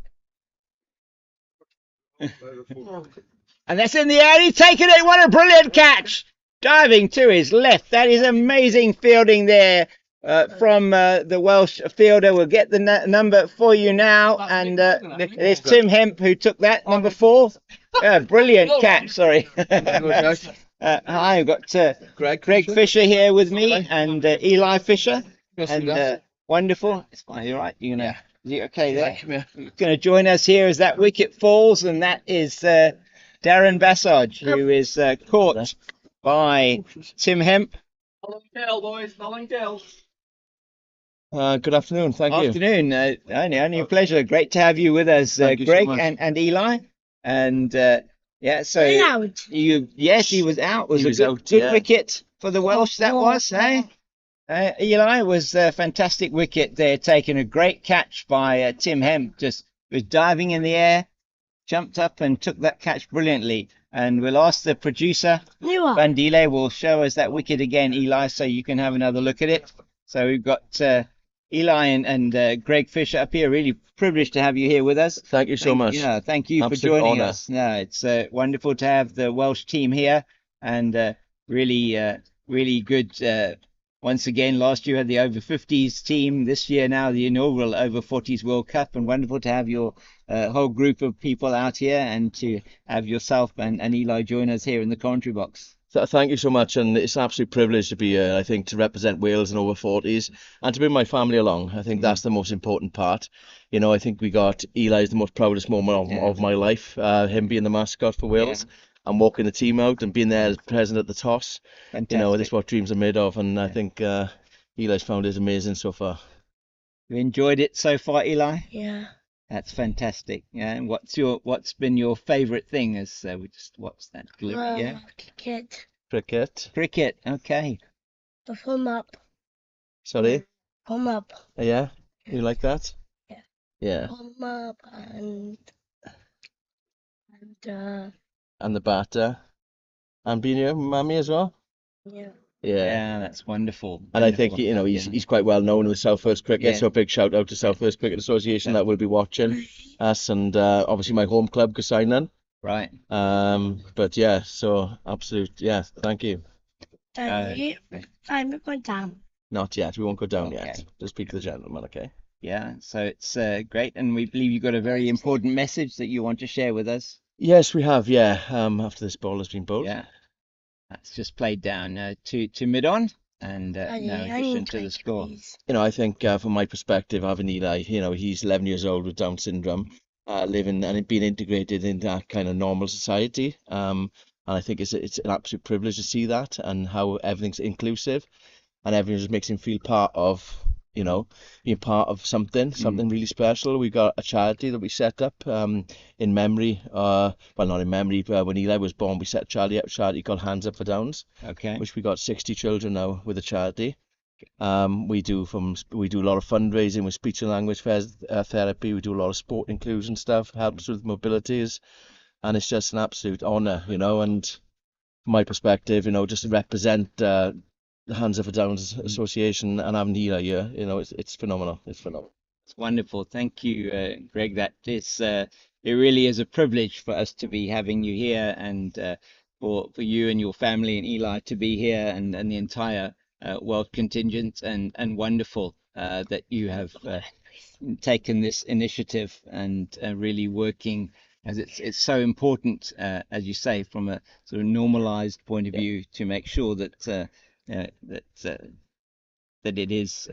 And that's in the air. He's taken it. What a brilliant catch. Diving to his left. That is amazing fielding there from the Welsh fielder. We'll get the number for you now. And there's Tim Hemp who took that, number 4. Brilliant catch. Sorry. Hi, I've got Greg Fisher here with me and Eli Fisher. And wonderful. It's fine. You're right. You're gonna. You okay there? You're going to join us here as that wicket falls, and that is Darren Bassage, who is caught by Tim Hemp. Long tail, boys. Long tail. Good afternoon. Thank you. Afternoon. Only a pleasure. Great to have you with us, Thank you so Greg much. and Eli. And yeah, so Out. yes, he was out. Was He a was good, out, good yeah. wicket for the Welsh. That was, eh? Eli was a fantastic wicket there, taking a great catch by Tim Hemp. Just was diving in the air, jumped up and took that catch brilliantly. And we'll ask the producer, You are. Bandile, will show us that wicket again, Eli, so you can have another look at it. So we've got Eli and Greg Fisher up here. Really privileged to have you here with us. Thank you so much. Yeah, thank you Absolute for joining honour. us. No, it's wonderful to have the Welsh team here, and really good. Once again, last year had the over 50s team. This year now the inaugural over 40s World Cup, and wonderful to have your whole group of people out here, and to have yourself and Eli join us here in the commentary box. Thank you so much, and it's an absolute privilege to be here, I think, to represent Wales in over 40s and to bring my family along. I think that's the most important part. You know, I think we got Eli's the most proudest moment of my life, him being the mascot for Wales and walking the team out and being there as present at the toss. Fantastic. You know, this is what dreams are made of, and I think Eli's found it amazing so far. You enjoyed it so far, Eli? Yeah. That's fantastic. Yeah, and what's been your favourite thing as we just watched that clip? Yeah, Cricket. cricket. Okay. The thumb up. Sorry? Thumb up. Yeah? You like that? Yeah. Yeah. Thumb up and And the batter. And being your mummy as well? yeah. Yeah, that's wonderful. And I think, Wonderful. you know, he's quite well known with South Wales Cricket, Yeah. so a big shout out to South Wales Cricket Association that will be watching us, and obviously my home club, Consolidation. Right. But yeah, so absolute, yeah, thank you. I'm going down. Not yet, we won't go down Okay. yet. Just speak to the gentleman, okay? Yeah, so it's great, and we believe you've got a very important message that you want to share with us. Yes, we have, yeah. After this ball has been bowled. Yeah, that's just played down to mid-on, and no addition to the score. You know, I think from my perspective, having Eli, you know, he's 11 years old with Down syndrome, living and being integrated in that kind of normal society. And I think it's an absolute privilege to see that, and how everything's inclusive and everything just makes him feel part of, you know, being part of something really special. We got a charity that we set up in memory, well, not in memory, but when Eli was born, we set a charity called Hands Up for Downs, Okay. which we got 60 children now with a charity. We do a lot of fundraising with speech and language therapy. We do a lot of sport inclusion stuff, helps with mobilities, and it's just an absolute honour, you know. And from my perspective, you know, just to represent the Hands Up for Downs Association and having Eli here, you know, it's phenomenal. It's phenomenal. It's wonderful. Thank you, Greg. That is, it really is a privilege for us to be having you here, and for you and your family and Eli to be here, and the entire world contingent, and wonderful that you have taken this initiative and really working, as it's so important, as you say, from a sort of normalized point of view, to make sure that that it is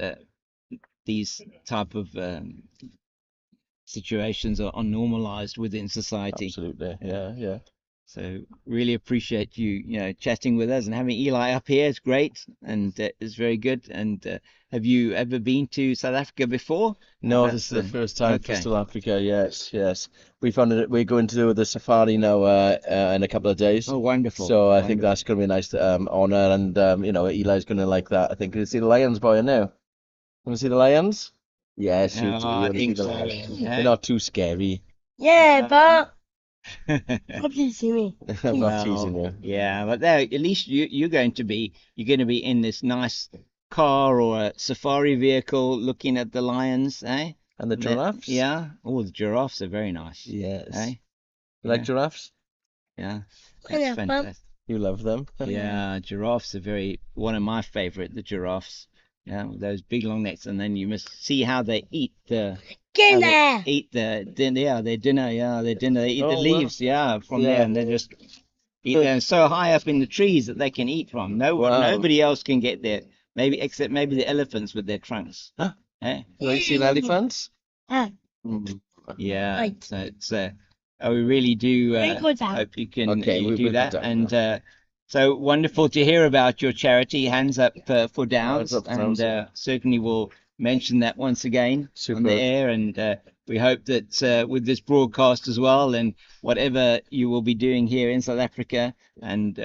these type of situations are normalized within society. Absolutely. Yeah. So really appreciate you chatting with us and having Eli up here. It's great and it's very good. And have you ever been to South Africa before? No, this is the first time for okay. South Africa. Yes. We're going to do the safari now in a couple of days. Oh, wonderful. So I think that's going to be a nice honor, and Eli's going to like that. I think. Can you see the lions, boy? Now, want to see the lions? Yes, you do. You I want to see think the so. lions. Yeah. They're not too scary. Yeah, but probably see me. I'm not teasing you. Yeah, but there, at least you're going to be in this nice car or a safari vehicle looking at the lions, eh? And the giraffes? Yeah. Oh, the giraffes are very nice. Yes. Eh? You like Yeah. giraffes? Yeah. Yeah, That's but- fantastic. You love them? Yeah, giraffes are one of my favorite, the giraffes. Yeah, with those big long necks, and then you must see how they eat Get how in they there. eat their dinner. Yeah, their dinner. Yeah, their dinner. They eat Oh, the wow. leaves. Yeah, from Yeah. there, and they just eat them so high up in the trees that they can eat from. Wow. Nobody else can get there. Except maybe the elephants with their trunks. Huh? Eh? You like seeing elephants? Ah, Yeah. Right. So it's we really do Very good, Dad. hope you can Okay, you we'll do put that. that And down. so wonderful to hear about your charity, Hands Up for Downs, Hands Up for and Downs. certainly we'll mention that once again on the Superb. air. And we hope that with this broadcast as well, and whatever you will be doing here in South Africa, and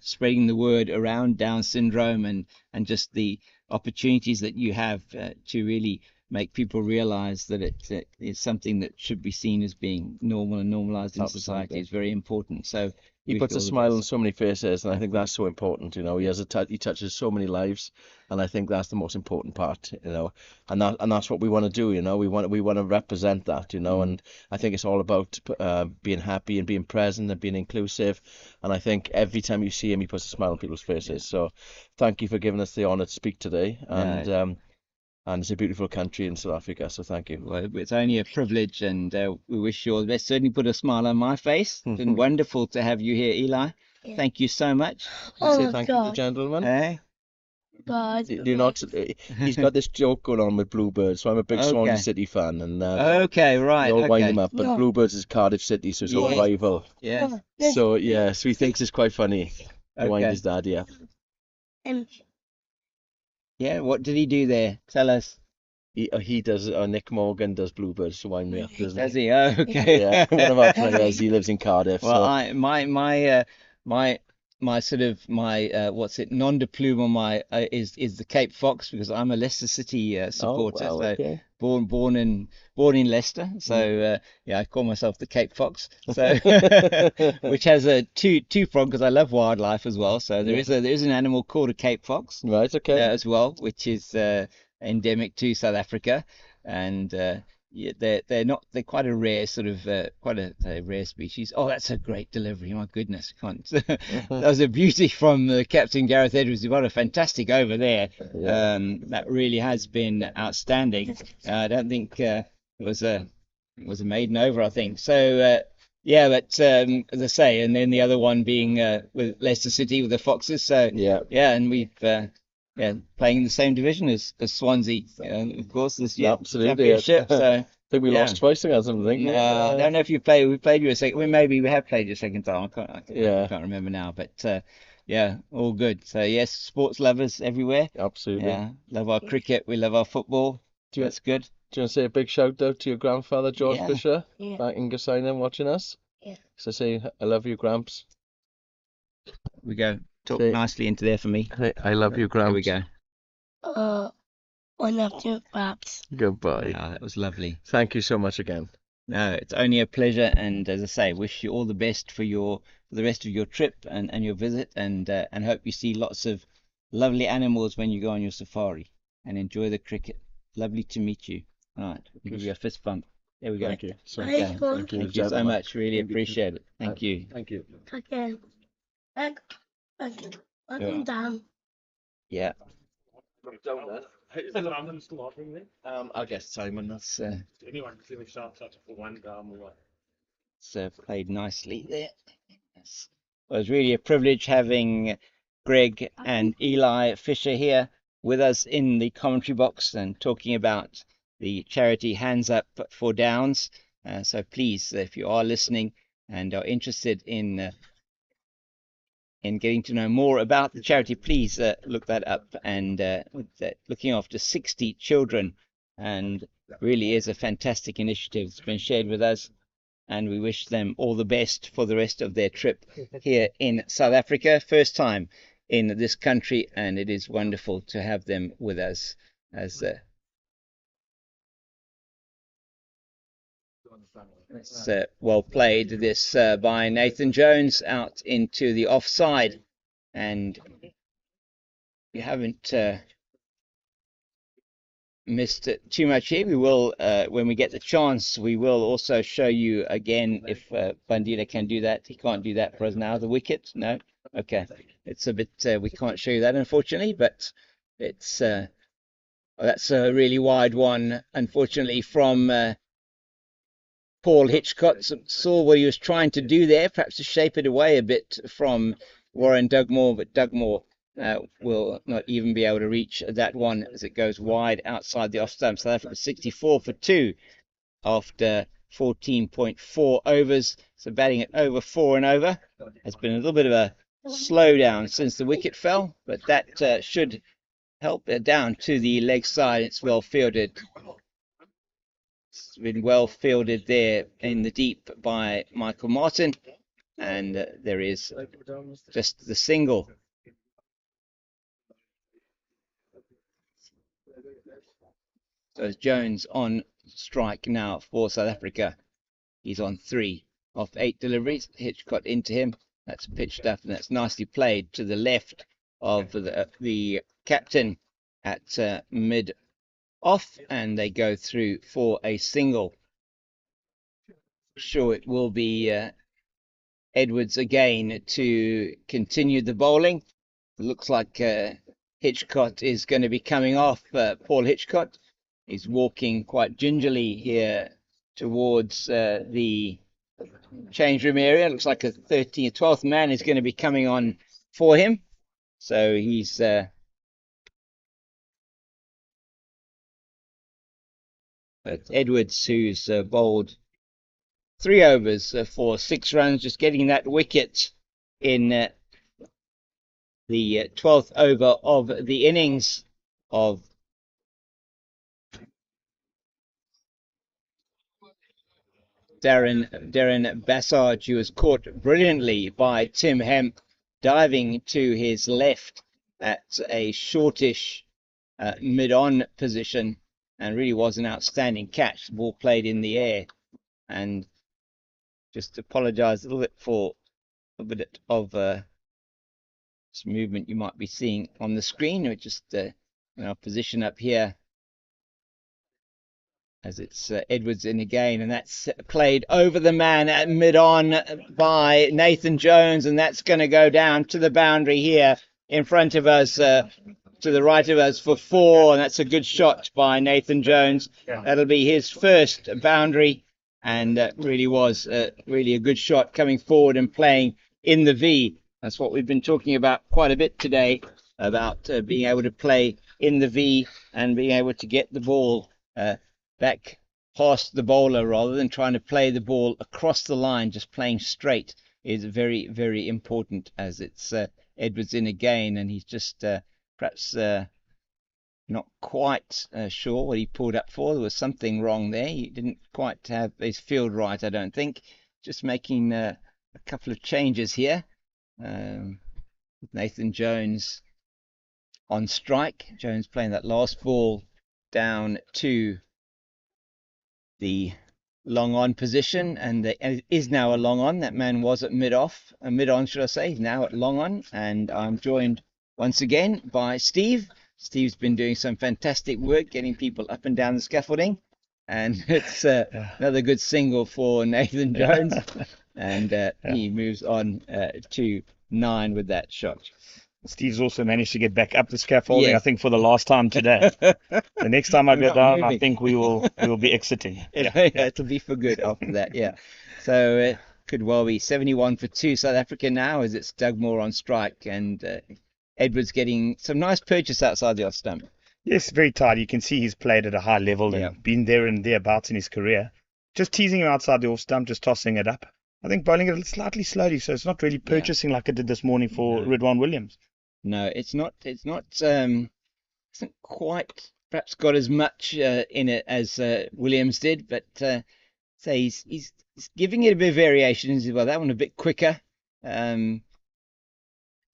spreading the word around Down syndrome, and just the opportunities that you have to really make people realize that it is something that should be seen as being normal and normalized in society Absolutely. is very important. So He wish puts you a all the smile on best. so many faces, and I think that's so important. He has he touches so many lives, and I think that's the most important part. And that's what we want to do. We want to represent that. And I think it's all about being happy and being present and being inclusive. And I think every time you see him, he puts a smile on people's faces. So thank you for giving us the honor to speak today. And it's a beautiful country in South Africa, so thank you. Well, it's only a privilege, and we wish you all the best. Certainly put a smile on my face. It's been wonderful to have you here, Eli. Yeah. Thank you so much. Oh Say my thank you to the God. gentleman. Eh? God. Do you not? He's got this joke going on with Bluebirds. So I'm a big Swansea Okay. City fan, and Okay, right. we all wind him Okay. up. But No. Bluebirds is Cardiff City, so it's all Yes. rival. Yeah. Oh, this, So yeah, so he thinks it's quite funny. To wind Okay. his daddy up. Yeah. What did he do there? Tell us. He does. Nick Morgan does Bluebirds to wind me up, doesn't Does he? he? Oh, okay. Yeah, one of our players. He lives in Cardiff. Well, So my sort of what's it non-de-plume on my is the Cape Fox, because I'm a Leicester City supporter. wow, So okay. born in Leicester. So yeah, I call myself the Cape Fox. So which has a two prong, because I love wildlife as well. So there is an animal called a Cape Fox Right. Okay. as well, which is endemic to South Africa, and yeah, they're quite a rare sort of quite a rare species. Oh, that's a great delivery! My goodness, can't that was a beauty from Captain Gareth Edwards. What a fantastic over there! Yeah. That really has been outstanding. I don't think it was a maiden over, I think. So yeah, but as I say, and then the other one being with Leicester City with the Foxes. So Yeah. yeah, and we've playing in the same division as Swansea, of course, this year. Absolutely, yeah. Championship. So I think we yeah. lost twice against them. I think. I don't know if we played you a second. Well, maybe we have played you a second time. I Yeah. can't remember now. But yeah, all good. So yes, sports lovers everywhere. Absolutely. Yeah, love our cricket. We love our football. Do you- That's good. Do you want to say a big shout out to your grandfather, George Yeah. Fisher, Yeah. back in Gassina watching us? Yeah. So say, I love you, Gramps. We go. Talk Say- nicely into there for me. Hey, I love you, Gramps. Here we go. One of two perhaps. Goodbye. Oh, that was lovely. Thank you so much again. No, it's only a pleasure, and as I say, wish you all the best for the rest of your trip and your visit, and hope you see lots of lovely animals when you go on your safari, and enjoy the cricket. Lovely to meet you. All right, I'll give you a fist bump. There we go. Thank you. So, Very Okay. good. Thank you, Thank you so gentlemen. much. Really appreciate it. Thank you. Thank you. Okay. Back down. Yeah. I'll get Simon. That's It's played nicely there. Yes. Well, it's really a privilege having Greg and Eli Fisher here with us in the commentary box and talking about the charity Hands Up for Downs. So please, if you are listening and are interested in getting to know more about the charity, please look that up. And looking after 60 children, and really is a fantastic initiative. It's been shared with us, and we wish them all the best for the rest of their trip here in South Africa. First time in this country, and it is wonderful to have them with us. As it's well played, this by Nathan Jones out into the offside, and you haven't missed it too much here. We will, when we get the chance, we will also show you again if Bandila can do that. He can't do that for us now. The wicket, no. Okay, it's a bit. We can't show you that, unfortunately, but it's that's a really wide one, unfortunately, from Paul Hitchcock. Saw what he was trying to do there, perhaps to shape it away a bit from Warren Dugmore, but Dugmore will not even be able to reach that one as it goes wide outside the off stump. South Africa 64 for 2 after 14.4 overs. So batting it over 4 and over. Has been a little bit of a slowdown since the wicket fell, but that should help it down to the leg side. It's well fielded. It's been well fielded there in the deep by Michael Martin, and there is just the single. So it's Jones on strike now for South Africa. He's on 3 of 8 deliveries. Hitchcock into him. That's pitched up, and that's nicely played to the left of the captain at mid off, and they go through for a single. Sure, it will be Edwards again to continue the bowling. It looks like Hitchcock is going to be coming off. Paul Hitchcock. He's walking quite gingerly here towards the change room area. Looks like a 12th man is going to be coming on for him. So he's Edwards, who's bowled 3 overs for 6 runs, just getting that wicket in the 12th over of the innings of Darren Bassard, who was caught brilliantly by Tim Hemp, diving to his left at a shortish mid-on position, and really was an outstanding catch. The ball played in the air, and just apologise a little bit for a bit of some movement you might be seeing on the screen. We're just position up here as it's Edwards in again, and that's played over the man at mid-on by Nathan Jones, and that's going to go down to the boundary here in front of us, to the right of us for 4, and that's a good shot by Nathan Jones. That'll be his first boundary, and really was really a good shot coming forward and playing in the V. That's what we've been talking about quite a bit today, about being able to play in the V and being able to get the ball back past the bowler rather than trying to play the ball across the line. Just playing straight is very, very important, as it's Edwards in again, and he's just perhaps not quite sure what he pulled up for. There was something wrong there. He didn't quite have his field right, I don't think. Just making a couple of changes here. Nathan Jones on strike. Jones playing that last ball down to the long on position, and it is now a long on. That man was at mid on, should I say. He's now at long on, and I'm joined once again by Steve. Steve's been doing some fantastic work getting people up and down the scaffolding, and it's another good single for Nathan Jones, and he moves on to 9 with that shot. Steve's also managed to get back up the scaffolding, yes. I think for the last time today. The next time I go down, moving. I think we will be exiting. It'll be for good after that, yeah. So could well be 71 for 2 South Africa now, as it's Dugmore on strike, and Edwards getting some nice purchase outside the off stump. Yes, very tired. You can see he's played at a high level Yeah. and been there and thereabouts in his career. Just teasing him outside the off stump, just tossing it up. I think bowling it slightly slowly, so it's not really purchasing like it did this morning for No. Ridwan Williams. No, it's not. Hasn't quite perhaps got as much in it as Williams did, but say he's giving it a bit of variation as well. That one a bit quicker. It's going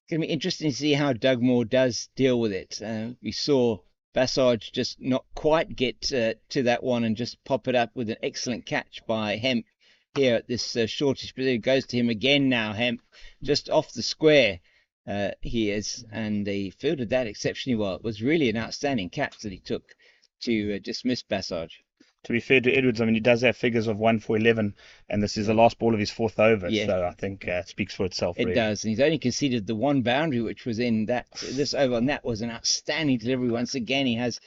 to be interesting to see how Doug Moore does deal with it. We saw Bassage just not quite get to that one and just pop it up with an excellent catch by Hemp here at this shortish, but it goes to him again now. Hemp just off the square. He is, and he fielded that exceptionally well. It was really an outstanding catch that he took to dismiss Bassage. To be fair to Edwards, I mean, he does have figures of 1 for 11, and this is the last ball of his 4th over, Yeah. So I think it speaks for itself. It really does, and he's only conceded the one boundary, which was in this over, and that was an outstanding delivery. Once again, he has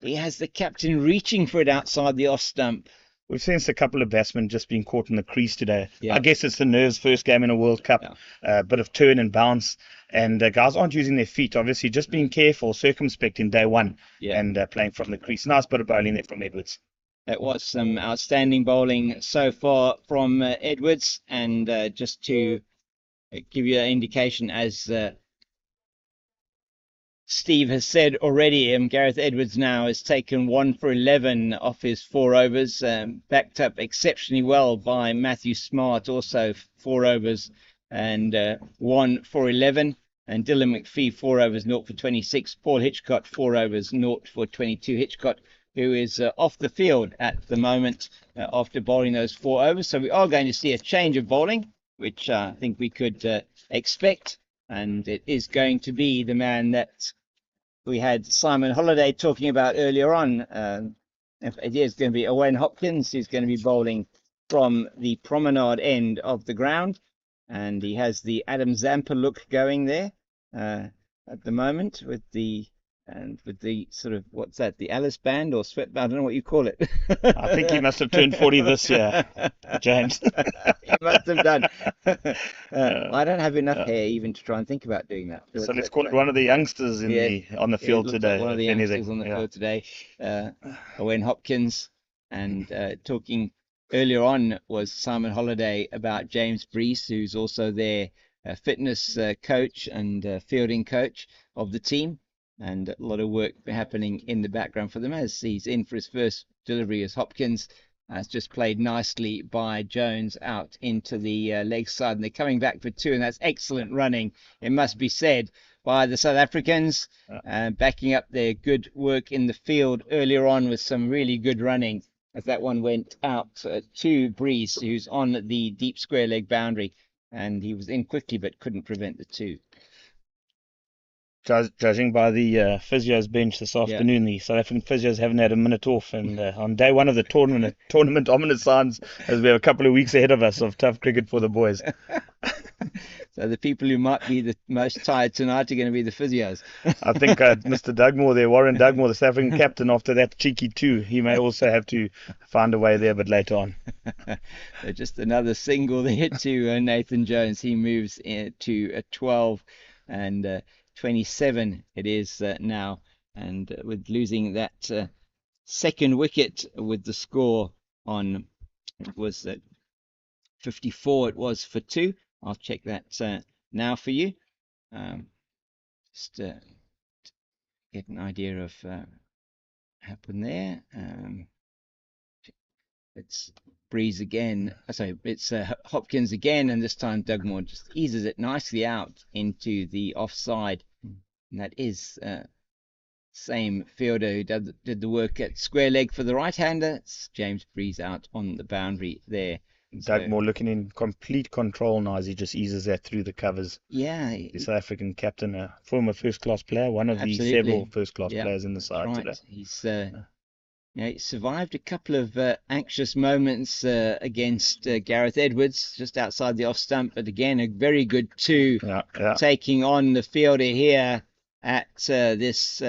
the captain reaching for it outside the off stump. We've sensed a couple of batsmen just being caught in the crease today. Yeah. I guess it's the nerves, first game in a World Cup, a bit of turn and bounce, and guys aren't using their feet, obviously, just being careful, circumspect in day one, and playing from the crease. Nice bit of bowling there from Edwards. That was some outstanding bowling so far from Edwards, and just to give you an indication, as Steve has said already, Gareth Edwards now has taken 1 for 11 off his 4 overs, backed up exceptionally well by Matthew Smart, also 4 overs and 1 for 11. And Dylan McPhee, 4 overs, 0 for 26. Paul Hitchcott, 4 overs, 0 for 22. Hitchcott, who is off the field at the moment after bowling those 4 overs. So we are going to see a change of bowling, which I think we could expect. And it is going to be the man that we had Simon Holliday talking about earlier on. It is going to be Owen Hopkins, who's going to be bowling from the promenade end of the ground. And he has the Adam Zampa look going there at the moment with the sort of, what's that, the Alice band or sweat band? I don't know what you call it. I think he must have turned 40 this year, James. He must have done. I don't have enough hair even to try and think about doing that. So let's call it one of the youngsters on the field today. Like one of the youngsters on the field today, Owen Hopkins. And talking earlier on was Simon Holliday about James Brees, who's also their fitness coach and fielding coach of the team. And a lot of work happening in the background for them as he's in for his first delivery as Hopkins has just played nicely by Jones out into the leg side, and they're coming back for 2, and that's excellent running, it must be said, by the South Africans, backing up their good work in the field earlier on with some really good running as that one went out to Breeze, who's on the deep square leg boundary, and he was in quickly but couldn't prevent the 2. Judging by the physio's bench this afternoon, the South African physios haven't had a minute off, and on day 1 of the tournament ominous signs as we have a couple of weeks ahead of us of tough cricket for the boys. So the people who might be the most tired tonight are going to be the physios. I think Mr. Dugmore there, Warren Dugmore, the South African captain, after that cheeky 2, he may also have to find a way there a bit later on. So just another single there to Nathan Jones. He moves to a 12 and 27 it is now, and with losing that second wicket with the score on, it was 54, it was for 2. I'll check that now for you, just to get an idea of what happened there. It's Breeze again, sorry, it's Hopkins again, and this time Dugmore just eases it nicely out into the offside, and that is same fielder who did the work at square leg for the right-hander. It's James Breeze out on the boundary there. Dugmore looking in complete control now as he just eases that through the covers. Yeah, the South African captain, a former first-class player, one of the several first-class players in the side today. He's he survived a couple of anxious moments against Gareth Edwards just outside the off stump, but again a very good 2 taking on the fielder here at this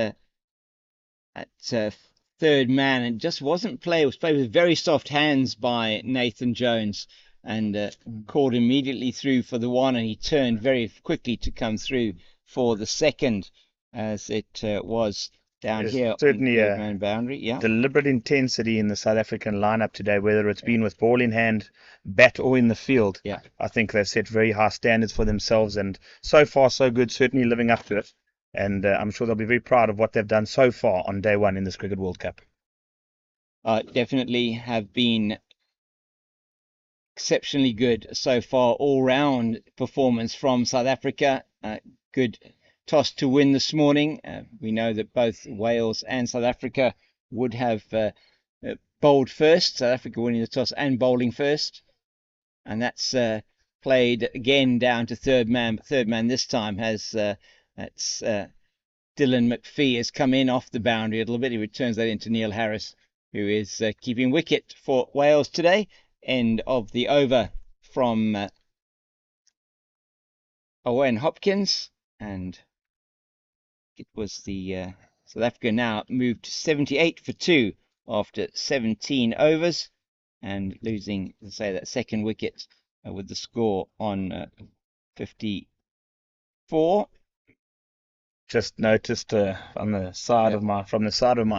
third man, and just wasn't played. It was played with very soft hands by Nathan Jones, and called immediately through for the 1, and he turned very quickly to come through for the second, as it was down There's here certainly on a third man boundary. Yeah, deliberate intensity in the South African lineup today, whether it's been with ball in hand, bat, or in the field. Yeah. I think they've set very high standards for themselves, and so far so good, certainly living up to it. And I'm sure they'll be very proud of what they've done so far on day one in this Cricket World Cup. Definitely have been exceptionally good so far, all-round performance from South Africa. Good toss to win this morning. We know that both Wales and South Africa would have bowled first. South Africa winning the toss and bowling first, and that's played again down to third man. But third man this time has that's Dylan McPhee has come in off the boundary a little bit. He returns that into Neil Harris, who is keeping wicket for Wales today. End of the over from Owen Hopkins, and it was the South Africa now moved to 78 for 2 after 17 overs, and losing, say, that second wicket with the score on 54. Just noticed from the side of my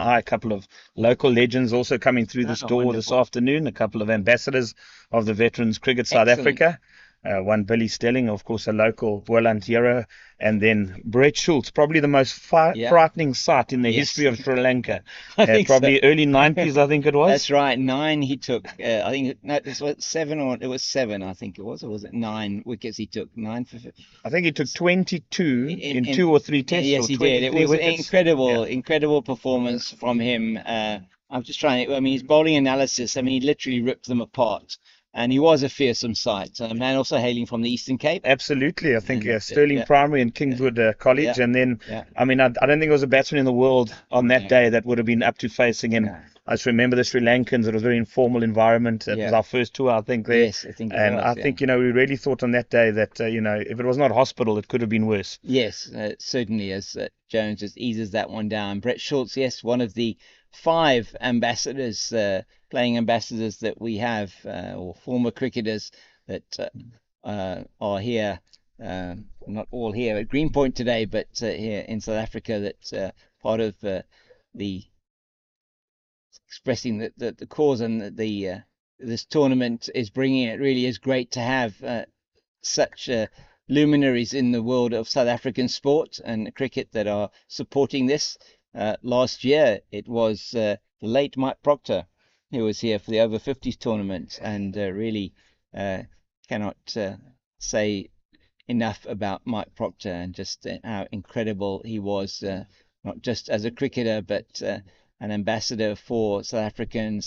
eye, a couple of local legends also coming through this door this afternoon. A couple of ambassadors of the Veterans Cricket South Africa. One Billy Stelling, of course, a local Boland hero, and then Brett Schultz, probably the most frightening sight in the history of Sri Lanka. Probably so. Early 90s, I think it was. That's right. 9 he took. I think it was 7 it was 7. I think it was, or was it 9 wickets he took? 9 for. I think he took 22 in 2 or 3 tests. Yes, he did. It was wickets. Incredible performance from him. I'm just trying. I mean, his bowling analysis. I mean, he literally ripped them apart. And he was a fearsome sight. A man also hailing from the Eastern Cape. Absolutely. I think Stirling Primary and Kingswood College. And then, I mean, I don't think there was a batsman in the world on that day that would have been up to facing him. I just remember the Sri Lankans. It was a very informal environment. It was our first tour, I think, there. Yes, I think it was. And I think, we really thought on that day that, if it was not hospital, it could have been worse. Yes, certainly, as Jones just eases that one down. Brett Schultz, yes, one of the 5 ambassadors, playing ambassadors that we have, or former cricketers that are here, not all here at Greenpoint today, but here in South Africa, that's part of the expressing the cause and the this tournament is bringing. It really is great to have such luminaries in the world of South African sport and cricket that are supporting this. Last year, it was the late Mike Proctor who was here for the over 50s tournament, and really cannot say enough about Mike Proctor and just how incredible he was, not just as a cricketer, but an ambassador for South African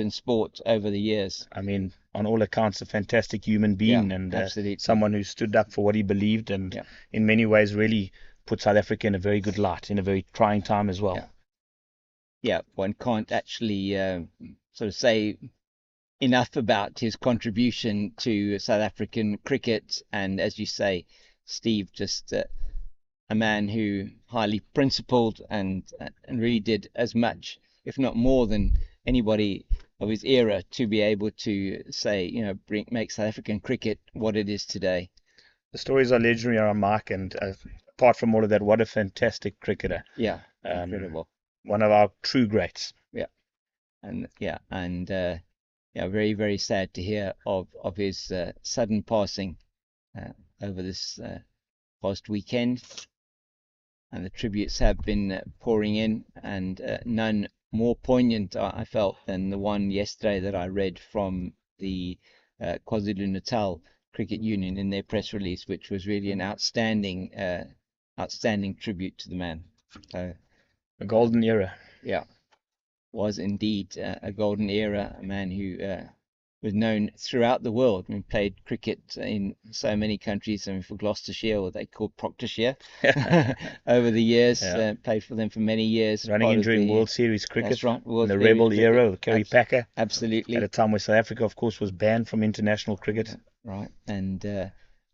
sport over the years. I mean, on all accounts, a fantastic human being, and someone who stood up for what he believed, and in many ways really put South Africa in a very good light in a very trying time as well. Yeah, one can't actually sort of say enough about his contribution to South African cricket. And as you say, Steve, just a man who highly principled and really did as much, if not more, than anybody of his era to be able to say, make South African cricket what it is today. The stories are legendary around Mike, and apart from all of that, what a fantastic cricketer. Yeah, incredible. One of our true greats. Very, very sad to hear of his sudden passing over this past weekend. And the tributes have been pouring in, and none more poignant, I felt, than the one yesterday that I read from the KwaZulu-Natal Cricket Union in their press release, which was really an outstanding tribute to the man. A golden era. Yeah, was indeed a golden era. A man who was known throughout the world. I mean, played cricket in so many countries. I mean, for Gloucestershire, or they called Proctorshire, over the years. Played for them for many years. Running in during World Series cricket. That's right. In the Rebel era with Kerry Packer. Absolutely. At a time where South Africa, of course, was banned from international cricket. Right. And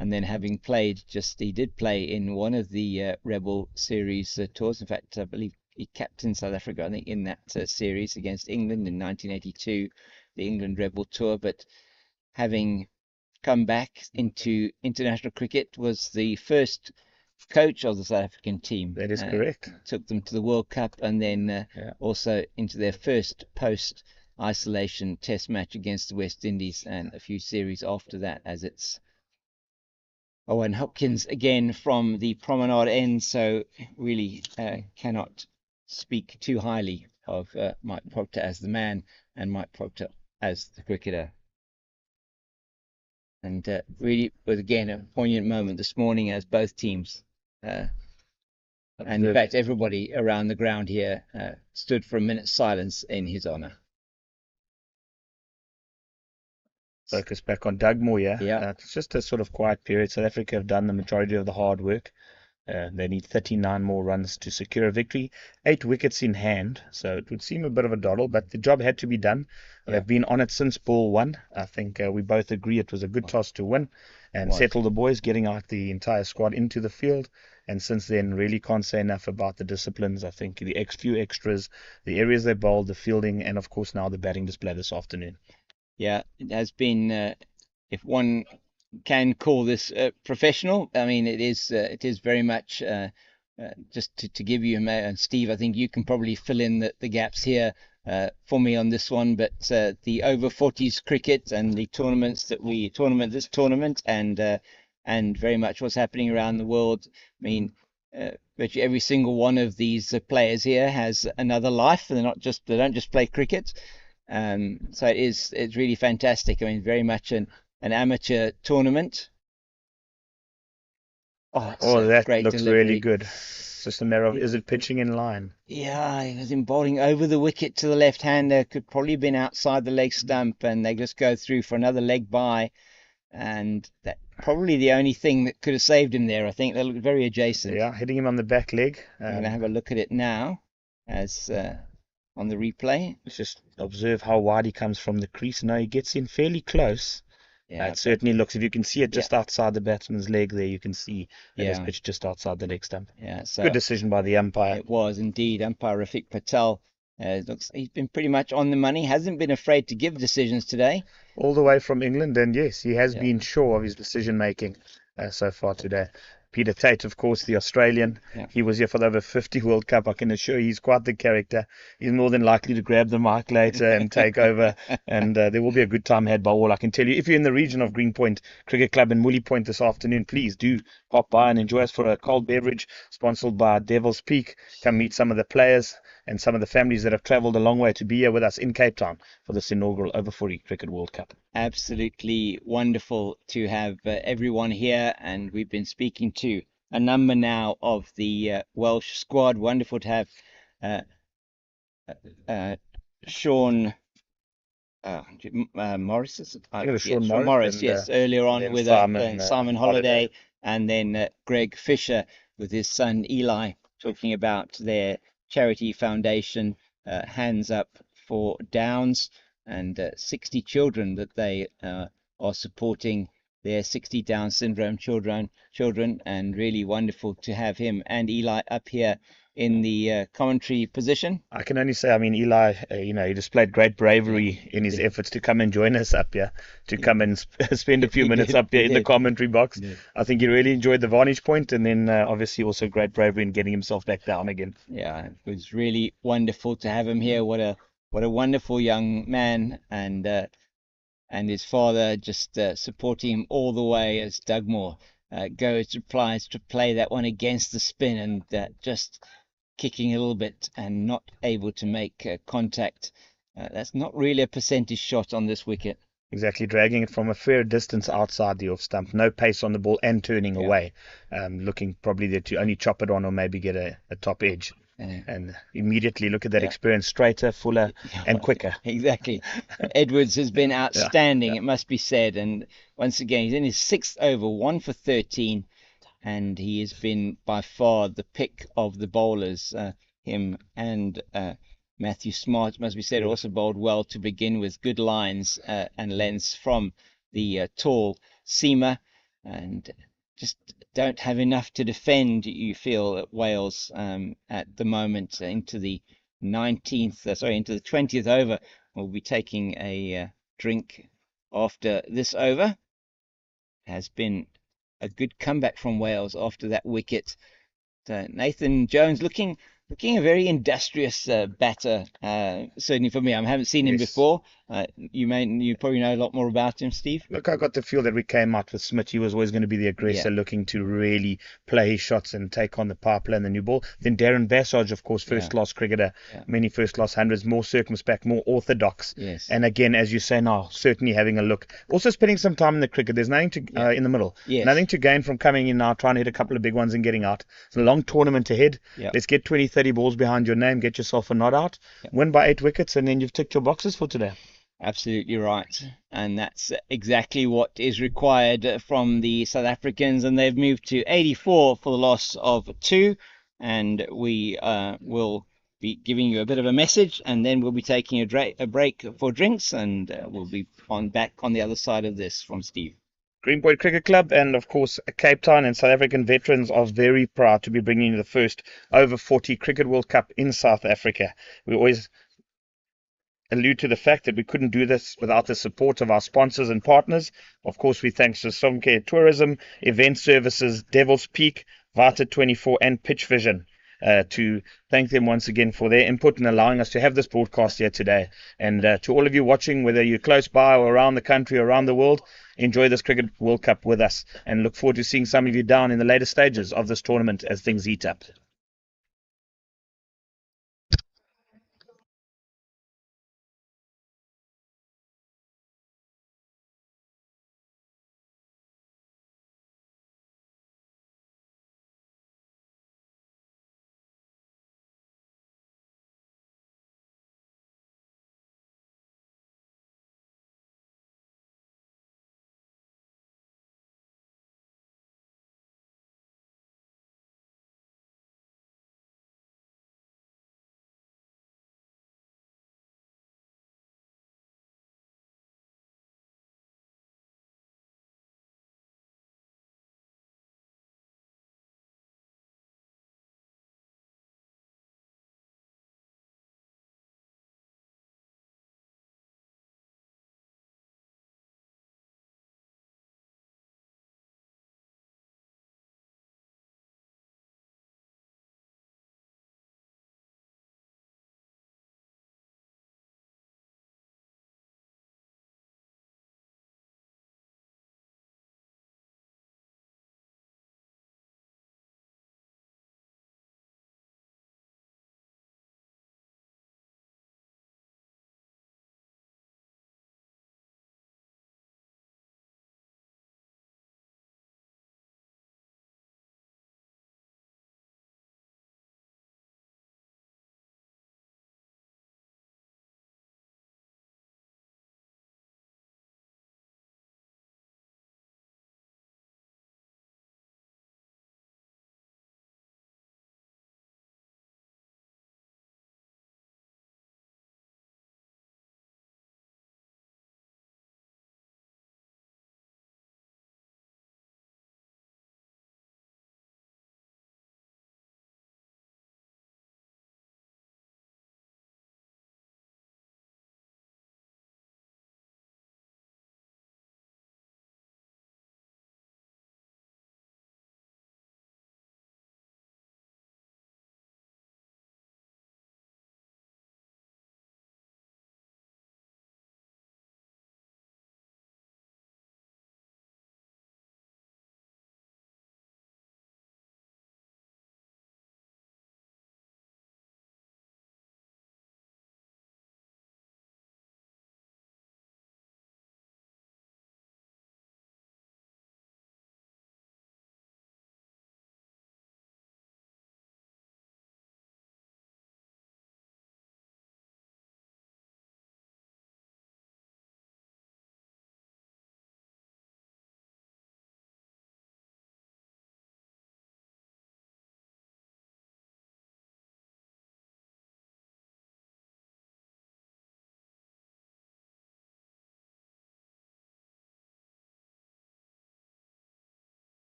then having played, he did play in one of the Rebel Series tours. In fact, I believe he captained South Africa, I think, in that series against England in 1982, the England Rebel Tour. But having come back into international cricket, was the first coach of the South African team. That is correct. Took them to the World Cup, and then also into their first post-isolation test match against the West Indies, and a few series after that, as it's Owen Hopkins again from the promenade end. So really cannot speak too highly of Mike Proctor as the man and Mike Proctor as the cricketer. And really was again a poignant moment this morning as both teams, and in fact everybody around the ground here stood for a minute's silence in his honour. Focus back on Dugmore, Yeah. It's just a sort of quiet period. South Africa have done the majority of the hard work. They need 39 more runs to secure a victory. 8 wickets in hand, so it would seem a bit of a doddle, but the job had to be done. They've been on it since ball 1. I think we both agree it was a good toss to win and settle the boys, getting out the entire squad into the field. And since then, really can't say enough about the disciplines. I think the few extras, the areas they bowled, the fielding, and of course now the batting display this afternoon. Yeah, it has been, if one can call this professional, I mean, it is very much just to give you, and Steve, I think you can probably fill in the gaps here for me on this one, but the over 40s cricket and the tournaments that this tournament and very much what's happening around the world. I mean, virtually every single one of these players here has another life. They don't just play cricket. So it's really fantastic. I mean, very much an amateur tournament. That great looks delivery. really good. It's just a matter of, is it pitching in line? Yeah, he was in bowling over the wicket to the left-hander. Could probably have been outside the leg stump, and they just go through for another leg by. And that probably the only thing that could have saved him there. I think they looked very adjacent. Yeah, hitting him on the back leg. I'm going to have a look at it now as on the replay. Let's just observe how wide he comes from the crease. No, he gets in fairly close. Yeah, it certainly looks, if you can see it just outside the batsman's leg there, you can see that it's pitched just outside the leg stump. Yeah, so good decision by the umpire. It was indeed. Umpire Rafiq Patel looks, he's been pretty much on the money, hasn't been afraid to give decisions today. All the way from England, and yes, he has been sure of his decision making so far today. Peter Tate, of course, the Australian. He was here for the over 50 World Cup. I can assure you he's quite the character. He's more than likely to grab the mic later and take over. And there will be a good time had by all. I can tell you, if you're in the region of Greenpoint Cricket Club in Mooley Point this afternoon, please do pop by and enjoy us for a cold beverage sponsored by Devil's Peak. Come meet some of the players and some of the families that have travelled a long way to be here with us in Cape Town for this inaugural Over 40 Cricket World Cup. Absolutely wonderful to have everyone here, and we've been speaking to a number now of the Welsh squad. Wonderful to have Shawn Morris. Shawn Morris, and, yes, earlier on with Simon Holiday, and then Greg Fisher with his son Eli, talking about their charity foundation, Hands Up for Downs, and 60 children that they are supporting, their 60 Down syndrome children, and really wonderful to have him and Eli up here in the commentary position. I can only say, I mean, Eli, he displayed great bravery in his efforts to come and join us up here, to come and spend a few minutes up here in the commentary box. I think he really enjoyed the vantage point, and then obviously also great bravery in getting himself back down again. Yeah, it was really wonderful to have him here. What a wonderful young man, and his father just supporting him all the way as Dugmore tries to play that one against the spin, and just kicking a little bit and not able to make contact. That's not really a percentage shot on this wicket. Exactly, dragging it from a fair distance outside the off stump. No pace on the ball and turning away. Looking probably there to only chop it on or maybe get a top edge. And immediately look at that experience, straighter, fuller and quicker. Exactly. Edwards has been outstanding, it must be said. And once again, he's in his 6th over, 1 for 13. And he has been by far the pick of the bowlers. Him and Matthew Smart, must be said, also bowled well to begin with. Good lines and lengths from the tall seamer. And just don't have enough to defend, you feel, at Wales at the moment. Into the 20th over. We'll be taking a drink after this over. Has been a good comeback from Wales after that wicket. Nathan Jones looking a very industrious batter, certainly for me. I haven't seen him before. You probably know a lot more about him, Steve. Look, I got the feel that we came out with Smith. He was always going to be the aggressor, looking to really play his shots and take on the power play and the new ball. Then Darren Bassage, of course, first-class cricketer, many first-class hundreds, more circumspect, more orthodox. Yes. And again, as you say now, certainly having a look. Also spending some time in the cricket. There's nothing to in the middle. Yes. Nothing to gain from coming in now, trying to hit a couple of big ones and getting out. It's a long tournament ahead. Let's get 20, 30 balls behind your name, get yourself a not out, win by 8 wickets, and then you've ticked your boxes for today. Absolutely right. And that's exactly what is required from the South Africans. And they've moved to 84 for the loss of 2. And we will be giving you a bit of a message, and then we'll be taking a break for drinks, and we'll be back on the other side of this from Steve. Greenpoint Cricket Club and, of course, Cape Town and South African veterans are very proud to be bringing you the first over 40 Cricket World Cup in South Africa. We always allude to the fact that we couldn't do this without the support of our sponsors and partners. Of course, we thank Somcare Tourism, Event Services, Devil's Peak, Vata 24 and Pitch Vision. To thank them once again for their input and allowing us to have this broadcast here today. And to all of you watching, whether you're close by or around the country or around the world, enjoy this Cricket World Cup with us and look forward to seeing some of you down in the later stages of this tournament as things heat up.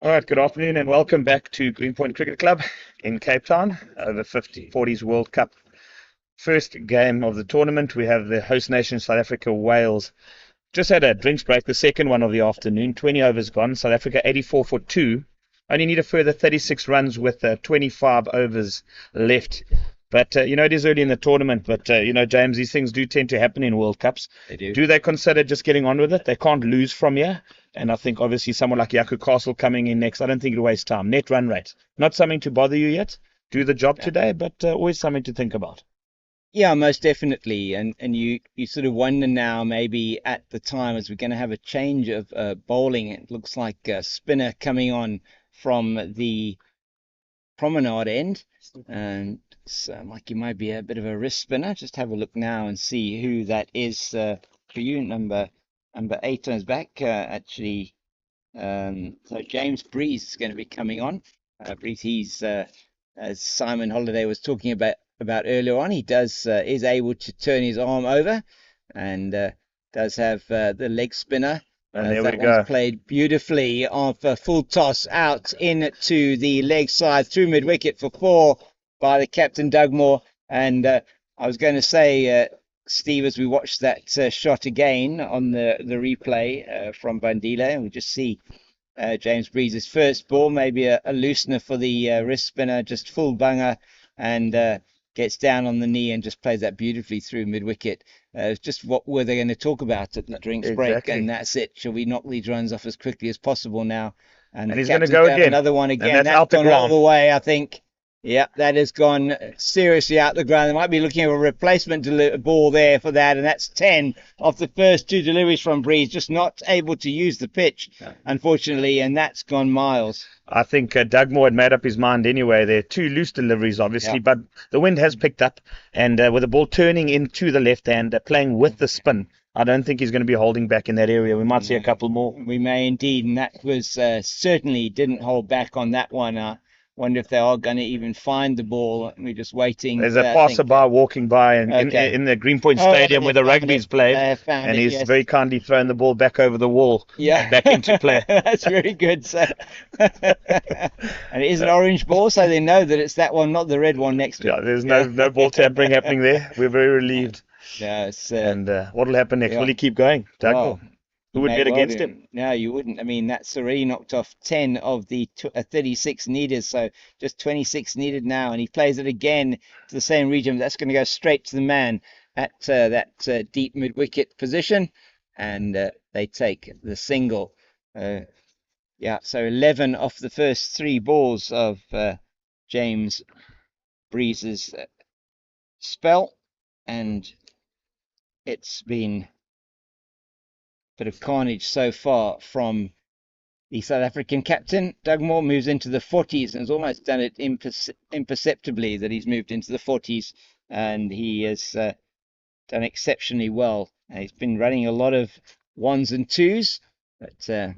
All right, good afternoon and welcome back to Greenpoint Cricket Club in Cape Town, the 40's World Cup. First game of the tournament, we have the host nation South Africa, Wales. Just had a drinks break, the second one of the afternoon, 20 overs gone, South Africa 84 for 2. Only need a further 36 runs with 25 overs left. But, it is early in the tournament, but, James, these things do tend to happen in World Cups. They do. Do they consider just getting on with it? They can't lose from here. And I think, obviously, someone like Yaku Castle coming in next, I don't think it'll waste time. Net run rate, not something to bother you yet. Do the job today, but always something to think about. Yeah, most definitely. And you sort of wonder now, maybe at the time, as we're going to have a change of bowling. It looks like a spinner coming on from the promenade end. And so, like, you might be a bit of a wrist spinner. Just have a look now and see who that is for you. Number 8 is back, actually. So James Breeze is going to be coming on. Breeze, he's, as Simon Holiday was talking about earlier on, he is able to turn his arm over and does have the leg spinner. And there that we go. one's played beautifully off a full toss out into the leg side through mid wicket for 4 by the captain Dugmore. And I was going to say, Steve, as we watched that shot again on the replay from Bandile, and we just see James Breeze's first ball, maybe a loosener for the wrist spinner, just full bunger, and gets down on the knee and just plays that beautifully through mid-wicket. It's just what were they going to talk about at the drinks break, and that's it. Shall we knock these runs off as quickly as possible now? And he's going to go again. Another one again. And that's out the gone ground. all the way, I think. Yeah, that has gone seriously out the ground. They might be looking at a replacement ball there for that, and that's 10 of the first 2 deliveries from Breeze, just not able to use the pitch, unfortunately, and that's gone miles. I think Dugmore had made up his mind anyway. There are 2 loose deliveries, obviously, but the wind has picked up, and with the ball turning into the left hand, playing with the spin, I don't think he's going to be holding back in that area. We might see a couple more. We may indeed, and that was certainly didn't hold back on that one. Wonder if they are going to even find the ball. We're just waiting. There's a passerby walking by in the Greenpoint Stadium where the rugby's played, and he's very kindly thrown the ball back over the wall, back into play. That's very good. So, and it is an orange ball, so they know that it's that one, not the red one next to it. Yeah, there's no ball tampering happening there. We're very relieved. Yes. And what will happen next? Will he keep going? Dugmore? Who would bet against him? No, you wouldn't. I mean, that's already knocked off 10 of the 36 needed, so just 26 needed now, and he plays it again to the same region. That's going to go straight to the man at that deep mid-wicket position, and they take the single. So 11 off the first 3 balls of James Breeze's spell, and it's been bit of carnage so far from the South African captain. Dugmore moves into the 40s and has almost done it imperceptibly that he's moved into the 40s, and he has done exceptionally well. He's been running a lot of 1s and 2s, but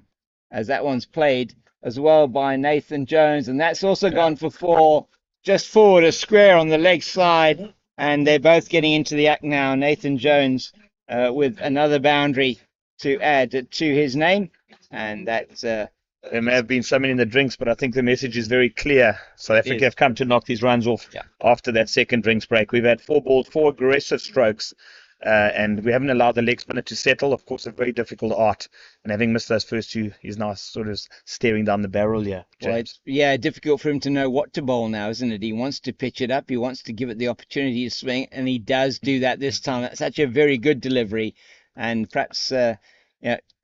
as that one's played as well by Nathan Jones, and that's also gone for 4, just forward a square on the leg side, and they're both getting into the act now. Nathan Jones with another boundary to add to his name, and that's there may have been something in the drinks, but I think the message is very clear. South Africa have come to knock these runs off after that second drinks break. We've had 4 balls, 4 aggressive strokes, and we haven't allowed the leg spinner to settle. Of course, a very difficult art, and having missed those first 2, he's now sort of staring down the barrel here. Well, it's difficult for him to know what to bowl now, isn't it? He wants to pitch it up, he wants to give it the opportunity to swing, and he does do that this time. That's such a very good delivery, and perhaps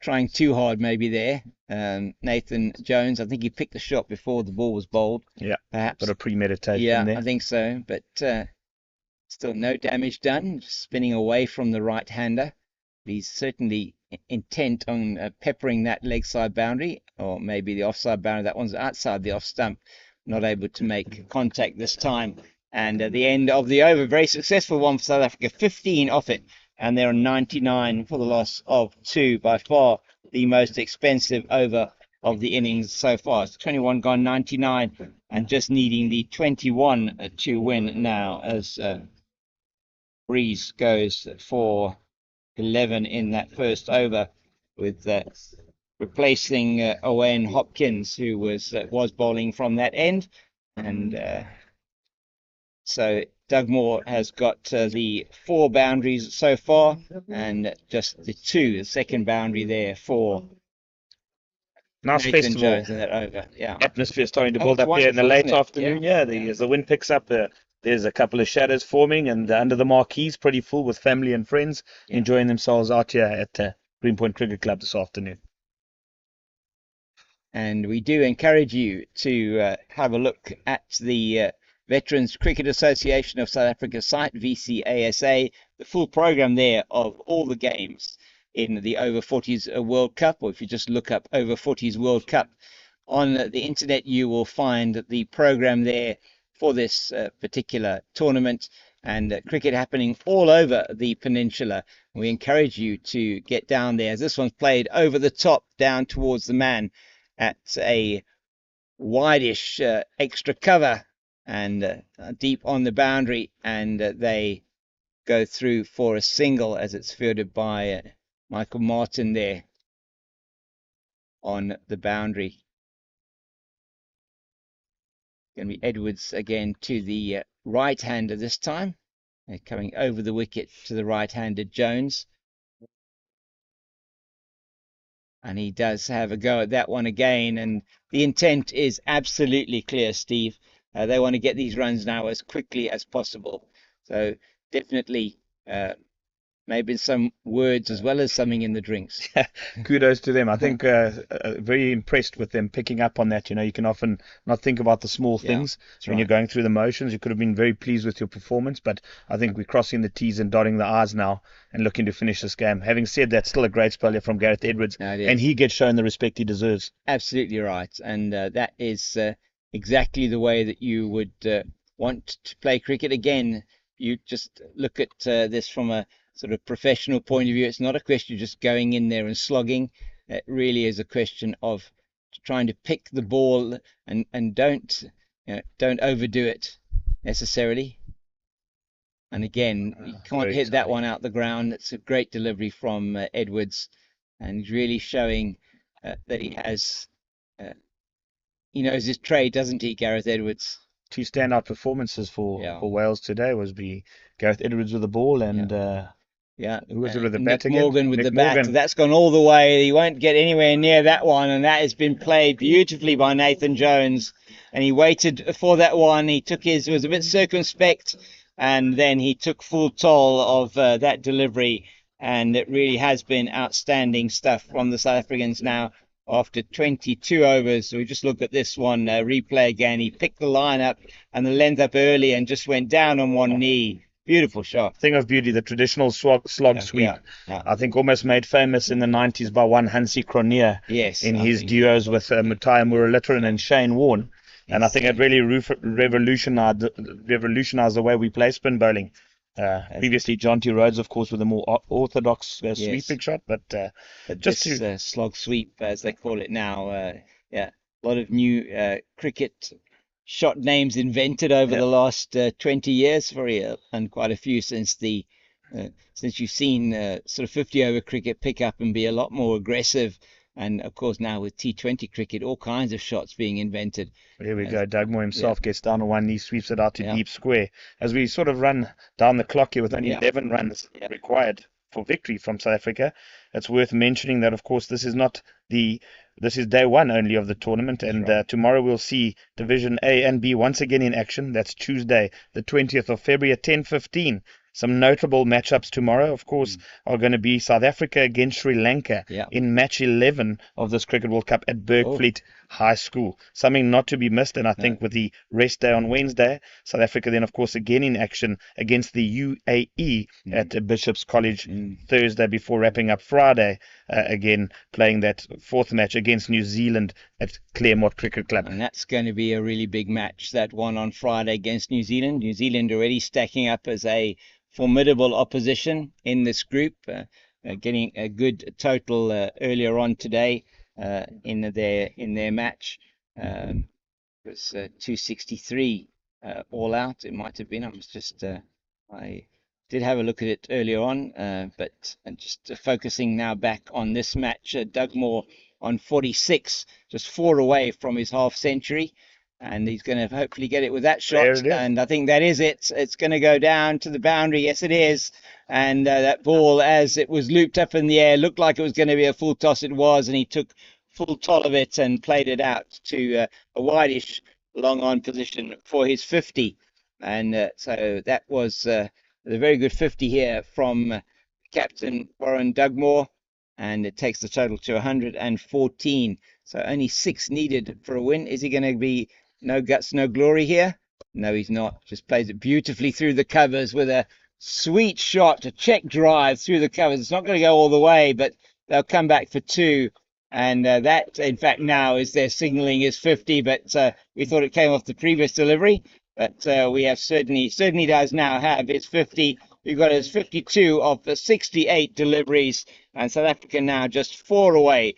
trying too hard maybe there. Nathan Jones, I think he picked the shot before the ball was bowled. Yeah, perhaps. Got a premeditation there. I think so, but still no damage done, just spinning away from the right-hander. He's certainly intent on peppering that leg side boundary, or maybe the offside boundary. That one's outside the off stump, not able to make contact this time. And at the end of the over, very successful one for South Africa, 15 off it, and they're on 99 for the loss of 2, by far the most expensive over of the innings so far. It's 21 gone, 99, and just needing the 21 to win now as Breeze goes for 11 in that first over, with replacing Owain Hopkins, who was bowling from that end. And so Doug Moore has got the 4 boundaries so far, and just the second boundary there for Nice Nathan festival Jones in that over. Yeah. atmosphere starting to Oh, build it's up here in the wonderful, late isn't it? afternoon. Yeah. As the wind picks up, there's a couple of shadows forming, and under the marquees, pretty full with family and friends enjoying themselves out here at Greenpoint Cricket Club this afternoon. And we do encourage you to have a look at the Veterans Cricket Association of South Africa site, VCASA, the full program there of all the games in the Over 40s World Cup, or if you just look up Over 40s World Cup on the internet, you will find the program there for this particular tournament, and cricket happening all over the peninsula. We encourage you to get down there, as this one's played over the top down towards the man at a wideish extra cover and deep on the boundary, and they go through for a single as it's fielded by Michael Martin there on the boundary. Going to be Edwards again to the right-hander this time. They're coming over the wicket to the right-handed Jones. And he does have a go at that one again. And the intent is absolutely clear, Steve. They want to get these runs now as quickly as possible. So definitely maybe some words as well as something in the drinks. Kudos to them. I think very impressed with them picking up on that. You can often not think about the small things when you're going through the motions. You could have been very pleased with your performance, but I think we're crossing the T's and dotting the I's now and looking to finish this game. Having said that, still a great spell here from Gareth Edwards, and he gets shown the respect he deserves. Absolutely right, and that is exactly the way that you would want to play cricket. Again, you just look at this from a sort of professional point of view. It's not a question of just going in there and slogging. It really is a question of trying to pick the ball and don't overdo it necessarily. And again, you can't hit that one out the ground. It's a great delivery from Edwards, and he's really showing that he has he knows his trade, doesn't he, Gareth Edwards? 2 standout performances for Wales today was Gareth Edwards with the ball and who was it with the bat again? Morgan with the bat. That's gone all the way. He won't get anywhere near that one, and that has been played beautifully by Nathan Jones. And he waited for that one. He was a bit circumspect, and then he took full toll of that delivery. And it really has been outstanding stuff from the South Africans now after 22 overs. So we just look at this one replay again. He picked the line up and the length up early and just went down on one knee. Beautiful shot. Thing of beauty, the traditional slog sweep. I think almost made famous in the 90s by one Hansie Cronje in his duos with Mutai Muralitran and Shane Warne. And I think it really revolutionized the way we play spin bowling. Previously, John T. Rhodes, of course, with a more orthodox sweeping shot, but just this slog sweep, as they call it now, a lot of new cricket shot names invented over the last 20 years for you, and quite a few since you've seen sort of 50 over cricket pick up and be a lot more aggressive. And of course now with T20 cricket, all kinds of shots being invented. Here we go. Doug Moore himself gets down on one knee, sweeps it out to deep square. As we sort of run down the clock here with only 11 runs required for victory from South Africa, it's worth mentioning that, of course, this is day one only of the tournament, and tomorrow we'll see Division A and B once again in action. That's Tuesday, the 20th of February at 10:15. Some notable matchups tomorrow, of course, are going to be South Africa against Sri Lanka in match 11 of this Cricket World Cup at Bergfleet High School. Something not to be missed, and I think with the rest day on Wednesday, South Africa then, of course, again in action against the UAE at Bishop's College Thursday before wrapping up Friday, again playing that 4th match against New Zealand at Claremont Cricket Club. And that's going to be a really big match, that one on Friday against New Zealand. New Zealand already stacking up as a formidable opposition in this group, getting a good total earlier on today in their match. It was 263 all out. It might have been. I did have a look at it earlier on, but just focusing now back on this match. Doug Moore on 46, just 4 away from his half century. And he's going to hopefully get it with that shot. There it is. And I think that is it. It's going to go down to the boundary. Yes, it is. And that ball, as it was looped up in the air, looked like it was going to be a full toss. It was. And he took full toll of it and played it out to a wideish long on position for his 50. And so that was a very good 50 here from Captain Warren Dugmore. And it takes the total to 114. So only 6 needed for a win. Is he going to be no guts, no glory here? No, he's not. Just plays it beautifully through the covers with a sweet shot, a check drive through the covers. It's not going to go all the way, but they'll come back for 2. And that, in fact, now is their signalling is 50, but we thought it came off the previous delivery. But we have certainly does now have his 50. We've got his 52 of the 68 deliveries. And South Africa now just 4 away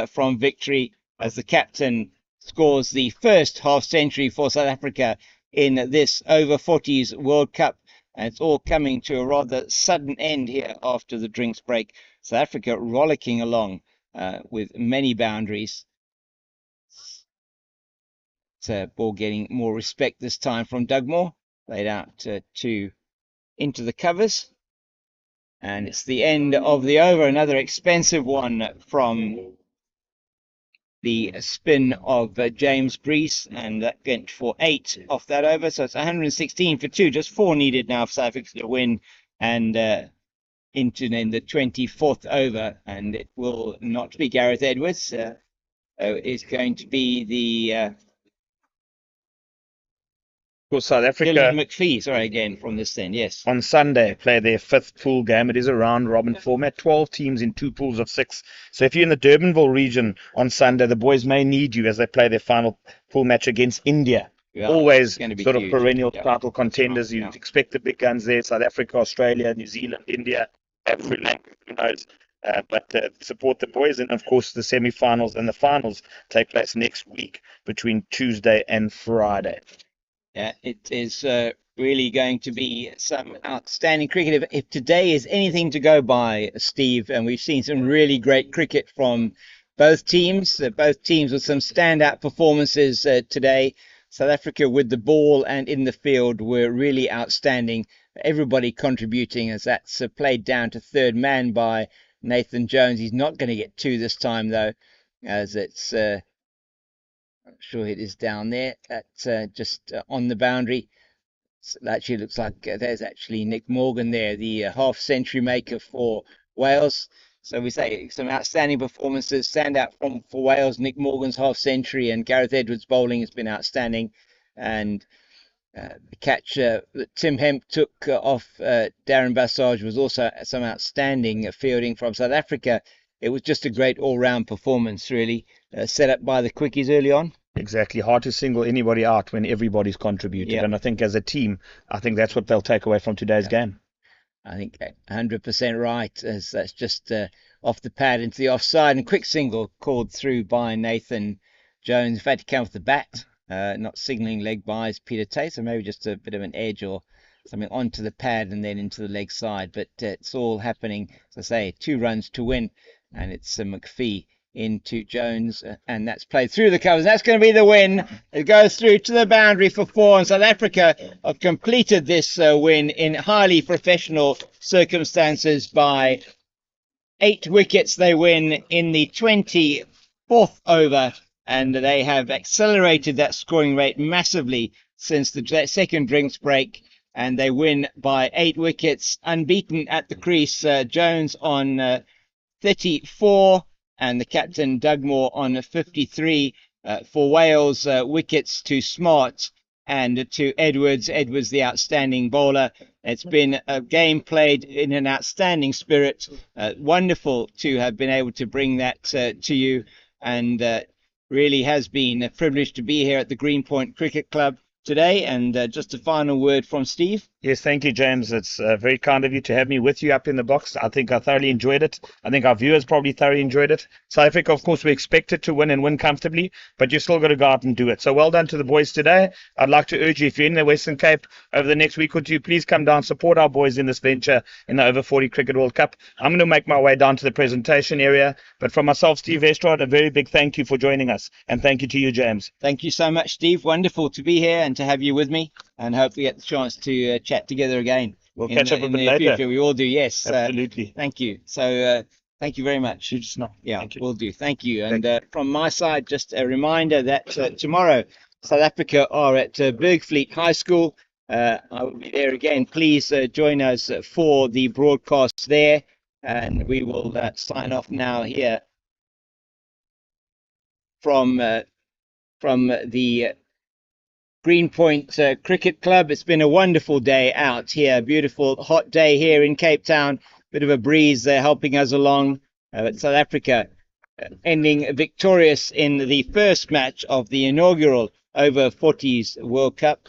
from victory as the captain scores the first half century for South Africa in this over 40s World Cup. And it's all coming to a rather sudden end here after the drinks break. South Africa rollicking along with many boundaries. Ball getting more respect this time from Dugmore. Played out to into the covers. And it's the end of the over. Another expensive one from the spin of James Brees, and that went for 8 off that over. So it's 116 for 2. Just 4 needed now for South Africa to win, and into then the 24th over. And it will not be Gareth Edwards. It's going to be the Of course, South Africa Dylan McPhee, sorry, again from this end, yes. on Sunday play their 5th pool game. It is a round robin format, 12 teams in 2 pools of 6. So if you're in the Durbanville region on Sunday, the boys may need you as they play their final pool match against India. Yeah, Always it's gonna be sort of huge. perennial Yeah. title contenders. You Yeah. expect the big guns there: South Africa, Australia, New Zealand, India, Sri Lanka, who knows. But support the boys, and of course the semi-finals and the finals take place next week between Tuesday and Friday. Yeah, it is really going to be some outstanding cricket. If today is anything to go by, Steve, and we've seen some really great cricket from both teams with some standout performances today. South Africa with the ball and in the field were really outstanding. Everybody contributing, as that's played down to third man by Nathan Jones. He's not going to get 2 this time, though, as it's... I'm sure it is down there. That's just on the boundary. So that actually looks like there's actually Nick Morgan there, the half-century maker for Wales. So we say some outstanding performances stand out for Wales. Nick Morgan's half-century and Gareth Edwards' bowling has been outstanding. And the catch that Tim Hemp took off Darren Bassage was also some outstanding fielding from South Africa. It was just a great all-round performance, really, set up by the quickies early on. Exactly. Hard to single anybody out when everybody's contributed. Yeah. And I think as a team, I think that's what they'll take away from today's game. I think 100% right, as that's just off the pad into the offside. And quick single called through by Nathan Jones. In fact, he came off the bat, not signalling leg buys Peter Tate, so maybe just a bit of an edge or something onto the pad and then into the leg side. But it's all happening, as I say, 2 runs to win. And it's McPhee into Jones, and that's played through the covers. That's going to be the win. It goes through to the boundary for 4, and South Africa have completed this win in highly professional circumstances by 8 wickets. They win in the 24th over, and they have accelerated that scoring rate massively since the second drinks break, and they win by 8 wickets, unbeaten at the crease. Jones on 34, and the captain Dugmore on 53 for Wales. Wickets to Smart and to Edwards. Edwards, the outstanding bowler. It's been a game played in an outstanding spirit. Wonderful to have been able to bring that to you, and really has been a privilege to be here at the Greenpoint Cricket Club. today. And just a final word from Steve. Yes, thank you, James. It's very kind of you to have me with you up in the box. I think I thoroughly enjoyed it. I think our viewers probably thoroughly enjoyed it. South Africa, of course, we expected to win and win comfortably, but you still got to go out and do it. So well done to the boys today. I'd like to urge you, if you're in the Western Cape over the next week or two, please come down, support our boys in this venture in the Over 40 Cricket World Cup. I'm going to make my way down to the presentation area. But from myself, Steve Estrad, a very big thank you for joining us. And thank you to you, James. Thank you so much, Steve. Wonderful to be here and to have you with me. And hope we get the chance to chat together again. We'll catch up a in bit the later. future. We all do, yes. Absolutely. Thank you. So thank you very much. You just know. Yeah, Thank you. will do. Thank you. And from my side, just a reminder that tomorrow South Africa are at Bergfleet High School. I will be there again. Please join us for the broadcast there. And we will sign off now here from the Greenpoint Cricket Club. It's been a wonderful day out here. Beautiful hot day here in Cape Town. Bit of a breeze helping us along. But South Africa ending victorious in the first match of the inaugural Over 40's World Cup.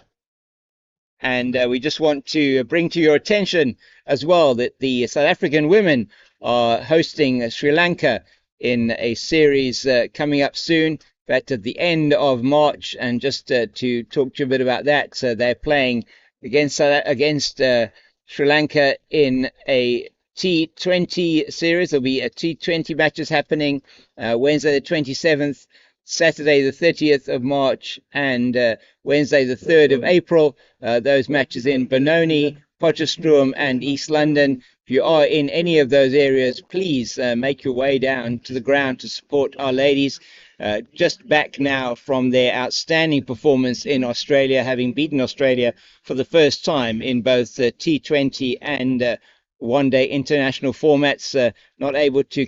And we just want to bring to your attention as well that the South African women are hosting Sri Lanka in a series coming up soon. In fact, at the end of March, and just to talk to you a bit about that, they're playing against Sri Lanka in a T20 series. There'll be a T20 matches happening Wednesday the 27th, Saturday the 30th of March, and Wednesday the 3rd of April. Those matches in Benoni, Potchefstroom and East London. If you are in any of those areas, please make your way down to the ground to support our ladies. Just back now from their outstanding performance in Australia, having beaten Australia for the first time in both T20 and one-day international formats. Not able to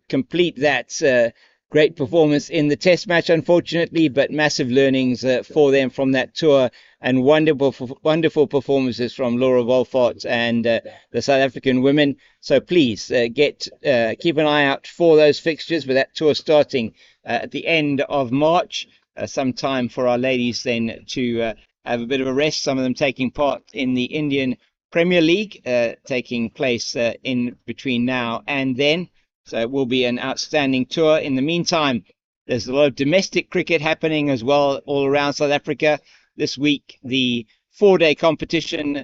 complete that great performance in the test match, unfortunately, but massive learnings for them from that tour, and wonderful performances from Laura Wolfart and the South African women. So please keep an eye out for those fixtures, with that tour starting at the end of March. Some time for our ladies then to have a bit of a rest, some of them taking part in the Indian Premier League taking place in between now and then. So it will be an outstanding tour. In the meantime, there's a lot of domestic cricket happening as well all around South Africa. This week, the 4-day competition,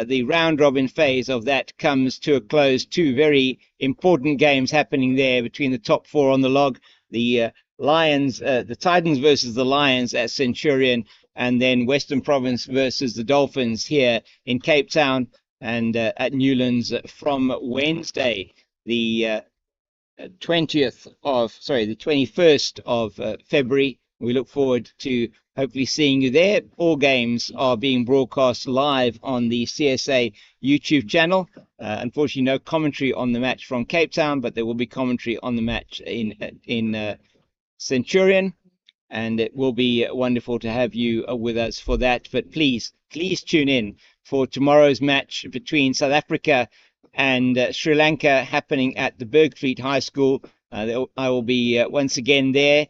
the round-robin phase of that comes to a close. 2 very important games happening there between the top 4 on the log. The Lions, the Titans versus the Lions at Centurion, and then Western Province versus the Dolphins here in Cape Town and at Newlands from Wednesday, the 21st of February. We look forward to hopefully seeing you there. All games are being broadcast live on the CSA YouTube channel. Unfortunately, no commentary on the match from Cape Town, but there will be commentary on the match in Centurion, and it will be wonderful to have you with us for that. But please tune in for tomorrow's match between South Africa and Sri Lanka, happening at the Bergfleet High School. I will be once again there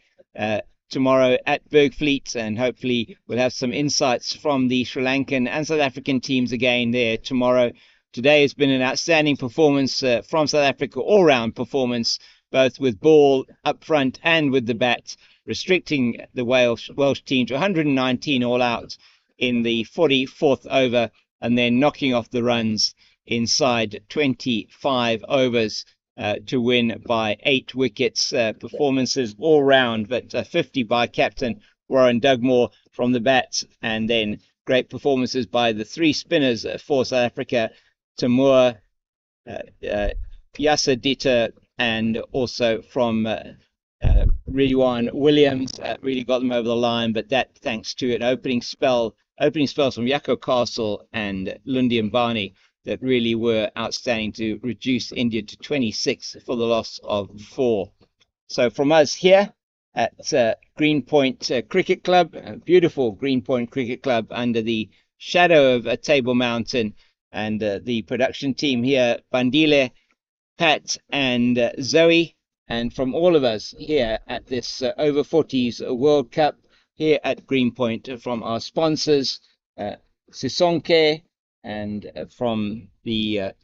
tomorrow at Bergfleet, and hopefully we'll have some insights from the Sri Lankan and South African teams again there tomorrow. Today has been an outstanding performance from South Africa, all-round performance, both with ball up front and with the bat, restricting the Welsh team to 119 all out in the 44th over, and then knocking off the runs inside 25 overs to win by 8 wickets. Performances all round, but 50 by captain Warren Dugmore from the bat, and then great performances by the 3 spinners for South Africa, Tamur, Yasser Dieter, and also from Ridwan Williams. Really got them over the line, but that thanks to an opening spells from Yako Castle and Lundi Mbani that really were outstanding to reduce India to 26 for the loss of 4. So from us here at Greenpoint Cricket Club, a beautiful Greenpoint Cricket Club under the shadow of Table Mountain, and the production team here, Bandile, Pat and Zoe, and from all of us here at this Over 40's World Cup, here at Greenpoint from our sponsors, Sisonke, and from Vita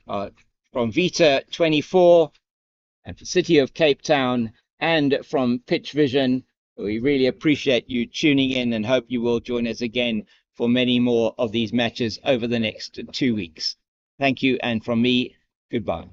24, and the City of Cape Town, and from Pitch Vision. We really appreciate you tuning in and hope you will join us again for many more of these matches over the next 2 weeks. Thank you, and from me, goodbye.